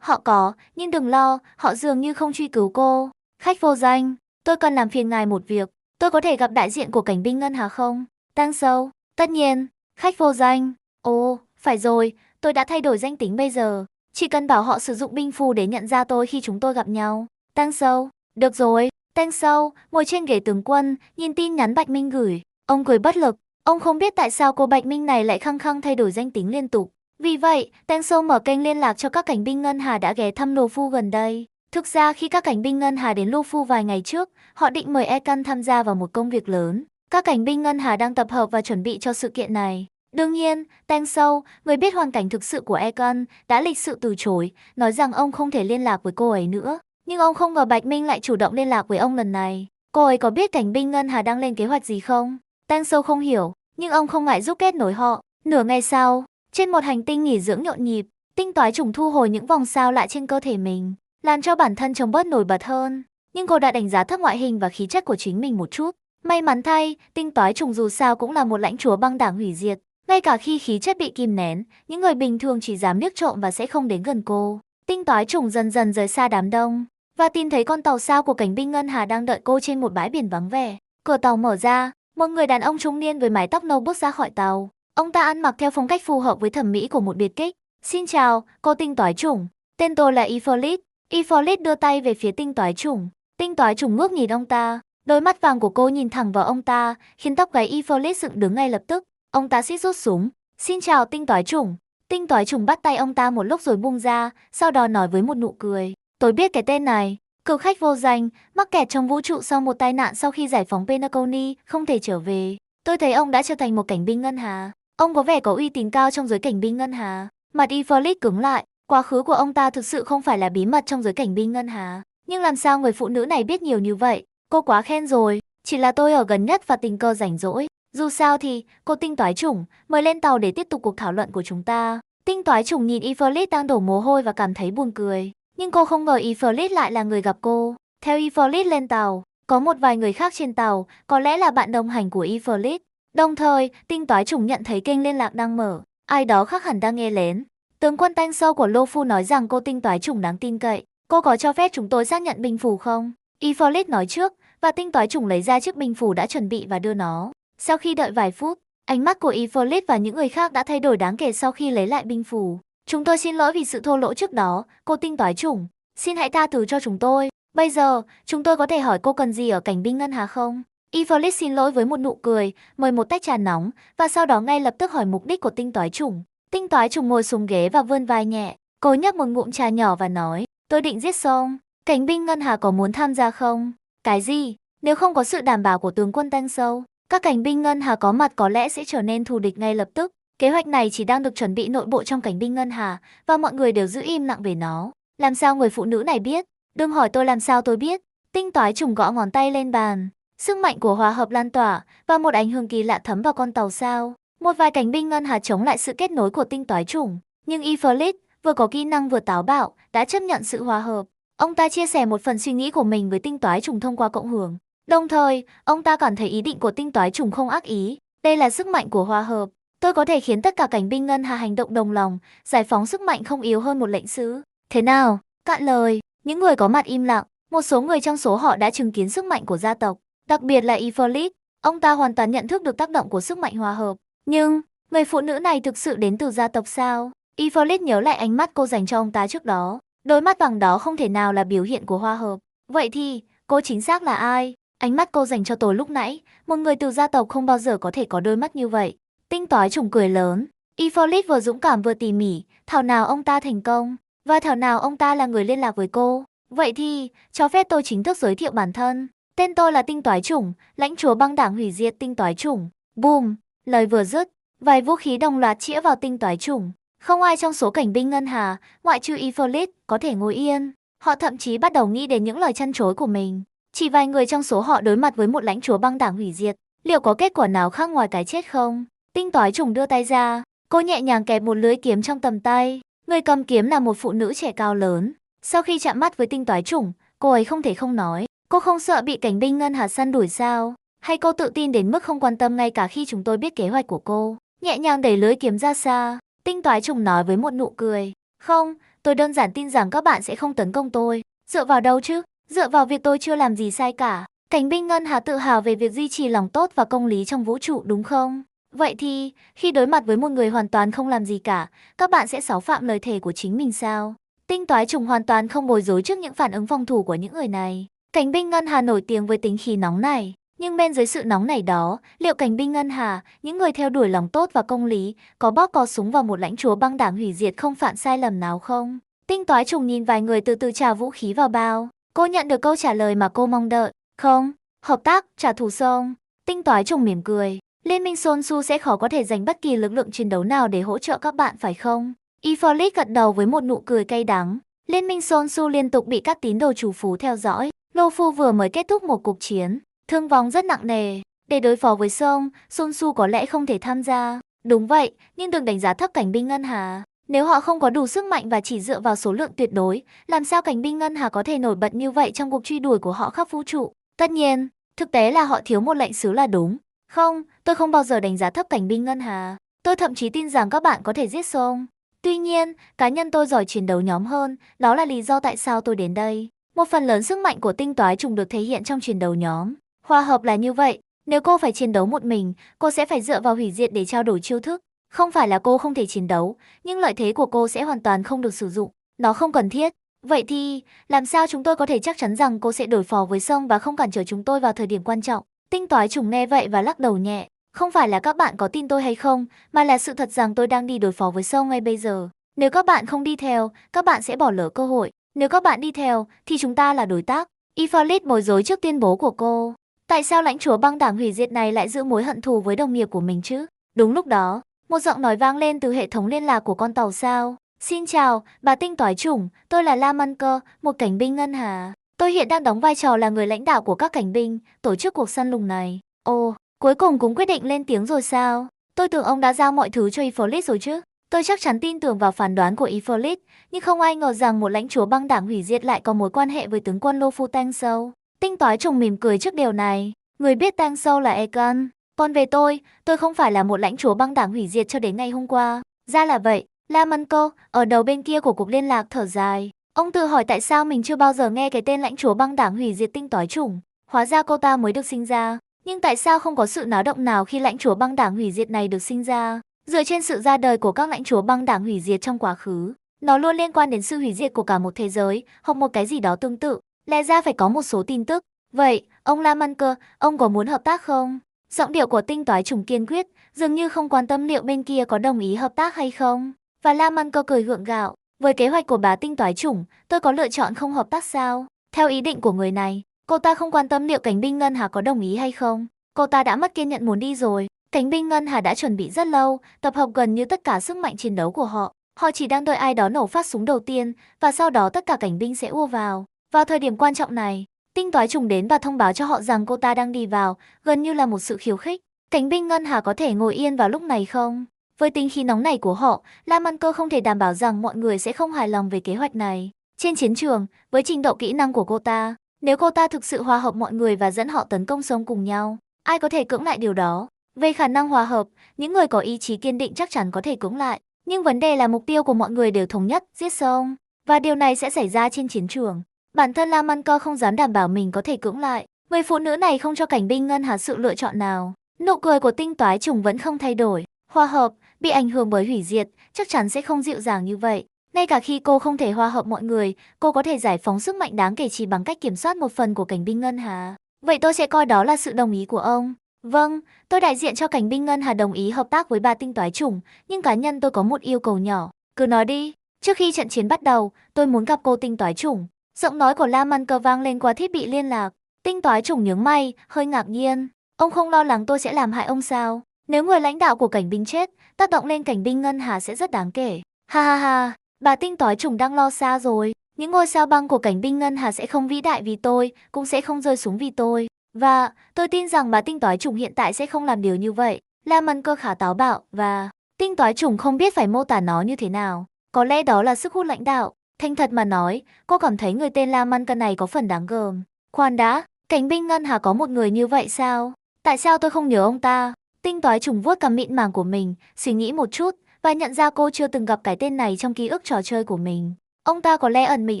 họ có, nhưng đừng lo, họ dường như không truy cứu cô. Khách vô danh, tôi cần làm phiền ngài một việc. Tôi có thể gặp đại diện của cảnh binh ngân hà không? Tang Sâu, tất nhiên. Khách vô danh, ồ, phải rồi, tôi đã thay đổi danh tính bây giờ. Chỉ cần bảo họ sử dụng binh phù để nhận ra tôi khi chúng tôi gặp nhau. Tang Sâu, được rồi. Tang Sâu ngồi trên ghế tướng quân, nhìn tin nhắn Bạch Minh gửi. Ông cười bất lực. Ông không biết tại sao cô Bạch Minh này lại khăng khăng thay đổi danh tính liên tục. Vì vậy, Tang Sâu mở kênh liên lạc cho các cảnh binh ngân hà đã ghé thăm Luffy gần đây. Thực ra khi các cảnh binh ngân hà đến Luffy vài ngày trước, họ định mời Ekan tham gia vào một công việc lớn. Các cảnh binh ngân hà đang tập hợp và chuẩn bị cho sự kiện này. Đương nhiên, Tang Sâu, người biết hoàn cảnh thực sự của Ekan, đã lịch sự từ chối, nói rằng ông không thể liên lạc với cô ấy nữa. Nhưng ông không ngờ Bạch Minh lại chủ động liên lạc với ông lần này. Cô ấy có biết cảnh binh ngân hà đang lên kế hoạch gì không? Tang Sâu không hiểu, nhưng ông không ngại giúp kết nối họ. Nửa ngày sau, trên một hành tinh nghỉ dưỡng nhộn nhịp, tinh toái chủng thu hồi những vòng sao lạ trên cơ thể mình, làm cho bản thân trông bớt nổi bật hơn. Nhưng cô đã đánh giá thấp ngoại hình và khí chất của chính mình một chút. May mắn thay, tinh toái chủng dù sao cũng là một lãnh chúa băng đảng hủy diệt. Ngay cả khi khí chất bị kìm nén, những người bình thường chỉ dám liếc trộm và sẽ không đến gần cô. Tinh toái chủng dần dần rời xa đám đông và tìm thấy con tàu sao của cảnh binh ngân hà đang đợi cô trên một bãi biển vắng vẻ. Cửa tàu mở ra, một người đàn ông trung niên với mái tóc nâu bước ra khỏi tàu. Ông ta ăn mặc theo phong cách phù hợp với thẩm mỹ của một biệt kích. Xin chào, cô tinh toái chủng. Tên tôi là Ifrit. Ifrit đưa tay về phía tinh toái chủng. Tinh toái chủng ngước nhìn ông ta. Đôi mắt vàng của cô nhìn thẳng vào ông ta, khiến tóc gáy Ifrit dựng đứng ngay lập tức. Ông ta siết rút súng. Xin chào tinh toái chủng. Tinh toái chủng bắt tay ông ta một lúc rồi buông ra, sau đó nói với một nụ cười. Tôi biết cái tên này. Cựu khách vô danh, mắc kẹt trong vũ trụ sau một tai nạn sau khi giải phóng Penacony, không thể trở về. Tôi thấy ông đã trở thành một cảnh binh ngân hà. Ông có vẻ có uy tín cao trong giới cảnh binh ngân hà. Mặt Ifrit cứng lại, quá khứ của ông ta thực sự không phải là bí mật trong giới cảnh binh ngân hà. Nhưng làm sao người phụ nữ này biết nhiều như vậy? Cô quá khen rồi, chỉ là tôi ở gần nhất và tình cờ rảnh rỗi. Dù sao thì, cô Tinh Toái Chủng, mời lên tàu để tiếp tục cuộc thảo luận của chúng ta. Tinh Toái Chủng nhìn Ifrit đang đổ mồ hôi và cảm thấy buồn cười. Nhưng cô không ngờ Ifrit lại là người gặp cô. Theo Ifrit lên tàu, có một vài người khác trên tàu, có lẽ là bạn đồng hành của Ifrit. Đồng thời, Tinh Toái Chủng nhận thấy kênh liên lạc đang mở, ai đó khác hẳn đang nghe lén. Tướng quân Tanh Sâu của Lô Phu nói rằng cô Tinh Toái Chủng đáng tin cậy. Cô có cho phép chúng tôi xác nhận binh phủ không? Ifrit nói trước, và Tinh Toái Chủng lấy ra chiếc binh phủ đã chuẩn bị và đưa nó. Sau khi đợi vài phút, ánh mắt của Ifrit và những người khác đã thay đổi đáng kể sau khi lấy lại binh phủ. Chúng tôi xin lỗi vì sự thô lỗ trước đó, cô Tinh Toái Chủng. Xin hãy tha thứ cho chúng tôi. Bây giờ, chúng tôi có thể hỏi cô cần gì ở cảnh binh ngân hà không? Ifrit xin lỗi với một nụ cười, mời một tách trà nóng, và sau đó ngay lập tức hỏi mục đích của Tinh Toái Chủng. Tinh Toái Chủng ngồi xuống ghế và vươn vai nhẹ. Cô nhấp một ngụm trà nhỏ và nói, tôi định giết Song. Cảnh binh ngân hà có muốn tham gia không? Cái gì? Nếu không có sự đảm bảo của tướng quân Tanh Sâu, các cảnh binh ngân hà có mặt có lẽ sẽ trở nên thù địch ngay lập tức. Kế hoạch này chỉ đang được chuẩn bị nội bộ trong cảnh binh ngân hà, và mọi người đều giữ im lặng về nó. Làm sao người phụ nữ này biết? Đừng hỏi tôi làm sao tôi biết. Tinh Toái Chủng gõ ngón tay lên bàn. Sức mạnh của hòa hợp lan tỏa, và một ánh hương kỳ lạ thấm vào con tàu sao. Một vài cảnh binh ngân hà chống lại sự kết nối của Tinh Toái Chủng. Nhưng Ifrit, vừa có kỹ năng vừa táo bạo, đã chấp nhận sự hòa hợp. Ông ta chia sẻ một phần suy nghĩ của mình với Tinh Toái Chủng thông qua cộng hưởng. Đồng thời, ông ta cảm thấy ý định của Tinh Toái Chủng không ác ý. Đây là sức mạnh của hòa hợp. Tôi có thể khiến tất cả cảnh binh ngân hà hành động đồng lòng, giải phóng sức mạnh không yếu hơn một lệnh sứ. Thế nào? Cạn lời, những người có mặt im lặng. Một số người trong số họ đã chứng kiến sức mạnh của gia tộc, đặc biệt là Ifrit. Ông ta hoàn toàn nhận thức được tác động của sức mạnh hòa hợp. Nhưng, người phụ nữ này thực sự đến từ gia tộc sao? Ifrit nhớ lại ánh mắt cô dành cho ông ta trước đó. Đôi mắt vàng đó không thể nào là biểu hiện của hòa hợp. Vậy thì, cô chính xác là ai? Ánh mắt cô dành cho tôi lúc nãy, một người từ gia tộc không bao giờ có thể có đôi mắt như vậy. Tinh Toái Chủng cười lớn. Ifrit vừa dũng cảm vừa tỉ mỉ, thảo nào ông ta thành công, và thảo nào ông ta là người liên lạc với cô. Vậy thì, cho phép tôi chính thức giới thiệu bản thân. Tên tôi là Tinh Toái Chủng, lãnh chúa băng đảng hủy diệt Tinh Toái Chủng. Boom! Lời vừa dứt, vài vũ khí đồng loạt chĩa vào Tinh Toái Chủng. Không ai trong số cảnh binh ngân hà, ngoại trừ Ifrit, có thể ngồi yên. Họ thậm chí bắt đầu nghĩ đến những lời chăn chối của mình. Chỉ vài người trong số họ đối mặt với một lãnh chúa băng đảng hủy diệt. Liệu có kết quả nào khác ngoài cái chết không? Tinh Toái Chủng đưa tay ra. Cô nhẹ nhàng kẹp một lưỡi kiếm trong tầm tay. Người cầm kiếm là một phụ nữ trẻ cao lớn. Sau khi chạm mắt với Tinh Toái Chủng, cô ấy không thể không nói. Cô không sợ bị cảnh binh ngân hà săn đuổi sao? Hay cô tự tin đến mức không quan tâm ngay cả khi chúng tôi biết kế hoạch của cô? Nhẹ nhàng đẩy lưỡi kiếm ra xa. Tinh Toái Chủng nói với một nụ cười. Không, tôi đơn giản tin rằng các bạn sẽ không tấn công tôi. Dựa vào đâu chứ? Dựa vào việc tôi chưa làm gì sai cả. Cảnh binh ngân hà tự hào về việc duy trì lòng tốt và công lý trong vũ trụ đúng không? Vậy thì, khi đối mặt với một người hoàn toàn không làm gì cả, các bạn sẽ xáo phạm lời thề của chính mình sao? Tinh Toái Chủng hoàn toàn không bối rối trước những phản ứng phòng thủ của những người này. Cảnh binh ngân hà nổi tiếng với tính khí nóng nảy. Nhưng bên dưới sự nóng nảy đó, liệu cảnh binh ngân hà, những người theo đuổi lòng tốt và công lý, có bóp cò súng vào một lãnh chúa băng đảng hủy diệt không phạm sai lầm nào không? Tinh Toái Chủng nhìn vài người từ từ trào vũ khí vào bao. Cô nhận được câu trả lời mà cô mong đợi. Không, hợp tác, trả thù Song. Tinh Toái Chủng mỉm cười. Liên minh Sonsu sẽ khó có thể dành bất kỳ lực lượng chiến đấu nào để hỗ trợ các bạn phải không? Ifrit gật đầu với một nụ cười cay đắng. Liên minh Sonsu liên tục bị các tín đồ chủ phú theo dõi. Lô Phu vừa mới kết thúc một cuộc chiến, thương vong rất nặng nề. Để đối phó với Song, Sonsu có lẽ không thể tham gia. Đúng vậy, nhưng đừng đánh giá thấp cảnh binh ngân hà. Nếu họ không có đủ sức mạnh và chỉ dựa vào số lượng tuyệt đối, làm sao cảnh binh ngân hà có thể nổi bật như vậy trong cuộc truy đuổi của họ khắp vũ trụ? Tất nhiên, thực tế là họ thiếu một lệnh sứ là đúng. Không, tôi không bao giờ đánh giá thấp cảnh binh ngân hà. Tôi thậm chí tin rằng các bạn có thể giết Song. Tuy nhiên, cá nhân tôi giỏi chiến đấu nhóm hơn, đó là lý do tại sao tôi đến đây. Một phần lớn sức mạnh của Tinh Toái Chủng được thể hiện trong chiến đấu nhóm. Hòa hợp là như vậy, nếu cô phải chiến đấu một mình, cô sẽ phải dựa vào hủy diệt để trao đổi chiêu thức. Không phải là cô không thể chiến đấu, nhưng lợi thế của cô sẽ hoàn toàn không được sử dụng. Nó không cần thiết. Vậy thì, làm sao chúng tôi có thể chắc chắn rằng cô sẽ đối phó với Song và không cản trở chúng tôi vào thời điểm quan trọng? Tinh Toái Chủng nghe vậy và lắc đầu nhẹ. Không phải là các bạn có tin tôi hay không, mà là sự thật rằng tôi đang đi đối phó với Song ngay bây giờ. Nếu các bạn không đi theo, các bạn sẽ bỏ lỡ cơ hội. Nếu các bạn đi theo, thì chúng ta là đối tác. Ifrit bối rối trước tuyên bố của cô. Tại sao lãnh chúa băng đảng hủy diệt này lại giữ mối hận thù với đồng nghiệp của mình chứ? Đúng lúc đó, một giọng nói vang lên từ hệ thống liên lạc của con tàu sao. Xin chào, bà Tinh Toái Chủng, tôi là La Măn Cơ, một cảnh binh ngân hà. Tôi hiện đang đóng vai trò là người lãnh đạo của các cảnh binh, tổ chức cuộc săn lùng này. Ồ, cuối cùng cũng quyết định lên tiếng rồi sao? Tôi tưởng ông đã giao mọi thứ cho Ifrit rồi chứ. Tôi chắc chắn tin tưởng vào phán đoán của Ifrit, nhưng không ai ngờ rằng một lãnh chúa băng đảng hủy diệt lại có mối quan hệ với tướng quân Lo Phu Tang Sâu. Tinh Toái Chủng mỉm cười trước điều này. Người biết Tang Sâu là Ekan. Còn về tôi không phải là một lãnh chúa băng đảng hủy diệt cho đến ngày hôm qua. Ra là vậy. La Mân Cô, ở đầu bên kia của cuộc liên lạc thở dài. Ông tự hỏi tại sao mình chưa bao giờ nghe cái tên lãnh chúa băng đảng hủy diệt Tinh Toái Chủng. Hóa ra cô ta mới được sinh ra. Nhưng tại sao không có sự náo động nào khi lãnh chúa băng đảng hủy diệt này được sinh ra? Dựa trên sự ra đời của các lãnh chúa băng đảng hủy diệt trong quá khứ, nó luôn liên quan đến sự hủy diệt của cả một thế giới, hoặc một cái gì đó tương tự. Lẽ ra phải có một số tin tức. Vậy, ông La Mân Cơ, ông có muốn hợp tác không? Giọng điệu của Tinh Toái Chủng kiên quyết, dường như không quan tâm liệu bên kia có đồng ý hợp tác hay không. Và La Mân Cơ cười gượng gạo, với kế hoạch của bà Tinh Toái Chủng, tôi có lựa chọn không hợp tác sao? Theo ý định của người này, cô ta không quan tâm liệu cảnh binh Ngân Hà có đồng ý hay không. Cô ta đã mất kiên nhẫn muốn đi rồi. Cảnh binh Ngân Hà đã chuẩn bị rất lâu, tập hợp gần như tất cả sức mạnh chiến đấu của họ. Họ chỉ đang đợi ai đó nổ phát súng đầu tiên, và sau đó tất cả cảnh binh sẽ ùa vào. Vào thời điểm quan trọng này, Tinh Toái Chủng đến và thông báo cho họ rằng cô ta đang đi vào, gần như là một sự khiêu khích. Cảnh binh Ngân Hà có thể ngồi yên vào lúc này không? Với tính khí nóng này của họ, La Mân Cơ không thể đảm bảo rằng mọi người sẽ không hài lòng về kế hoạch này. Trên chiến trường, với trình độ kỹ năng của cô ta, nếu cô ta thực sự hòa hợp mọi người và dẫn họ tấn công sống cùng nhau, ai có thể cưỡng lại điều đó? Về khả năng hòa hợp, những người có ý chí kiên định chắc chắn có thể cưỡng lại. Nhưng vấn đề là mục tiêu của mọi người đều thống nhất, giết Song. Và điều này sẽ xảy ra trên chiến trường. Bản thân La Mân Cơ không dám đảm bảo mình có thể cưỡng lại. Người phụ nữ này không cho cảnh binh Ngân Hà sự lựa chọn nào. Nụ cười của Tinh Toái Chủng vẫn không thay đổi. Hòa hợp, bị ảnh hưởng bởi hủy diệt, chắc chắn sẽ không dịu dàng như vậy. Ngay cả khi cô không thể hòa hợp mọi người, cô có thể giải phóng sức mạnh đáng kể chỉ bằng cách kiểm soát một phần của cảnh binh Ngân Hà. Vậy tôi sẽ coi đó là sự đồng ý của ông. Vâng, tôi đại diện cho cảnh binh Ngân Hà đồng ý hợp tác với bà Tinh Toái Chủng, nhưng cá nhân tôi có một yêu cầu nhỏ. Cứ nói đi. Trước khi trận chiến bắt đầu, tôi muốn gặp cô Tinh Toái Chủng. Giọng nói của La Mân Cơ vang lên qua thiết bị liên lạc. Tinh Toái Chủng nhướng mày, hơi ngạc nhiên. Ông không lo lắng tôi sẽ làm hại ông sao? Nếu người lãnh đạo của cảnh binh chết, tác động lên cảnh binh Ngân Hà sẽ rất đáng kể. Ha ha ha, bà Tinh Toái Chủng đang lo xa rồi. Những ngôi sao băng của cảnh binh Ngân Hà sẽ không vĩ đại vì tôi, cũng sẽ không rơi xuống vì tôi. Và tôi tin rằng bà Tinh Toái Chủng hiện tại sẽ không làm điều như vậy. La Mân Cơ khá táo bạo và Tinh Toái Chủng không biết phải mô tả nó như thế nào. Có lẽ đó là sức hút lãnh đạo. Thành thật mà nói, cô cảm thấy người tên La Mân Cơ này có phần đáng gờm. Khoan đã, cảnh binh Ngân Hà có một người như vậy sao? Tại sao tôi không nhớ ông ta? Tinh Toái Chủng vuốt cằm mịn màng của mình, suy nghĩ một chút và nhận ra cô chưa từng gặp cái tên này trong ký ức trò chơi của mình. Ông ta có lẽ ẩn mình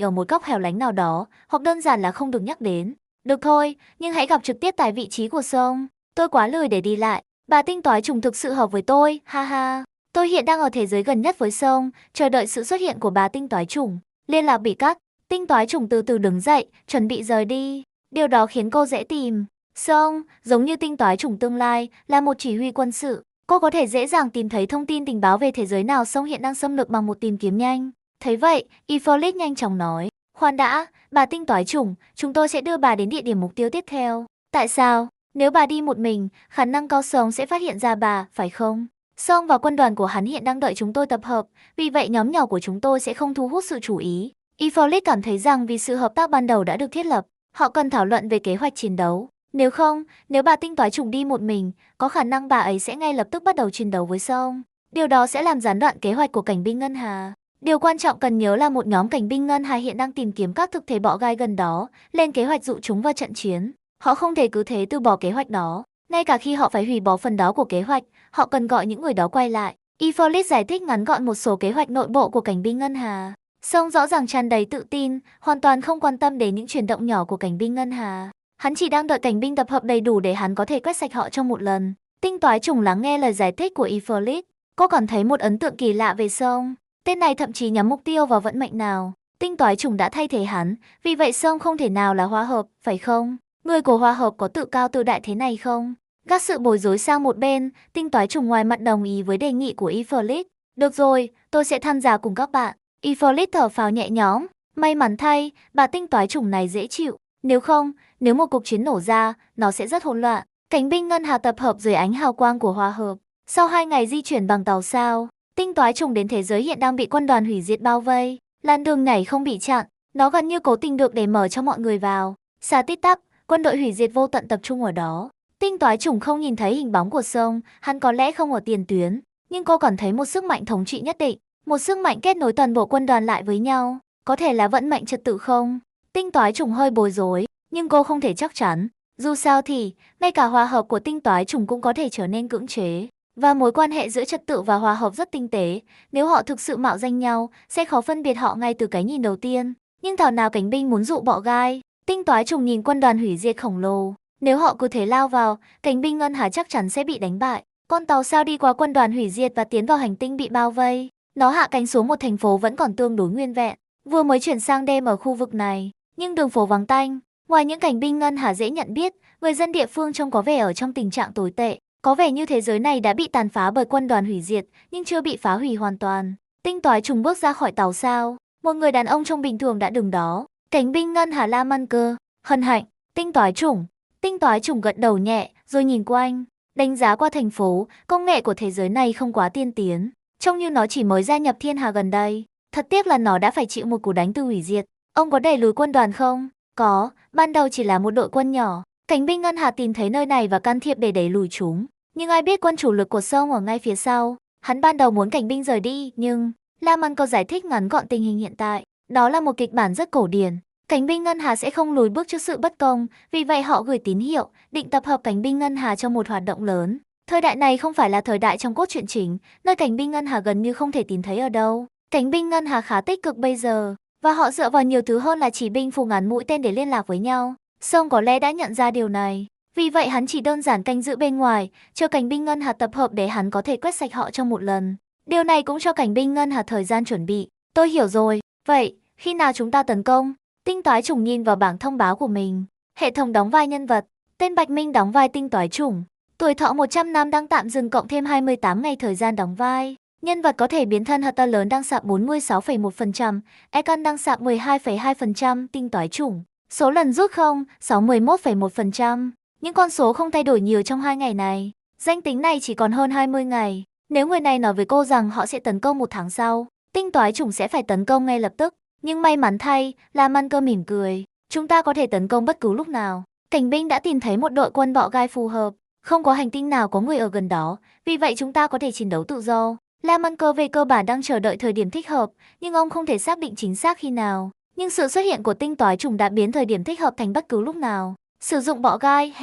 ở một góc hẻo lánh nào đó, hoặc đơn giản là không được nhắc đến. Được thôi, nhưng hãy gặp trực tiếp tại vị trí của Song. Tôi quá lười để đi lại. Bà Tinh Toái Chủng thực sự hợp với tôi, ha ha. Tôi hiện đang ở thế giới gần nhất với Song, chờ đợi sự xuất hiện của bà Tinh Toái Chủng. Liên lạc bị cắt, Tinh Toái Chủng từ từ đứng dậy, chuẩn bị rời đi. Điều đó khiến cô dễ tìm. Song, giống như Tinh Toái Chủng tương lai, là một chỉ huy quân sự. Cô có thể dễ dàng tìm thấy thông tin tình báo về thế giới nào Song hiện đang xâm lược bằng một tìm kiếm nhanh. Thấy vậy, Ifrit nhanh chóng nói. Khoan đã, bà Tinh Toái Chủng, chúng tôi sẽ đưa bà đến địa điểm mục tiêu tiếp theo. Tại sao? Nếu bà đi một mình, khả năng cao Song sẽ phát hiện ra bà, phải không? Song và quân đoàn của hắn hiện đang đợi chúng tôi tập hợp, vì vậy nhóm nhỏ của chúng tôi sẽ không thu hút sự chú ý. Ifrit cảm thấy rằng vì sự hợp tác ban đầu đã được thiết lập, họ cần thảo luận về kế hoạch chiến đấu. Nếu không, nếu bà Tinh Toái Chủng đi một mình, có khả năng bà ấy sẽ ngay lập tức bắt đầu chiến đấu với Song. Điều đó sẽ làm gián đoạn kế hoạch của cảnh binh Ngân Hà. Điều quan trọng cần nhớ là một nhóm cảnh binh Ngân Hà hiện đang tìm kiếm các thực thể bọ gai gần đó, lên kế hoạch dụ chúng vào trận chiến. Họ không thể cứ thế từ bỏ kế hoạch đó. Ngay cả khi họ phải hủy bỏ phần đó của kế hoạch, họ cần gọi những người đó quay lại. Ifrit giải thích ngắn gọn một số kế hoạch nội bộ của cảnh binh Ngân Hà. Song rõ ràng tràn đầy tự tin, hoàn toàn không quan tâm đến những chuyển động nhỏ của cảnh binh Ngân Hà. Hắn chỉ đang đợi cảnh binh tập hợp đầy đủ để hắn có thể quét sạch họ trong một lần. Tinh Toái Chủng lắng nghe lời giải thích của Ifrit. Cô còn thấy một ấn tượng kỳ lạ về Song. Tên này thậm chí nhắm mục tiêu vào vận mệnh nào. Tinh Toái Chủng đã thay thế hắn, vì vậy Song không thể nào là hòa hợp, phải không? Người của hòa hợp có tự cao tự đại thế này không? Gác sự bối rối sang một bên, Tinh Toái Chủng ngoài mặt đồng ý với đề nghị của Ifrit. Được rồi, tôi sẽ tham gia cùng các bạn. Ifrit thở phào nhẹ nhõm. May mắn thay, bà tinh toái chủng này dễ chịu. Nếu không, nếu một cuộc chiến nổ ra, nó sẽ rất hỗn loạn. Cảnh binh ngân hà tập hợp dưới ánh hào quang của hòa hợp. Sau 2 ngày di chuyển bằng tàu sao, tinh toái chủng đến thế giới hiện đang bị quân đoàn hủy diệt bao vây. Làn đường nhảy không bị chặn, nó gần như cố tình được để mở cho mọi người vào. Xa tít tắp, quân đội hủy diệt vô tận tập trung ở đó. Tinh toái chủng không nhìn thấy hình bóng của Song, hắn có lẽ không ở tiền tuyến, nhưng cô còn thấy một sức mạnh thống trị nhất định, một sức mạnh kết nối toàn bộ quân đoàn lại với nhau. Có thể là vận mệnh trật tự không? Tinh toái chủng hơi bối rối, nhưng cô không thể chắc chắn. Dù sao thì, ngay cả hòa hợp của tinh toái chủng cũng có thể trở nên cưỡng chế. Và mối quan hệ giữa trật tự và hòa hợp rất tinh tế. Nếu họ thực sự mạo danh nhau, sẽ khó phân biệt họ ngay từ cái nhìn đầu tiên. Nhưng thảo nào cảnh binh muốn dụ bọ gai. Tinh toái chủng nhìn quân đoàn hủy diệt khổng lồ. Nếu họ cứ thế lao vào, cảnh binh ngân hà chắc chắn sẽ bị đánh bại. Con tàu sao đi qua quân đoàn hủy diệt và tiến vào hành tinh bị bao vây. Nó hạ cánh xuống một thành phố vẫn còn tương đối nguyên vẹn. Vừa mới chuyển sang đêm ở khu vực này, nhưng đường phố vắng tanh. Ngoài những cảnh binh ngân hà dễ nhận biết, người dân địa phương trông có vẻ ở trong tình trạng tồi tệ. Có vẻ như thế giới này đã bị tàn phá bởi quân đoàn hủy diệt, nhưng chưa bị phá hủy hoàn toàn. Tinh toái trùng bước ra khỏi tàu sao. Một người đàn ông trông bình thường đã đứng đó. Cảnh binh ngân hà La Man Cơ. Hân hạnh. Tinh toái trùng. Tinh toái trùng gật đầu nhẹ, rồi nhìn quanh. Đánh giá qua thành phố, công nghệ của thế giới này không quá tiên tiến. Trông như nó chỉ mới gia nhập thiên hà gần đây. Thật tiếc là nó đã phải chịu một cú đánh từ hủy diệt. Ông có đẩy lùi quân đoàn không? Có, ban đầu chỉ là một đội quân nhỏ. Cảnh binh ngân hà tìm thấy nơi này và can thiệp để đẩy lùi chúng. Nhưng ai biết quân chủ lực của Song ở ngay phía sau. Hắn ban đầu muốn cảnh binh rời đi, nhưng La Man có giải thích ngắn gọn tình hình hiện tại. Đó là một kịch bản rất cổ điển. Cảnh binh ngân hà sẽ không lùi bước trước sự bất công, vì vậy họ gửi tín hiệu, định tập hợp cảnh binh ngân hà cho một hoạt động lớn. Thời đại này không phải là thời đại trong cốt truyện chính, nơi cảnh binh ngân hà gần như không thể tìm thấy ở đâu. Cảnh binh ngân hà khá tích cực bây giờ, và họ dựa vào nhiều thứ hơn là chỉ binh phù ngắn mũi tên để liên lạc với nhau. Song có lẽ đã nhận ra điều này. Vì vậy hắn chỉ đơn giản canh giữ bên ngoài, chờ cảnh binh ngân hà tập hợp để hắn có thể quét sạch họ trong một lần. Điều này cũng cho cảnh binh ngân hà thời gian chuẩn bị. Tôi hiểu rồi. Vậy, khi nào chúng ta tấn công? Tinh toái chủng nhìn vào bảng thông báo của mình. Hệ thống đóng vai nhân vật. Tên Bạch Minh đóng vai tinh toái chủng. Tuổi thọ 100 năm đang tạm dừng cộng thêm 28 ngày thời gian đóng vai. Nhân vật có thể biến thân hoặc to lớn đang sạp 46,1%, Ekan đang sạp 12,2%, tinh toái chủng. Số lần rút không, 61,1%. Những con số không thay đổi nhiều trong 2 ngày này. Danh tính này chỉ còn hơn 20 ngày. Nếu người này nói với cô rằng họ sẽ tấn công 1 tháng sau, tinh toái chủng sẽ phải tấn công ngay lập tức. Nhưng may mắn thay, La Man Cơ mỉm cười. Chúng ta có thể tấn công bất cứ lúc nào. Cảnh binh đã tìm thấy một đội quân bọ gai phù hợp. Không có hành tinh nào có người ở gần đó, vì vậy chúng ta có thể chiến đấu tự do. La Man Cơ về cơ bản đang chờ đợi thời điểm thích hợp, nhưng ông không thể xác định chính xác khi nào. Nhưng sự xuất hiện của tinh toái chủng đã biến thời điểm thích hợp thành bất cứ lúc nào. Sử dụng bọ gai,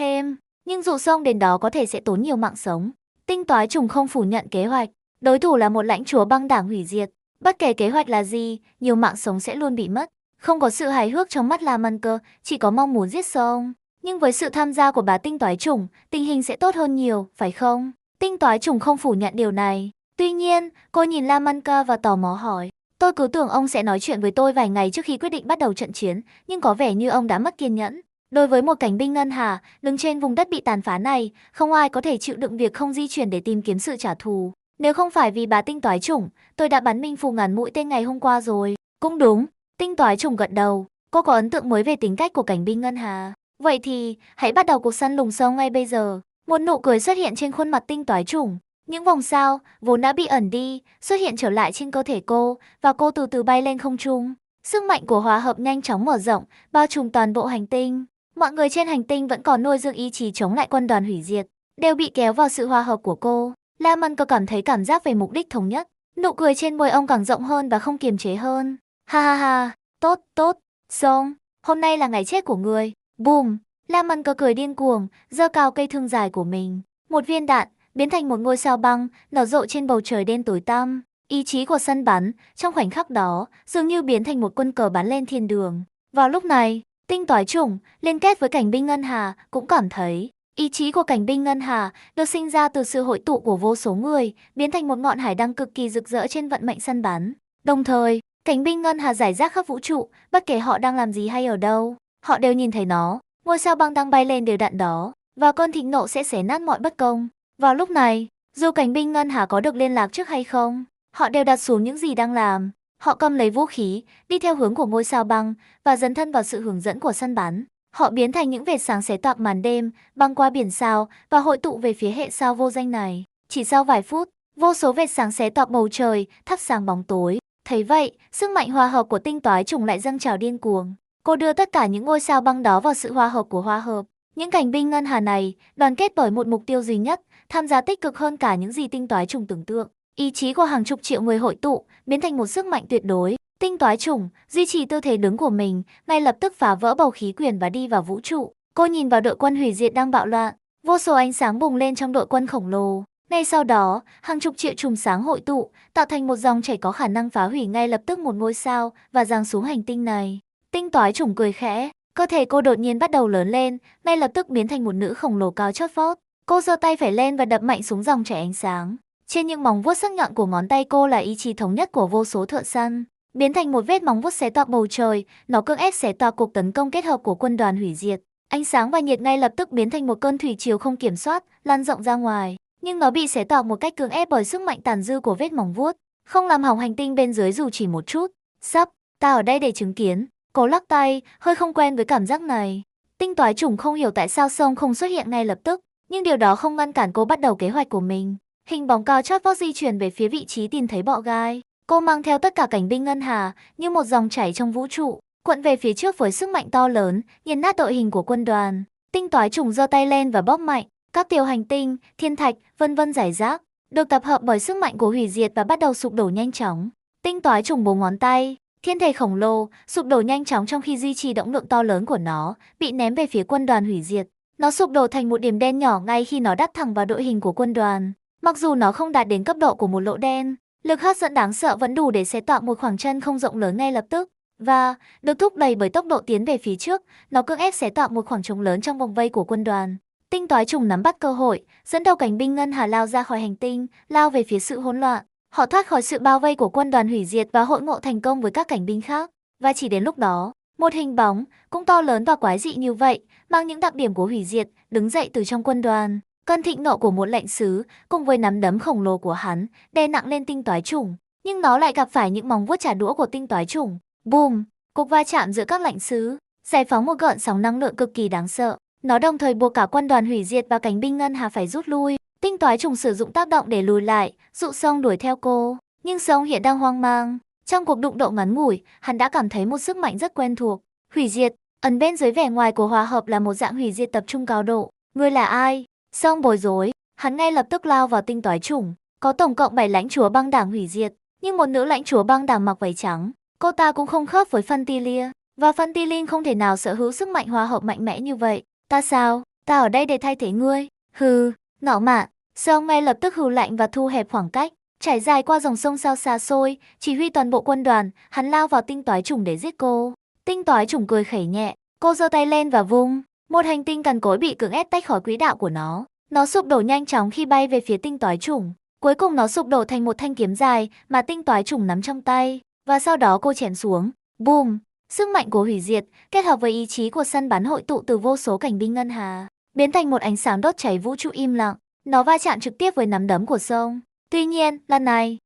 nhưng dù Song đến đó có thể sẽ tốn nhiều mạng sống. Tinh toái chủng không phủ nhận kế hoạch. Đối thủ là một lãnh chúa băng đảng hủy diệt. Bất kể kế hoạch là gì, nhiều mạng sống sẽ luôn bị mất. Không có sự hài hước trong mắt La Man Cơ, chỉ có mong muốn giết Song. Nhưng với sự tham gia của bà tinh toái chủng, tình hình sẽ tốt hơn nhiều, phải không? Tinh toái chủng không phủ nhận điều này. Tuy nhiên, cô nhìn La Man Cơ và tò mò hỏi. Tôi cứ tưởng ông sẽ nói chuyện với tôi vài ngày trước khi quyết định bắt đầu trận chiến, nhưng có vẻ như ông đã mất kiên nhẫn. Đối với một cảnh binh ngân hà, đứng trên vùng đất bị tàn phá này, không ai có thể chịu đựng việc không di chuyển để tìm kiếm sự trả thù. Nếu không phải vì bà tinh toái chủng, tôi đã bắn minh phù ngàn mũi tên ngày hôm qua rồi. Cũng đúng, tinh toái chủng gật đầu. Cô có ấn tượng mới về tính cách của cảnh binh ngân hà. Vậy thì, hãy bắt đầu cuộc săn lùng sâu ngay bây giờ. Một nụ cười xuất hiện trên khuôn mặt tinh toái chủng. Những vòng sao, vốn đã bị ẩn đi, xuất hiện trở lại trên cơ thể cô, và cô từ từ bay lên không trung. Sức mạnh của hòa hợp nhanh chóng mở rộng, bao trùm toàn bộ hành tinh. Mọi người trên hành tinh vẫn còn nuôi dưỡng ý chí chống lại quân đoàn hủy diệt, đều bị kéo vào sự hòa hợp của cô. La Man Cơ cảm thấy cảm giác về mục đích thống nhất. Nụ cười trên môi ông càng rộng hơn và không kiềm chế hơn. Ha ha ha, tốt, tốt, Song, hôm nay là ngày chết của người. Boom, La Man Cơ cười điên cuồng, giơ cao cây thương dài của mình. Một viên đạn biến thành một ngôi sao băng, nở rộ trên bầu trời đen tối tăm. Ý chí của săn bắn, trong khoảnh khắc đó, dường như biến thành một quân cờ bắn lên thiên đường. Vào lúc này, tinh toái chủng, liên kết với cảnh binh ngân hà, cũng cảm thấy ý chí của cảnh binh ngân hà được sinh ra từ sự hội tụ của vô số người, biến thành một ngọn hải đăng cực kỳ rực rỡ trên vận mệnh săn bắn. Đồng thời, cảnh binh ngân hà rải rác khắp vũ trụ, bất kể họ đang làm gì hay ở đâu, họ đều nhìn thấy nó. Ngôi sao băng đang bay lên đều đặn đó, và cơn thịnh nộ sẽ xé nát mọi bất công. Vào lúc này, dù cảnh binh ngân hà có được liên lạc trước hay không, họ đều đặt xuống những gì đang làm. Họ cầm lấy vũ khí, đi theo hướng của ngôi sao băng và dấn thân vào sự hướng dẫn của săn bắn. Họ biến thành những vệt sáng xé toạc màn đêm, băng qua biển sao và hội tụ về phía hệ sao vô danh này. Chỉ sau vài phút, vô số vệt sáng xé toạc bầu trời, thắp sáng bóng tối. Thấy vậy, sức mạnh hòa hợp của tinh toái trùng lại dâng trào điên cuồng. Cô đưa tất cả những ngôi sao băng đó vào sự hòa hợp của hòa hợp. Những cảnh binh ngân hà này, đoàn kết bởi một mục tiêu duy nhất, tham gia tích cực hơn cả những gì tinh toái trùng tưởng tượng. Ý chí của hàng chục triệu người hội tụ, biến thành một sức mạnh tuyệt đối. Tinh toái trùng duy trì tư thế đứng của mình, ngay lập tức phá vỡ bầu khí quyển và đi vào vũ trụ. Cô nhìn vào đội quân hủy diệt đang bạo loạn, vô số ánh sáng bùng lên trong đội quân khổng lồ. Ngay sau đó, hàng chục triệu chùm sáng hội tụ, tạo thành một dòng chảy có khả năng phá hủy ngay lập tức một ngôi sao và giáng xuống hành tinh này. Tinh toái trùng cười khẽ, cơ thể cô đột nhiên bắt đầu lớn lên, ngay lập tức biến thành một nữ khổng lồ cao chót vót. Cô giơ tay phải lên và đập mạnh xuống dòng chảy ánh sáng. Trên những móng vuốt sắc nhọn của ngón tay cô là ý chí thống nhất của vô số thợ săn, biến thành một vết móng vuốt xé toạc bầu trời, nó cưỡng ép xé toạc cuộc tấn công kết hợp của quân đoàn hủy diệt. Ánh sáng và nhiệt ngay lập tức biến thành một cơn thủy triều không kiểm soát, lan rộng ra ngoài, nhưng nó bị xé toạc một cách cưỡng ép bởi sức mạnh tàn dư của vết móng vuốt, không làm hỏng hành tinh bên dưới dù chỉ một chút. Sắp, ta ở đây để chứng kiến. Cô lắc tay, hơi không quen với cảm giác này. Tinh toái trùng không hiểu tại sao Song không xuất hiện ngay lập tức, nhưng điều đó không ngăn cản cô bắt đầu kế hoạch của mình. Hình bóng cao chót vót di chuyển về phía vị trí tìm thấy bọ gai. Cô mang theo tất cả cảnh binh ngân hà như một dòng chảy trong vũ trụ, cuộn về phía trước với sức mạnh to lớn, nghiền nát đội hình của quân đoàn. Tinh toái trùng giơ tay lên và bóp mạnh, các tiểu hành tinh, thiên thạch, vân vân rải rác, được tập hợp bởi sức mạnh của hủy diệt và bắt đầu sụp đổ nhanh chóng. Tinh toái trùng búng ngón tay, thiên thể khổng lồ sụp đổ nhanh chóng trong khi duy trì động lượng to lớn của nó, bị ném về phía quân đoàn hủy diệt. Nó sụp đổ thành một điểm đen nhỏ ngay khi nó đáp thẳng vào đội hình của quân đoàn. Mặc dù nó không đạt đến cấp độ của một lỗ đen, lực hấp dẫn đáng sợ vẫn đủ để xé toạc một khoảng chân không rộng lớn ngay lập tức. Và, được thúc đẩy bởi tốc độ tiến về phía trước, nó cưỡng ép xé toạc một khoảng trống lớn trong vòng vây của quân đoàn. Tinh toái trùng nắm bắt cơ hội, dẫn đầu cảnh binh ngân hà lao ra khỏi hành tinh, lao về phía sự hỗn loạn. Họ thoát khỏi sự bao vây của quân đoàn hủy diệt và hội ngộ thành công với các cảnh binh khác. Và chỉ đến lúc đó, một hình bóng, cũng to lớn và quái dị như vậy, mang những đặc điểm của hủy diệt, đứng dậy từ trong quân đoàn. Cơn thịnh nộ của một lệnh sứ, cùng với nắm đấm khổng lồ của hắn, đè nặng lên tinh toái trùng. Nhưng nó lại gặp phải những móng vuốt trả đũa của tinh toái trùng. Boom! Cuộc va chạm giữa các lệnh sứ, giải phóng một gợn sóng năng lượng cực kỳ đáng sợ. Nó đồng thời buộc cả quân đoàn hủy diệt và cánh binh ngân hà phải rút lui. Tinh toái trùng sử dụng tác động để lùi lại, dụ Song đuổi theo cô. Nhưng Song hiện đang hoang mang. Trong cuộc đụng độ ngắn ngủi, hắn đã cảm thấy một sức mạnh rất quen thuộc. Hủy diệt, ẩn bên dưới vẻ ngoài của hòa hợp là một dạng hủy diệt tập trung cao độ. Ngươi là ai? Song bối rối, hắn ngay lập tức lao vào tinh toái trùng. Có tổng cộng 7 lãnh chúa băng đảng hủy diệt, nhưng một nữ lãnh chúa băng đảng mặc váy trắng. Cô ta cũng không khớp với Fantilia, và Fantilin không thể nào sở hữu sức mạnh hòa hợp mạnh mẽ như vậy. Ta sao? Ta ở đây để thay thế ngươi. Hừ, ngạo mạn. Song ngay lập tức hừ lạnh và thu hẹp khoảng cách, trải dài qua dòng sông sao xa xôi, chỉ huy toàn bộ quân đoàn, hắn lao vào tinh toái trùng để giết cô. Tinh toái trùng cười khẩy nhẹ, cô giơ tay lên và vung. Một hành tinh cằn cỗi bị cưỡng ép tách khỏi quỹ đạo của nó. Nó sụp đổ nhanh chóng khi bay về phía tinh toái trùng. Cuối cùng nó sụp đổ thành một thanh kiếm dài mà tinh toái trùng nắm trong tay. Và sau đó cô chém xuống. Boom! Sức mạnh của hủy diệt, kết hợp với ý chí của săn bắn hội tụ từ vô số cảnh binh ngân hà, biến thành một ánh sáng đốt cháy vũ trụ im lặng. Nó va chạm trực tiếp với nắm đấm của Song. Tuy nhiên, lần này,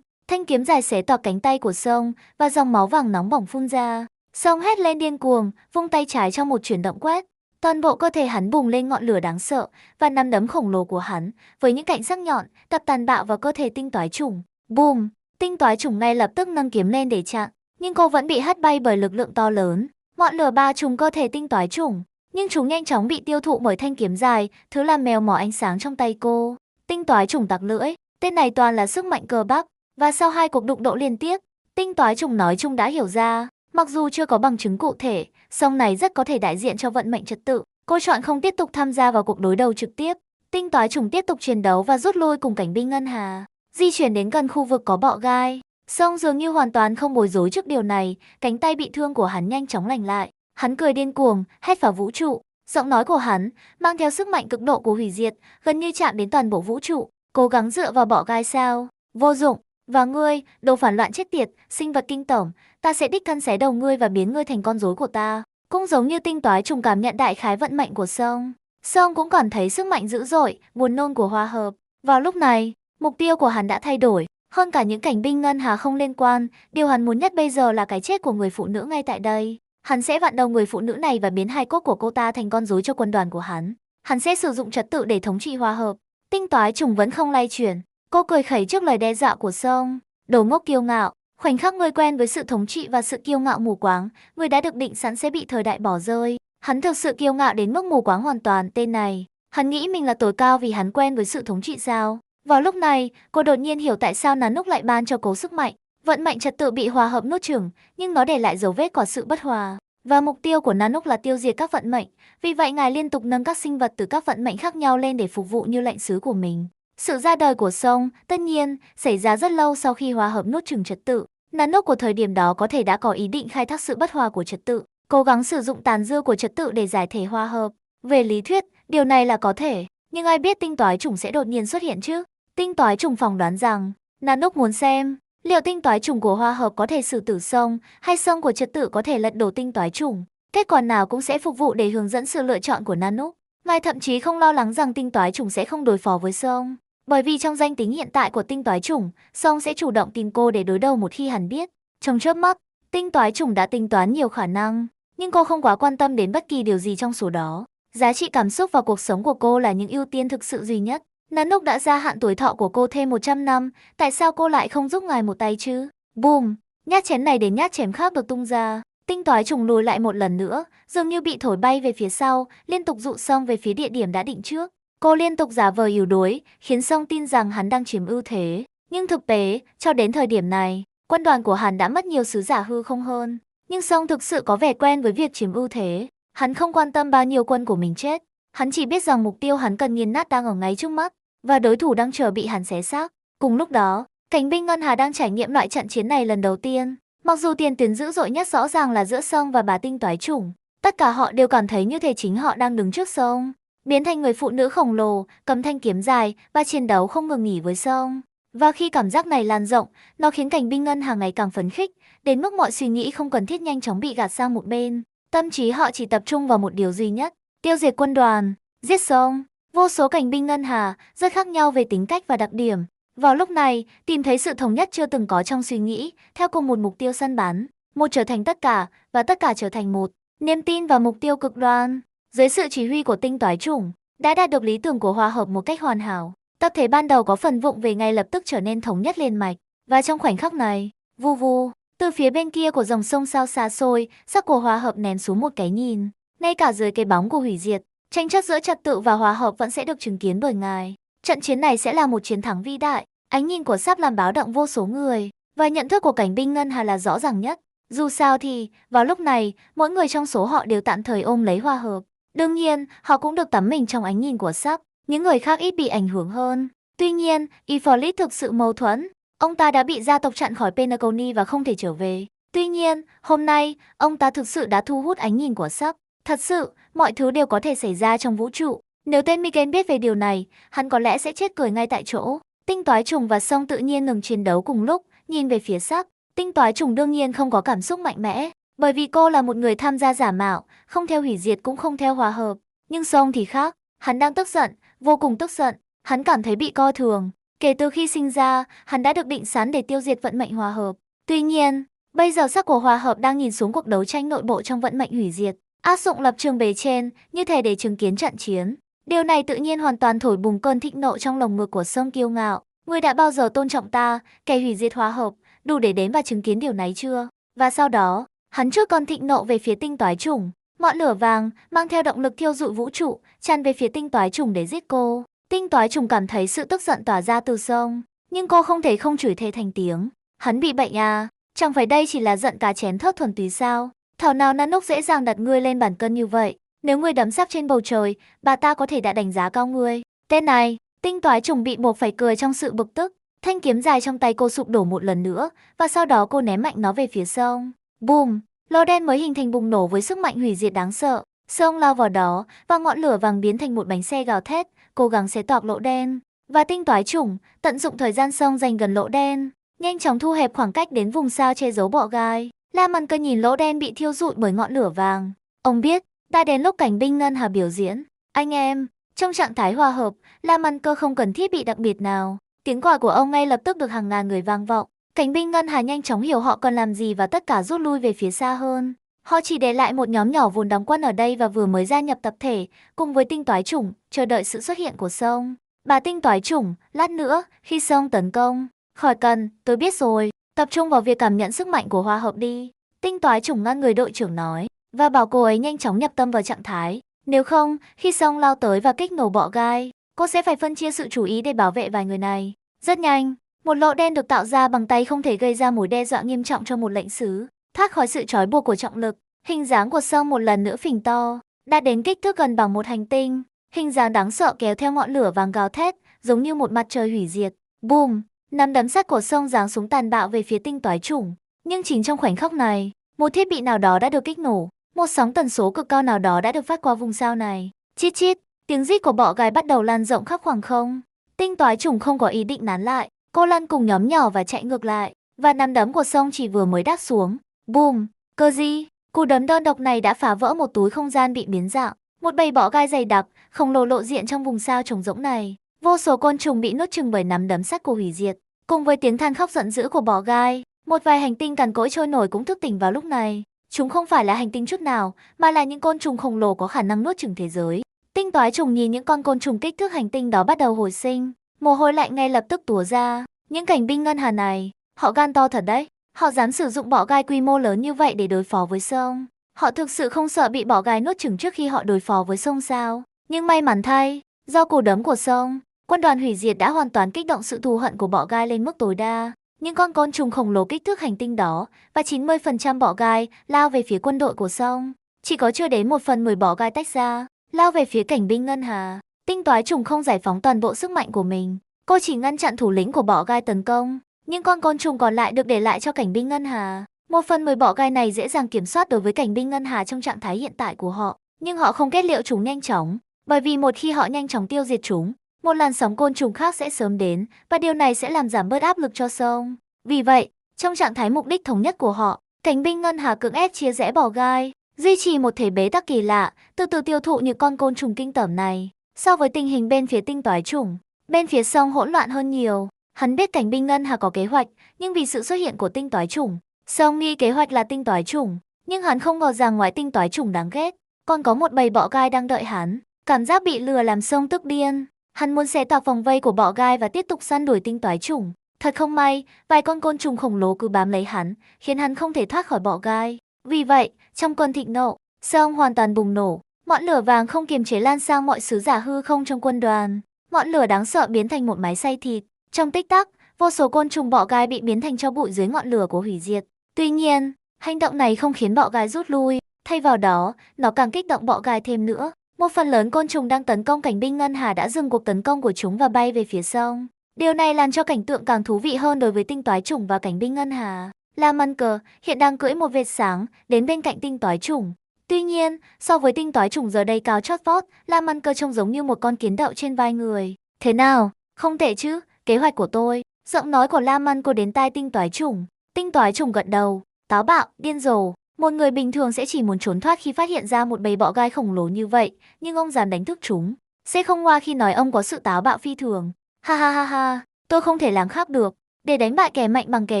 thanh kiếm dài xé toạc cánh tay của Song và dòng máu vàng nóng bỏng phun ra. Song hét lên điên cuồng, vung tay trái trong một chuyển động quét. Toàn bộ cơ thể hắn bùng lên ngọn lửa đáng sợ và nắm đấm khổng lồ của hắn với những cạnh sắc nhọn đập tàn bạo vào cơ thể tinh toái trùng. Boom! Tinh toái trùng ngay lập tức nâng kiếm lên để chặn, nhưng cô vẫn bị hất bay bởi lực lượng to lớn. Ngọn lửa bao trùm cơ thể tinh toái trùng, nhưng chúng nhanh chóng bị tiêu thụ bởi thanh kiếm dài, thứ làm mèo mỏ ánh sáng trong tay cô. Tinh toái trùng tặc lưỡi, tên này toàn là sức mạnh cơ bắp, và sau 2 cuộc đụng độ liên tiếp, tinh toái trùng nói chung đã hiểu ra, mặc dù chưa có bằng chứng cụ thể, song này rất có thể đại diện cho vận mệnh trật tự. Cô chọn không tiếp tục tham gia vào cuộc đối đầu trực tiếp. Tinh toái trùng tiếp tục chiến đấu và rút lui cùng cảnh binh ngân hà, di chuyển đến gần khu vực có bọ gai. Song dường như hoàn toàn không bối rối trước điều này, cánh tay bị thương của hắn nhanh chóng lành lại. Hắn cười điên cuồng, hét vào vũ trụ. Giọng nói của hắn mang theo sức mạnh cực độ của hủy diệt, gần như chạm đến toàn bộ vũ trụ. Cố gắng dựa vào bọ gai sao? Vô dụng. Và ngươi, đồ phản loạn chết tiệt, sinh vật kinh tởm, ta sẽ đích thân xé đầu ngươi và biến ngươi thành con rối của ta. Cũng giống như tinh toái trùng cảm nhận đại khái vận mệnh của Song. Song cũng cảm thấy sức mạnh dữ dội, buồn nôn của hòa hợp. Vào lúc này, mục tiêu của hắn đã thay đổi, Hơn cả những cảnh binh ngân hà không liên quan, điều hắn muốn nhất bây giờ là cái chết của người phụ nữ ngay tại đây. Hắn sẽ vặn đầu người phụ nữ này và biến hài cốt của cô ta thành con rối cho quân đoàn của hắn. Hắn sẽ sử dụng trật tự để thống trị hòa hợp. Tinh toái trùng vẫn không lay chuyển. Cô cười khẩy trước lời đe dọa của Song. Đồ ngốc kiêu ngạo. Khoảnh khắc ngươi quen với sự thống trị và sự kiêu ngạo mù quáng, ngươi đã được định sẵn sẽ bị thời đại bỏ rơi. Hắn thực sự kiêu ngạo đến mức mù quáng hoàn toàn. Tên này, hắn nghĩ mình là tối cao vì hắn quen với sự thống trị sao? Vào lúc này, cô đột nhiên hiểu tại sao Nanook lại ban cho cô sức mạnh. Vận mệnh trật tự bị hòa hợp nuốt chửng, nhưng nó để lại dấu vết của sự bất hòa. Và mục tiêu của Nanook là tiêu diệt các vận mệnh. Vì vậy ngài liên tục nâng các sinh vật từ các vận mệnh khác nhau lên để phục vụ như lệnh sứ của mình. Sự ra đời của Song, tất nhiên, xảy ra rất lâu sau khi hòa hợp nuốt chửng trật tự. Nanook của thời điểm đó có thể đã có ý định khai thác sự bất hòa của trật tự, cố gắng sử dụng tàn dư của trật tự để giải thể hòa hợp. Về lý thuyết, điều này là có thể, nhưng ai biết tinh toái chủng sẽ đột nhiên xuất hiện chứ? Tinh toái trùng phỏng đoán rằng, Nanook muốn xem liệu tinh toái trùng của hòa hợp có thể xử tử Song, hay Song của trật tự có thể lật đổ tinh toái trùng. Kết quả nào cũng sẽ phục vụ để hướng dẫn sự lựa chọn của Nanook. Ngài thậm chí không lo lắng rằng tinh toái trùng sẽ không đối phó với Song, bởi vì trong danh tính hiện tại của tinh toái trùng, Song sẽ chủ động tìm cô để đối đầu một khi hắn biết. Trong chớp mắt, tinh toái trùng đã tính toán nhiều khả năng, nhưng cô không quá quan tâm đến bất kỳ điều gì trong số đó. Giá trị cảm xúc và cuộc sống của cô là những ưu tiên thực sự duy nhất. Nanook đã gia hạn tuổi thọ của cô thêm 100 năm, tại sao cô lại không giúp ngài một tay chứ? Boom! Nhát chém này đến nhát chém khác được tung ra. Tinh toái trùng lùi lại một lần nữa, dường như bị thổi bay về phía sau, liên tục dụ Song về phía địa điểm đã định trước. Cô liên tục giả vờ yếu đuối, khiến Song tin rằng hắn đang chiếm ưu thế. Nhưng thực tế, cho đến thời điểm này, quân đoàn của hắn đã mất nhiều sứ giả hư không hơn. Nhưng Song thực sự có vẻ quen với việc chiếm ưu thế. Hắn không quan tâm bao nhiêu quân của mình chết. Hắn chỉ biết rằng mục tiêu hắn cần nghiền nát đang ở ngay trước mắt, và đối thủ đang chờ bị hắn xé xác. Cùng lúc đó, cảnh binh ngân hà đang trải nghiệm loại trận chiến này lần đầu tiên. Mặc dù tiền tuyến dữ dội nhất rõ ràng là giữa Song và bà tinh toái chủng, tất cả họ đều cảm thấy như thể chính họ đang đứng trước Song, biến thành người phụ nữ khổng lồ, cầm thanh kiếm dài và chiến đấu không ngừng nghỉ với Song. Và khi cảm giác này lan rộng, nó khiến cảnh binh ngân hà ngày càng phấn khích, đến mức mọi suy nghĩ không cần thiết nhanh chóng bị gạt sang một bên. Tâm trí họ chỉ tập trung vào một điều duy nhất: tiêu diệt quân đoàn, giết Song. Vô số cảnh binh ngân hà, rất khác nhau về tính cách và đặc điểm. Vào lúc này, tìm thấy sự thống nhất chưa từng có trong suy nghĩ, theo cùng một mục tiêu săn bắn. Một trở thành tất cả, và tất cả trở thành một. Niềm tin vào mục tiêu cực đoan. Dưới sự chỉ huy của tinh toái chủng, đã đạt được lý tưởng của hòa hợp một cách hoàn hảo. Tập thể ban đầu có phần vụng về ngay lập tức trở nên thống nhất liền mạch. Và trong khoảnh khắc này, vu vu, từ phía bên kia của dòng sông sao xa xôi, sắc của hòa hợp ném xuống một cái nhìn. Ngay cả dưới cái bóng của hủy diệt, tranh chấp giữa trật tự và hòa hợp vẫn sẽ được chứng kiến bởi ngài. Trận chiến này sẽ là một chiến thắng vĩ đại. Ánh nhìn của Sắp làm báo động vô số người, và nhận thức của cảnh binh ngân hà là rõ ràng nhất. Dù sao thì, vào lúc này, mỗi người trong số họ đều tạm thời ôm lấy hòa hợp. Đương nhiên, họ cũng được tắm mình trong ánh nhìn của Sắp. Những người khác ít bị ảnh hưởng hơn. Tuy nhiên, Ifrit thực sự mâu thuẫn. Ông ta đã bị gia tộc chặn khỏi Penacony và không thể trở về. Tuy nhiên, hôm nay, ông ta thực sự đã thu hút ánh nhìn của Sắp. Thật sự, mọi thứ đều có thể xảy ra trong vũ trụ. Nếu tên Miken biết về điều này, hắn có lẽ sẽ chết cười ngay tại chỗ. Tinh toái trùng và Song tự nhiên ngừng chiến đấu cùng lúc, nhìn về phía Sắp. Tinh toái trùng đương nhiên không có cảm xúc mạnh mẽ, bởi vì cô là một người tham gia giả mạo, không theo hủy diệt cũng không theo hòa hợp. Nhưng Song thì khác, hắn đang tức giận, vô cùng tức giận. Hắn cảm thấy bị coi thường. Kể từ khi sinh ra, hắn đã được định sẵn để tiêu diệt vận mệnh hòa hợp. Tuy nhiên, bây giờ sắc của hòa hợp đang nhìn xuống cuộc đấu tranh nội bộ trong vận mệnh hủy diệt, áp dụng lập trường bề trên, như thể để chứng kiến trận chiến. Điều này tự nhiên hoàn toàn thổi bùng cơn thịnh nộ trong lồng ngực của Song kiêu ngạo. Ngươi đã bao giờ tôn trọng ta, kẻ hủy diệt hòa hợp, đủ để đến và chứng kiến điều này chưa? Và sau đó, hắn trước cơn thịnh nộ về phía tinh toái chủng. Ngọn lửa vàng, mang theo động lực thiêu dụi vũ trụ, tràn về phía tinh toái chủng để giết cô. Tinh toái chủng cảm thấy sự tức giận tỏa ra từ Song, nhưng cô không thể không chửi thề thành tiếng. Hắn bị bệnh à? Chẳng phải đây chỉ là giận cá chém thớt thuần túy sao? Thảo nào Nanook dễ dàng đặt ngươi lên bàn cân như vậy. Nếu ngươi đấm Sắp trên bầu trời, bà ta có thể đã đánh giá cao ngươi. Tên này, tinh toái trùng bị buộc phải cười trong sự bực tức. Thanh kiếm dài trong tay cô sụp đổ một lần nữa, và sau đó cô ném mạnh nó về phía Song. Boom! Lô đen mới hình thành bùng nổ với sức mạnh hủy diệt đáng sợ. Song lao vào đó, và ngọn lửa vàng biến thành một bánh xe gào thét, cố gắng xé toạc lỗ đen. Và tinh toái trùng, tận dụng thời gian Song dành gần lỗ đen, nhanh chóng thu hẹp khoảng cách đến vùng sao che giấu bọ gai. La Măn Cơ nhìn lỗ đen bị thiêu rụi bởi ngọn lửa vàng. Ông biết, đã đến lúc cảnh binh ngân hà biểu diễn. Anh em, trong trạng thái hòa hợp, La Măn Cơ không cần thiết bị đặc biệt nào. Tiếng gọi của ông ngay lập tức được hàng ngàn người vang vọng. Cảnh binh ngân hà nhanh chóng hiểu họ cần làm gì và tất cả rút lui về phía xa hơn. Họ chỉ để lại một nhóm nhỏ vốn đóng quân ở đây và vừa mới gia nhập tập thể, cùng với tinh toái chủng, chờ đợi sự xuất hiện của Song. Bà tinh toái chủng, lát nữa, khi Song tấn công, khỏi cần, tôi biết rồi, tập trung vào việc cảm nhận sức mạnh của hòa hợp đi. Tinh toái chủng ngăn người đội trưởng nói, và bảo cô ấy nhanh chóng nhập tâm vào trạng thái. Nếu không, khi Song lao tới và kích nổ bọ gai, cô sẽ phải phân chia sự chú ý để bảo vệ vài người này. Rất nhanh, một lỗ đen được tạo ra bằng tay không thể gây ra mối đe dọa nghiêm trọng cho một lệnh sứ. Thoát khỏi sự trói buộc của trọng lực, hình dáng của Song một lần nữa phình to, đã đến kích thước gần bằng một hành tinh. Hình dáng đáng sợ kéo theo ngọn lửa vàng gào thét, giống như một mặt trời hủy diệt. Boom! Nắm đấm sắt của Song giáng xuống tàn bạo về phía tinh toái chủng. Nhưng chính trong khoảnh khắc này, một thiết bị nào đó đã được kích nổ. Một sóng tần số cực cao nào đó đã được phát qua vùng sao này. Chít chít, tiếng rít của bọ gai bắt đầu lan rộng khắp khoảng không. Tinh toái chủng không có ý định nán lại, cô lăn cùng nhóm nhỏ và chạy ngược lại. Và nắm đấm của Song chỉ vừa mới đáp xuống. Boom! Cơ gì? Cú đấm đơn độc này đã phá vỡ một túi không gian bị biến dạng. Một bầy bọ gai dày đặc, khổng lồ lộ diện trong vùng sao trống rỗng này. Vô số côn trùng bị nuốt chửng bởi nắm đấm sắt của hủy diệt. Cùng với tiếng than khóc giận dữ của bọ gai, một vài hành tinh cằn cỗi trôi nổi cũng thức tỉnh vào lúc này. Chúng không phải là hành tinh chút nào, mà là những côn trùng khổng lồ có khả năng nuốt chửng thế giới. Tinh toái trùng nhìn những con côn trùng kích thước hành tinh đó bắt đầu hồi sinh. Mồ hôi lạnh ngay lập tức túa ra. Những cảnh binh ngân hà này, họ gan to thật đấy. Họ dám sử dụng bọ gai quy mô lớn như vậy để đối phó với Song. Họ thực sự không sợ bị bọ gai nuốt chửng trước khi họ đối phó với Song sao? Nhưng may mắn thay, do cú đấm của Song, quân đoàn hủy diệt đã hoàn toàn kích động sự thù hận của bọ gai lên mức tối đa. Những con côn trùng khổng lồ kích thước hành tinh đó và 90% bọ gai lao về phía quân đội của Song. Chỉ có chưa đến 1/10 bọ gai tách ra, lao về phía cảnh binh ngân hà. Tinh toái trùng không giải phóng toàn bộ sức mạnh của mình. Cô chỉ ngăn chặn thủ lĩnh của bọ gai tấn công. Những con côn trùng còn lại được để lại cho cảnh binh ngân hà. 1/10 bọ gai này dễ dàng kiểm soát đối với cảnh binh ngân hà trong trạng thái hiện tại của họ. Nhưng họ không kết liễu chúng nhanh chóng. Bởi vì một khi họ nhanh chóng tiêu diệt chúng, một làn sóng côn trùng khác sẽ sớm đến, và điều này sẽ làm giảm bớt áp lực cho Song. Vì vậy, trong trạng thái mục đích thống nhất của họ, cảnh binh ngân hà cưỡng ép chia rẽ bọ gai, duy trì một thể bế tắc kỳ lạ, từ từ tiêu thụ những con côn trùng kinh tởm này. So với tình hình bên phía tinh toái chủng, bên phía Song hỗn loạn hơn nhiều. Hắn biết cảnh binh ngân hà có kế hoạch, nhưng vì sự xuất hiện của tinh toái chủng, Song nghi kế hoạch là tinh toái chủng, nhưng hắn không ngờ rằng ngoài tinh toái chủng đáng ghét, còn có một bầy bọ gai đang đợi hắn. Cảm giác bị lừa làm Song tức điên. Hắn muốn xé toạc vòng vây của bọ gai và tiếp tục săn đuổi tinh toái chủng. Thật không may, vài con côn trùng khổng lồ cứ bám lấy hắn, khiến hắn không thể thoát khỏi bọ gai. Vì vậy, trong cơn thịnh nộ, Song hoàn toàn bùng nổ. Ngọn lửa vàng không kiềm chế lan sang mọi sứ giả hư không trong quân đoàn. Ngọn lửa đáng sợ biến thành một máy xay thịt. Trong tích tắc, vô số côn trùng bọ gai bị biến thành tro bụi dưới ngọn lửa của hủy diệt. Tuy nhiên, hành động này không khiến bọ gai rút lui, thay vào đó, nó càng kích động bọ gai thêm nữa. Một phần lớn côn trùng đang tấn công cảnh binh ngân hà đã dừng cuộc tấn công của chúng và bay về phía Song. Điều này làm cho cảnh tượng càng thú vị hơn đối với tinh toái chủng và cảnh binh ngân hà. La Mân Cờ hiện đang cưỡi một vệt sáng đến bên cạnh tinh toái chủng. Tuy nhiên, so với tinh toái chủng giờ đây cao chót vót, La Mân Cờ trông giống như một con kiến đậu trên vai người. Thế nào? Không tệ chứ? Kế hoạch của tôi. Giọng nói của La Mân Cờ đến tai tinh toái chủng. Tinh toái chủng gật đầu. Táo bạo, điên rồ. Một người bình thường sẽ chỉ muốn trốn thoát khi phát hiện ra một bầy bọ gai khổng lồ như vậy, nhưng ông dám đánh thức chúng. Sẽ không ngoa khi nói ông có sự táo bạo phi thường. Ha ha ha ha, tôi không thể làm khác được. Để đánh bại kẻ mạnh bằng kẻ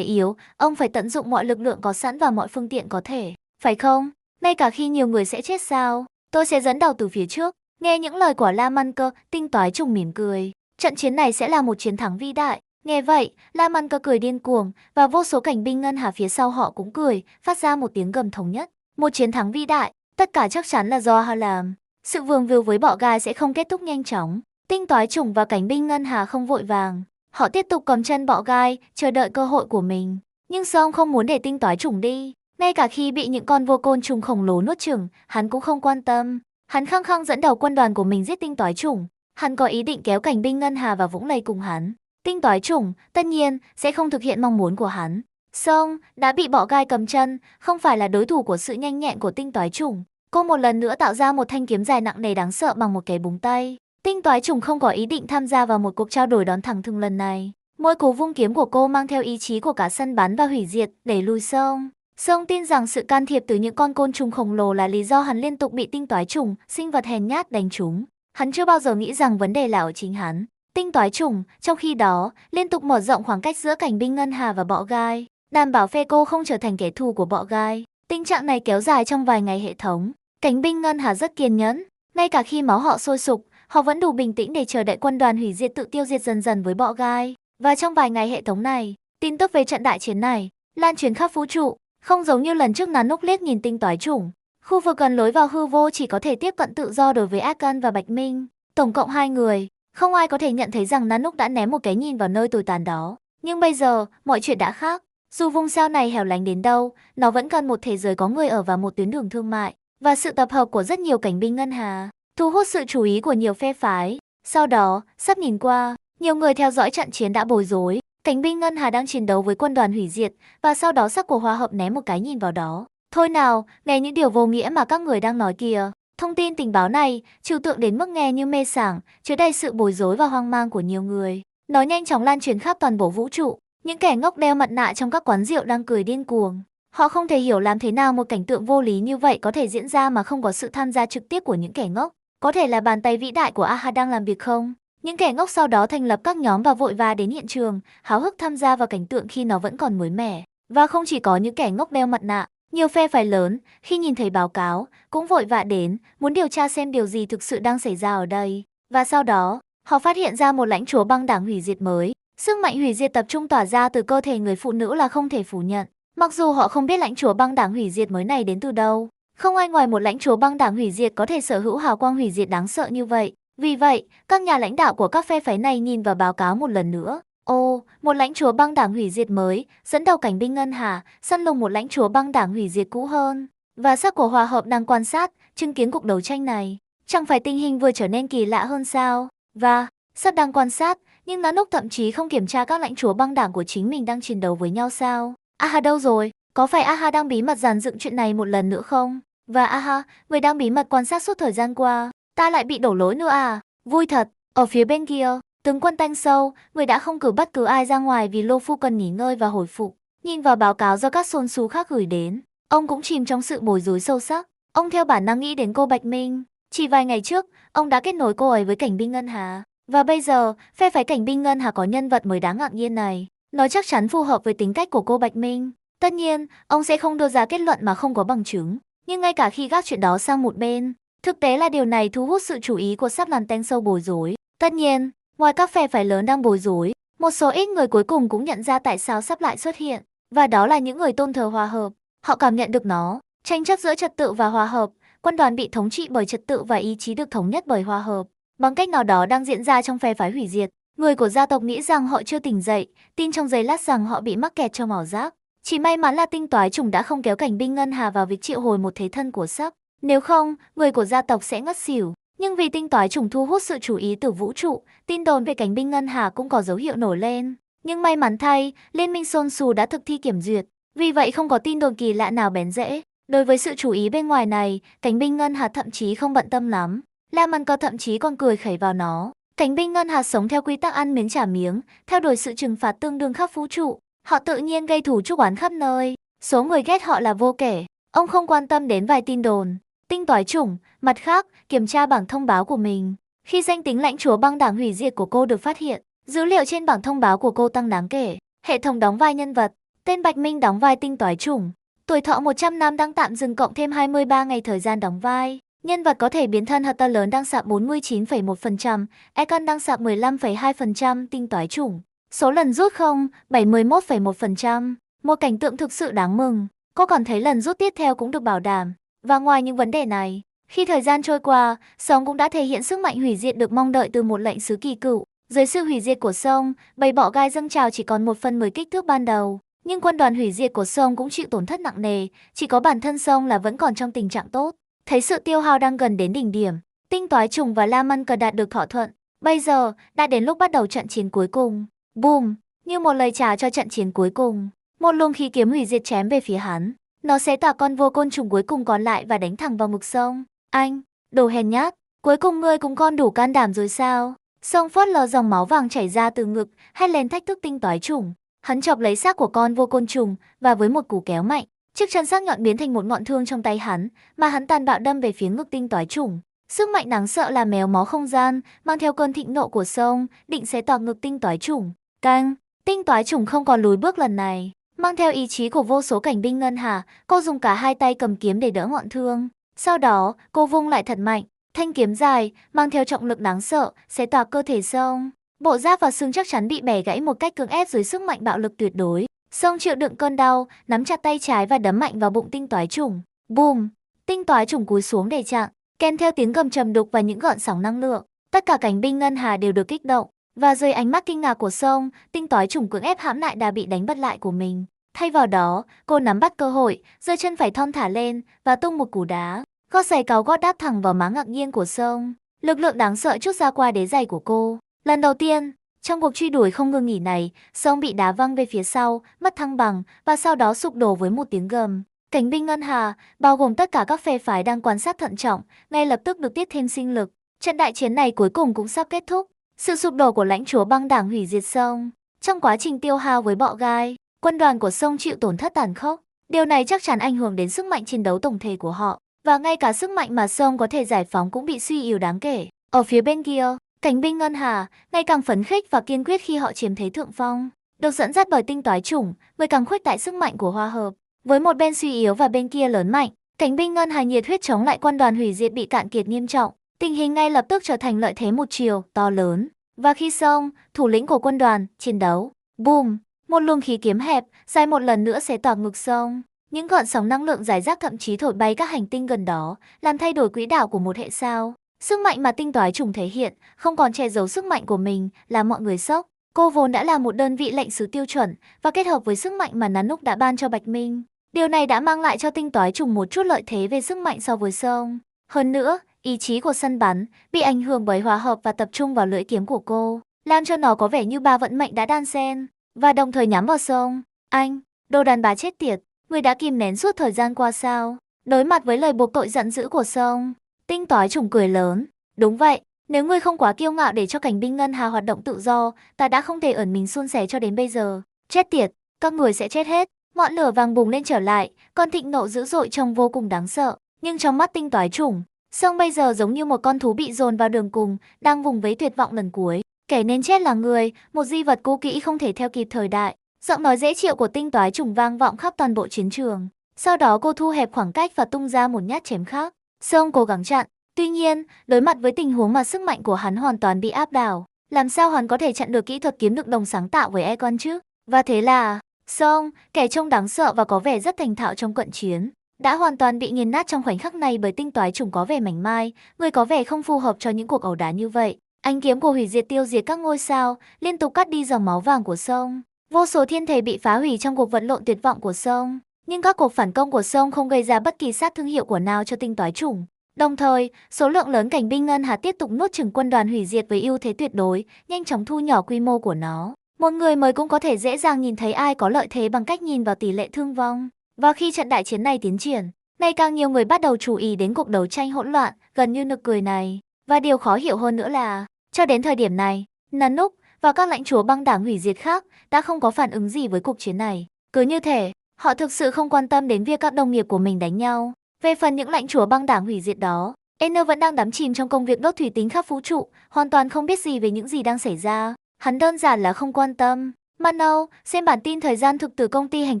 yếu, ông phải tận dụng mọi lực lượng có sẵn và mọi phương tiện có thể. Phải không? Ngay cả khi nhiều người sẽ chết sao? Tôi sẽ dẫn đầu từ phía trước. Nghe những lời của La Mân Cơ, tinh toái trùng mỉm cười. Trận chiến này sẽ là một chiến thắng vĩ đại. Nghe vậy, La Mân Cơ cười điên cuồng, và vô số cảnh binh ngân hà phía sau họ cũng cười, phát ra một tiếng gầm thống nhất. Một chiến thắng vĩ đại, tất cả chắc chắn là do họ làm. Sự vương vưu với bọ gai sẽ không kết thúc nhanh chóng. Tinh toái trùng và cảnh binh ngân hà không vội vàng. Họ tiếp tục cầm chân bọ gai, chờ đợi cơ hội của mình. Nhưng Song không muốn để tinh toái trùng đi. Ngay cả khi bị những con vô côn trùng khổng lồ nuốt chửng, hắn cũng không quan tâm. Hắn khăng khăng dẫn đầu quân đoàn của mình giết tinh toái trùng. Hắn có ý định kéo cảnh binh ngân hà vào vũng lầy cùng hắn. Tinh toái trùng, tất nhiên, sẽ không thực hiện mong muốn của hắn. Song đã bị bọ gai cầm chân, không phải là đối thủ của sự nhanh nhẹn của tinh toái trùng. Cô một lần nữa tạo ra một thanh kiếm dài nặng nề đáng sợ bằng một cái búng tay. Tinh toái trùng không có ý định tham gia vào một cuộc trao đổi đón thẳng thừng lần này. Mỗi cú vung kiếm của cô mang theo ý chí của cả săn bắn và hủy diệt, đẩy lùi Song. Song tin rằng sự can thiệp từ những con côn trùng khổng lồ là lý do hắn liên tục bị tinh toái trùng, sinh vật hèn nhát đánh trúng. Hắn chưa bao giờ nghĩ rằng vấn đề là ở chính hắn. Tinh toái chủng, trong khi đó, liên tục mở rộng khoảng cách giữa cảnh binh ngân hà và bọ gai, đảm bảo phe cô không trở thành kẻ thù của bọ gai. Tình trạng này kéo dài trong vài ngày hệ thống. Cảnh binh ngân hà rất kiên nhẫn, ngay cả khi máu họ sôi sục, họ vẫn đủ bình tĩnh để chờ đợi quân đoàn hủy diệt tự tiêu diệt dần dần với bọ gai. Và trong vài ngày hệ thống này, tin tức về trận đại chiến này lan truyền khắp vũ trụ, không giống như lần trước Nanook liếc nhìn tinh toái chủng. Khu vực gần lối vào hư vô chỉ có thể tiếp cận tự do đối với Arkan và Bạch Minh, tổng cộng 2 người. Không ai có thể nhận thấy rằng Nanook đã ném một cái nhìn vào nơi tồi tàn đó. Nhưng bây giờ, mọi chuyện đã khác. Dù vùng sao này hẻo lánh đến đâu, nó vẫn cần một thế giới có người ở và một tuyến đường thương mại, và sự tập hợp của rất nhiều cảnh binh ngân hà, thu hút sự chú ý của nhiều phe phái. Sau đó, sắp nhìn qua, nhiều người theo dõi trận chiến đã bối rối. Cảnh binh ngân hà đang chiến đấu với quân đoàn hủy diệt, và sau đó sắc của hòa hợp ném một cái nhìn vào đó. Thôi nào, nghe những điều vô nghĩa mà các người đang nói kìa. Thông tin tình báo này trừu tượng đến mức nghe như mê sảng, chứa đầy sự bối rối và hoang mang của nhiều người. Nó nhanh chóng lan truyền khắp toàn bộ vũ trụ. Những kẻ ngốc đeo mặt nạ trong các quán rượu đang cười điên cuồng. Họ không thể hiểu làm thế nào một cảnh tượng vô lý như vậy có thể diễn ra mà không có sự tham gia trực tiếp của những kẻ ngốc. Có thể là bàn tay vĩ đại của AHA đang làm việc không? Những kẻ ngốc sau đó thành lập các nhóm và vội vã đến hiện trường, háo hức tham gia vào cảnh tượng khi nó vẫn còn mới mẻ. Và không chỉ có những kẻ ngốc đeo mặt nạ, nhiều phe phái lớn, khi nhìn thấy báo cáo, cũng vội vã đến, muốn điều tra xem điều gì thực sự đang xảy ra ở đây. Và sau đó, họ phát hiện ra một lãnh chúa băng đảng hủy diệt mới. Sức mạnh hủy diệt tập trung tỏa ra từ cơ thể người phụ nữ là không thể phủ nhận. Mặc dù họ không biết lãnh chúa băng đảng hủy diệt mới này đến từ đâu, không ai ngoài một lãnh chúa băng đảng hủy diệt có thể sở hữu hào quang hủy diệt đáng sợ như vậy. Vì vậy, các nhà lãnh đạo của các phe phái này nhìn vào báo cáo một lần nữa. Ồ, một lãnh chúa băng đảng hủy diệt mới, dẫn đầu cảnh binh ngân hà, săn lùng một lãnh chúa băng đảng hủy diệt cũ hơn. Và sắc của hòa hợp đang quan sát, chứng kiến cuộc đấu tranh này. Chẳng phải tình hình vừa trở nên kỳ lạ hơn sao? Và, sắc đang quan sát, nhưng Nanook thậm chí không kiểm tra các lãnh chúa băng đảng của chính mình đang chiến đấu với nhau sao? AHA đâu rồi? Có phải AHA đang bí mật dàn dựng chuyện này một lần nữa không? Và AHA, người đang bí mật quan sát suốt thời gian qua, ta lại bị đổ lỗi nữa à? Vui thật. Ở phía bên kia, tướng quân Tanh Sâu, người đã không cử bất cứ ai ra ngoài vì Lô Phu cần nghỉ ngơi và hồi phục. Nhìn vào báo cáo do các xôn xú khác gửi đến, ông cũng chìm trong sự bối rối sâu sắc. Ông theo bản năng nghĩ đến cô Bạch Minh. Chỉ vài ngày trước, ông đã kết nối cô ấy với cảnh binh ngân hà. Và bây giờ, phe phái cảnh binh ngân hà có nhân vật mới đáng ngạc nhiên này. Nó chắc chắn phù hợp với tính cách của cô Bạch Minh. Tất nhiên, ông sẽ không đưa ra kết luận mà không có bằng chứng. Nhưng ngay cả khi gác chuyện đó sang một bên, thực tế là điều này thu hút sự chú ý của sắp làm Tanh Sâu bối rối. Tất nhiên, ngoài các phe phái lớn đang bối rối, một số ít người cuối cùng cũng nhận ra tại sao sắp lại xuất hiện. Và đó là những người tôn thờ hòa hợp. Họ cảm nhận được nó. Tranh chấp giữa trật tự và hòa hợp, quân đoàn bị thống trị bởi trật tự và ý chí được thống nhất bởi hòa hợp. Bằng cách nào đó đang diễn ra trong phe phái hủy diệt. Người của gia tộc nghĩ rằng họ chưa tỉnh dậy, tin trong giây lát rằng họ bị mắc kẹt trong ảo giác. Chỉ may mắn là tinh toái chủng đã không kéo cảnh binh ngân hà vào việc triệu hồi một thế thân của sắp. Nếu không, người của gia tộc sẽ ngất xỉu. Nhưng vì tinh toái chủng thu hút sự chú ý từ vũ trụ, tin đồn về cảnh binh ngân hà cũng có dấu hiệu nổi lên. Nhưng may mắn thay, Liên minh Son Su đã thực thi kiểm duyệt. Vì vậy không có tin đồn kỳ lạ nào bén rễ. Đối với sự chú ý bên ngoài này, cảnh binh ngân hà thậm chí không bận tâm lắm. La Mân Cơ thậm chí còn cười khẩy vào nó. Cảnh binh ngân hà sống theo quy tắc ăn miếng trả miếng, theo đuổi sự trừng phạt tương đương khắp vũ trụ. Họ tự nhiên gây thù chuốc oán khắp nơi. Số người ghét họ là vô kể. Ông không quan tâm đến vài tin đồn. Tinh toái chủng, mặt khác, kiểm tra bảng thông báo của mình. Khi danh tính lãnh chúa băng đảng hủy diệt của cô được phát hiện, dữ liệu trên bảng thông báo của cô tăng đáng kể. Hệ thống đóng vai nhân vật, tên Bạch Minh đóng vai tinh toái chủng. Tuổi thọ 100 năm đang tạm dừng cộng thêm 23 ngày thời gian đóng vai. Nhân vật có thể biến thân Hata lớn đang sạp 49,1%, Ekon đang sạp 15,2%, tinh toái chủng. Số lần rút không, 71,1%. Một cảnh tượng thực sự đáng mừng. Cô còn thấy lần rút tiếp theo cũng được bảo đảm. Và ngoài những vấn đề này, khi thời gian trôi qua, Song cũng đã thể hiện sức mạnh hủy diệt được mong đợi từ một lệnh sứ kỳ cựu. Dưới sự hủy diệt của Song, bầy bọ gai dâng trào chỉ còn 1/10 kích thước ban đầu. Nhưng quân đoàn hủy diệt của Song cũng chịu tổn thất nặng nề, chỉ có bản thân Song là vẫn còn trong tình trạng tốt. Thấy sự tiêu hao đang gần đến đỉnh điểm, tinh toái trùng và La Mân Cờ đạt được thỏa thuận. Bây giờ, đã đến lúc bắt đầu trận chiến cuối cùng. Boom! Như một lời chào cho trận chiến cuối cùng, một luồng khí kiếm hủy diệt chém về phía hắn. Nó xé toạc con vô côn trùng cuối cùng còn lại và đánh thẳng vào ngực Song. Anh, đồ hèn nhát, cuối cùng ngươi cũng con đủ can đảm rồi sao? Song phớt lờ dòng máu vàng chảy ra từ ngực, hét lên thách thức tinh toái trùng. Hắn chọc lấy xác của con vô côn trùng và với một cú kéo mạnh, chiếc chân sắc nhọn biến thành một ngọn thương trong tay hắn, mà hắn tàn bạo đâm về phía ngực tinh toái trùng. Sức mạnh đáng sợ là méo mó không gian, mang theo cơn thịnh nộ của Song, định xé toạc ngực tinh toái chủng. Canh, tinh toái chủng không còn lùi bước lần này. Mang theo ý chí của vô số cảnh binh ngân hà, cô dùng cả hai tay cầm kiếm để đỡ ngọn thương. Sau đó, cô vung lại thật mạnh, thanh kiếm dài, mang theo trọng lực đáng sợ, xé toạc cơ thể Song. Bộ giáp và xương chắc chắn bị bẻ gãy một cách cưỡng ép dưới sức mạnh bạo lực tuyệt đối. Song chịu đựng cơn đau, nắm chặt tay trái và đấm mạnh vào bụng tinh toái chủng. Boom! Tinh toái chủng cúi xuống để chặn, kèm theo tiếng gầm trầm đục và những gợn sóng năng lượng. Tất cả cảnh binh ngân hà đều được kích động, và dưới ánh mắt kinh ngạc của Song, tinh toái chủng cưỡng ép hãm lại đà bị đánh bất lại của mình. Thay vào đó, cô nắm bắt cơ hội, giơ chân phải thon thả lên và tung một cú đá. Gót giày cao gót đáp thẳng vào má ngạc nhiên của Song. Lực lượng đáng sợ trút ra qua đế giày của cô. Lần đầu tiên, trong cuộc truy đuổi không ngừng nghỉ này, Song bị đá văng về phía sau, mất thăng bằng và sau đó sụp đổ với một tiếng gầm. Cảnh binh ngân hà, bao gồm tất cả các phe phái đang quan sát thận trọng, ngay lập tức được tiếp thêm sinh lực. Trận đại chiến này cuối cùng cũng sắp kết thúc. Sự sụp đổ của lãnh chúa băng đảng hủy diệt Song. Trong quá trình tiêu hao với bọ gai, quân đoàn của Song chịu tổn thất tàn khốc. Điều này chắc chắn ảnh hưởng đến sức mạnh chiến đấu tổng thể của họ, và ngay cả sức mạnh mà Song có thể giải phóng cũng bị suy yếu đáng kể. Ở phía bên kia, cảnh binh ngân hà ngày càng phấn khích và kiên quyết khi họ chiếm thế thượng phong. Được dẫn dắt bởi tinh toái chủng, người càng khuếch đại sức mạnh của hòa hợp. Với một bên suy yếu và bên kia lớn mạnh, cảnh binh ngân hà nhiệt huyết chống lại quân đoàn hủy diệt bị cạn kiệt nghiêm trọng. Tình hình ngay lập tức trở thành lợi thế một chiều, to lớn. Và khi Song, thủ lĩnh của quân đoàn, chiến đấu, boom, một luồng khí kiếm hẹp, dài một lần nữa xé toạc ngực Song. Những gợn sóng năng lượng rải rác thậm chí thổi bay các hành tinh gần đó, làm thay đổi quỹ đạo của một hệ sao. Sức mạnh mà tinh toái chủng thể hiện, không còn che giấu sức mạnh của mình, làm mọi người sốc. Cô vốn đã là một đơn vị lệnh sứ tiêu chuẩn, và kết hợp với sức mạnh mà Nanook đã ban cho Bạch Minh. Điều này đã mang lại cho tinh toái chủng một chút lợi thế về sức mạnh so với Song. Hơn nữa, ý chí của săn bắn bị ảnh hưởng bởi hòa hợp và tập trung vào lưỡi kiếm của cô, làm cho nó có vẻ như ba vận mệnh đã đan xen, và đồng thời nhắm vào Song. Anh, đồ đàn bà chết tiệt, người đã kìm nén suốt thời gian qua sao? Đối mặt với lời buộc tội giận dữ của Song, tinh toái chủng cười lớn. Đúng vậy, nếu ngươi không quá kiêu ngạo để cho cảnh binh ngân hà hoạt động tự do, ta đã không thể ẩn mình suôn sẻ cho đến bây giờ. Chết tiệt, các người sẽ chết hết. Ngọn lửa vàng bùng lên trở lại, con thịnh nộ dữ dội trông vô cùng đáng sợ. Nhưng trong mắt tinh toái chủng, Song bây giờ giống như một con thú bị dồn vào đường cùng, đang vùng vẫy tuyệt vọng lần cuối. Kẻ nên chết là người, một di vật cũ kỹ không thể theo kịp thời đại. Giọng nói dễ chịu của tinh toái chủng vang vọng khắp toàn bộ chiến trường. Sau đó cô thu hẹp khoảng cách và tung ra một nhát chém khác. Song cố gắng chặn. Tuy nhiên, đối mặt với tình huống mà sức mạnh của hắn hoàn toàn bị áp đảo, làm sao hắn có thể chặn được kỹ thuật kiếm được đồng sáng tạo với Egon chứ? Và thế là, Song, kẻ trông đáng sợ và có vẻ rất thành thạo trong cận chiến, đã hoàn toàn bị nghiền nát trong khoảnh khắc này bởi tinh toái chủng có vẻ mảnh mai, người có vẻ không phù hợp cho những cuộc ẩu đả như vậy. Ánh kiếm của hủy diệt tiêu diệt các ngôi sao, liên tục cắt đi dòng máu vàng của Song. Vô số thiên thể bị phá hủy trong cuộc vật lộn tuyệt vọng của Song, nhưng các cuộc phản công của Song không gây ra bất kỳ sát thương hiệu quả nào cho tinh toái chủng. Đồng thời, số lượng lớn cảnh binh ngân hà tiếp tục nuốt chửng quân đoàn hủy diệt với ưu thế tuyệt đối, nhanh chóng thu nhỏ quy mô của nó. Một người mới cũng có thể dễ dàng nhìn thấy ai có lợi thế bằng cách nhìn vào tỷ lệ thương vong. Và khi trận đại chiến này tiến triển, ngày càng nhiều người bắt đầu chú ý đến cuộc đấu tranh hỗn loạn, gần như nực cười này. Và điều khó hiểu hơn nữa là, cho đến thời điểm này, Nanook và các lãnh chúa băng đảng hủy diệt khác đã không có phản ứng gì với cuộc chiến này. Cứ như thể, họ thực sự không quan tâm đến việc các đồng nghiệp của mình đánh nhau. Về phần những lãnh chúa băng đảng hủy diệt đó, Enner vẫn đang đắm chìm trong công việc đốt thủy tinh khắp vũ trụ, hoàn toàn không biết gì về những gì đang xảy ra. Hắn đơn giản là không quan tâm. Mano, xem bản tin thời gian thực từ công ty hành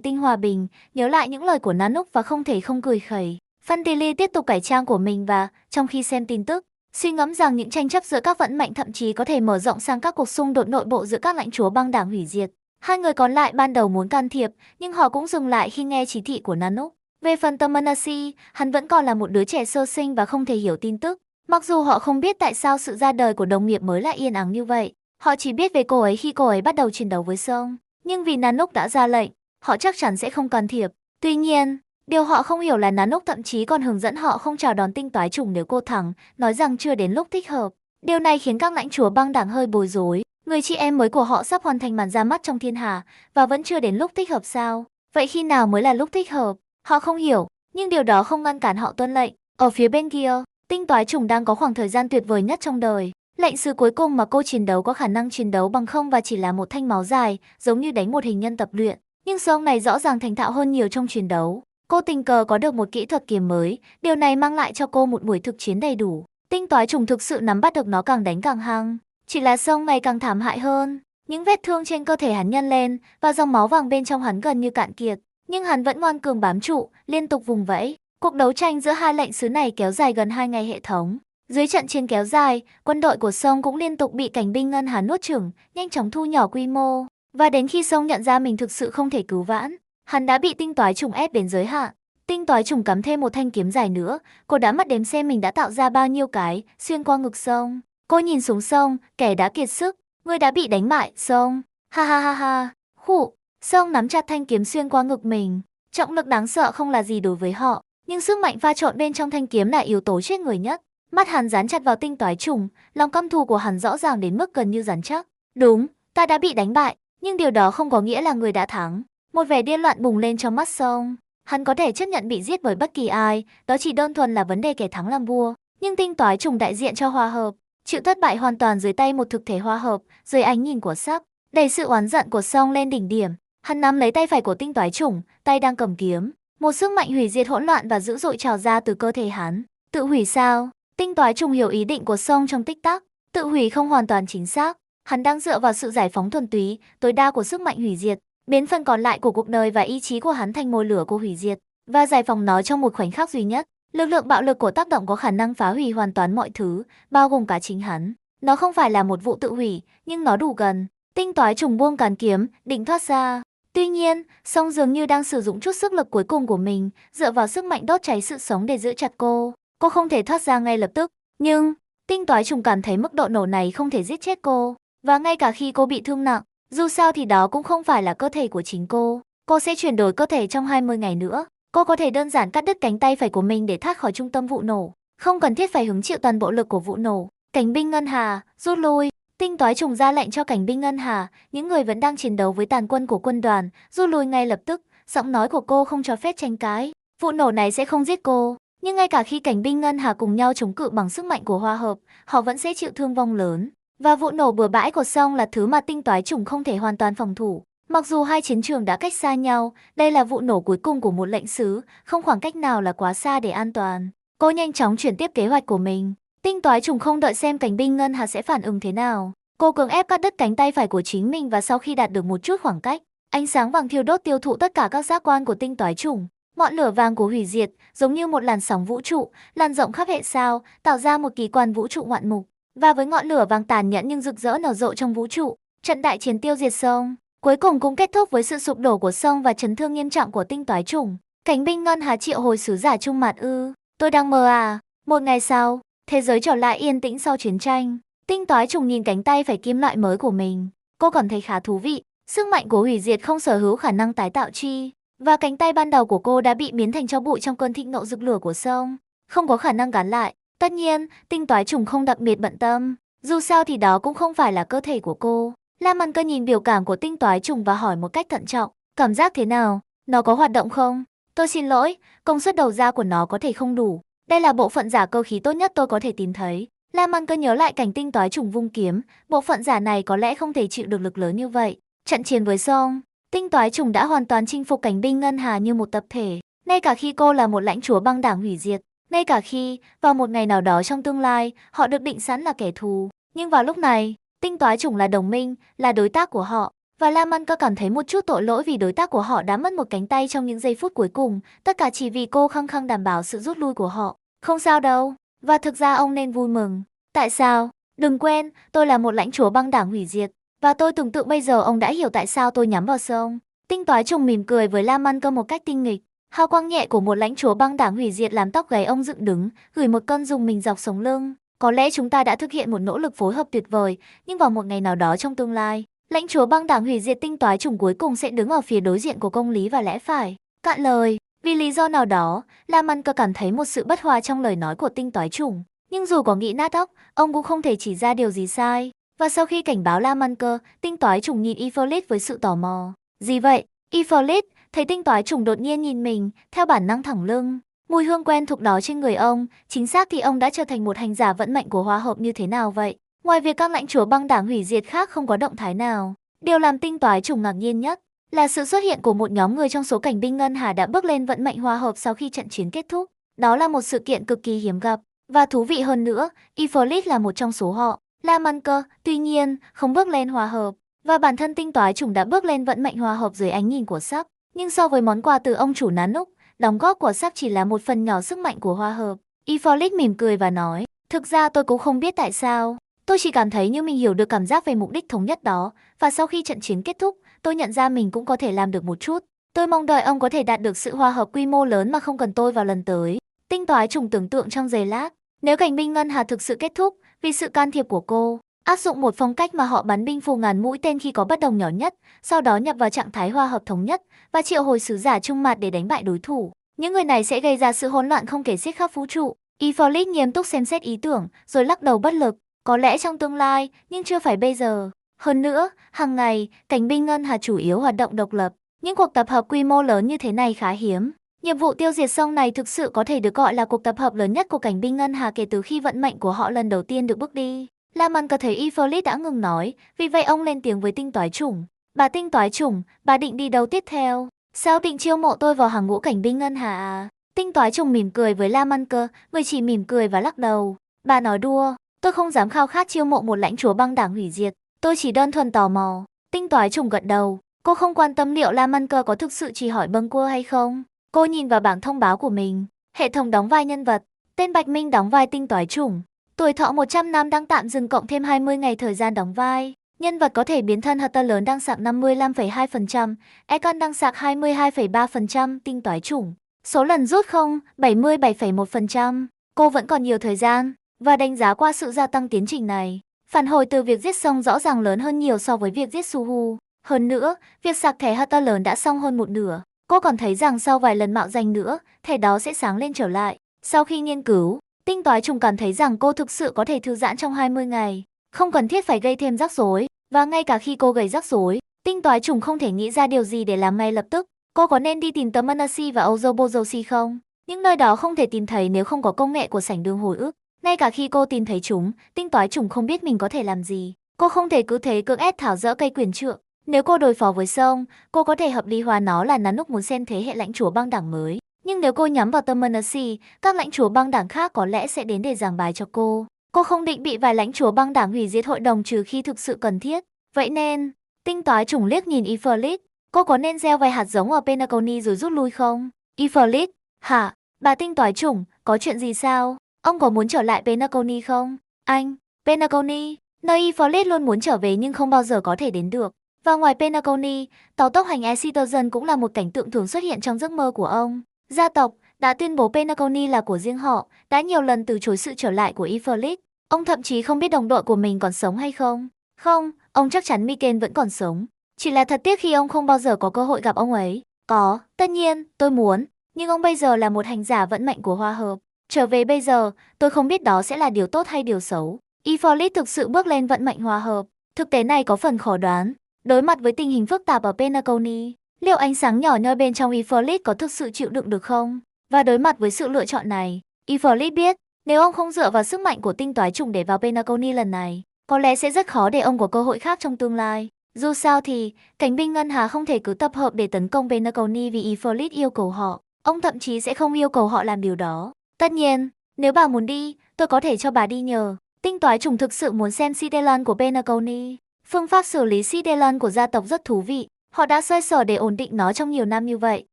tinh hòa bình, nhớ lại những lời của Nanook và không thể không cười khẩy. Fantili tiếp tục cải trang của mình và, trong khi xem tin tức, suy ngẫm rằng những tranh chấp giữa các vận mệnh thậm chí có thể mở rộng sang các cuộc xung đột nội bộ giữa các lãnh chúa băng đảng hủy diệt. Hai người còn lại ban đầu muốn can thiệp, nhưng họ cũng dừng lại khi nghe chỉ thị của Nanook. Về phần Tamanasi, hắn vẫn còn là một đứa trẻ sơ sinh và không thể hiểu tin tức. Mặc dù họ không biết tại sao sự ra đời của đồng nghiệp mới lại yên ắng như vậy, họ chỉ biết về cô ấy khi cô ấy bắt đầu chiến đấu với Song. Nhưng vì Nanook đã ra lệnh, họ chắc chắn sẽ không can thiệp. Tuy nhiên, điều họ không hiểu là Nanook thậm chí còn hướng dẫn họ không chào đón tinh toái chủng nếu cô thắng, nói rằng chưa đến lúc thích hợp. Điều này khiến các lãnh chúa băng đảng hơi bối rối. Người chị em mới của họ sắp hoàn thành màn ra mắt trong thiên hà, và vẫn chưa đến lúc thích hợp sao? Vậy khi nào mới là lúc thích hợp? Họ không hiểu, nhưng điều đó không ngăn cản họ tuân lệnh. Ở phía bên kia, tinh toái chủng đang có khoảng thời gian tuyệt vời nhất trong đời. Lệnh sứ cuối cùng mà cô chiến đấu có khả năng chiến đấu bằng không và chỉ là một thanh máu dài, giống như đánh một hình nhân tập luyện. Nhưng Song này rõ ràng thành thạo hơn nhiều trong chiến đấu. Cô tình cờ có được một kỹ thuật kiếm mới, điều này mang lại cho cô một buổi thực chiến đầy đủ. Tinh toái trùng thực sự nắm bắt được nó càng đánh càng hăng. Chỉ là Song ngày càng thảm hại hơn. Những vết thương trên cơ thể hắn nhân lên và dòng máu vàng bên trong hắn gần như cạn kiệt. Nhưng hắn vẫn ngoan cường bám trụ, liên tục vùng vẫy. Cuộc đấu tranh giữa hai lệnh sứ này kéo dài gần 2 ngày hệ thống. Dưới trận chiến kéo dài, quân đội của Song cũng liên tục bị cảnh binh ngân hà nuốt chửng, nhanh chóng thu nhỏ quy mô. Và đến khi Song nhận ra mình thực sự không thể cứu vãn, hắn đã bị tinh toái trùng ép đến giới hạn. Tinh toái trùng cắm thêm một thanh kiếm dài nữa, cô đã mất đếm xem mình đã tạo ra bao nhiêu cái xuyên qua ngực Song. Cô nhìn xuống Song, kẻ đã kiệt sức, người đã bị đánh bại, Song. Ha ha ha ha. Khụ. Song nắm chặt thanh kiếm xuyên qua ngực mình. Trọng lực đáng sợ không là gì đối với họ, nhưng sức mạnh pha trộn bên trong thanh kiếm là yếu tố chết người nhất. Mắt hắn dán chặt vào tinh toái trùng, lòng căm thù của hắn rõ ràng đến mức gần như rắn chắc. Đúng, ta đã bị đánh bại, nhưng điều đó không có nghĩa là người đã thắng. Một vẻ điên loạn bùng lên trong mắt Song. Hắn có thể chấp nhận bị giết bởi bất kỳ ai, đó chỉ đơn thuần là vấn đề kẻ thắng làm vua. Nhưng tinh toái trùng đại diện cho hòa hợp, chịu thất bại hoàn toàn dưới tay một thực thể hòa hợp, dưới ánh nhìn của sắc, đẩy sự oán giận của Song lên đỉnh điểm. Hắn nắm lấy tay phải của tinh toái trùng, tay đang cầm kiếm. Một sức mạnh hủy diệt hỗn loạn và dữ dội trào ra từ cơ thể hắn. Tự hủy sao? Tinh toái trùng hiểu ý định của Song trong tích tắc. Tự hủy không hoàn toàn chính xác. Hắn đang dựa vào sự giải phóng thuần túy, tối đa của sức mạnh hủy diệt, biến phần còn lại của cuộc đời và ý chí của hắn thành mồi lửa của hủy diệt, và giải phóng nó trong một khoảnh khắc duy nhất. Lực lượng bạo lực của tác động có khả năng phá hủy hoàn toàn mọi thứ, bao gồm cả chính hắn. Nó không phải là một vụ tự hủy, nhưng nó đủ gần. Tinh toái trùng buông cán kiếm, định thoát ra. Tuy nhiên, Song dường như đang sử dụng chút sức lực cuối cùng của mình, dựa vào sức mạnh đốt cháy sự sống để giữ chặt cô. Cô không thể thoát ra ngay lập tức, nhưng tinh toái trùng cảm thấy mức độ nổ này không thể giết chết cô. Và ngay cả khi cô bị thương nặng, dù sao thì đó cũng không phải là cơ thể của chính cô. Cô sẽ chuyển đổi cơ thể trong 20 ngày nữa. Cô có thể đơn giản cắt đứt cánh tay phải của mình để thoát khỏi trung tâm vụ nổ. Không cần thiết phải hứng chịu toàn bộ lực của vụ nổ. Cảnh binh ngân hà, rút lui. Tinh toái trùng ra lệnh cho cảnh binh ngân hà, những người vẫn đang chiến đấu với tàn quân của quân đoàn, rút lui ngay lập tức. Giọng nói của cô không cho phép tranh cãi. Vụ nổ này sẽ không giết cô. Nhưng ngay cả khi cảnh binh ngân hà cùng nhau chống cự bằng sức mạnh của hòa hợp, họ vẫn sẽ chịu thương vong lớn. Và vụ nổ bừa bãi của Song là thứ mà tinh toái trùng không thể hoàn toàn phòng thủ. Mặc dù hai chiến trường đã cách xa nhau, đây là vụ nổ cuối cùng của một lệnh sứ, không khoảng cách nào là quá xa để an toàn. Cô nhanh chóng chuyển tiếp kế hoạch của mình. Tinh toái trùng không đợi xem cảnh binh ngân hà sẽ phản ứng thế nào. Cô cưỡng ép cắt đứt cánh tay phải của chính mình và sau khi đạt được một chút khoảng cách, ánh sáng vàng thiêu đốt tiêu thụ tất cả các giác quan của tinh toái trùng. Ngọn lửa vàng của hủy diệt, giống như một làn sóng vũ trụ, lan rộng khắp hệ sao, tạo ra một kỳ quan vũ trụ ngoạn mục. Và với ngọn lửa vàng tàn nhẫn nhưng rực rỡ nở rộ trong vũ trụ, trận đại chiến tiêu diệt Song cuối cùng cũng kết thúc với sự sụp đổ của Song và chấn thương nghiêm trọng của tinh toái trùng. Cảnh binh ngân hà triệu hồi sứ giả Trung Mạt ư? Tôi đang mơ à? Một ngày sau, thế giới trở lại yên tĩnh sau chiến tranh. Tinh toái trùng nhìn cánh tay phải kim loại mới của mình. Cô cảm thấy khá thú vị. Sức mạnh của hủy diệt không sở hữu khả năng tái tạo chi. Và cánh tay ban đầu của cô đã bị biến thành tro bụi trong cơn thịnh nộ rực lửa của Song, không có khả năng gắn lại. Tất nhiên, tinh toái trùng không đặc biệt bận tâm. Dù sao thì đó cũng không phải là cơ thể của cô. Lam Ăn Cơ nhìn biểu cảm của tinh toái trùng và hỏi một cách thận trọng. Cảm giác thế nào? Nó có hoạt động không? Tôi xin lỗi, công suất đầu ra của nó có thể không đủ. Đây là bộ phận giả cơ khí tốt nhất tôi có thể tìm thấy. Lam Ăn Cơ nhớ lại cảnh tinh toái trùng vung kiếm. Bộ phận giả này có lẽ không thể chịu được lực lớn như vậy. Trận chiến với Song, tinh toái trùng đã hoàn toàn chinh phục cảnh binh ngân hà như một tập thể. Ngay cả khi cô là một lãnh chúa băng đảng hủy diệt. Ngay cả khi, vào một ngày nào đó trong tương lai, họ được định sẵn là kẻ thù. Nhưng vào lúc này, tinh toái trùng là đồng minh, là đối tác của họ. Và Lam Ăn Cơ cảm thấy một chút tội lỗi vì đối tác của họ đã mất một cánh tay trong những giây phút cuối cùng. Tất cả chỉ vì cô khăng khăng đảm bảo sự rút lui của họ. Không sao đâu. Và thực ra ông nên vui mừng. Tại sao? Đừng quên, tôi là một lãnh chúa băng đảng hủy diệt. Và tôi tưởng tượng bây giờ ông đã hiểu tại sao tôi nhắm vào Song. Tinh toái trùng mỉm cười với Lam Ăn Cơ một cách tinh nghịch. Hào quang nhẹ của một lãnh chúa băng đảng hủy diệt làm tóc gáy ông dựng đứng, gửi một cơn rùng mình dọc sống lưng. Có lẽ chúng ta đã thực hiện một nỗ lực phối hợp tuyệt vời, nhưng vào một ngày nào đó trong tương lai, lãnh chúa băng đảng hủy diệt tinh toái trùng cuối cùng sẽ đứng ở phía đối diện của công lý và lẽ phải. Cạn lời, vì lý do nào đó, Lam Ăn Cơ cảm thấy một sự bất hòa trong lời nói của tinh toái trùng. Nhưng dù có nghĩ nát óc, ông cũng không thể chỉ ra điều gì sai. Và sau khi cảnh báo Lam Ăn Cơ, tinh toái trùng nhìn Ifrit với sự tò mò. Gì vậy? Ifrit thấy tinh toái trùng đột nhiên nhìn mình, theo bản năng thẳng lưng. Mùi hương quen thuộc đó trên người ông, chính xác thì ông đã trở thành một hành giả vận mệnh của hòa hợp như thế nào vậy? Ngoài việc các lãnh chúa băng đảng hủy diệt khác không có động thái nào, điều làm tinh toái trùng ngạc nhiên nhất là sự xuất hiện của một nhóm người trong số cảnh binh ngân hà đã bước lên vận mệnh hòa hợp sau khi trận chiến kết thúc. Đó là một sự kiện cực kỳ hiếm gặp. Và thú vị hơn nữa, Ifrit là một trong số họ. La Măn Cơ, tuy nhiên, không bước lên hòa hợp. Và bản thân tinh toái chủng đã bước lên vận mệnh hòa hợp dưới ánh nhìn của sắc. Nhưng so với món quà từ ông chủ Nanook, đóng góp của sắc chỉ là một phần nhỏ sức mạnh của hòa hợp. Ifrit mỉm cười và nói, thực ra tôi cũng không biết tại sao. Tôi chỉ cảm thấy như mình hiểu được cảm giác về mục đích thống nhất đó. Và sau khi trận chiến kết thúc, tôi nhận ra mình cũng có thể làm được một chút. Tôi mong đợi ông có thể đạt được sự hòa hợp quy mô lớn mà không cần tôi vào lần tới. Tinh toái chủng tưởng tượng trong giây lát. Nếu cảnh binh ngân hà thực sự kết thúc, vì sự can thiệp của cô, áp dụng một phong cách mà họ bắn binh phù ngàn mũi tên khi có bất đồng nhỏ nhất, sau đó nhập vào trạng thái hòa hợp thống nhất và triệu hồi sứ giả trung mặt để đánh bại đối thủ. Những người này sẽ gây ra sự hỗn loạn không kể xiết khắp vũ trụ. Ifrit nghiêm túc xem xét ý tưởng, rồi lắc đầu bất lực. Có lẽ trong tương lai, nhưng chưa phải bây giờ. Hơn nữa, hàng ngày, cảnh binh ngân hà chủ yếu hoạt động độc lập. Những cuộc tập hợp quy mô lớn như thế này khá hiếm. Nhiệm vụ tiêu diệt sông này thực sự có thể được gọi là cuộc tập hợp lớn nhất của cảnh binh ngân hà kể từ khi vận mệnh của họ lần đầu tiên được bước đi. La Măn Cơ thấy Ifrit đã ngừng nói, vì vậy ông lên tiếng với tinh toái chủng. Bà tinh toái chủng, bà định đi đâu tiếp theo? Sao định chiêu mộ tôi vào hàng ngũ cảnh binh ngân hà à? Tinh toái chủng mỉm cười với La Măn Cơ, người chỉ mỉm cười và lắc đầu. Bà nói đùa, tôi không dám khao khát chiêu mộ một lãnh chúa băng đảng hủy diệt, tôi chỉ đơn thuần tò mò. Tinh toái chủng gật đầu, cô không quan tâm liệu La Măn Cơ có thực sự chỉ hỏi bâng quơ hay không. Cô nhìn vào bảng thông báo của mình, hệ thống đóng vai nhân vật, tên Bạch Minh đóng vai tinh toái chủng. Tuổi thọ 100 năm đang tạm dừng cộng thêm 20 ngày thời gian đóng vai. Nhân vật có thể biến thân Hunter lớn đang sạc 55,2%, Econ đang sạc 22,3%, tinh toái chủng. Số lần rút không, 77,1%. Cô vẫn còn nhiều thời gian, và đánh giá qua sự gia tăng tiến trình này. Phản hồi từ việc giết Song rõ ràng lớn hơn nhiều so với việc giết Suhu. Hơn nữa, việc sạc thẻ Hunter lớn đã xong hơn một nửa. Cô còn thấy rằng sau vài lần mạo danh nữa, thẻ đó sẽ sáng lên trở lại. Sau khi nghiên cứu, tinh toái chủng cảm thấy rằng cô thực sự có thể thư giãn trong 20 ngày. Không cần thiết phải gây thêm rắc rối. Và ngay cả khi cô gây rắc rối, tinh toái chủng không thể nghĩ ra điều gì để làm ngay lập tức. Cô có nên đi tìm Tamanashi và Ozobozoshi không? Những nơi đó không thể tìm thấy nếu không có công nghệ của sảnh đường hồi ức. Ngay cả khi cô tìm thấy chúng, tinh toái chủng không biết mình có thể làm gì. Cô không thể cứ thế cưỡng ép tháo dỡ cây quyền trượng. Nếu cô đối phó với Song, cô có thể hợp lý hóa nó là Nanook muốn xem thế hệ lãnh chúa băng đảng mới. Nhưng nếu cô nhắm vào Tamanashi, các lãnh chúa băng đảng khác có lẽ sẽ đến để giảng bài cho cô. Cô không định bị vài lãnh chúa băng đảng hủy diệt hội đồng trừ khi thực sự cần thiết. Vậy nên, tinh toái chủng liếc nhìn Ifrit. Cô có nên gieo vài hạt giống ở Penacony rồi rút lui không? Ifrit, hả? Bà tinh toái chủng, có chuyện gì sao? Ông có muốn trở lại Penacony không? Anh, Penacony, nơi Ifrit luôn muốn trở về nhưng không bao giờ có thể đến được. Và ngoài Penacony, tàu tốc hành Citizen cũng là một cảnh tượng thường xuất hiện trong giấc mơ của ông. Gia tộc đã tuyên bố Penacony là của riêng họ, đã nhiều lần từ chối sự trở lại của Ifrit. Ông thậm chí không biết đồng đội của mình còn sống hay không. Không, ông chắc chắn Miken vẫn còn sống. Chỉ là thật tiếc khi ông không bao giờ có cơ hội gặp ông ấy. Có, tất nhiên, tôi muốn. Nhưng ông bây giờ là một hành giả vận mệnh của Hòa Hợp. Trở về bây giờ, tôi không biết đó sẽ là điều tốt hay điều xấu. Ifrit thực sự bước lên vận mệnh Hòa Hợp. Thực tế này có phần khó đoán. Đối mặt với tình hình phức tạp ở Penacony, liệu ánh sáng nhỏ nhoi bên trong Ifrit có thực sự chịu đựng được không? Và đối mặt với sự lựa chọn này, Ifrit biết, nếu ông không dựa vào sức mạnh của tinh toái chủng để vào Penacony lần này, có lẽ sẽ rất khó để ông có cơ hội khác trong tương lai. Dù sao thì, cảnh binh ngân hà không thể cứ tập hợp để tấn công Penacony vì Ifrit yêu cầu họ. Ông thậm chí sẽ không yêu cầu họ làm điều đó. Tất nhiên, nếu bà muốn đi, tôi có thể cho bà đi nhờ. Tinh toái chủng thực sự muốn xem Cidelan của Penacony. Phương pháp xử lý Cidelan của gia tộc rất thú vị. Họ đã xoay sở để ổn định nó trong nhiều năm như vậy.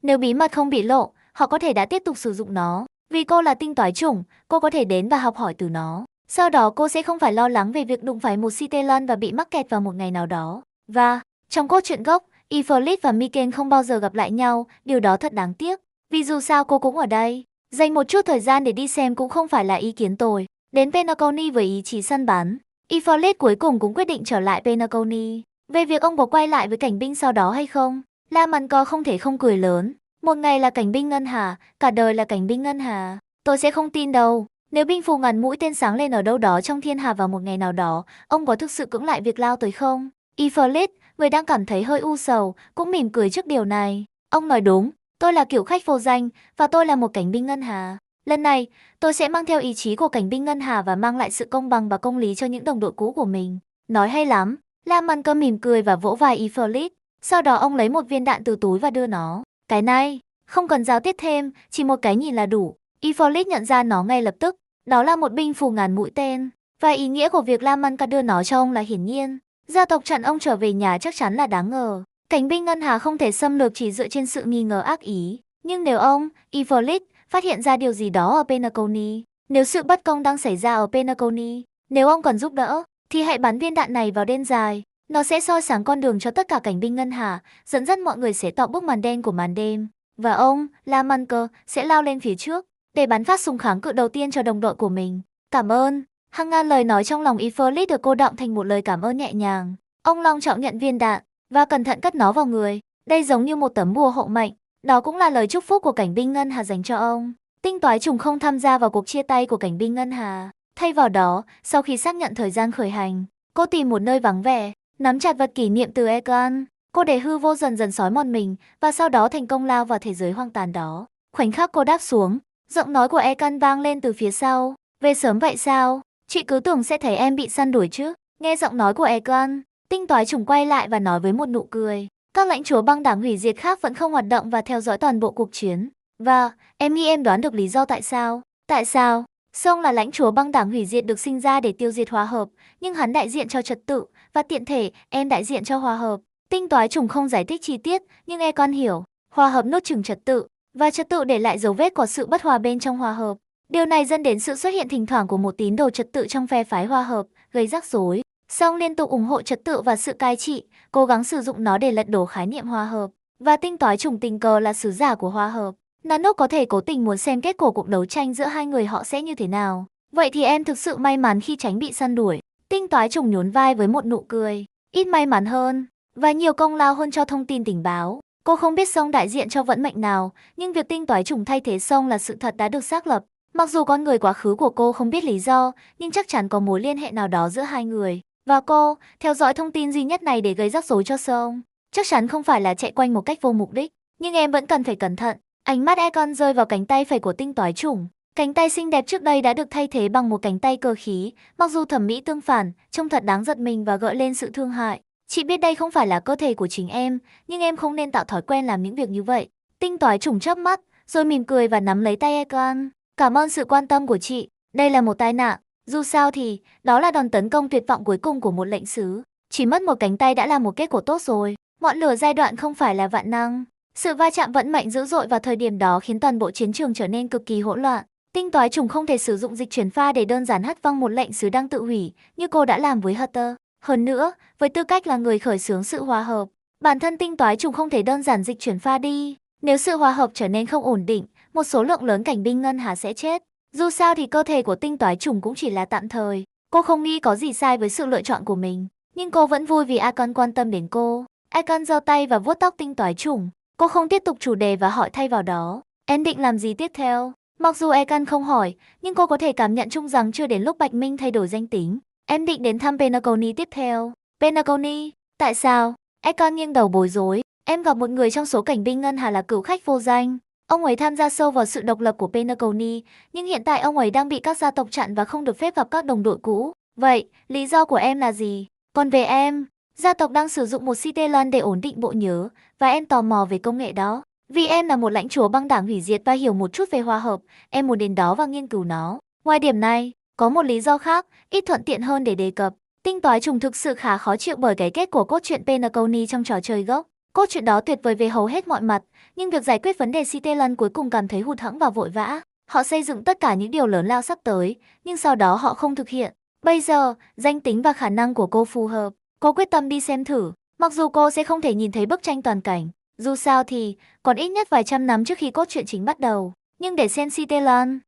Nếu bí mật không bị lộ, họ có thể đã tiếp tục sử dụng nó. Vì cô là tinh toái chủng, cô có thể đến và học hỏi từ nó. Sau đó cô sẽ không phải lo lắng về việc đụng phải một Cidelan và bị mắc kẹt vào một ngày nào đó. Và, trong cốt truyện gốc, Ifrit và Miken không bao giờ gặp lại nhau, điều đó thật đáng tiếc. Vì dù sao cô cũng ở đây. Dành một chút thời gian để đi xem cũng không phải là ý kiến tồi. Đến Penacony với ý chí săn bắn, Ifrit cuối cùng cũng quyết định trở lại Penacony. Về việc ông có quay lại với cảnh binh sau đó hay không, La Măn Cơ không thể không cười lớn. Một ngày là cảnh binh ngân hà, cả đời là cảnh binh ngân hà. Tôi sẽ không tin đâu. Nếu binh phù ngàn mũi tên sáng lên ở đâu đó trong thiên hà vào một ngày nào đó, ông có thực sự cưỡng lại việc lao tới không? Ifrit, người đang cảm thấy hơi u sầu, cũng mỉm cười trước điều này. Ông nói đúng, tôi là kiểu khách vô danh, và tôi là một cảnh binh ngân hà. Lần này, tôi sẽ mang theo ý chí của cảnh binh ngân hà và mang lại sự công bằng và công lý cho những đồng đội cũ của mình. Nói hay lắm. La Măn Cơ mỉm cười và vỗ vai Ifrit. Sau đó ông lấy một viên đạn từ túi và đưa nó. Cái này, không cần giao tiếp thêm, chỉ một cái nhìn là đủ. Ifrit nhận ra nó ngay lập tức. Đó là một binh phù ngàn mũi tên, và ý nghĩa của việc La Măn Ca đưa nó cho ông là hiển nhiên. Gia tộc chặn ông trở về nhà chắc chắn là đáng ngờ. Cảnh binh ngân hà không thể xâm lược chỉ dựa trên sự nghi ngờ ác ý. Nhưng nếu ông, Ivalice, phát hiện ra điều gì đó ở Penacony, nếu sự bất công đang xảy ra ở Penacony, nếu ông cần giúp đỡ, thì hãy bắn viên đạn này vào đêm dài. Nó sẽ soi sáng con đường cho tất cả cảnh binh ngân hà, dẫn dắt mọi người sẽ tọa bức màn đen của màn đêm. Và ông, La Măn Ca, sẽ lao lên phía trước, để bắn phát súng kháng cự đầu tiên cho đồng đội của mình. Cảm ơn. Hàng ngàn lời nói trong lòng Ivalice được cô đọng thành một lời cảm ơn nhẹ nhàng. Ông long trọng nhận viên đạn và cẩn thận cất nó vào người. Đây giống như một tấm bùa hộ mệnh. Đó cũng là lời chúc phúc của cảnh binh ngân hà dành cho ông. Tinh toái trùng không tham gia vào cuộc chia tay của cảnh binh ngân hà. Thay vào đó, sau khi xác nhận thời gian khởi hành, cô tìm một nơi vắng vẻ, nắm chặt vật kỷ niệm từ Egan. Cô để hư vô dần dần xói mòn mình và sau đó thành công lao vào thế giới hoang tàn đó. Khoảnh khắc cô đáp xuống, giọng nói của Egan vang lên từ phía sau. Về sớm vậy sao? Chị cứ tưởng sẽ thấy em bị săn đuổi chứ. Nghe giọng nói của Egan, tinh toái trùng quay lại và nói với một nụ cười. Các lãnh chúa băng đảng hủy diệt khác vẫn không hoạt động và theo dõi toàn bộ cuộc chiến. Và, em nghĩ em đoán được lý do tại sao. Tại sao? Song là lãnh chúa băng đảng hủy diệt được sinh ra để tiêu diệt hòa hợp, nhưng hắn đại diện cho trật tự, và tiện thể, em đại diện cho hòa hợp. Tinh toái trùng không giải thích chi tiết, nhưng Egan hiểu. Hòa hợp nuốt chửng trật tự, và trật tự để lại dấu vết của sự bất hòa bên trong hòa hợp. Điều này dẫn đến sự xuất hiện thỉnh thoảng của một tín đồ trật tự trong phe phái hòa hợp, gây rắc rối. Song liên tục ủng hộ trật tự và sự cai trị, cố gắng sử dụng nó để lật đổ khái niệm hòa hợp. Và tinh toái trùng tình cờ là sứ giả của hòa hợp. Nanook có thể cố tình muốn xem kết quả cuộc đấu tranh giữa hai người họ sẽ như thế nào. Vậy thì em thực sự may mắn khi tránh bị săn đuổi. Tinh toái trùng nhún vai với một nụ cười. Ít may mắn hơn, và nhiều công lao hơn cho thông tin tình báo. Cô không biết Song đại diện cho vận mệnh nào, nhưng việc tinh toái trùng thay thế Song là sự thật đã được xác lập. Mặc dù con người quá khứ của cô không biết lý do, nhưng chắc chắn có mối liên hệ nào đó giữa hai người. Và cô, theo dõi thông tin duy nhất này để gây rắc rối cho Song. Chắc chắn không phải là chạy quanh một cách vô mục đích, nhưng em vẫn cần phải cẩn thận. Ánh mắt Egon rơi vào cánh tay phải của tinh toái trùng. Cánh tay xinh đẹp trước đây đã được thay thế bằng một cánh tay cơ khí, mặc dù thẩm mỹ tương phản, trông thật đáng giật mình và gợi lên sự thương hại. Chị biết đây không phải là cơ thể của chính em, nhưng em không nên tạo thói quen làm những việc như vậy. Tinh toái trùng chớp mắt, rồi mỉm cười và nắm lấy tay Egon. Cảm ơn sự quan tâm của chị, đây là một tai nạn. Dù sao thì, đó là đòn tấn công tuyệt vọng cuối cùng của một lệnh sứ. Chỉ mất một cánh tay đã là một kết quả tốt rồi. Ngọn lửa giai đoạn không phải là vạn năng. Sự va chạm vận mệnh dữ dội vào thời điểm đó khiến toàn bộ chiến trường trở nên cực kỳ hỗn loạn. Tinh toái trùng không thể sử dụng dịch chuyển pha để đơn giản hất văng một lệnh sứ đang tự hủy, như cô đã làm với Hutter. Hơn nữa, với tư cách là người khởi xướng sự hòa hợp, bản thân tinh toái trùng không thể đơn giản dịch chuyển pha đi. Nếu sự hòa hợp trở nên không ổn định, một số lượng lớn cảnh binh ngân hà sẽ chết. Dù sao thì cơ thể của tinh toái trùng cũng chỉ là tạm thời. Cô không nghĩ có gì sai với sự lựa chọn của mình, nhưng cô vẫn vui vì Akon quan tâm đến cô. Akon giơ tay và vuốt tóc tinh toái trùng. Cô không tiếp tục chủ đề và hỏi thay vào đó. Em định làm gì tiếp theo? Mặc dù Akon không hỏi, nhưng cô có thể cảm nhận chung rằng chưa đến lúc Bạch Minh thay đổi danh tính. Em định đến thăm Penacony tiếp theo. Penacony? Tại sao? Akon nghiêng đầu bối rối. Em gặp một người trong số cảnh binh ngân hà là cựu khách vô danh. Ông ấy tham gia sâu vào sự độc lập của Penacony, nhưng hiện tại ông ấy đang bị các gia tộc chặn và không được phép gặp các đồng đội cũ. Vậy, lý do của em là gì? Còn về em, gia tộc đang sử dụng một Citelan để ổn định bộ nhớ, và em tò mò về công nghệ đó. Vì em là một lãnh chúa băng đảng hủy diệt và hiểu một chút về hòa hợp, em muốn đến đó và nghiên cứu nó. Ngoài điểm này, có một lý do khác, ít thuận tiện hơn để đề cập. Tinh toái trùng thực sự khá khó chịu bởi cái kết của cốt truyện Penacony trong trò chơi gốc. Cốt truyện đó tuyệt vời về hầu hết mọi mặt, nhưng việc giải quyết vấn đề Citelan cuối cùng cảm thấy hụt hẫng và vội vã. Họ xây dựng tất cả những điều lớn lao sắp tới, nhưng sau đó họ không thực hiện. Bây giờ, danh tính và khả năng của cô phù hợp. Cô quyết tâm đi xem thử, mặc dù cô sẽ không thể nhìn thấy bức tranh toàn cảnh. Dù sao thì, còn ít nhất vài trăm năm trước khi cốt truyện chính bắt đầu. Nhưng để xem Citelan,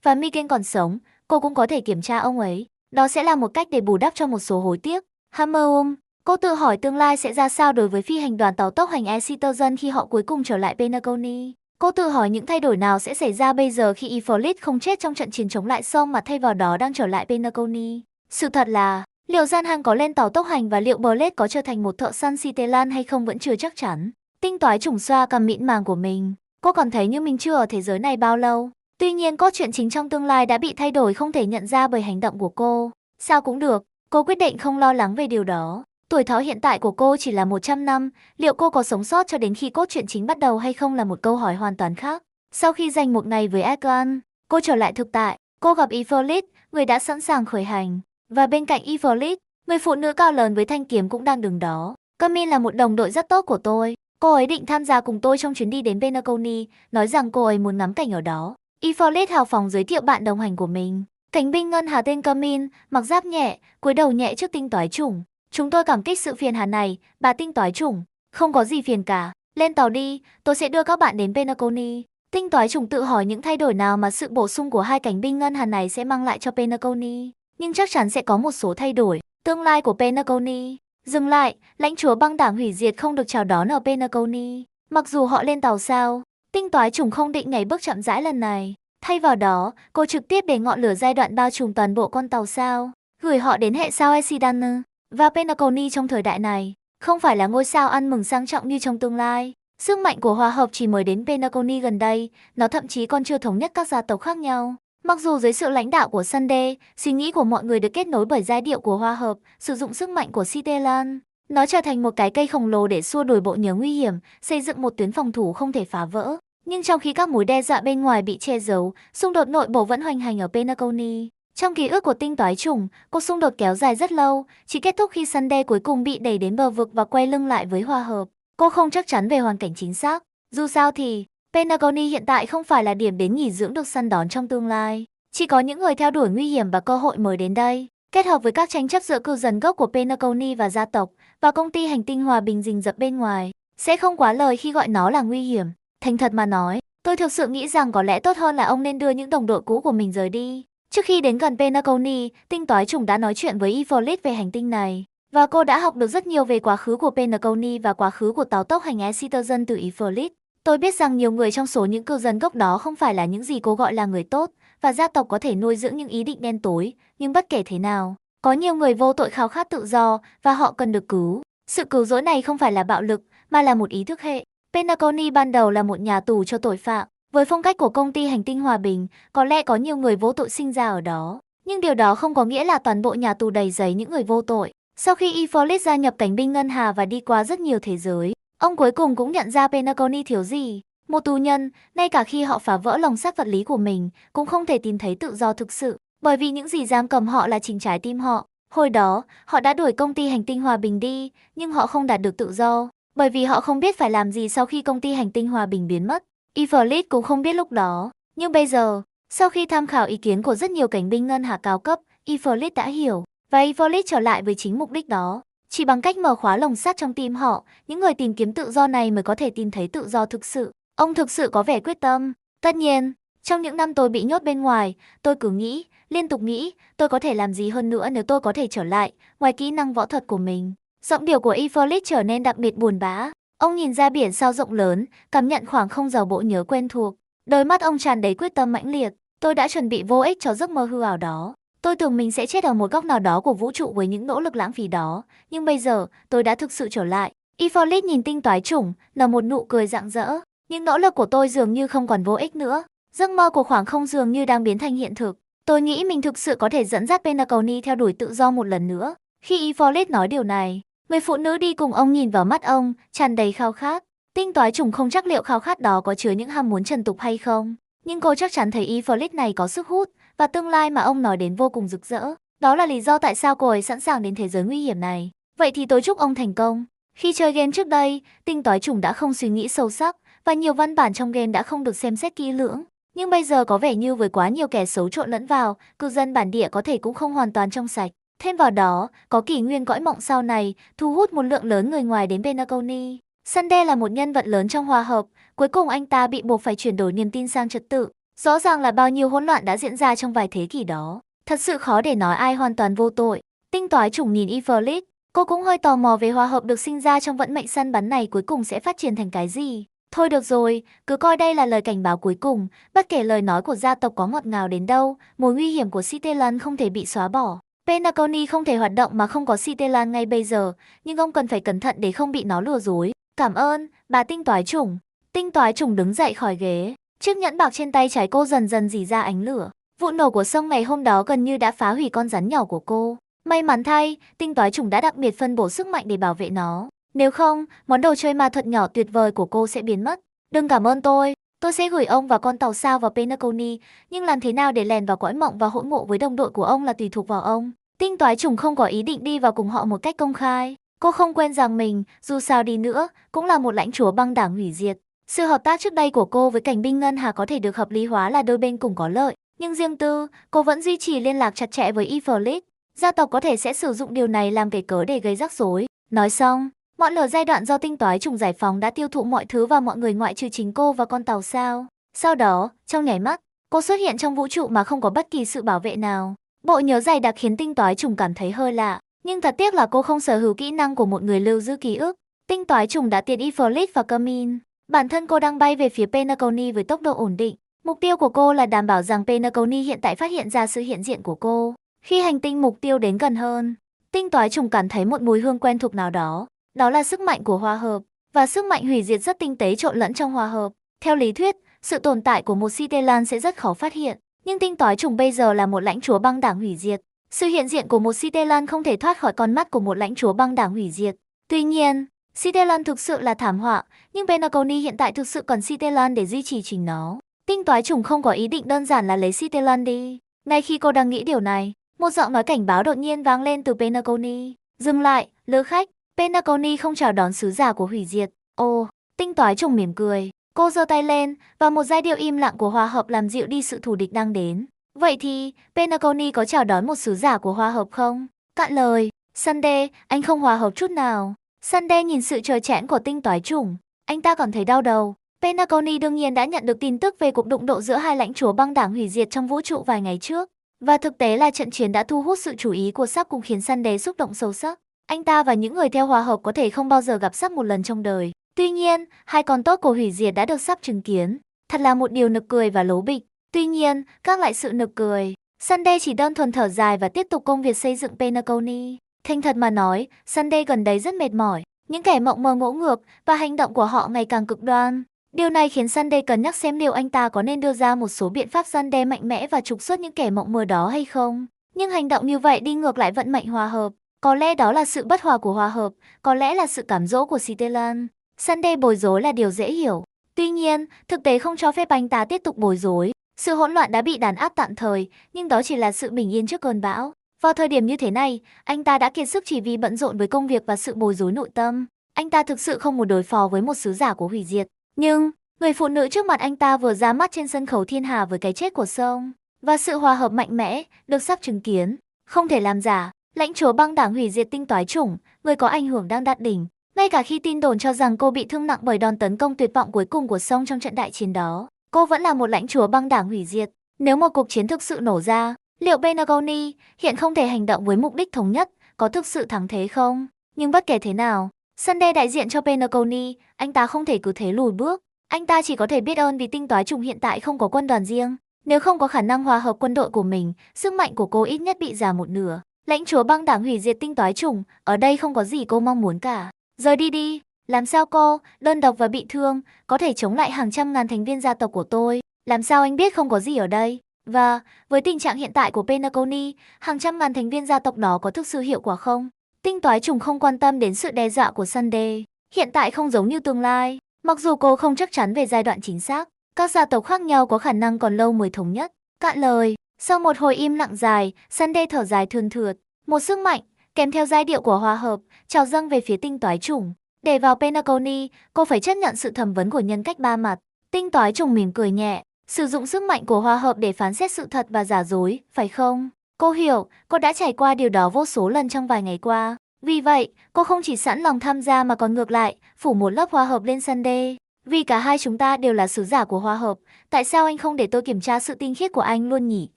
và Miken còn sống, cô cũng có thể kiểm tra ông ấy. Đó sẽ là một cách để bù đắp cho một số hối tiếc. Hammerham, cô tự hỏi tương lai sẽ ra sao đối với phi hành đoàn tàu tốc hành Citizen khi họ cuối cùng trở lại Penacony. Cô tự hỏi những thay đổi nào sẽ xảy ra bây giờ khi Ivalice không chết trong trận chiến chống lại Song mà thay vào đó đang trở lại Penacony. Sự thật là, liệu Gian Hằng có lên tàu tốc hành và liệu Blade có trở thành một thợ săn Citelan hay không vẫn chưa chắc chắn. Tinh toái trùng xoa cằm mịn màng của mình. Cô còn thấy như mình chưa ở thế giới này bao lâu. Tuy nhiên cốt truyện chính trong tương lai đã bị thay đổi không thể nhận ra bởi hành động của cô. Sao cũng được, cô quyết định không lo lắng về điều đó. Tuổi thọ hiện tại của cô chỉ là 100 năm, liệu cô có sống sót cho đến khi cốt truyện chính bắt đầu hay không là một câu hỏi hoàn toàn khác. Sau khi dành một ngày với Akon, cô trở lại thực tại. Cô gặp Ifrit, người đã sẵn sàng khởi hành. Và bên cạnh Ifrit, người phụ nữ cao lớn với thanh kiếm cũng đang đứng đó. Camille là một đồng đội rất tốt của tôi. Cô ấy định tham gia cùng tôi trong chuyến đi đến Penacony, nói rằng cô ấy muốn ngắm cảnh ở đó. Ifrit hào phóng giới thiệu bạn đồng hành của mình. Cảnh binh ngân hà tên Camille, mặc giáp nhẹ, cúi đầu nhẹ trước tinh toái chủng. Chúng tôi cảm kích sự phiền hà này, bà tinh toái chủng. Không có gì phiền cả. Lên tàu đi, tôi sẽ đưa các bạn đến Penacony. Tinh toái chủng tự hỏi những thay đổi nào mà sự bổ sung của hai cảnh binh ngân hà này sẽ mang lại cho Penacony. Nhưng chắc chắn sẽ có một số thay đổi. Tương lai của Penacony. Dừng lại, lãnh chúa băng đảng hủy diệt không được chào đón ở Penacony. Mặc dù họ lên tàu sao, tinh toái chủng không định nhảy bước chậm rãi lần này. Thay vào đó, cô trực tiếp để ngọn lửa giai đoạn bao trùm toàn bộ con tàu sao, gửi họ đến hệ sao Eccidane. Và Penacony trong thời đại này, không phải là ngôi sao ăn mừng sang trọng như trong tương lai. Sức mạnh của hòa hợp chỉ mới đến Penacony gần đây, nó thậm chí còn chưa thống nhất các gia tộc khác nhau. Mặc dù dưới sự lãnh đạo của Sunday, suy nghĩ của mọi người được kết nối bởi giai điệu của hòa hợp, sử dụng sức mạnh của Citeland. Nó trở thành một cái cây khổng lồ để xua đuổi bộ nhớ nguy hiểm, xây dựng một tuyến phòng thủ không thể phá vỡ. Nhưng trong khi các mối đe dọa bên ngoài bị che giấu, xung đột nội bộ vẫn hoành hành ở Penacony. Trong ký ức của tinh toái chủng, cuộc xung đột kéo dài rất lâu, chỉ kết thúc khi Sunday cuối cùng bị đẩy đến bờ vực và quay lưng lại với hòa hợp. Cô không chắc chắn về hoàn cảnh chính xác. Dù sao thì, Penacony hiện tại không phải là điểm đến nghỉ dưỡng được săn đón trong tương lai. Chỉ có những người theo đuổi nguy hiểm và cơ hội mới đến đây. Kết hợp với các tranh chấp giữa cư dân gốc của Penacony và gia tộc, và công ty hành tinh hòa bình rình rập bên ngoài, sẽ không quá lời khi gọi nó là nguy hiểm. Thành thật mà nói, tôi thực sự nghĩ rằng có lẽ tốt hơn là ông nên đưa những đồng đội cũ của mình rời đi. Trước khi đến gần Penacony, tinh toái chủng đã nói chuyện với Ifrit về hành tinh này. Và cô đã học được rất nhiều về quá khứ của Penacony và quá khứ của tàu tốc hành Eccidane từ Ifrit. Tôi biết rằng nhiều người trong số những cư dân gốc đó không phải là những gì cô gọi là người tốt, và gia tộc có thể nuôi dưỡng những ý định đen tối, nhưng bất kể thế nào, có nhiều người vô tội khao khát tự do, và họ cần được cứu. Sự cứu rỗi này không phải là bạo lực, mà là một ý thức hệ. Penacony ban đầu là một nhà tù cho tội phạm. Với phong cách của công ty hành tinh hòa bình, có lẽ có nhiều người vô tội sinh ra ở đó. Nhưng điều đó không có nghĩa là toàn bộ nhà tù đầy giấy những người vô tội. Sau khi Ifrit gia nhập cảnh binh ngân hà và đi qua rất nhiều thế giới, ông cuối cùng cũng nhận ra Penacony thiếu gì. Một tù nhân, ngay cả khi họ phá vỡ lồng sắt vật lý của mình, cũng không thể tìm thấy tự do thực sự, bởi vì những gì giam cầm họ là chính trái tim họ. Hồi đó, họ đã đuổi công ty hành tinh hòa bình đi, nhưng họ không đạt được tự do, bởi vì họ không biết phải làm gì sau khi công ty hành tinh hòa bình biến mất. Ifrit cũng không biết lúc đó, nhưng bây giờ, sau khi tham khảo ý kiến của rất nhiều cảnh binh ngân hà cao cấp, Ifrit đã hiểu, và Ifrit trở lại với chính mục đích đó. Chỉ bằng cách mở khóa lồng sắt trong tim họ, những người tìm kiếm tự do này mới có thể tìm thấy tự do thực sự. Ông thực sự có vẻ quyết tâm. Tất nhiên, trong những năm tôi bị nhốt bên ngoài, tôi cứ nghĩ, liên tục nghĩ, tôi có thể làm gì hơn nữa nếu tôi có thể trở lại, ngoài kỹ năng võ thuật của mình. Giọng điệu của Ifrit trở nên đặc biệt buồn bã. Ông nhìn ra biển sao rộng lớn, cảm nhận khoảng không giàu bộ nhớ quen thuộc. Đôi mắt ông tràn đầy quyết tâm mãnh liệt. Tôi đã chuẩn bị vô ích cho giấc mơ hư ảo đó. Tôi tưởng mình sẽ chết ở một góc nào đó của vũ trụ với những nỗ lực lãng phí đó. Nhưng bây giờ, tôi đã thực sự trở lại. Ifrit nhìn tinh toái chủng, nở một nụ cười rạng rỡ. Những nỗ lực của tôi dường như không còn vô ích nữa. Giấc mơ của khoảng không dường như đang biến thành hiện thực. Tôi nghĩ mình thực sự có thể dẫn dắt Penacony theo đuổi tự do một lần nữa. Khi Ifrit nói điều này, người phụ nữ đi cùng ông nhìn vào mắt ông, tràn đầy khao khát. Tinh toái chủng không chắc liệu khao khát đó có chứa những ham muốn trần tục hay không. Nhưng cô chắc chắn thấy Ifrit này có sức hút, và tương lai mà ông nói đến vô cùng rực rỡ. Đó là lý do tại sao cô ấy sẵn sàng đến thế giới nguy hiểm này. Vậy thì tôi chúc ông thành công. Khi chơi game trước đây, tinh toái chủng đã không suy nghĩ sâu sắc, và nhiều văn bản trong game đã không được xem xét kỹ lưỡng. Nhưng bây giờ có vẻ như với quá nhiều kẻ xấu trộn lẫn vào, cư dân bản địa có thể cũng không hoàn toàn trong sạch. Thêm vào đó, có kỷ nguyên cõi mộng sau này, thu hút một lượng lớn người ngoài đến Penacony. Sunday là một nhân vật lớn trong hòa hợp, cuối cùng anh ta bị buộc phải chuyển đổi niềm tin sang trật tự. Rõ ràng là bao nhiêu hỗn loạn đã diễn ra trong vài thế kỷ đó. Thật sự khó để nói ai hoàn toàn vô tội. Tinh toái chủng nhìn Ifrit, cô cũng hơi tò mò về hòa hợp được sinh ra trong vận mệnh săn bắn này cuối cùng sẽ phát triển thành cái gì. Thôi được rồi, cứ coi đây là lời cảnh báo cuối cùng, bất kể lời nói của gia tộc có ngọt ngào đến đâu, mối nguy hiểm của Citeland không thể bị xóa bỏ. Penacony không thể hoạt động mà không có Citeland ngay bây giờ, nhưng ông cần phải cẩn thận để không bị nó lừa dối. Cảm ơn, bà tinh toái chủng. Tinh toái chủng đứng dậy khỏi ghế, chiếc nhẫn bạc trên tay trái cô dần dần rỉ ra ánh lửa. Vụ nổ của sông ngày hôm đó gần như đã phá hủy con rắn nhỏ của cô. May mắn thay, tinh toái chủng đã đặc biệt phân bổ sức mạnh để bảo vệ nó. Nếu không, món đồ chơi ma thuật nhỏ tuyệt vời của cô sẽ biến mất. Đừng cảm ơn tôi, Tôi sẽ gửi ông và con tàu sao vào Penacony, nhưng làm thế nào để lèn vào cõi mộng và hỗn ngộ với đồng đội của ông là tùy thuộc vào ông. Tinh toái trùng không có ý định đi vào cùng họ một cách công khai. Cô không quên rằng mình, dù sao đi nữa, cũng là một lãnh chúa băng đảng hủy diệt. Sự hợp tác trước đây của cô với cảnh binh Ngân Hà có thể được hợp lý hóa là đôi bên cùng có lợi. Nhưng riêng tư, cô vẫn duy trì liên lạc chặt chẽ với Ifrit. Gia tộc có thể sẽ sử dụng điều này làm cái cớ để gây rắc rối. Nói xong, ngọn lửa giai đoạn do tinh toái trùng giải phóng đã tiêu thụ mọi thứ và mọi người ngoại trừ chính cô và con tàu sao. Sau đó, trong nháy mắt, cô xuất hiện trong vũ trụ mà không có bất kỳ sự bảo vệ nào. Bộ nhớ dày đặc khiến tinh toái trùng cảm thấy hơi lạ, nhưng thật tiếc là cô không sở hữu kỹ năng của một người lưu giữ ký ức. Tinh toái trùng đã tiệt Ifrit và Camin. Bản thân cô đang bay về phía Penacony với tốc độ ổn định. Mục tiêu của cô là đảm bảo rằng Penacony hiện tại phát hiện ra sự hiện diện của cô. Khi hành tinh mục tiêu đến gần hơn, tinh toái trùng cảm thấy một mùi hương quen thuộc nào đó. Đó là sức mạnh của hòa hợp, và sức mạnh hủy diệt rất tinh tế trộn lẫn trong hòa hợp. Theo lý thuyết, sự tồn tại của một Citelan sẽ rất khó phát hiện, nhưng tinh toái trùng bây giờ là một lãnh chúa băng đảng hủy diệt. Sự hiện diện của một Citelan không thể thoát khỏi con mắt của một lãnh chúa băng đảng hủy diệt. Tuy nhiên, Citelan thực sự là thảm họa, nhưng Penacony hiện tại thực sự cần Citelan để duy trì chính nó. Tinh toái trùng không có ý định đơn giản là lấy Citelan đi. Ngay khi cô đang nghĩ điều này, một giọng nói cảnh báo đột nhiên vang lên từ Penacony. Dừng lại, lữ khách. Penacony không chào đón sứ giả của hủy diệt. Ồ, tinh toái trùng mỉm cười. Cô giơ tay lên, và một giai điệu im lặng của hòa hợp làm dịu đi sự thù địch đang đến. Vậy thì, Penacony có chào đón một sứ giả của hòa hợp không? Cạn lời, Sunday, anh không hòa hợp chút nào. Sunday nhìn sự trơ trẽn của tinh toái trùng. Anh ta còn thấy đau đầu. Penacony đương nhiên đã nhận được tin tức về cuộc đụng độ giữa hai lãnh chúa băng đảng hủy diệt trong vũ trụ vài ngày trước. Và thực tế là trận chiến đã thu hút sự chú ý của Sắp cũng khiến Sunday xúc động sâu sắc. Anh ta và những người theo hòa hợp có thể không bao giờ gặp Sắp một lần trong đời. Tuy nhiên, hai con tốt của hủy diệt đã được Sắp chứng kiến. Thật là một điều nực cười và lố bịch. Tuy nhiên, các lại sự nực cười. Sunday chỉ đơn thuần thở dài và tiếp tục công việc xây dựng Penacony. Thành thật mà nói, Sunday gần đây rất mệt mỏi. Những kẻ mộng mơ ngỗ ngược và hành động của họ ngày càng cực đoan. Điều này khiến Sunday cân nhắc xem liệu anh ta có nên đưa ra một số biện pháp răn đe mạnh mẽ và trục xuất những kẻ mộng mơ đó hay không. Nhưng hành động như vậy đi ngược lại vận mệnh hòa hợp. Có lẽ đó là sự bất hòa của hòa hợp, có lẽ là sự cám dỗ của Citelan. Sunday bối rối là điều dễ hiểu. Tuy nhiên, thực tế không cho phép anh ta tiếp tục bối rối. Sự hỗn loạn đã bị đàn áp tạm thời, nhưng đó chỉ là sự bình yên trước cơn bão. Vào thời điểm như thế này, anh ta đã kiệt sức chỉ vì bận rộn với công việc và sự bối rối nội tâm. Anh ta thực sự không muốn đối phó với một sứ giả của hủy diệt. Nhưng, người phụ nữ trước mặt anh ta vừa ra mắt trên sân khấu thiên hà với cái chết của sông. Và sự hòa hợp mạnh mẽ, được Sắp chứng kiến. Không thể làm giả. Lãnh chúa băng đảng hủy diệt tinh toái chủng, người có ảnh hưởng đang đạt đỉnh. Ngay cả khi tin đồn cho rằng cô bị thương nặng bởi đòn tấn công tuyệt vọng cuối cùng của sông trong trận đại chiến đó, cô vẫn là một lãnh chúa băng đảng hủy diệt. Nếu một cuộc chiến thực sự nổ ra, liệu Penacony hiện không thể hành động với mục đích thống nhất, có thực sự thắng thế không? Nhưng bất kể thế nào, Sunday đại diện cho Penacony, anh ta không thể cứ thế lùi bước. Anh ta chỉ có thể biết ơn vì tinh toái trùng hiện tại không có quân đoàn riêng. Nếu không có khả năng hòa hợp quân đội của mình, sức mạnh của cô ít nhất bị giảm một nửa. Lãnh chúa băng đảng hủy diệt tinh toái trùng, ở đây không có gì cô mong muốn cả. Rời đi đi, làm sao cô, đơn độc và bị thương, có thể chống lại hàng trăm ngàn thành viên gia tộc của tôi? Làm sao anh biết không có gì ở đây? Và, với tình trạng hiện tại của Penacony, hàng trăm ngàn thành viên gia tộc đó có thực sự hiệu quả không? Tinh toái trùng không quan tâm đến sự đe dọa của Sunday. Hiện tại không giống như tương lai. Mặc dù cô không chắc chắn về giai đoạn chính xác, các gia tộc khác nhau có khả năng còn lâu mới thống nhất. Cạn lời, sau một hồi im lặng dài, Sunday thở dài thườn thượt. Một sức mạnh, kèm theo giai điệu của hòa hợp, trào dâng về phía tinh toái trùng. Để vào Penacony, cô phải chấp nhận sự thẩm vấn của nhân cách ba mặt. Tinh toái trùng mỉm cười nhẹ, sử dụng sức mạnh của hòa hợp để phán xét sự thật và giả dối, phải không? Cô hiểu, cô đã trải qua điều đó vô số lần trong vài ngày qua. Vì vậy, cô không chỉ sẵn lòng tham gia mà còn ngược lại, phủ một lớp hòa hợp lên Sunday. Vì cả hai chúng ta đều là sứ giả của hòa hợp, tại sao anh không để tôi kiểm tra sự tinh khiết của anh luôn nhỉ,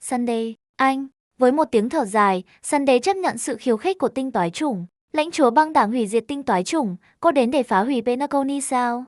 Sunday? Anh, với một tiếng thở dài, Sunday chấp nhận sự khiêu khích của tinh toái trùng. Lãnh chúa băng đảng hủy diệt tinh toái trùng, cô đến để phá hủy Penacony sao?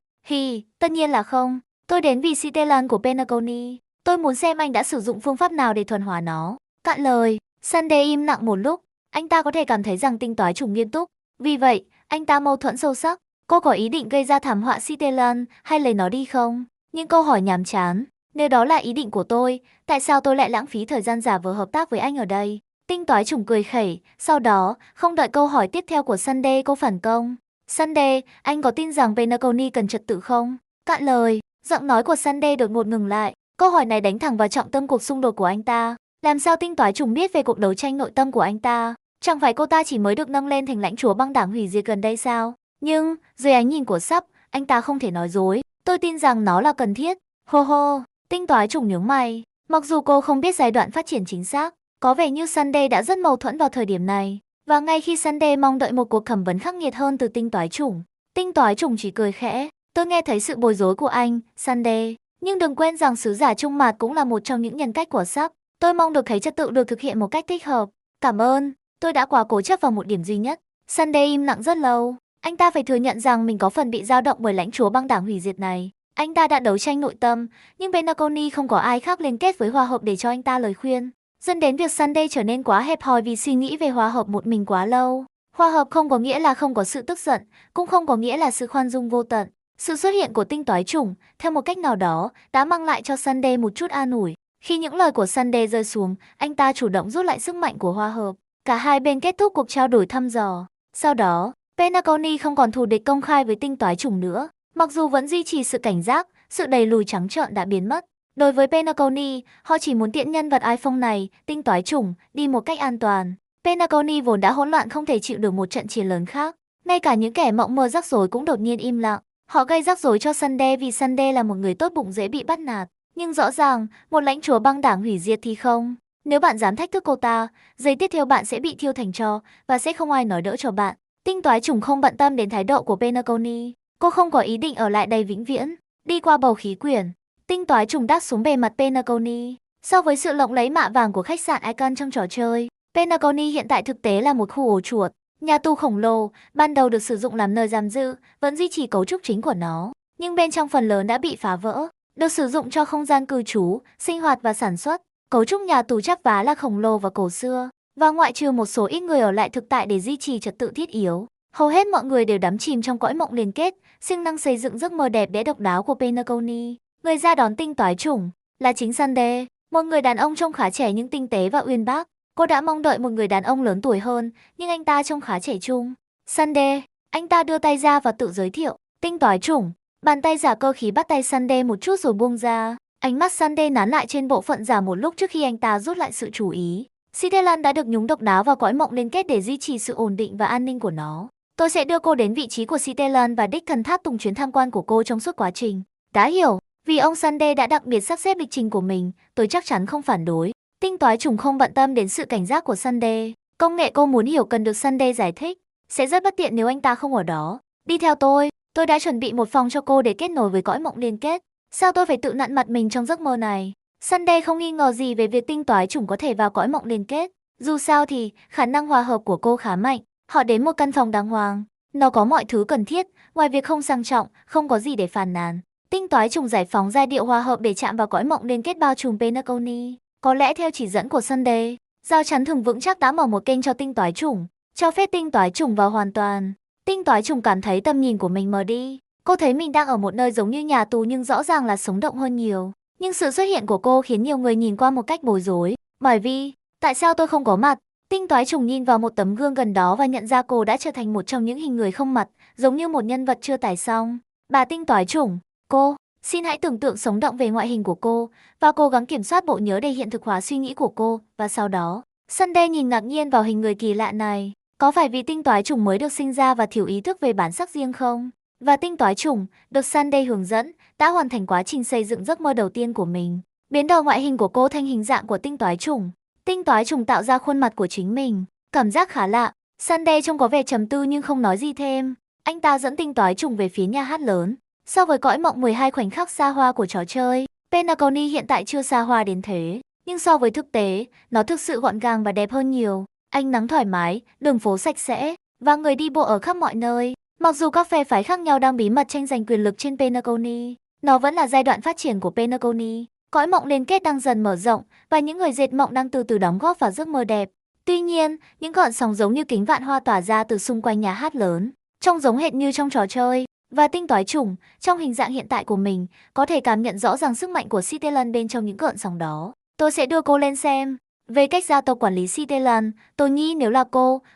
Tất nhiên là không. Tôi đến vì Citelan của Penacony. Tôi muốn xem anh đã sử dụng phương pháp nào để thuần hóa nó. Cạn lời, Sunday im lặng một lúc. Anh ta có thể cảm thấy rằng tinh toái trùng nghiêm túc. Vì vậy, anh ta mâu thuẫn sâu sắc. Cô có ý định gây ra thảm họa Citelan hay lấy nó đi không? Nhưng câu hỏi nhàm chán. Nếu đó là ý định của tôi, tại sao tôi lại lãng phí thời gian giả vờ hợp tác với anh ở đây? Tinh toái trùng cười khẩy, sau đó, không đợi câu hỏi tiếp theo của Sunday cô phản công. Sunday, anh có tin rằng Penacony cần trật tự không? Cạn lời, Giọng nói của Sunday đột ngột ngừng lại. Câu hỏi này đánh thẳng vào trọng tâm cuộc xung đột của anh ta. Làm sao tinh toái trùng biết về cuộc đấu tranh nội tâm của anh ta? Chẳng phải cô ta chỉ mới được nâng lên thành lãnh chúa băng đảng hủy diệt gần đây sao? Nhưng, dưới ánh nhìn của Sắp, anh ta không thể nói dối. Tôi tin rằng nó là cần thiết. Hô hô, tinh toái trùng nhướng mày. Mặc dù cô không biết giai đoạn phát triển chính xác, có vẻ như Sunday đã rất mâu thuẫn vào thời điểm này. Và ngay khi Sunday mong đợi một cuộc thẩm vấn khắc nghiệt hơn từ tinh toái trùng chỉ cười khẽ. Tôi nghe thấy sự bối rối của anh, Sunday. Nhưng đừng quên rằng sứ giả Trung Mạt cũng là một trong những nhân cách của Sắp. Tôi mong được thấy trật tự được thực hiện một cách thích hợp. Cảm ơn, tôi đã quá cố chấp vào một điểm duy nhất. Sunday im lặng rất lâu. Anh ta phải thừa nhận rằng mình có phần bị dao động bởi lãnh chúa băng đảng hủy diệt này. Anh ta đã đấu tranh nội tâm, nhưng Penacony không có ai khác liên kết với hòa hợp để cho anh ta lời khuyên. Dẫn đến việc Sunday trở nên quá hẹp hòi vì suy nghĩ về hòa hợp một mình quá lâu. Hòa hợp không có nghĩa là không có sự tức giận, cũng không có nghĩa là sự khoan dung vô tận. Sự xuất hiện của tinh toái trùng, theo một cách nào đó, đã mang lại cho Sunday một chút an ủi. Khi những lời của Sunday rơi xuống, anh ta chủ động rút lại sức mạnh của hòa hợp. Cả hai bên kết thúc cuộc trao đổi thăm dò. Sau đó, Penacony không còn thù địch công khai với tinh toái trùng nữa. Mặc dù vẫn duy trì sự cảnh giác, sự đẩy lùi trắng trợn đã biến mất. Đối với Penacony, họ chỉ muốn tiễn nhân vật iPhone này, tinh toái trùng, đi một cách an toàn. Penacony vốn đã hỗn loạn không thể chịu được một trận chiến lớn khác. Ngay cả những kẻ mộng mơ rắc rối cũng đột nhiên im lặng. Họ gây rắc rối cho Sunday vì Sunday là một người tốt bụng dễ bị bắt nạt. Nhưng rõ ràng, một lãnh chúa băng đảng hủy diệt thì không. Nếu bạn dám thách thức cô ta, giây tiếp theo bạn sẽ bị thiêu thành tro và sẽ không ai nói đỡ cho bạn. Tinh toái trùng không bận tâm đến thái độ của Penacony. Cô không có ý định ở lại đây vĩnh viễn. Đi qua bầu khí quyển, tinh toái trùng đáp xuống bề mặt Penacony. So với sự lộng lẫy mạ vàng của khách sạn Icon trong trò chơi, Penacony hiện tại thực tế là một khu ổ chuột. Nhà tù khổng lồ, ban đầu được sử dụng làm nơi giam giữ, vẫn duy trì cấu trúc chính của nó. Nhưng bên trong phần lớn đã bị phá vỡ, được sử dụng cho không gian cư trú, sinh hoạt và sản xuất. Cấu trúc nhà tù chắp vá là khổng lồ và cổ xưa, và ngoại trừ một số ít người ở lại thực tại để duy trì trật tự thiết yếu, hầu hết mọi người đều đắm chìm trong cõi mộng liên kết, siêng năng xây dựng giấc mơ đẹp đẽ độc đáo của Penacony. Người ra đón tinh toái trùng là chính Sunday, một người đàn ông trông khá trẻ nhưng tinh tế và uyên bác. Cô đã mong đợi một người đàn ông lớn tuổi hơn, nhưng anh ta trông khá trẻ trung. Sunday, anh ta đưa tay ra và tự giới thiệu. Tinh toái trùng, bàn tay giả cơ khí bắt tay Sunday một chút rồi buông ra. Ánh mắt Sunday nán lại trên bộ phận giả một lúc trước khi anh ta rút lại sự chú ý. Cideland đã được nhúng độc đáo vào cõi mộng liên kết để duy trì sự ổn định và an ninh của nó. Tôi sẽ đưa cô đến vị trí của Cideland và đích thân tháp tùng chuyến tham quan của cô trong suốt quá trình. Đã hiểu, vì ông Sunday đã đặc biệt sắp xếp lịch trình của mình, tôi chắc chắn không phản đối. Tinh toái trùng không bận tâm đến sự cảnh giác của Sunday. Công nghệ cô muốn hiểu cần được Sunday giải thích. Sẽ rất bất tiện nếu anh ta không ở đó. Đi theo tôi đã chuẩn bị một phòng cho cô để kết nối với cõi mộng liên kết. Sao tôi phải tự nặn mặt mình trong giấc mơ này? Sunday không nghi ngờ gì về việc tinh toái trùng có thể vào cõi mộng liên kết. Dù sao thì, khả năng hòa hợp của cô khá mạnh. Họ đến một căn phòng đàng hoàng. Nó có mọi thứ cần thiết, ngoài việc không sang trọng, không có gì để phàn nàn. Tinh toái trùng giải phóng giai điệu hòa hợp để chạm vào cõi mộng liên kết bao trùm Penacony. Có lẽ theo chỉ dẫn của Sunday, giao chắn thừng vững chắc đã mở một kênh cho tinh toái trùng, cho phép tinh toái trùng vào hoàn toàn. Tinh toái trùng cảm thấy tầm nhìn của mình mờ đi. Cô thấy mình đang ở một nơi giống như nhà tù nhưng rõ ràng là sống động hơn nhiều. Nhưng sự xuất hiện của cô khiến nhiều người nhìn qua một cách bối rối. Bởi vì, tại sao tôi không có mặt? Tinh toái trùng nhìn vào một tấm gương gần đó và nhận ra cô đã trở thành một trong những hình người không mặt, giống như một nhân vật chưa tải xong. Bà tinh toái trùng, cô, xin hãy tưởng tượng sống động về ngoại hình của cô và cố gắng kiểm soát bộ nhớ để hiện thực hóa suy nghĩ của cô. Và sau đó, Sunday nhìn ngạc nhiên vào hình người kỳ lạ này. Có phải vì tinh toái trùng mới được sinh ra và thiếu ý thức về bản sắc riêng không? Và tinh toái trùng, được Sunday hướng dẫn, đã hoàn thành quá trình xây dựng giấc mơ đầu tiên của mình. Biến đổi ngoại hình của cô thành hình dạng của tinh toái trùng. Tinh toái trùng tạo ra khuôn mặt của chính mình. Cảm giác khá lạ. Sunday trông có vẻ trầm tư nhưng không nói gì thêm. Anh ta dẫn tinh toái trùng về phía nhà hát lớn. So với cõi mộng 12 khoảnh khắc xa hoa của trò chơi, Penacony hiện tại chưa xa hoa đến thế. Nhưng so với thực tế, nó thực sự gọn gàng và đẹp hơn nhiều. Ánh nắng thoải mái, đường phố sạch sẽ, và người đi bộ ở khắp mọi nơi. Mặc dù các phe phái khác nhau đang bí mật tranh giành quyền lực trên Penacony, nó vẫn là giai đoạn phát triển của Penacony. Cõi mộng liên kết đang dần mở rộng, và những người dệt mộng đang từ từ đóng góp vào giấc mơ đẹp. Tuy nhiên, những gợn sóng giống như kính vạn hoa tỏa ra từ xung quanh nhà hát lớn, trông giống hệt như trong trò chơi. Và tinh toái trùng, trong hình dạng hiện tại của mình, có thể cảm nhận rõ ràng sức mạnh của Cideland bên trong những gợn sóng đó. Tôi sẽ đưa cô lên xem. Về cách gia tộc quản lý Cideland, tôi nghĩ nếu là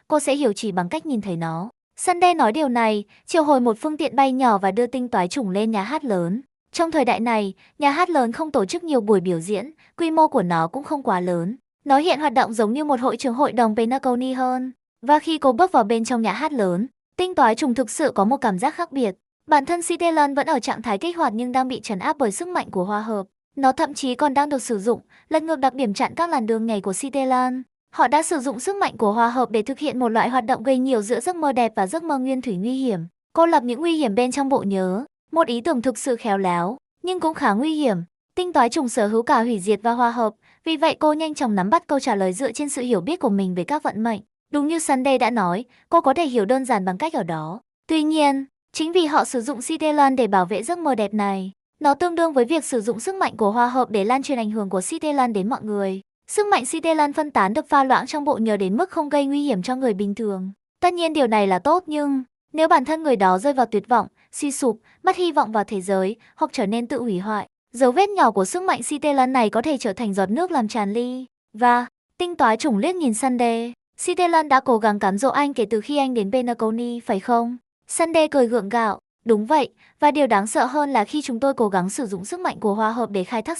cô sẽ hiểu chỉ bằng cách nhìn thấy nó. Sunday nói điều này, triệu hồi một phương tiện bay nhỏ và đưa tinh toái trùng lên nhà hát lớn. Trong thời đại này, nhà hát lớn không tổ chức nhiều buổi biểu diễn, quy mô của nó cũng không quá lớn. Nó hiện hoạt động giống như một hội trường hội đồng Pentagon hơn. Và khi cô bước vào bên trong nhà hát lớn, Tinh Toái Trùng thực sự có một cảm giác khác biệt. Bản thân Sitelan vẫn ở trạng thái kích hoạt nhưng đang bị trấn áp bởi sức mạnh của hòa hợp. Nó thậm chí còn đang được sử dụng, lật ngược đặc điểm chặn các làn đường nhảy của Sitelan. Họ đã sử dụng sức mạnh của hòa hợp để thực hiện một loại hoạt động gây nhiều giữa giấc mơ đẹp và giấc mơ nguyên thủy nguy hiểm. Cô lập những nguy hiểm bên trong bộ nhớ, một ý tưởng thực sự khéo léo, nhưng cũng khá nguy hiểm. Tinh Toái Trùng sở hữu cả hủy diệt và hòa hợp, vì vậy cô nhanh chóng nắm bắt câu trả lời dựa trên sự hiểu biết của mình về các vận mệnh. Đúng như Sunday đã nói, cô có thể hiểu đơn giản bằng cách ở đó. Tuy nhiên, chính vì họ sử dụng Sitelan để bảo vệ giấc mơ đẹp này, nó tương đương với việc sử dụng sức mạnh của hòa hợp để lan truyền ảnh hưởng của Sitelan đến mọi người. Sức mạnh Sitelan phân tán được pha loãng trong bộ nhớ đến mức không gây nguy hiểm cho người bình thường. Tất nhiên điều này là tốt nhưng nếu bản thân người đó rơi vào tuyệt vọng, suy sụp, mất hy vọng vào thế giới hoặc trở nên tự hủy hoại, dấu vết nhỏ của sức mạnh Sitelan này có thể trở thành giọt nước làm tràn ly. Và Tinh Toái Trùng liếc nhìn Sunday. Sitelan đã cố gắng cám dỗ anh kể từ khi anh đến Penacony, phải không? Sunday cười gượng gạo. Đúng vậy, và điều đáng sợ hơn là khi chúng tôi cố gắng sử dụng sức mạnh của hòa hợp để khai thác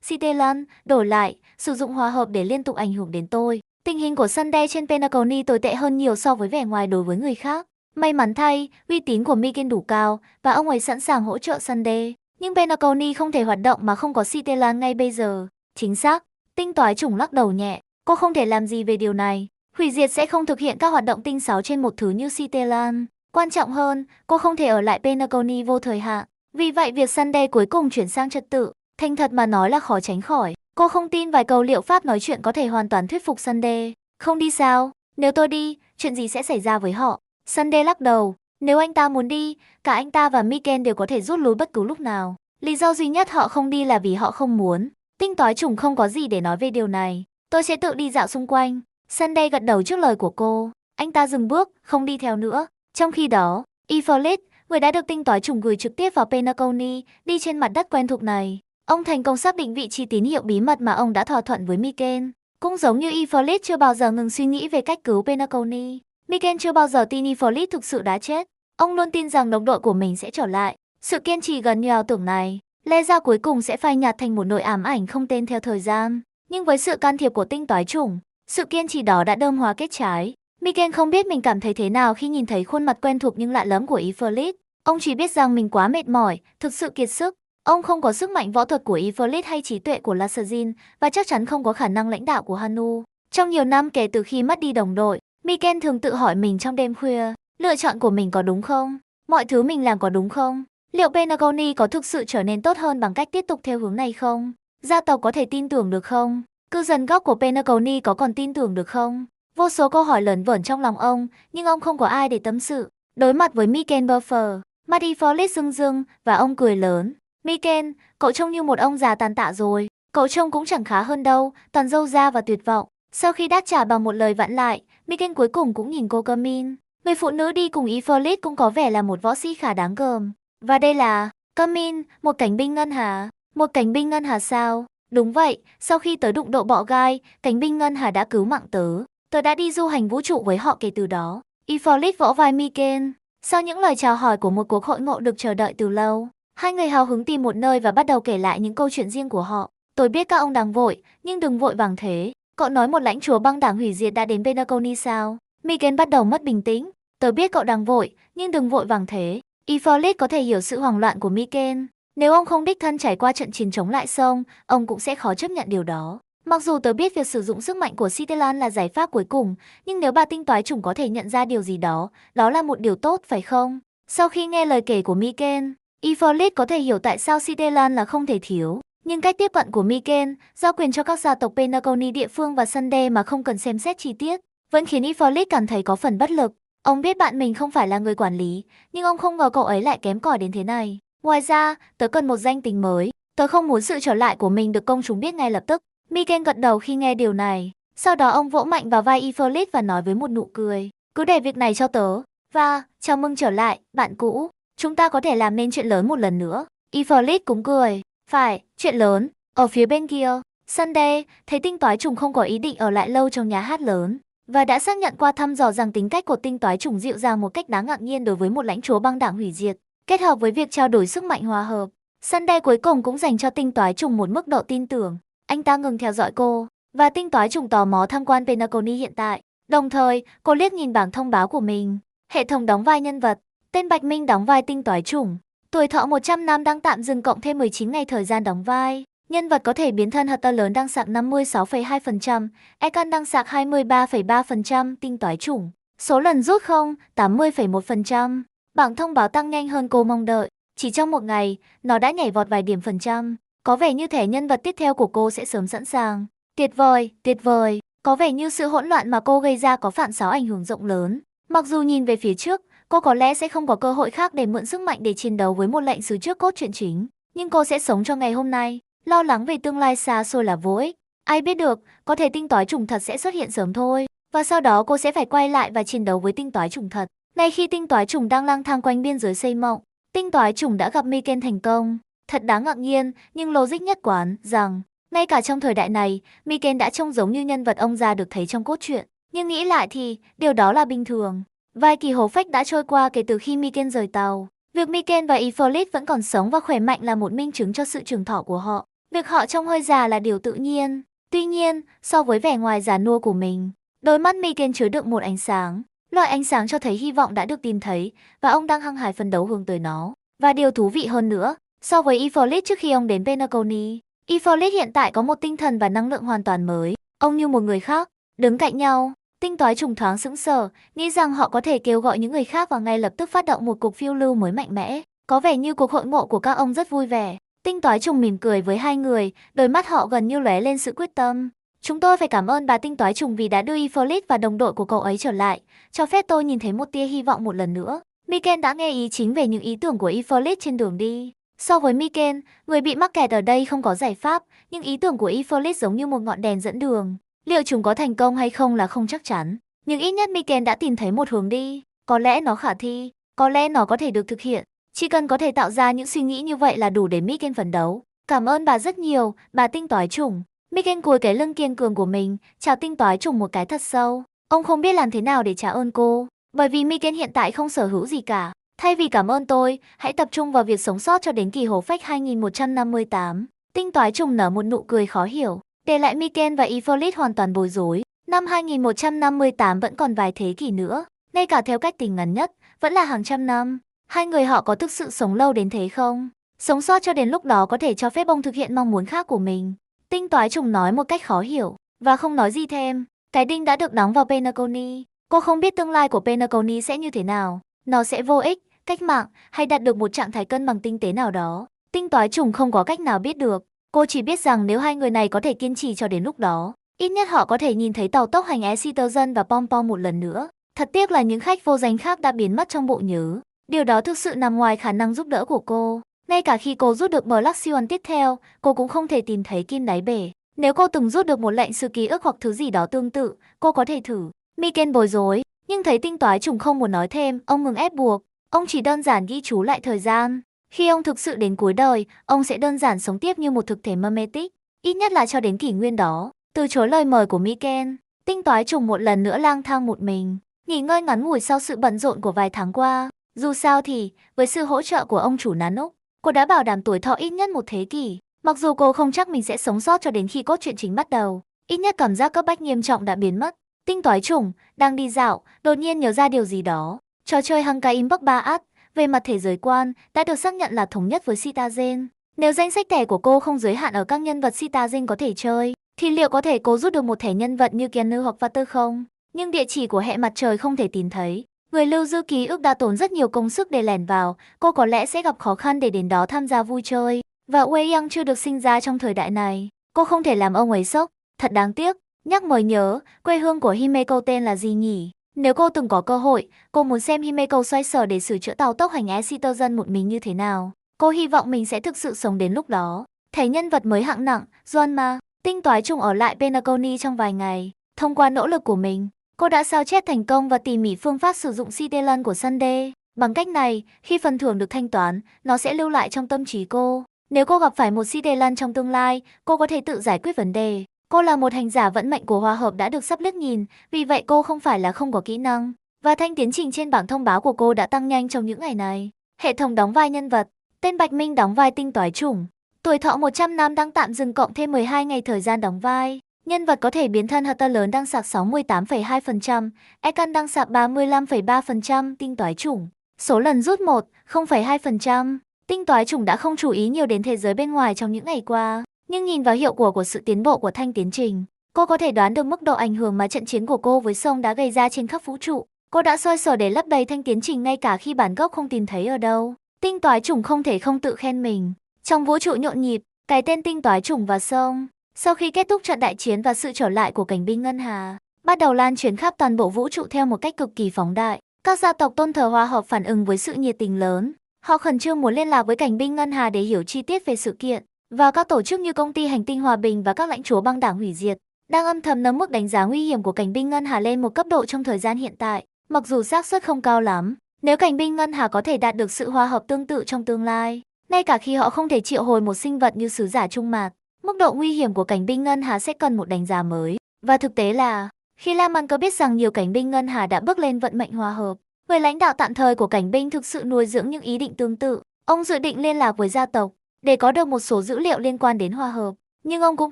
Sitelan, đổi lại, sử dụng hòa hợp để liên tục ảnh hưởng đến tôi. Tình hình của Sunday trên Penacony tồi tệ hơn nhiều so với vẻ ngoài đối với người khác. May mắn thay, uy tín của Miken đủ cao và ông ấy sẵn sàng hỗ trợ Sunday. Nhưng Penacony không thể hoạt động mà không có Sitelan ngay bây giờ. Chính xác, Tinh Toái Trùng lắc đầu nhẹ. Cô không thể làm gì về điều này. Hủy diệt sẽ không thực hiện các hoạt động tinh xảo trên một thứ như Sitelan. Quan trọng hơn, cô không thể ở lại Penacony vô thời hạn. Vì vậy việc Sunday cuối cùng chuyển sang trật tự, thành thật mà nói là khó tránh khỏi. Cô không tin vài câu liệu pháp nói chuyện có thể hoàn toàn thuyết phục Sunday. Không đi sao? Nếu tôi đi, chuyện gì sẽ xảy ra với họ? Sunday lắc đầu. Nếu anh ta muốn đi, cả anh ta và Miken đều có thể rút lui bất cứ lúc nào. Lý do duy nhất họ không đi là vì họ không muốn. Tinh Toái Trùng không có gì để nói về điều này. Tôi sẽ tự đi dạo xung quanh. Sunday gật đầu trước lời của cô. Anh ta dừng bước, không đi theo nữa. Trong khi đó, Ifrit, người đã được Tinh Toái Trùng gửi trực tiếp vào Penacony, đi trên mặt đất quen thuộc này. Ông thành công xác định vị trí tín hiệu bí mật mà ông đã thỏa thuận với Miken. Cũng giống như Ifrit chưa bao giờ ngừng suy nghĩ về cách cứu Penacony, Miken chưa bao giờ tin Ifrit thực sự đã chết. Ông luôn tin rằng đồng đội của mình sẽ trở lại. Sự kiên trì gần như ảo tưởng này, lẽ ra cuối cùng sẽ phai nhạt thành một nỗi ám ảnh không tên theo thời gian. Nhưng với sự can thiệp của Tinh Toái Trùng, sự kiên trì đó đã đơm hoa kết trái. Miken không biết mình cảm thấy thế nào khi nhìn thấy khuôn mặt quen thuộc nhưng lạ lẫm của Ifrit. Ông chỉ biết rằng mình quá mệt mỏi, thực sự kiệt sức. Ông không có sức mạnh võ thuật của Ifrit hay trí tuệ của Lasagin và chắc chắn không có khả năng lãnh đạo của Hanu. Trong nhiều năm kể từ khi mất đi đồng đội, Miken thường tự hỏi mình trong đêm khuya, lựa chọn của mình có đúng không? Mọi thứ mình làm có đúng không? Liệu Penacony có thực sự trở nên tốt hơn bằng cách tiếp tục theo hướng này không? Gia tộc có thể tin tưởng được không? Cư dân gốc của Penacony có còn tin tưởng được không? Vô số câu hỏi lởn vởn trong lòng ông, nhưng ông không có ai để tâm sự. Đối mặt với Miken Buffer, mắt Ifrit rưng rưng và ông cười lớn. Miken, cậu trông như một ông già tàn tạ rồi. Cậu trông cũng chẳng khá hơn đâu, toàn râu da và tuyệt vọng. Sau khi đáp trả bằng một lời vặn lại, Miken cuối cùng cũng nhìn cô Carmine. Người phụ nữ đi cùng Ifrit cũng có vẻ là một võ sĩ khá đáng gờm. Và đây là Carmine, một cảnh binh ngân hà. Một cảnh binh ngân hà sao? Đúng vậy, sau khi tớ đụng độ bọ gai, cảnh binh ngân hà đã cứu mạng tớ. Tớ đã đi du hành vũ trụ với họ kể từ đó. Ifrit vỗ vai Miken. Sau những lời chào hỏi của một cuộc hội ngộ được chờ đợi từ lâu, hai người hào hứng tìm một nơi và bắt đầu kể lại những câu chuyện riêng của họ. Tôi biết các ông đang vội, nhưng đừng vội vàng thế. Cậu nói một lãnh chúa băng đảng hủy diệt đã đến Penacony sao? Miken bắt đầu mất bình tĩnh. Tớ biết cậu đang vội, nhưng đừng vội vàng thế. Ifrit có thể hiểu sự hoảng loạn của Miken. Nếu ông không đích thân trải qua trận chiến chống lại sông, ông cũng sẽ khó chấp nhận điều đó. Mặc dù tớ biết việc sử dụng sức mạnh của Sitelan là giải pháp cuối cùng, nhưng nếu bà Tinh Toái Trùng có thể nhận ra điều gì đó, đó là một điều tốt phải không? Sau khi nghe lời kể của Miken, Ifrit có thể hiểu tại sao Sitelan là không thể thiếu. Nhưng cách tiếp cận của Miken, giao quyền cho các gia tộc Penacony địa phương và Sunday mà không cần xem xét chi tiết, vẫn khiến Ifrit cảm thấy có phần bất lực. Ông biết bạn mình không phải là người quản lý, nhưng ông không ngờ cậu ấy lại kém cỏi đến thế này. Ngoài ra, tớ cần một danh tính mới. Tớ không muốn sự trở lại của mình được công chúng biết ngay lập tức. Miken gật đầu khi nghe điều này. Sau đó ông vỗ mạnh vào vai Ifrit và nói với một nụ cười. Cứ để việc này cho tớ. Và, chào mừng trở lại, bạn cũ. Chúng ta có thể làm nên chuyện lớn một lần nữa. Ifrit cũng cười. Phải, chuyện lớn. Ở phía bên kia, Sunday thấy Tinh Toái Trùng không có ý định ở lại lâu trong nhà hát lớn. Và đã xác nhận qua thăm dò rằng tính cách của Tinh Toái Trùng dịu dàng một cách đáng ngạc nhiên đối với một lãnh chúa băng đảng hủy diệt. Kết hợp với việc trao đổi sức mạnh hòa hợp, Sunday cuối cùng cũng dành cho tinh toái trùng một mức độ tin tưởng. Anh ta ngừng theo dõi cô, và tinh toái trùng tò mò tham quan Penacony hiện tại. Đồng thời, cô liếc nhìn bảng thông báo của mình. Hệ thống đóng vai nhân vật. Tên Bạch Minh đóng vai tinh toái trùng. Tuổi thọ 100 năm đang tạm dừng cộng thêm 19 ngày thời gian đóng vai. Nhân vật có thể biến thân hoặc to lớn đang sạc 56,2%, Ekan đang sạc 23,3%, tinh toái trùng. Số lần rút không, 80,1%. Bảng thông báo tăng nhanh hơn cô mong đợi. Chỉ trong một ngày, nó đã nhảy vọt vài điểm phần trăm. Có vẻ như thẻ nhân vật tiếp theo của cô sẽ sớm sẵn sàng. Tuyệt vời, tuyệt vời. Có vẻ như sự hỗn loạn mà cô gây ra có phản xáo ảnh hưởng rộng lớn. Mặc dù nhìn về phía trước, cô có lẽ sẽ không có cơ hội khác để mượn sức mạnh để chiến đấu với một lệnh sứ trước cốt truyện chính. Nhưng cô sẽ sống cho ngày hôm nay. Lo lắng về tương lai xa xôi là vô ích. Ai biết được, có thể tinh toái trùng thật sẽ xuất hiện sớm thôi. Và sau đó cô sẽ phải quay lại và chiến đấu với tinh toái trùng thật. Ngay khi tinh toái trùng đang lang thang quanh biên giới xây mộng, tinh toái trùng đã gặp Miken thành công. Thật đáng ngạc nhiên, nhưng logic nhất quán rằng ngay cả trong thời đại này, Miken đã trông giống như nhân vật ông già được thấy trong cốt truyện. Nhưng nghĩ lại thì, điều đó là bình thường. Vài kỳ hố phách đã trôi qua kể từ khi Miken rời tàu. Việc Miken và Ifrit vẫn còn sống và khỏe mạnh là một minh chứng cho sự trường thọ của họ. Việc họ trông hơi già là điều tự nhiên. Tuy nhiên, so với vẻ ngoài già nua của mình, đôi mắt Miken chứa đựng một ánh sáng. Loại ánh sáng cho thấy hy vọng đã được tìm thấy và ông đang hăng hái phấn đấu hướng tới nó. Và điều thú vị hơn nữa, so với Ifrit trước khi ông đến Penacony, Ifrit hiện tại có một tinh thần và năng lượng hoàn toàn mới. Ông như một người khác, đứng cạnh nhau. Tinh toái trùng thoáng sững sờ, nghĩ rằng họ có thể kêu gọi những người khác và ngay lập tức phát động một cuộc phiêu lưu mới mạnh mẽ. Có vẻ như cuộc hội ngộ của các ông rất vui vẻ. Tinh toái trùng mỉm cười với hai người, đôi mắt họ gần như lóe lên sự quyết tâm. Chúng tôi phải cảm ơn bà tinh toái trùng vì đã đưa Ifrit và đồng đội của cậu ấy trở lại, cho phép tôi nhìn thấy một tia hy vọng một lần nữa. Miken đã nghe ý chính về những ý tưởng của Ifrit trên đường đi. So với Miken, người bị mắc kẹt ở đây không có giải pháp, nhưng ý tưởng của Ifrit giống như một ngọn đèn dẫn đường. Liệu chúng có thành công hay không là không chắc chắn, nhưng ít nhất Miken đã tìm thấy một hướng đi. Có lẽ nó khả thi, có lẽ nó có thể được thực hiện. Chỉ cần có thể tạo ra những suy nghĩ như vậy là đủ để Miken phấn đấu. Cảm ơn bà rất nhiều, bà tinh toái trùng. Miken cúi cái lưng kiên cường của mình, chào tinh toái trùng một cái thật sâu. Ông không biết làm thế nào để trả ơn cô, bởi vì Miken hiện tại không sở hữu gì cả. Thay vì cảm ơn tôi, hãy tập trung vào việc sống sót cho đến kỳ hố phách 2158. Tinh toái trùng nở một nụ cười khó hiểu, để lại Miken và Ifrit hoàn toàn bối rối. Năm 2158 vẫn còn vài thế kỷ nữa, ngay cả theo cách tính ngắn nhất, vẫn là hàng trăm năm. Hai người họ có thực sự sống lâu đến thế không? Sống sót cho đến lúc đó có thể cho phép ông thực hiện mong muốn khác của mình. Tinh toái trùng nói một cách khó hiểu, và không nói gì thêm. Cái đinh đã được đóng vào Penacony. Cô không biết tương lai của Penacony sẽ như thế nào. Nó sẽ vô ích, cách mạng, hay đạt được một trạng thái cân bằng tinh tế nào đó. Tinh toái trùng không có cách nào biết được. Cô chỉ biết rằng nếu hai người này có thể kiên trì cho đến lúc đó, ít nhất họ có thể nhìn thấy tàu tốc hành Citizen và Pom Pom một lần nữa. Thật tiếc là những khách vô danh khác đã biến mất trong bộ nhớ. Điều đó thực sự nằm ngoài khả năng giúp đỡ của cô. Ngay cả khi cô rút được Black Swan tiếp theo, cô cũng không thể tìm thấy kim đáy bể. Nếu cô từng rút được một lệnh sự ký ức hoặc thứ gì đó tương tự, cô có thể thử. Miken bối rối, nhưng thấy tinh toái trùng không muốn nói thêm, ông ngừng ép buộc. Ông chỉ đơn giản ghi chú lại thời gian. Khi ông thực sự đến cuối đời, ông sẽ đơn giản sống tiếp như một thực thể mimetic, ít nhất là cho đến kỷ nguyên đó. Từ chối lời mời của Miken, tinh toái trùng một lần nữa lang thang một mình, nghỉ ngơi ngắn ngủi sau sự bận rộn của vài tháng qua. Dù sao thì, với sự hỗ trợ của ông chủ Nanook, cô đã bảo đảm tuổi thọ ít nhất một thế kỷ. Mặc dù cô không chắc mình sẽ sống sót cho đến khi cốt truyện chính bắt đầu, ít nhất cảm giác cấp bách nghiêm trọng đã biến mất. Tinh toái trùng đang đi dạo, đột nhiên nhớ ra điều gì đó. Trò chơi Honkai Impact 3 về mặt thể giới quan đã được xác nhận là thống nhất với Citazen. Nếu danh sách thẻ của cô không giới hạn ở các nhân vật Citazen có thể chơi, thì liệu có thể cô rút được một thẻ nhân vật như Keanu hoặc Vater không? Nhưng địa chỉ của hệ mặt trời không thể tìm thấy. Người lưu giữ ký ức đã tốn rất nhiều công sức để lẻn vào, cô có lẽ sẽ gặp khó khăn để đến đó tham gia vui chơi. Và Wei Yang chưa được sinh ra trong thời đại này, cô không thể làm ông ấy sốc. Thật đáng tiếc. Nhắc mới nhớ, quê hương của Himeko tên là gì nhỉ? Nếu cô từng có cơ hội, cô muốn xem Himeko xoay sở để sửa chữa tàu tốc hành Citizen một mình như thế nào. Cô hy vọng mình sẽ thực sự sống đến lúc đó. Thẻ nhân vật mới hạng nặng, Juanma, tinh toái trùng ở lại Penacony trong vài ngày. Thông qua nỗ lực của mình, cô đã sao chép thành công và tỉ mỉ phương pháp sử dụng Citelen của Sunday. Bằng cách này, khi phần thưởng được thanh toán, nó sẽ lưu lại trong tâm trí cô. Nếu cô gặp phải một Citelen trong tương lai, cô có thể tự giải quyết vấn đề. Cô là một hành giả vận mệnh của hòa hợp đã được sắp liếc nhìn, vì vậy cô không phải là không có kỹ năng. Và thanh tiến trình trên bảng thông báo của cô đã tăng nhanh trong những ngày này. Hệ thống đóng vai nhân vật. Tên Bạch Minh đóng vai tinh toái chủng. Tuổi thọ 100 năm đang tạm dừng cộng thêm 12 ngày thời gian đóng vai. Nhân vật có thể biến thân Hata lớn đang sạc 68,2%, Ekan đang sạc 35,3%, tinh toái chủng. Số lần rút 1, 0,2%. Tinh toái chủng đã không chú ý nhiều đến thế giới bên ngoài trong những ngày qua, nhưng nhìn vào hiệu quả của sự tiến bộ của Thanh tiến trình, cô có thể đoán được mức độ ảnh hưởng mà trận chiến của cô với Song đã gây ra trên khắp vũ trụ. Cô đã xoay sở để lấp đầy Thanh tiến trình ngay cả khi bản gốc không tìm thấy ở đâu. Tinh toái chủng không thể không tự khen mình. Trong vũ trụ nhộn nhịp, cái tên tinh toái chủng và Song, sau khi kết thúc trận đại chiến và sự trở lại của cảnh binh ngân hà, bắt đầu lan truyền khắp toàn bộ vũ trụ theo một cách cực kỳ phóng đại. Các gia tộc tôn thờ Hoa Hợp phản ứng với sự nhiệt tình lớn. Họ khẩn trương muốn liên lạc với cảnh binh ngân hà để hiểu chi tiết về sự kiện. Và các tổ chức như công ty hành tinh hòa bình và các lãnh chúa băng đảng hủy diệt đang âm thầm nâng mức đánh giá nguy hiểm của cảnh binh ngân hà lên một cấp độ trong thời gian hiện tại. Mặc dù xác suất không cao lắm, nếu cảnh binh ngân hà có thể đạt được sự hòa hợp tương tự trong tương lai, ngay cả khi họ không thể triệu hồi một sinh vật như sứ giả Trung Mạc, mức độ nguy hiểm của cảnh binh ngân hà sẽ cần một đánh giá mới. Và thực tế là, khi La Man có biết rằng nhiều cảnh binh ngân hà đã bước lên vận mệnh hòa hợp, người lãnh đạo tạm thời của cảnh binh thực sự nuôi dưỡng những ý định tương tự. Ông dự định liên lạc với gia tộc để có được một số dữ liệu liên quan đến hòa hợp, nhưng ông cũng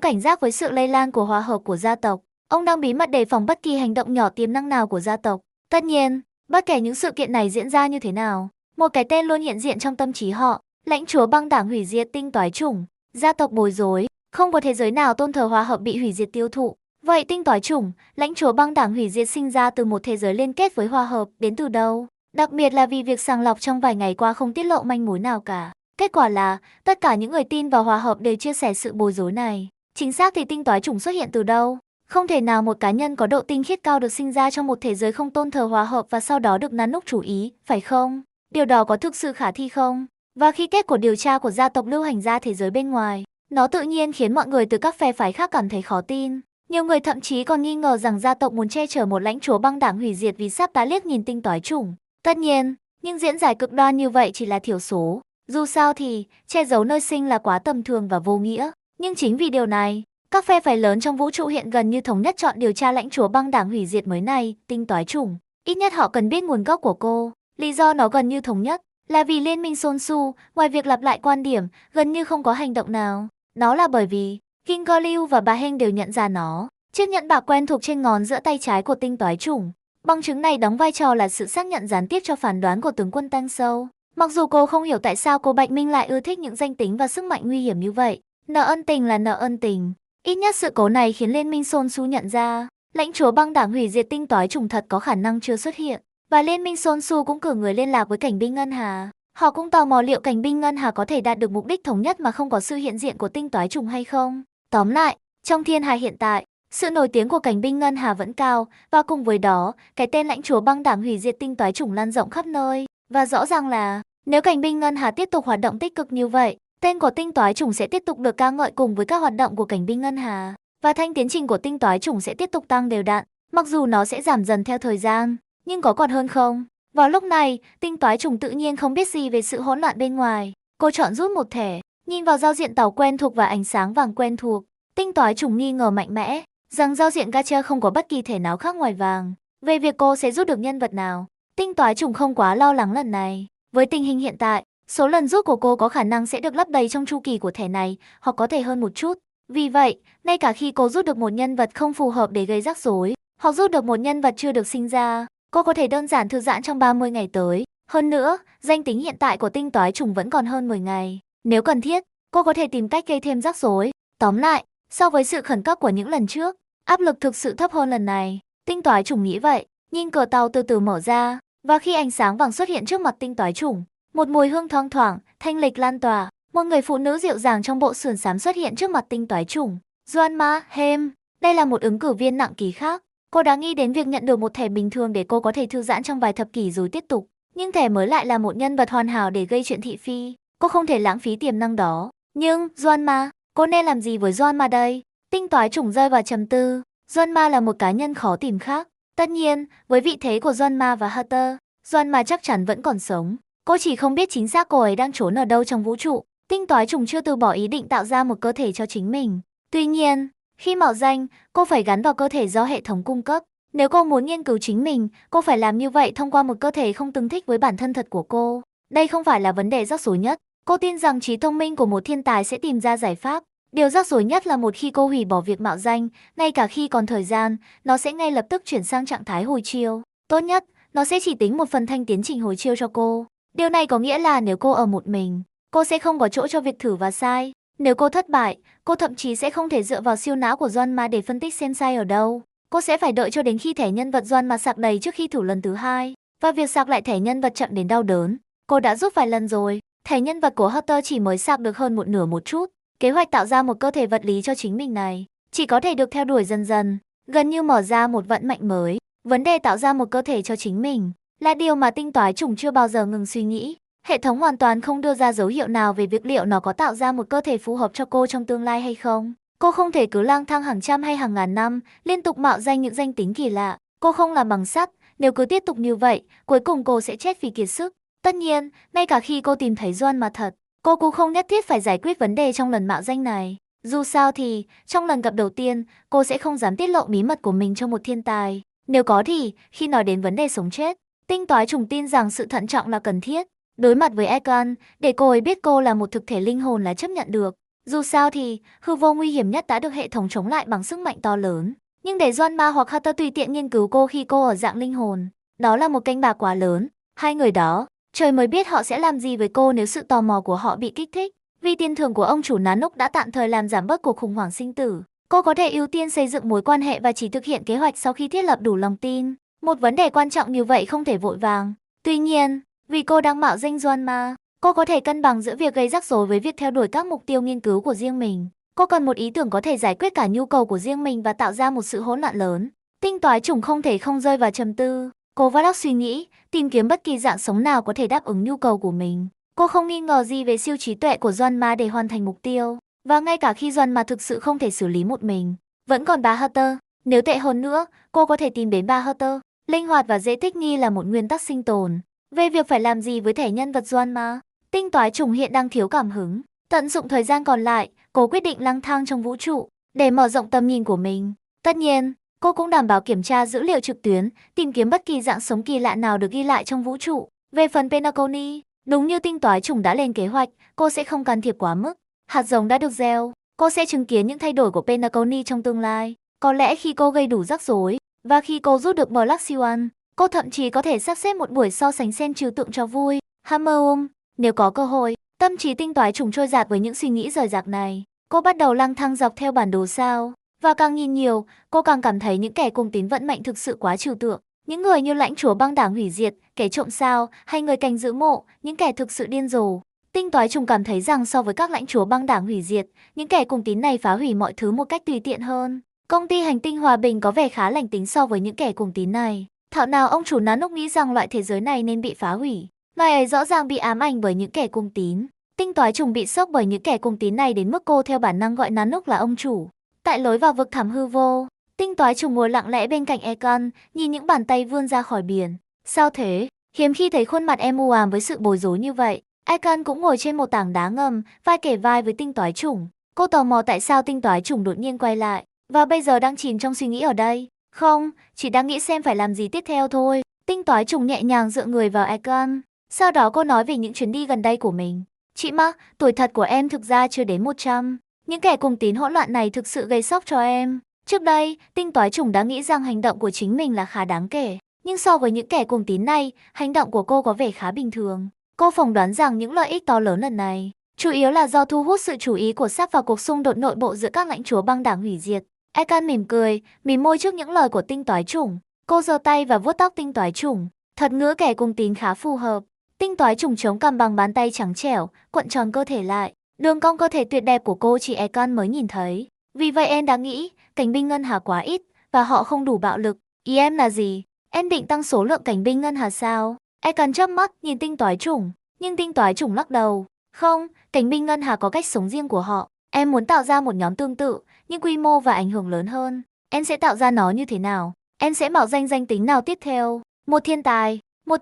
cảnh giác với sự lây lan của hòa hợp của gia tộc. Ông đang bí mật đề phòng bất kỳ hành động nhỏ tiềm năng nào của gia tộc. Tất nhiên, bất kể những sự kiện này diễn ra như thế nào, một cái tên luôn hiện diện trong tâm trí họ: lãnh chúa băng đảng hủy diệt tinh toái chủng. Gia tộc bối rối, không có thế giới nào tôn thờ hòa hợp bị hủy diệt tiêu thụ. Vậy tinh toái chủng, lãnh chúa băng đảng hủy diệt sinh ra từ một thế giới liên kết với hòa hợp, đến từ đâu? Đặc biệt là vì việc sàng lọc trong vài ngày qua không tiết lộ manh mối nào cả. Kết quả là, tất cả những người tin vào hòa hợp đều chia sẻ sự bối rối này. Chính xác thì tinh toái chủng xuất hiện từ đâu? Không thể nào một cá nhân có độ tinh khiết cao được sinh ra trong một thế giới không tôn thờ hòa hợp và sau đó được nắn núc chú ý, phải không? Điều đó có thực sự khả thi không? Và khi kết của điều tra của gia tộc lưu hành ra thế giới bên ngoài, nó tự nhiên khiến mọi người từ các phe phái khác cảm thấy khó tin. Nhiều người thậm chí còn nghi ngờ rằng gia tộc muốn che chở một lãnh chúa băng đảng hủy diệt vì sắp tá liếc nhìn tinh toái chủng. Tất nhiên, nhưng diễn giải cực đoan như vậy chỉ là thiểu số. Dù sao thì, che giấu nơi sinh là quá tầm thường và vô nghĩa. Nhưng chính vì điều này, các phe phái lớn trong vũ trụ hiện gần như thống nhất chọn điều tra lãnh chúa băng đảng hủy diệt mới này, tinh toái chủng. Ít nhất họ cần biết nguồn gốc của cô. Lý do nó gần như thống nhất là vì liên minh Sonsu, ngoài việc lặp lại quan điểm, gần như không có hành động nào. Nó là bởi vì King Gorliu và bà Heng đều nhận ra nó. Chiếc nhẫn bạc quen thuộc trên ngón giữa tay trái của tinh toái chủng. Bằng chứng này đóng vai trò là sự xác nhận gián tiếp cho phán đoán của tướng quân Tăng Sâu. Mặc dù cô không hiểu tại sao cô Bạch Minh lại ưa thích những danh tính và sức mạnh nguy hiểm như vậy. Nợ ân tình là nợ ân tình. Ít nhất sự cố này khiến liên minh Sonsu nhận ra lãnh chúa băng đảng hủy diệt tinh toái chủng thật có khả năng chưa xuất hiện. Và liên minh Sonsu cũng cử người liên lạc với cảnh binh ngân hà. Họ cũng tò mò liệu cảnh binh ngân hà có thể đạt được mục đích thống nhất mà không có sự hiện diện của tinh toái chủng hay không. Tóm lại, trong thiên hà hiện tại, sự nổi tiếng của cảnh binh ngân hà vẫn cao, và cùng với đó, cái tên lãnh chúa băng đảng hủy diệt tinh toái chủng lan rộng khắp nơi. Và rõ ràng là, nếu cảnh binh ngân hà tiếp tục hoạt động tích cực như vậy, tên của tinh toái chủng sẽ tiếp tục được ca ngợi cùng với các hoạt động của cảnh binh ngân hà. Và thanh tiến trình của tinh toái chủng sẽ tiếp tục tăng đều đặn, mặc dù nó sẽ giảm dần theo thời gian. Nhưng có còn hơn không? Vào lúc này, tinh toái chủng tự nhiên không biết gì về sự hỗn loạn bên ngoài. Cô chọn rút một thẻ, nhìn vào giao diện tàu quen thuộc và ánh sáng vàng quen thuộc. Tinh toái chủng nghi ngờ mạnh mẽ rằng giao diện gacha không có bất kỳ thẻ nào khác ngoài vàng. Về việc cô sẽ rút được nhân vật nào, tinh toái chủng không quá lo lắng lần này. Với tình hình hiện tại, số lần rút của cô có khả năng sẽ được lấp đầy trong chu kỳ của thẻ này, hoặc có thể hơn một chút. Vì vậy, ngay cả khi cô rút được một nhân vật không phù hợp để gây rắc rối, hoặc rút được một nhân vật chưa được sinh ra, cô có thể đơn giản thư giãn trong 30 ngày tới. Hơn nữa, danh tính hiện tại của tinh toái chủng vẫn còn hơn 10 ngày. Nếu cần thiết, cô có thể tìm cách gây thêm rắc rối. Tóm lại, so với sự khẩn cấp của những lần trước, áp lực thực sự thấp hơn lần này. Tinh toái chủng nghĩ vậy, nhìn cửa tàu từ từ mở ra, và khi ánh sáng vàng xuất hiện trước mặt tinh toái chủng, một mùi hương thoang thoảng, thanh lịch lan tỏa. Một người phụ nữ dịu dàng trong bộ sườn xám xuất hiện trước mặt tinh toái chủng. Juanma Hem, đây là một ứng cử viên nặng ký khác. Cô đã nghĩ đến việc nhận được một thẻ bình thường để cô có thể thư giãn trong vài thập kỷ rồi tiếp tục. Nhưng thẻ mới lại là một nhân vật hoàn hảo để gây chuyện thị phi. Cô không thể lãng phí tiềm năng đó. Nhưng, Juanma, cô nên làm gì với Juanma đây? Tinh toái chủng rơi vào trầm tư. Juanma là một cá nhân khó tìm khác. Tất nhiên, với vị thế của Juanma và Hatter, Juanma chắc chắn vẫn còn sống. Cô chỉ không biết chính xác cô ấy đang trốn ở đâu trong vũ trụ. Tinh toái chủng chưa từ bỏ ý định tạo ra một cơ thể cho chính mình. Tuy nhiên, khi mạo danh, cô phải gắn vào cơ thể do hệ thống cung cấp. Nếu cô muốn nghiên cứu chính mình, cô phải làm như vậy thông qua một cơ thể không tương thích với bản thân thật của cô. Đây không phải là vấn đề rắc rối nhất. Cô tin rằng trí thông minh của một thiên tài sẽ tìm ra giải pháp. Điều rắc rối nhất là một khi cô hủy bỏ việc mạo danh, ngay cả khi còn thời gian, nó sẽ ngay lập tức chuyển sang trạng thái hồi chiêu. Tốt nhất, nó sẽ chỉ tính một phần thanh tiến trình hồi chiêu cho cô. Điều này có nghĩa là nếu cô ở một mình, cô sẽ không có chỗ cho việc thử và sai. Nếu cô thất bại, cô thậm chí sẽ không thể dựa vào siêu não của Doan Ma để phân tích xem sai ở đâu. Cô sẽ phải đợi cho đến khi thẻ nhân vật Doan Ma sạc đầy trước khi thử lần thứ hai. Và việc sạc lại thẻ nhân vật chậm đến đau đớn. Cô đã giúp vài lần rồi. Thẻ nhân vật của Hunter chỉ mới sạc được hơn một nửa một chút. Kế hoạch tạo ra một cơ thể vật lý cho chính mình này chỉ có thể được theo đuổi dần dần, gần như mở ra một vận mệnh mới. Vấn đề tạo ra một cơ thể cho chính mình là điều mà tinh toái chủng chưa bao giờ ngừng suy nghĩ. Hệ thống hoàn toàn không đưa ra dấu hiệu nào về việc liệu nó có tạo ra một cơ thể phù hợp cho cô trong tương lai hay không. Cô không thể cứ lang thang hàng trăm hay hàng ngàn năm, liên tục mạo danh những danh tính kỳ lạ. Cô không làm bằng sắt, nếu cứ tiếp tục như vậy, cuối cùng cô sẽ chết vì kiệt sức. Tất nhiên, ngay cả khi cô tìm thấy Doan Ma thật, cô cũng không nhất thiết phải giải quyết vấn đề trong lần mạo danh này. Dù sao thì, trong lần gặp đầu tiên, cô sẽ không dám tiết lộ bí mật của mình cho một thiên tài. Nếu có thì, khi nói đến vấn đề sống chết, tinh toái trùng tin rằng sự thận trọng là cần thiết. Đối mặt với Egan, để cô ấy biết cô là một thực thể linh hồn là chấp nhận được. Dù sao thì, hư vô nguy hiểm nhất đã được hệ thống chống lại bằng sức mạnh to lớn. Nhưng để Doan Ma hoặc Hunter tùy tiện nghiên cứu cô khi cô ở dạng linh hồn, đó là một canh bạc quá lớn. Hai người đó, trời mới biết họ sẽ làm gì với cô nếu sự tò mò của họ bị kích thích. Vì tiền thưởng của ông chủ Nanook đã tạm thời làm giảm bớt cuộc khủng hoảng sinh tử, cô có thể ưu tiên xây dựng mối quan hệ và chỉ thực hiện kế hoạch sau khi thiết lập đủ lòng tin. Một vấn đề quan trọng như vậy không thể vội vàng. Tuy nhiên, vì cô đang mạo danh Doan Ma, cô có thể cân bằng giữa việc gây rắc rối với việc theo đuổi các mục tiêu nghiên cứu của riêng mình. Cô cần một ý tưởng có thể giải quyết cả nhu cầu của riêng mình và tạo ra một sự hỗn loạn lớn. Tinh toái chủng không thể không rơi vào trầm tư. Cô vắt óc suy nghĩ, tìm kiếm bất kỳ dạng sống nào có thể đáp ứng nhu cầu của mình. Cô không nghi ngờ gì về siêu trí tuệ của Doan Ma để hoàn thành mục tiêu. Và ngay cả khi Doan Ma thực sự không thể xử lý một mình, vẫn còn bà Hunter. Nếu tệ hơn nữa, cô có thể tìm đến bà Hunter. Linh hoạt và dễ thích nghi là một nguyên tắc sinh tồn. Về việc phải làm gì với thẻ nhân vật Doan Ma, tinh toái chủng hiện đang thiếu cảm hứng. Tận dụng thời gian còn lại, cô quyết định lang thang trong vũ trụ để mở rộng tầm nhìn của mình. Tất nhiên, cô cũng đảm bảo kiểm tra dữ liệu trực tuyến, tìm kiếm bất kỳ dạng sống kỳ lạ nào được ghi lại trong vũ trụ. Về phần Penacony, đúng như tinh toái chủng đã lên kế hoạch, cô sẽ không can thiệp quá mức. Hạt giống đã được gieo, cô sẽ chứng kiến những thay đổi của Penacony trong tương lai. Có lẽ khi cô gây đủ rắc rối, và khi cô rút được Black Swan, cô thậm chí có thể sắp xếp một buổi so sánh sen trừu tượng cho vui. Hammer, nếu có cơ hội, tâm trí tinh toái trùng trôi dạt với những suy nghĩ rời rạc này. Cô bắt đầu lang thang dọc theo bản đồ sao, và càng nhìn nhiều, cô càng cảm thấy những kẻ cùng tín vận mệnh thực sự quá trừu tượng. Những người như lãnh chúa băng đảng hủy diệt, kẻ trộm sao, hay người canh giữ mộ, những kẻ thực sự điên rồ. Tinh toái trùng cảm thấy rằng so với các lãnh chúa băng đảng hủy diệt, những kẻ cùng tín này phá hủy mọi thứ một cách tùy tiện hơn. Công ty hành tinh hòa bình có vẻ khá lành tính so với những kẻ cùng tín này. Thảo nào ông chủ Nanook nghĩ rằng loại thế giới này nên bị phá hủy. Ngài ấy rõ ràng bị ám ảnh bởi những kẻ cùng tín. Tinh toái trùng bị sốc bởi những kẻ cùng tín này đến mức cô theo bản năng gọi Nanook là ông chủ. Tại lối vào vực thẳm hư vô, tinh toái trùng ngồi lặng lẽ bên cạnh Egan, nhìn những bàn tay vươn ra khỏi biển. Sao thế? Hiếm khi thấy khuôn mặt em u ám với sự bối rối như vậy. Egan cũng ngồi trên một tảng đá ngầm, vai kề vai với tinh toái trùng. Cô tò mò tại sao tinh toái trùng đột nhiên quay lại, và bây giờ đang chìm trong suy nghĩ ở đây. Không, chỉ đang nghĩ xem phải làm gì tiếp theo thôi. Tinh toái trùng nhẹ nhàng dựa người vào Egan. Sau đó cô nói về những chuyến đi gần đây của mình. Chị Mark, tuổi thật của em thực ra chưa đến 100. Những kẻ cùng tín hỗn loạn này thực sự gây sốc cho em. Trước đây, tinh toái trùng đã nghĩ rằng hành động của chính mình là khá đáng kể. Nhưng so với những kẻ cùng tín này, hành động của cô có vẻ khá bình thường. Cô phỏng đoán rằng những lợi ích to lớn lần này chủ yếu là do thu hút sự chú ý của SAP vào cuộc xung đột nội bộ giữa các lãnh chúa băng đảng hủy diệt. Egan mỉm cười, mỉm môi trước những lời của tinh toái trùng. Cô giơ tay và vuốt tóc tinh toái trùng. Thuật ngữ kẻ cùng tín khá phù hợp. Tinh toái trùng chống cằm bằng bàn tay trắng trẻo, cuộn tròn cơ thể lại. Đường cong cơ thể tuyệt đẹp của cô chỉ Egan mới nhìn thấy. Vì vậy em đã nghĩ, cảnh binh ngân hà quá ít, và họ không đủ bạo lực. Ý em là gì? Em định tăng số lượng cảnh binh ngân hà sao? Egan chớp mắt nhìn tinh toái trùng, nhưng tinh toái trùng lắc đầu. Không, cảnh binh ngân hà có cách sống riêng của họ. Em muốn tạo ra một nhóm tương tự, nhưng quy mô và ảnh hưởng lớn hơn. Em sẽ tạo ra nó như thế nào? Em sẽ mạo danh danh tính nào tiếp theo? Một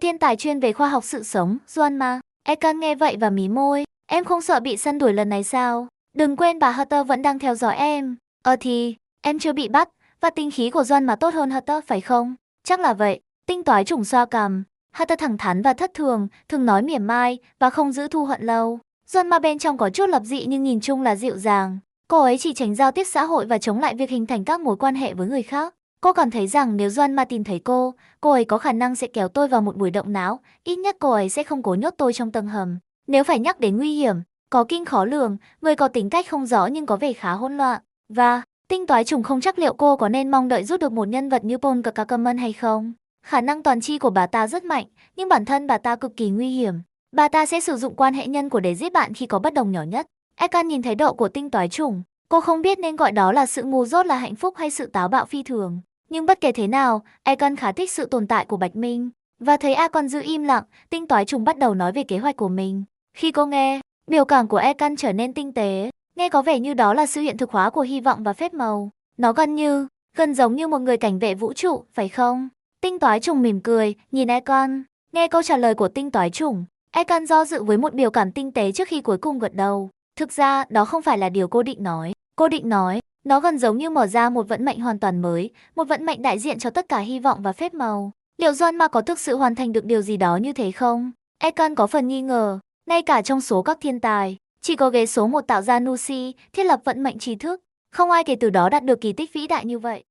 thiên tài chuyên về khoa học sự sống, Doan Ma. Egan nghe vậy và mí môi. Em không sợ bị săn đuổi lần này sao? Đừng quên bà Hunter vẫn đang theo dõi em. Thì, em chưa bị bắt, và tinh khí của Doan Ma tốt hơn Hunter phải không? Chắc là vậy. Tinh toái trùng xoa cằm. Hunter thẳng thắn và thất thường, thường nói mỉa mai và không giữ thù hận lâu. Doan Ma bên trong có chút lập dị nhưng nhìn chung là dịu dàng. Cô ấy chỉ tránh giao tiếp xã hội và chống lại việc hình thành các mối quan hệ với người khác. Cô còn thấy rằng nếu Doan Ma tìm thấy cô ấy có khả năng sẽ kéo tôi vào một buổi động não, ít nhất cô ấy sẽ không cố nhốt tôi trong tầng hầm. Nếu phải nhắc đến nguy hiểm, có kinh khó lường, người có tính cách không rõ nhưng có vẻ khá hỗn loạn. Và tinh toái trùng không chắc liệu cô có nên mong đợi rút được một nhân vật như Paul Ackerman hay không. Khả năng toàn tri của bà ta rất mạnh, nhưng bản thân bà ta cực kỳ nguy hiểm. Bà ta sẽ sử dụng quan hệ nhân của để giết bạn khi có bất đồng nhỏ nhất. Ekan nhìn thái độ của tinh toái trùng, cô không biết nên gọi đó là sự ngu dốt là hạnh phúc hay sự táo bạo phi thường. Nhưng bất kể thế nào, Ekan khá thích sự tồn tại của Bạch Minh. Và thấy Ekan giữ im lặng, tinh toái trùng bắt đầu nói về kế hoạch của mình. Khi cô nghe, biểu cảm của Ekan trở nên tinh tế, nghe có vẻ như đó là sự hiện thực hóa của hy vọng và phép màu. Nó gần giống như một người cảnh vệ vũ trụ, phải không? Tinh toái trùng mỉm cười, nhìn Ekan. Nghe câu trả lời của tinh toái trùng, Ekan do dự với một biểu cảm tinh tế trước khi cuối cùng gật đầu. Thực ra, đó không phải là điều cô định nói. Cô định nói, nó gần giống như mở ra một vận mệnh hoàn toàn mới, một vận mệnh đại diện cho tất cả hy vọng và phép màu. Liệu Doan Ma có thực sự hoàn thành được điều gì đó như thế không? Ekan có phần nghi ngờ. Ngay cả trong số các thiên tài, chỉ có ghế số 1 tạo ra Nusi, thiết lập vận mệnh trí thức. Không ai kể từ đó đạt được kỳ tích vĩ đại như vậy.